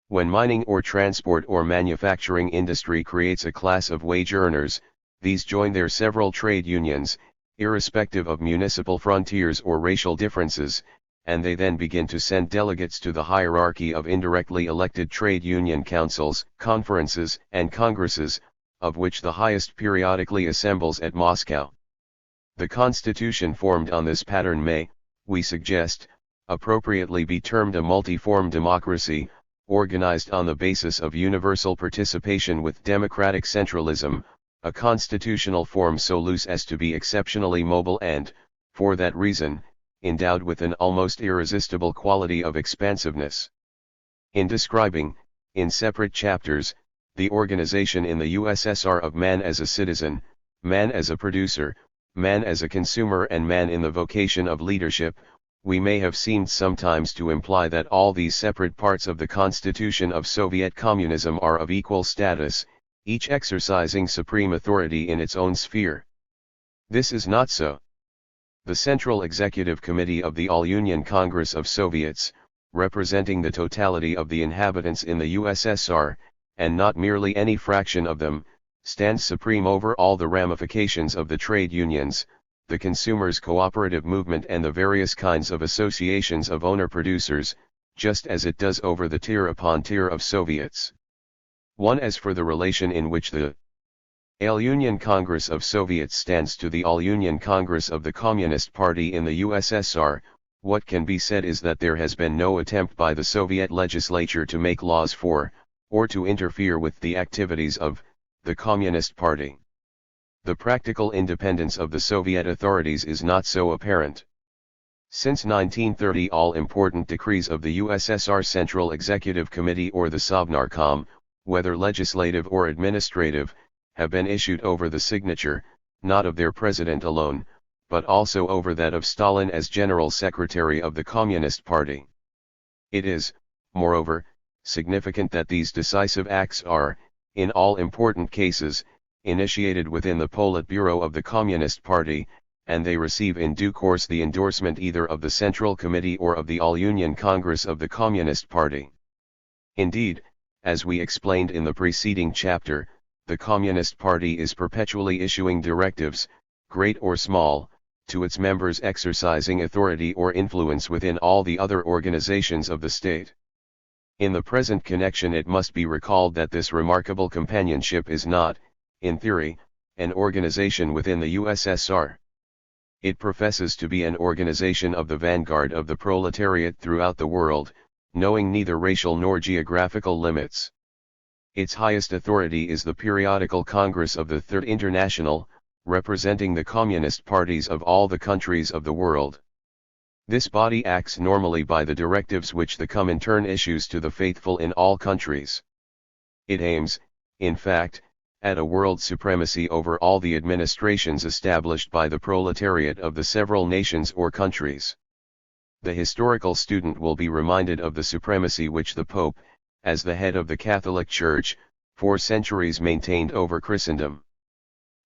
When mining or transport or manufacturing industry creates a class of wage earners, these join their several trade unions, irrespective of municipal frontiers or racial differences, and they then begin to send delegates to the hierarchy of indirectly elected trade union councils, conferences, and congresses, of which the highest periodically assembles at Moscow. The constitution formed on this pattern may, we suggest, appropriately be termed a multiform democracy, organized on the basis of universal participation with democratic centralism, a constitutional form so loose as to be exceptionally mobile and, for that reason, endowed with an almost irresistible quality of expansiveness. In describing, in separate chapters, the organization in the USSR of man as a citizen, man as a producer, man as a consumer and man in the vocation of leadership, we may have seemed sometimes to imply that all these separate parts of the constitution of Soviet communism are of equal status, each exercising supreme authority in its own sphere. This is not so. The Central Executive Committee of the All-Union Congress of Soviets, representing the totality of the inhabitants in the USSR, and not merely any fraction of them, stands supreme over all the ramifications of the trade unions, the consumers' cooperative movement and the various kinds of associations of owner-producers, just as it does over the tier upon tier of Soviets. 1. As for the relation in which the All-Union Congress of Soviets stands to the All-Union Congress of the Communist Party in the USSR, what can be said is that there has been no attempt by the Soviet legislature to make laws for, or to interfere with the activities of, the Communist Party. The practical independence of the Soviet authorities is not so apparent. Since 1930 all important decrees of the USSR Central Executive Committee or the Sovnarkom, whether legislative or administrative, have been issued over the signature, not of their president alone, but also over that of Stalin as General Secretary of the Communist Party. It is, moreover, significant that these decisive acts are, in all important cases, initiated within the Politburo of the Communist Party, and they receive in due course the endorsement either of the Central Committee or of the All-Union Congress of the Communist Party. Indeed, as we explained in the preceding chapter, the Communist Party is perpetually issuing directives, great or small, to its members exercising authority or influence within all the other organizations of the state. In the present connection it must be recalled that this remarkable companionship is not, in theory, an organization within the USSR. It professes to be an organization of the vanguard of the proletariat throughout the world, knowing neither racial nor geographical limits. Its highest authority is the periodical Congress of the Third International, representing the communist parties of all the countries of the world. This body acts normally by the directives which the Comintern issues to the faithful in all countries. It aims, in fact, at a world supremacy over all the administrations established by the proletariat of the several nations or countries. The historical student will be reminded of the supremacy which the Pope, as the head of the Catholic Church, for centuries maintained over Christendom.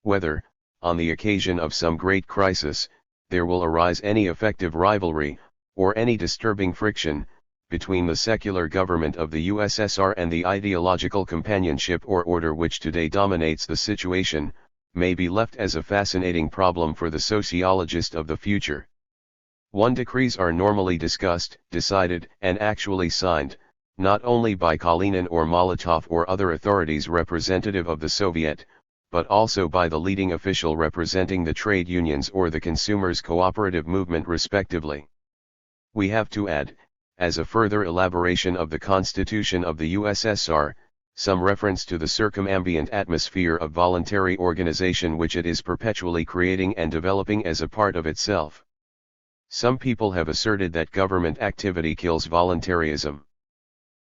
Whether, on the occasion of some great crisis, there will arise any effective rivalry, or any disturbing friction, between the secular government of the USSR and the ideological companionship or order which today dominates the situation, may be left as a fascinating problem for the sociologist of the future. Decrees are normally discussed, decided, and actually signed, not only by Kalinin or Molotov or other authorities representative of the Soviet, but also by the leading official representing the trade unions or the consumers' cooperative movement respectively. We have to add, as a further elaboration of the Constitution of the USSR, some reference to the circumambient atmosphere of voluntary organization which it is perpetually creating and developing as a part of itself. Some people have asserted that government activity kills voluntarism.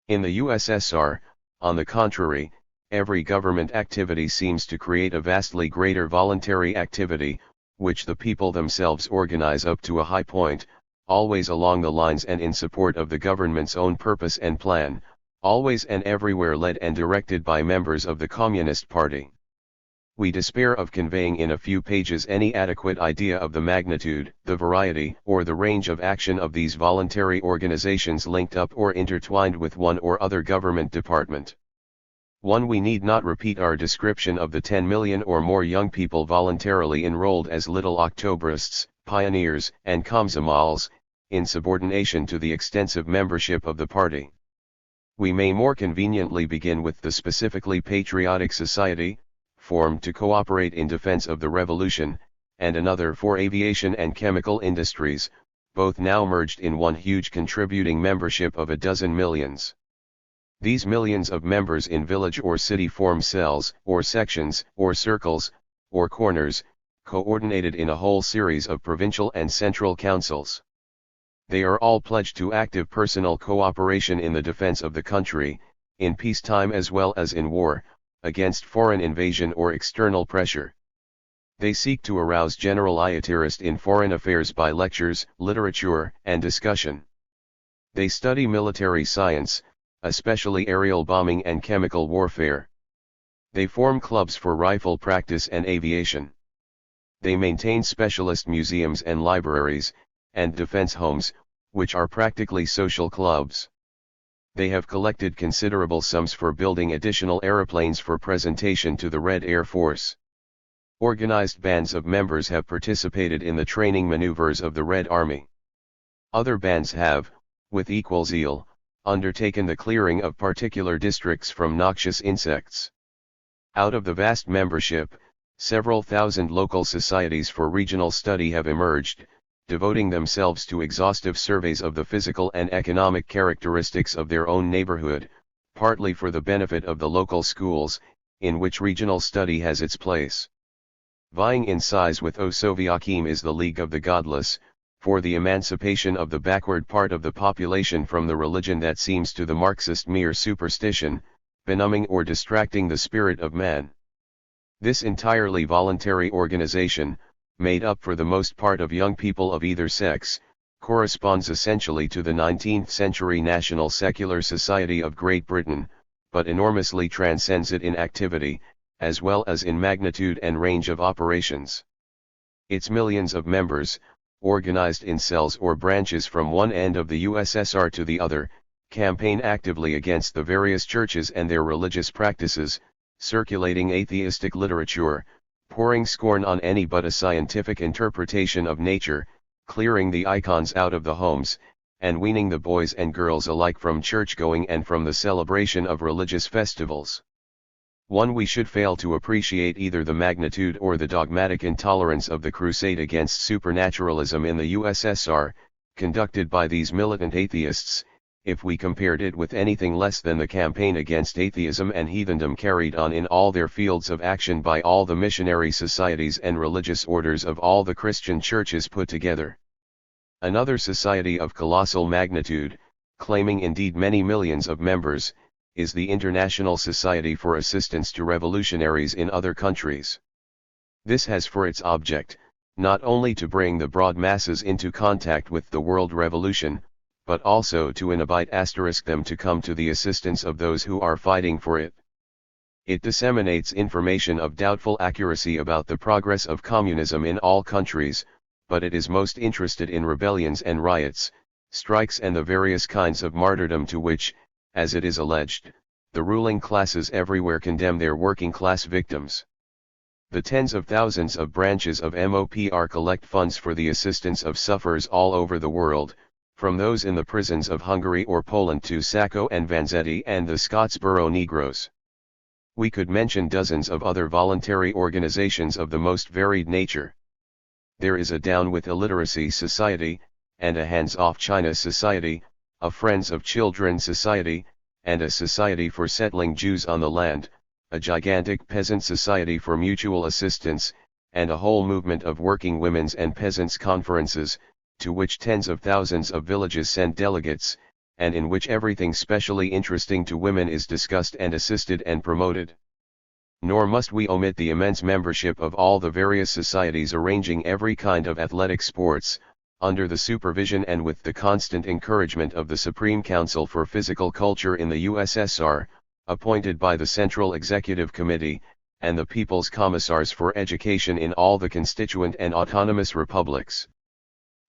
In the USSR, on the contrary, every government activity seems to create a vastly greater voluntary activity, which the people themselves organize up to a high point, always along the lines and in support of the government's own purpose and plan, always and everywhere led and directed by members of the Communist Party. We despair of conveying in a few pages any adequate idea of the magnitude, the variety, or the range of action of these voluntary organizations linked up or intertwined with one or other government department. We need not repeat our description of the 10 million or more young people voluntarily enrolled as little Octobrists, pioneers, and Komsomols, in subordination to the extensive membership of the party. We may more conveniently begin with the specifically patriotic society, formed to cooperate in defense of the revolution, and another for aviation and chemical industries, both now merged in one huge contributing membership of a dozen millions. These millions of members in village or city form cells, or sections, or circles, or corners, coordinated in a whole series of provincial and central councils. They are all pledged to active personal cooperation in the defense of the country, in peacetime as well as in war, against foreign invasion or external pressure. They seek to arouse general interest in foreign affairs by lectures, literature, and discussion. They study military science, especially aerial bombing and chemical warfare. They form clubs for rifle practice and aviation. They maintain specialist museums and libraries, and defense homes, which are practically social clubs. They have collected considerable sums for building additional aeroplanes for presentation to the Red Air Force. Organized bands of members have participated in the training maneuvers of the Red Army. Other bands have, with equal zeal, undertaken the clearing of particular districts from noxious insects. Out of the vast membership, several thousand local societies for regional study have emerged, devoting themselves to exhaustive surveys of the physical and economic characteristics of their own neighborhood, partly for the benefit of the local schools, in which regional study has its place. Vying in size with Osoviakim is the League of the Godless, for the emancipation of the backward part of the population from the religion that seems to the Marxist mere superstition, benumbing or distracting the spirit of man. This entirely voluntary organization, made up for the most part of young people of either sex, corresponds essentially to the 19th century National Secular Society of Great Britain, but enormously transcends it in activity, as well as in magnitude and range of operations. Its millions of members, organized in cells or branches from one end of the USSR to the other, campaign actively against the various churches and their religious practices, circulating atheistic literature, pouring scorn on any but a scientific interpretation of nature, clearing the icons out of the homes, and weaning the boys and girls alike from church-going and from the celebration of religious festivals. We should fail to appreciate either the magnitude or the dogmatic intolerance of the crusade against supernaturalism in the USSR, conducted by these militant atheists, if we compared it with anything less than the campaign against atheism and heathendom carried on in all their fields of action by all the missionary societies and religious orders of all the Christian churches put together. Another society of colossal magnitude, claiming indeed many millions of members, is the International Society for Assistance to Revolutionaries in Other Countries. This has for its object, not only to bring the broad masses into contact with the world revolution, but also to invite them to come to the assistance of those who are fighting for it. It disseminates information of doubtful accuracy about the progress of communism in all countries, but it is most interested in rebellions and riots, strikes and the various kinds of martyrdom to which, as it is alleged, the ruling classes everywhere condemn their working class victims. The tens of thousands of branches of MOPR collect funds for the assistance of sufferers all over the world, from those in the prisons of Hungary or Poland to Sacco and Vanzetti and the Scottsboro Negroes. We could mention dozens of other voluntary organizations of the most varied nature. There is a Down with Illiteracy Society, and a Hands Off China Society, a Friends of Children Society, and a Society for Settling Jews on the Land, a gigantic peasant society for mutual assistance, and a whole movement of working women's and peasants' conferences, to which tens of thousands of villages send delegates, and in which everything specially interesting to women is discussed and assisted and promoted. Nor must we omit the immense membership of all the various societies arranging every kind of athletic sports, under the supervision and with the constant encouragement of the Supreme Council for Physical Culture in the USSR, appointed by the Central Executive Committee, and the People's Commissars for Education in all the constituent and autonomous republics.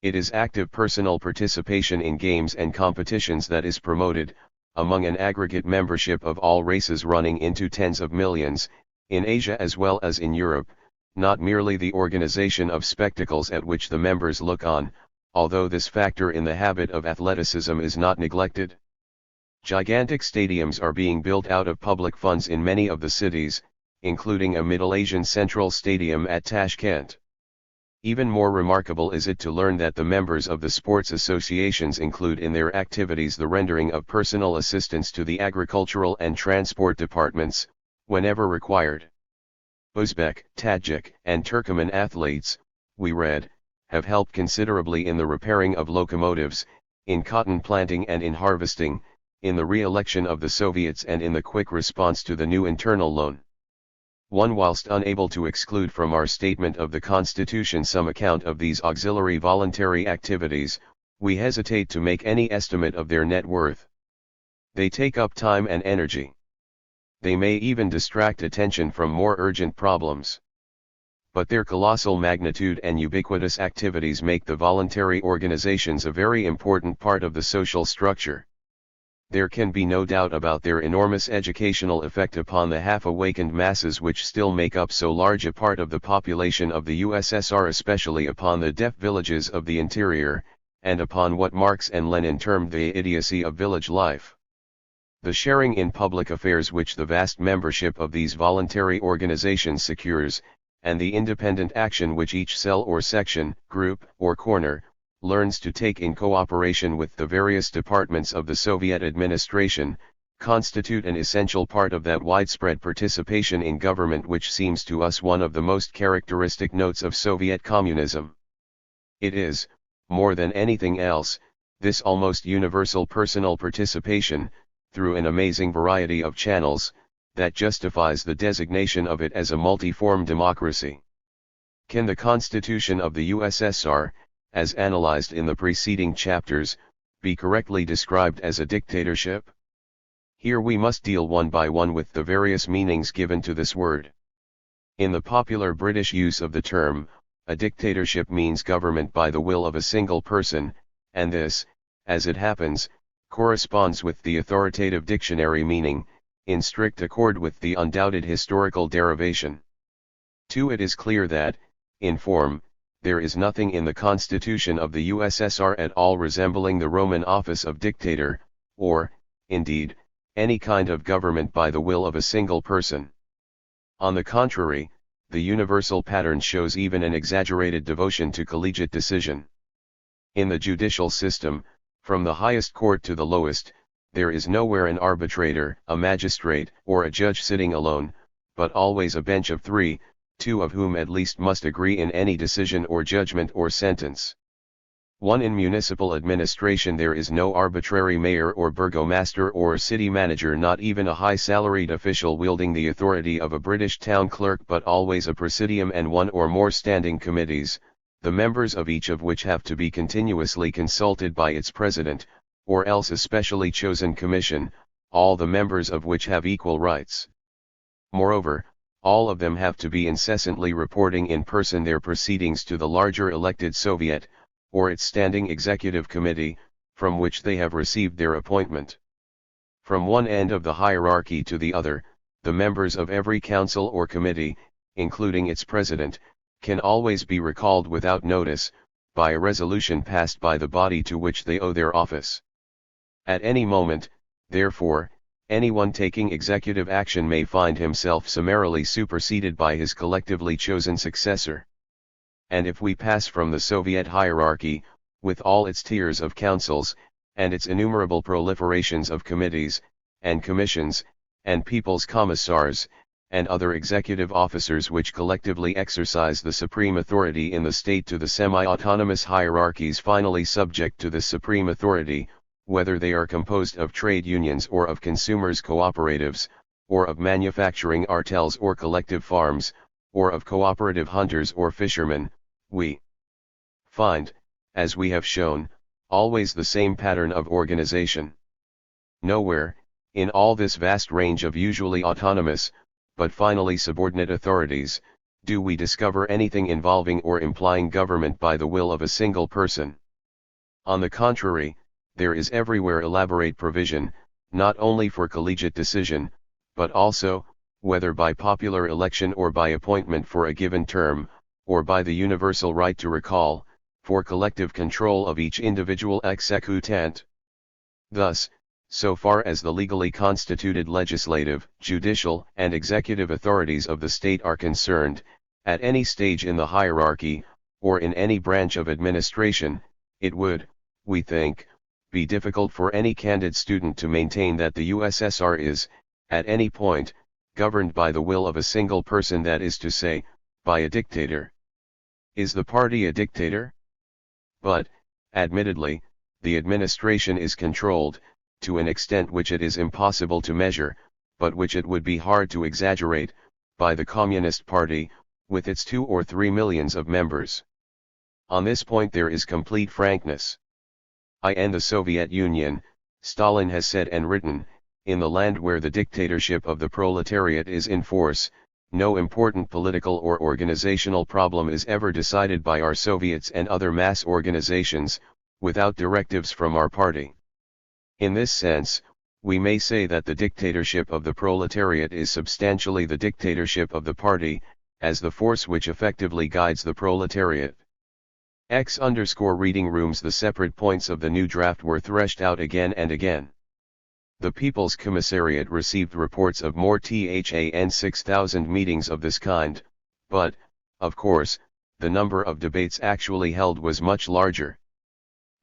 It is active personal participation in games and competitions that is promoted, among an aggregate membership of all races running into tens of millions, in Asia as well as in Europe, not merely the organization of spectacles at which the members look on, although this factor in the habit of athleticism is not neglected. Gigantic stadiums are being built out of public funds in many of the cities, including a Middle Asian Central Stadium at Tashkent. Even more remarkable is it to learn that the members of the sports associations include in their activities the rendering of personal assistance to the agricultural and transport departments, whenever required. Uzbek, Tajik, and Turkmen athletes, we read, have helped considerably in the repairing of locomotives, in cotton planting and in harvesting, in the re-election of the Soviets and in the quick response to the new internal loan. Whilst unable to exclude from our statement of the Constitution some account of these auxiliary voluntary activities, we hesitate to make any estimate of their net worth. They take up time and energy. They may even distract attention from more urgent problems. But their colossal magnitude and ubiquitous activities make the voluntary organizations a very important part of the social structure. There can be no doubt about their enormous educational effect upon the half-awakened masses which still make up so large a part of the population of the USSR, especially upon the deaf villages of the interior, and upon what Marx and Lenin termed the idiocy of village life. The sharing in public affairs which the vast membership of these voluntary organizations secures, and the independent action which each cell or section, group, or corner, learns to take in cooperation with the various departments of the Soviet administration, constitute an essential part of that widespread participation in government which seems to us one of the most characteristic notes of Soviet communism. It is, more than anything else, this almost universal personal participation, through an amazing variety of channels, that justifies the designation of it as a multiform democracy. Can the Constitution of the USSR, as analyzed in the preceding chapters, be correctly described as a dictatorship? Here we must deal one by one with the various meanings given to this word. In the popular British use of the term, a dictatorship means government by the will of a single person, and this, as it happens, corresponds with the authoritative dictionary meaning, in strict accord with the undoubted historical derivation. It is clear that, in form, there is nothing in the Constitution of the USSR at all resembling the Roman office of dictator, or, indeed, any kind of government by the will of a single person. On the contrary, the universal pattern shows even an exaggerated devotion to collegiate decision. In the judicial system, from the highest court to the lowest, there is nowhere an arbitrator, a magistrate, or a judge sitting alone, but always a bench of three, two of whom at least must agree in any decision or judgment or sentence. In municipal administration there is no arbitrary mayor or burgomaster or city manager, not even a high-salaried official wielding the authority of a British town clerk, but always a presidium and one or more standing committees, the members of each of which have to be continuously consulted by its president, or else a specially chosen commission, all the members of which have equal rights. Moreover, all of them have to be incessantly reporting in person their proceedings to the larger elected Soviet, or its standing executive committee, from which they have received their appointment. From one end of the hierarchy to the other, the members of every council or committee, including its president, can always be recalled without notice, by a resolution passed by the body to which they owe their office. At any moment, therefore, anyone taking executive action may find himself summarily superseded by his collectively chosen successor. And if we pass from the Soviet hierarchy, with all its tiers of councils, and its innumerable proliferations of committees, and commissions, and people's commissars, and other executive officers which collectively exercise the supreme authority in the state, to the semi-autonomous hierarchies finally subject to this supreme authority, whether they are composed of trade unions or of consumers' cooperatives, or of manufacturing artels or collective farms, or of cooperative hunters or fishermen, we find, as we have shown, always the same pattern of organization. Nowhere, in all this vast range of usually autonomous, but finally subordinate authorities, do we discover anything involving or implying government by the will of a single person. On the contrary, there is everywhere elaborate provision, not only for collegiate decision, but also, whether by popular election or by appointment for a given term, or by the universal right to recall, for collective control of each individual executant. Thus, so far as the legally constituted legislative, judicial, and executive authorities of the state are concerned, at any stage in the hierarchy, or in any branch of administration, it would, we think, be difficult for any candid student to maintain that the USSR is, at any point, governed by the will of a single person, that is to say, by a dictator. Is the party a dictator? But, admittedly, the administration is controlled, to an extent which it is impossible to measure, but which it would be hard to exaggerate, by the Communist Party, with its 2 or 3 millions of members. On this point there is complete frankness. In the Soviet Union, Stalin has said and written, in the land where the dictatorship of the proletariat is in force, no important political or organizational problem is ever decided by our Soviets and other mass organizations, without directives from our party. In this sense, we may say that the dictatorship of the proletariat is substantially the dictatorship of the party, as the force which effectively guides the proletariat. Reading rooms. The separate points of the new draft were threshed out again and again. The People's Commissariat received reports of more than 6,000 meetings of this kind, but, of course, the number of debates actually held was much larger.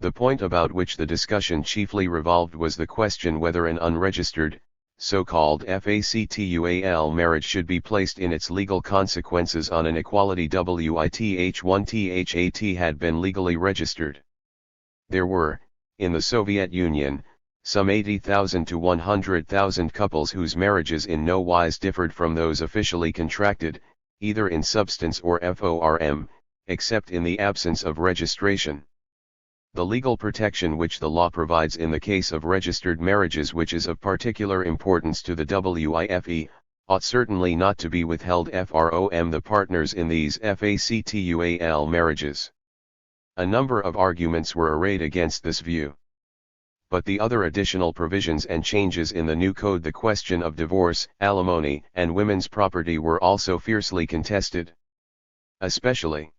The point about which the discussion chiefly revolved was the question whether an unregistered, so-called factual marriage should be placed in its legal consequences on an equality which one that had been legally registered. There were, in the Soviet Union, some 80,000 to 100,000 couples whose marriages in no wise differed from those officially contracted, either in substance or form, except in the absence of registration. The legal protection which the law provides in the case of registered marriages, which is of particular importance to the WIFE, ought certainly not to be withheld from the partners in these factual marriages. A number of arguments were arrayed against this view. But the other additional provisions and changes in the new code, the question of divorce, alimony, and women's property, were also fiercely contested. Especially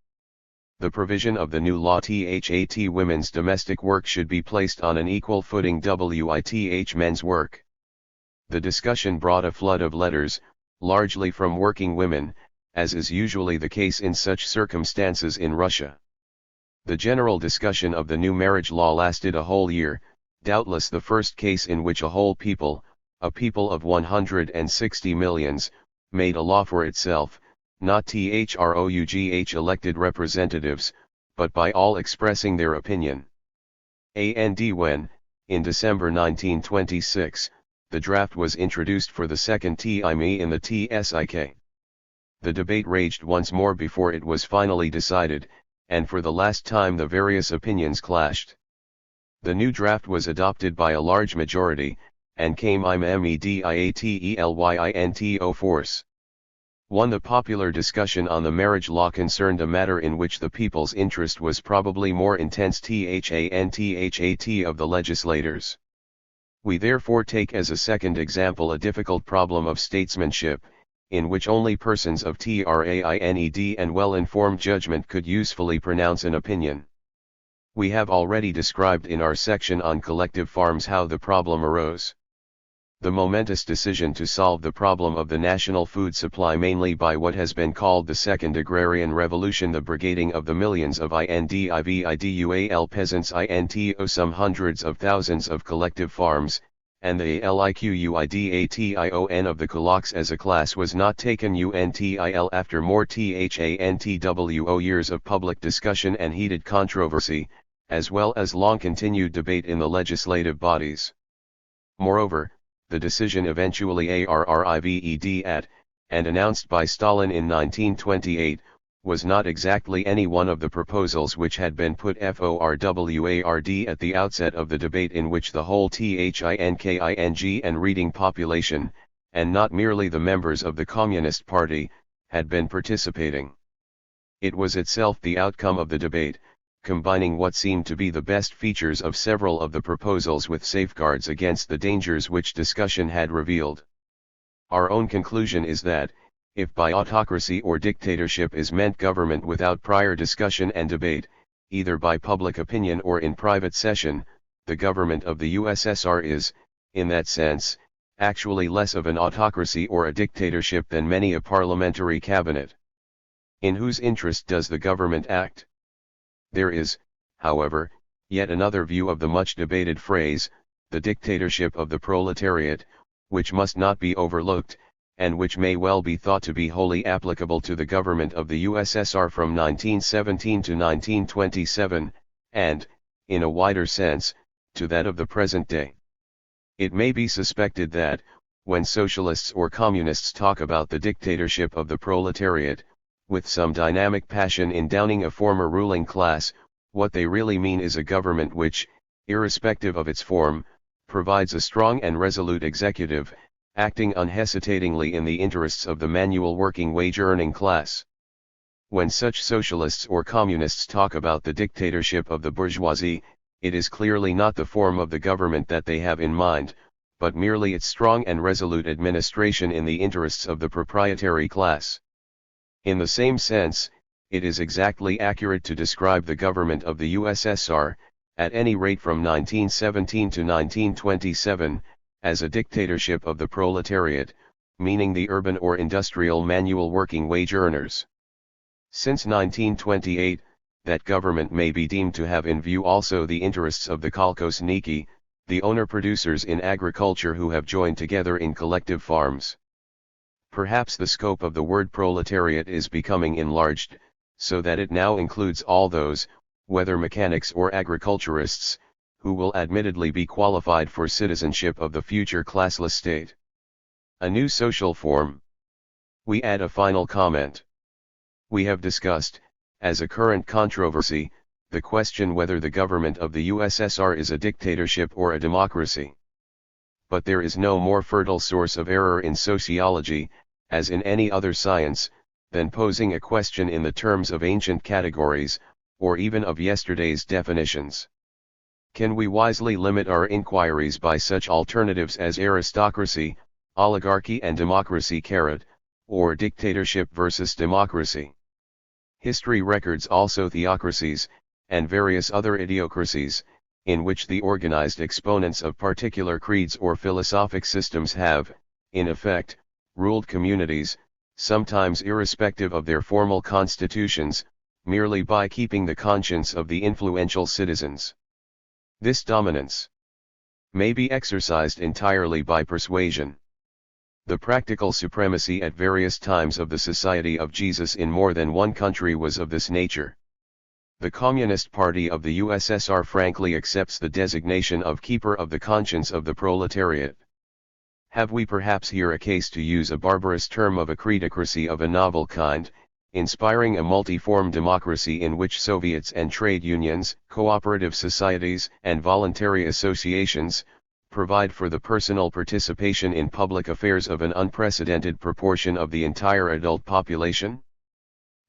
the provision of the new law that women's domestic work should be placed on an equal footing with men's work. The discussion brought a flood of letters, largely from working women, as is usually the case in such circumstances in Russia. The general discussion of the new marriage law lasted a whole year, doubtless the first case in which a whole people, a people of 160 millions, made a law for itself, not THROUGH elected representatives, but by all expressing their opinion. And when, in December 1926, the draft was introduced for the second time in the TSIK. The debate raged once more before it was finally decided, and for the last time the various opinions clashed. The new draft was adopted by a large majority, and came immediately force. 1. The popular discussion on the marriage law concerned a matter in which the people's interest was probably more intense than of the legislators. We therefore take as a second example a difficult problem of statesmanship, in which only persons of trained and well-informed judgment could usefully pronounce an opinion. We have already described in our section on collective farms how the problem arose. The momentous decision to solve the problem of the national food supply mainly by what has been called the Second Agrarian Revolution, the brigading of the millions of individual peasants into some hundreds of thousands of collective farms, and the liquidation of the kulaks as a class, was not taken until after more tantwo years of public discussion and heated controversy, as well as long-continued debate in the legislative bodies. Moreover, the decision eventually arrived at, and announced by Stalin in 1928, was not exactly any one of the proposals which had been put forward at the outset of the debate, in which the whole thinking and reading population, and not merely the members of the Communist Party, had been participating. It was itself the outcome of the debate, combining what seemed to be the best features of several of the proposals with safeguards against the dangers which discussion had revealed. Our own conclusion is that, if by autocracy or dictatorship is meant government without prior discussion and debate, either by public opinion or in private session, the government of the USSR is, in that sense, actually less of an autocracy or a dictatorship than many a parliamentary cabinet. In whose interest does the government act? There is, however, yet another view of the much debated phrase, the dictatorship of the proletariat, which must not be overlooked, and which may well be thought to be wholly applicable to the government of the USSR from 1917 to 1927, and, in a wider sense, to that of the present day. It may be suspected that, when socialists or communists talk about the dictatorship of the proletariat, with some dynamic passion in downing a former ruling class, what they really mean is a government which, irrespective of its form, provides a strong and resolute executive, acting unhesitatingly in the interests of the manual working wage-earning class. When such socialists or communists talk about the dictatorship of the bourgeoisie, it is clearly not the form of the government that they have in mind, but merely its strong and resolute administration in the interests of the proprietary class. In the same sense, it is exactly accurate to describe the government of the USSR, at any rate from 1917 to 1927, as a dictatorship of the proletariat, meaning the urban or industrial manual working wage earners. Since 1928, that government may be deemed to have in view also the interests of the kolkosniki, the owner-producers in agriculture who have joined together in collective farms. Perhaps the scope of the word proletariat is becoming enlarged, so that it now includes all those, whether mechanics or agriculturists, who will admittedly be qualified for citizenship of the future classless state. A new social form. We add a final comment. We have discussed, as a current controversy, the question whether the government of the USSR is a dictatorship or a democracy. But there is no more fertile source of error in sociology, as in any other science, than posing a question in the terms of ancient categories, or even of yesterday's definitions. Can we wisely limit our inquiries by such alternatives as aristocracy, oligarchy and democracy, or dictatorship versus democracy? History records also theocracies, and various other idiocracies, in which the organized exponents of particular creeds or philosophic systems have, in effect, ruled communities, sometimes irrespective of their formal constitutions, merely by keeping the conscience of the influential citizens. This dominance may be exercised entirely by persuasion. The practical supremacy at various times of the Society of Jesus in more than one country was of this nature. The Communist Party of the USSR frankly accepts the designation of keeper of the conscience of the proletariat. Have we perhaps here a case, to use a barbarous term, of a creedocracy of a novel kind, inspiring a multiform democracy in which Soviets and trade unions, cooperative societies and voluntary associations, provide for the personal participation in public affairs of an unprecedented proportion of the entire adult population?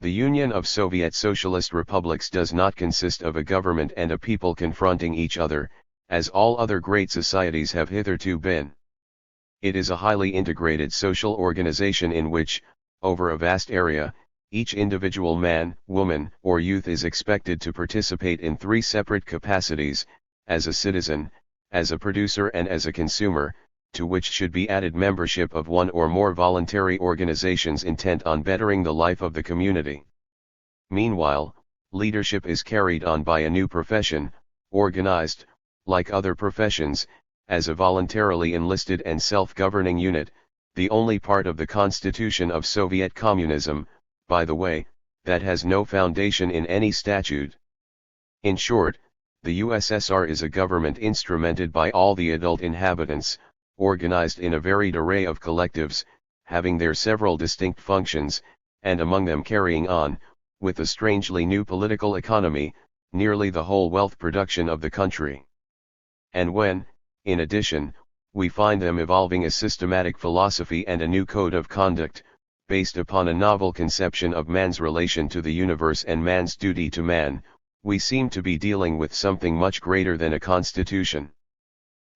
The Union of Soviet Socialist Republics does not consist of a government and a people confronting each other, as all other great societies have hitherto been. It is a highly integrated social organization in which, over a vast area, each individual man, woman, or youth is expected to participate in three separate capacities: as a citizen, as a producer and as a consumer, to which should be added membership of one or more voluntary organizations intent on bettering the life of the community. Meanwhile, leadership is carried on by a new profession, organized, like other professions, as a voluntarily enlisted and self-governing unit, the only part of the constitution of Soviet communism, by the way, that has no foundation in any statute. In short, the USSR is a government instrumented by all the adult inhabitants, organized in a varied array of collectives, having their several distinct functions, and among them carrying on, with a strangely new political economy, nearly the whole wealth production of the country. And when, in addition, we find them evolving a systematic philosophy and a new code of conduct, based upon a novel conception of man's relation to the universe and man's duty to man, we seem to be dealing with something much greater than a constitution.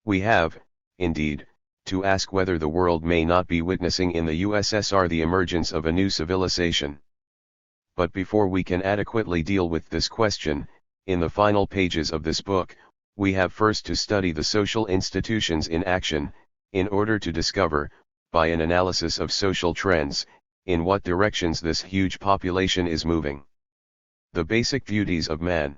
We have, indeed, to ask whether the world may not be witnessing in the USSR the emergence of a new civilization. But before we can adequately deal with this question, in the final pages of this book, we have first to study the social institutions in action, in order to discover, by an analysis of social trends, in what directions this huge population is moving. The basic duties of man.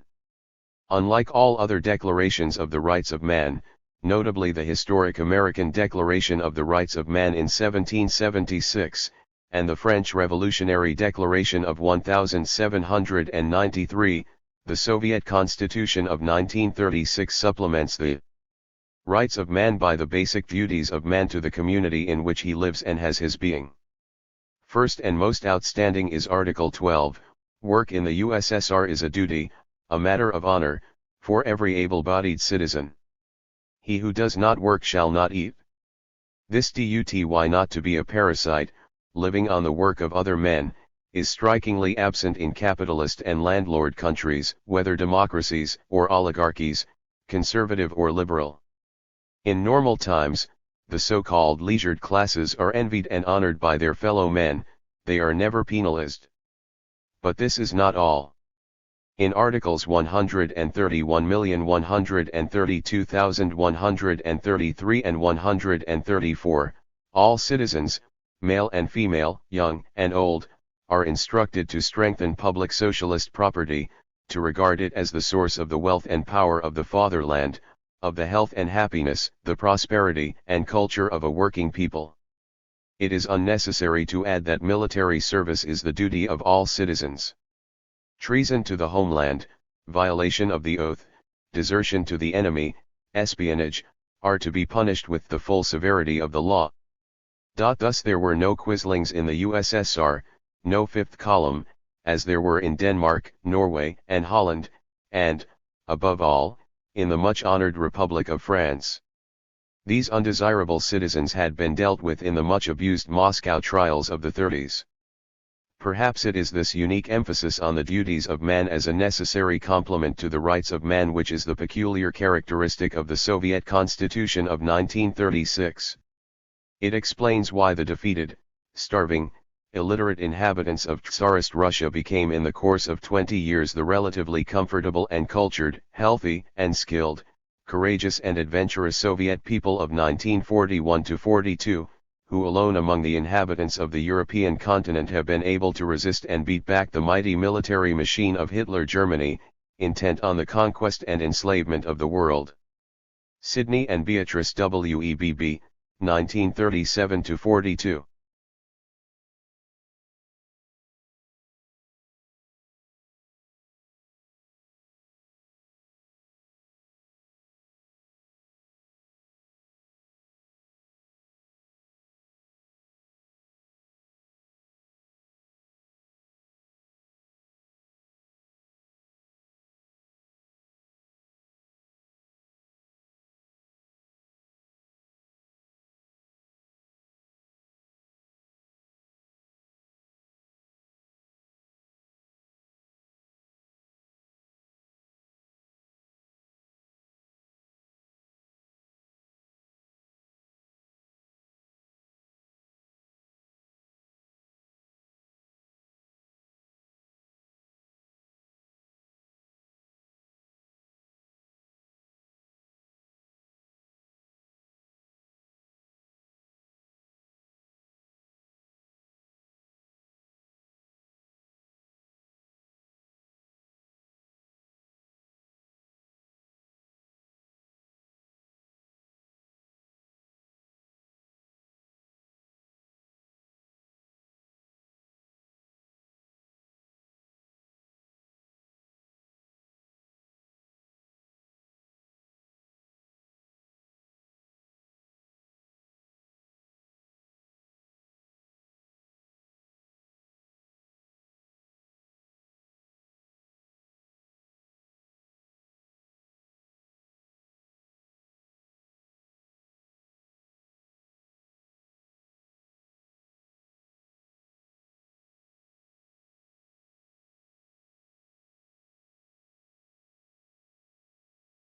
Unlike all other declarations of the rights of man, notably the historic American Declaration of the Rights of Man in 1776, and the French Revolutionary Declaration of 1793, the Soviet Constitution of 1936 supplements the rights of man by the basic duties of man to the community in which he lives and has his being. First and most outstanding is Article 12, work in the USSR is a duty, a matter of honor, for every able-bodied citizen. He who does not work shall not eat. This duty not to be a parasite, living on the work of other men, is strikingly absent in capitalist and landlord countries, whether democracies or oligarchies, conservative or liberal. In normal times, the so-called leisured classes are envied and honored by their fellow men, they are never penalized. But this is not all. In Articles 131,132,133 and 134, all citizens, male and female, young and old, are instructed to strengthen public socialist property, to regard it as the source of the wealth and power of the fatherland, of the health and happiness, the prosperity and culture of a working people. It is unnecessary to add that military service is the duty of all citizens. Treason to the homeland, violation of the oath, desertion to the enemy, espionage, are to be punished with the full severity of the law. Thus there were no quislings in the USSR, no fifth column, as there were in Denmark, Norway, and Holland, and, above all, in the much-honored Republic of France. These undesirable citizens had been dealt with in the much-abused Moscow trials of the 30s. Perhaps it is this unique emphasis on the duties of man as a necessary complement to the rights of man which is the peculiar characteristic of the Soviet Constitution of 1936. It explains why the defeated, starving, illiterate inhabitants of Tsarist Russia became in the course of 20 years the relatively comfortable and cultured, healthy and skilled, courageous and adventurous Soviet people of 1941–42, who alone among the inhabitants of the European continent have been able to resist and beat back the mighty military machine of Hitler Germany, intent on the conquest and enslavement of the world. Sidney and Beatrice Webb, 1937–42.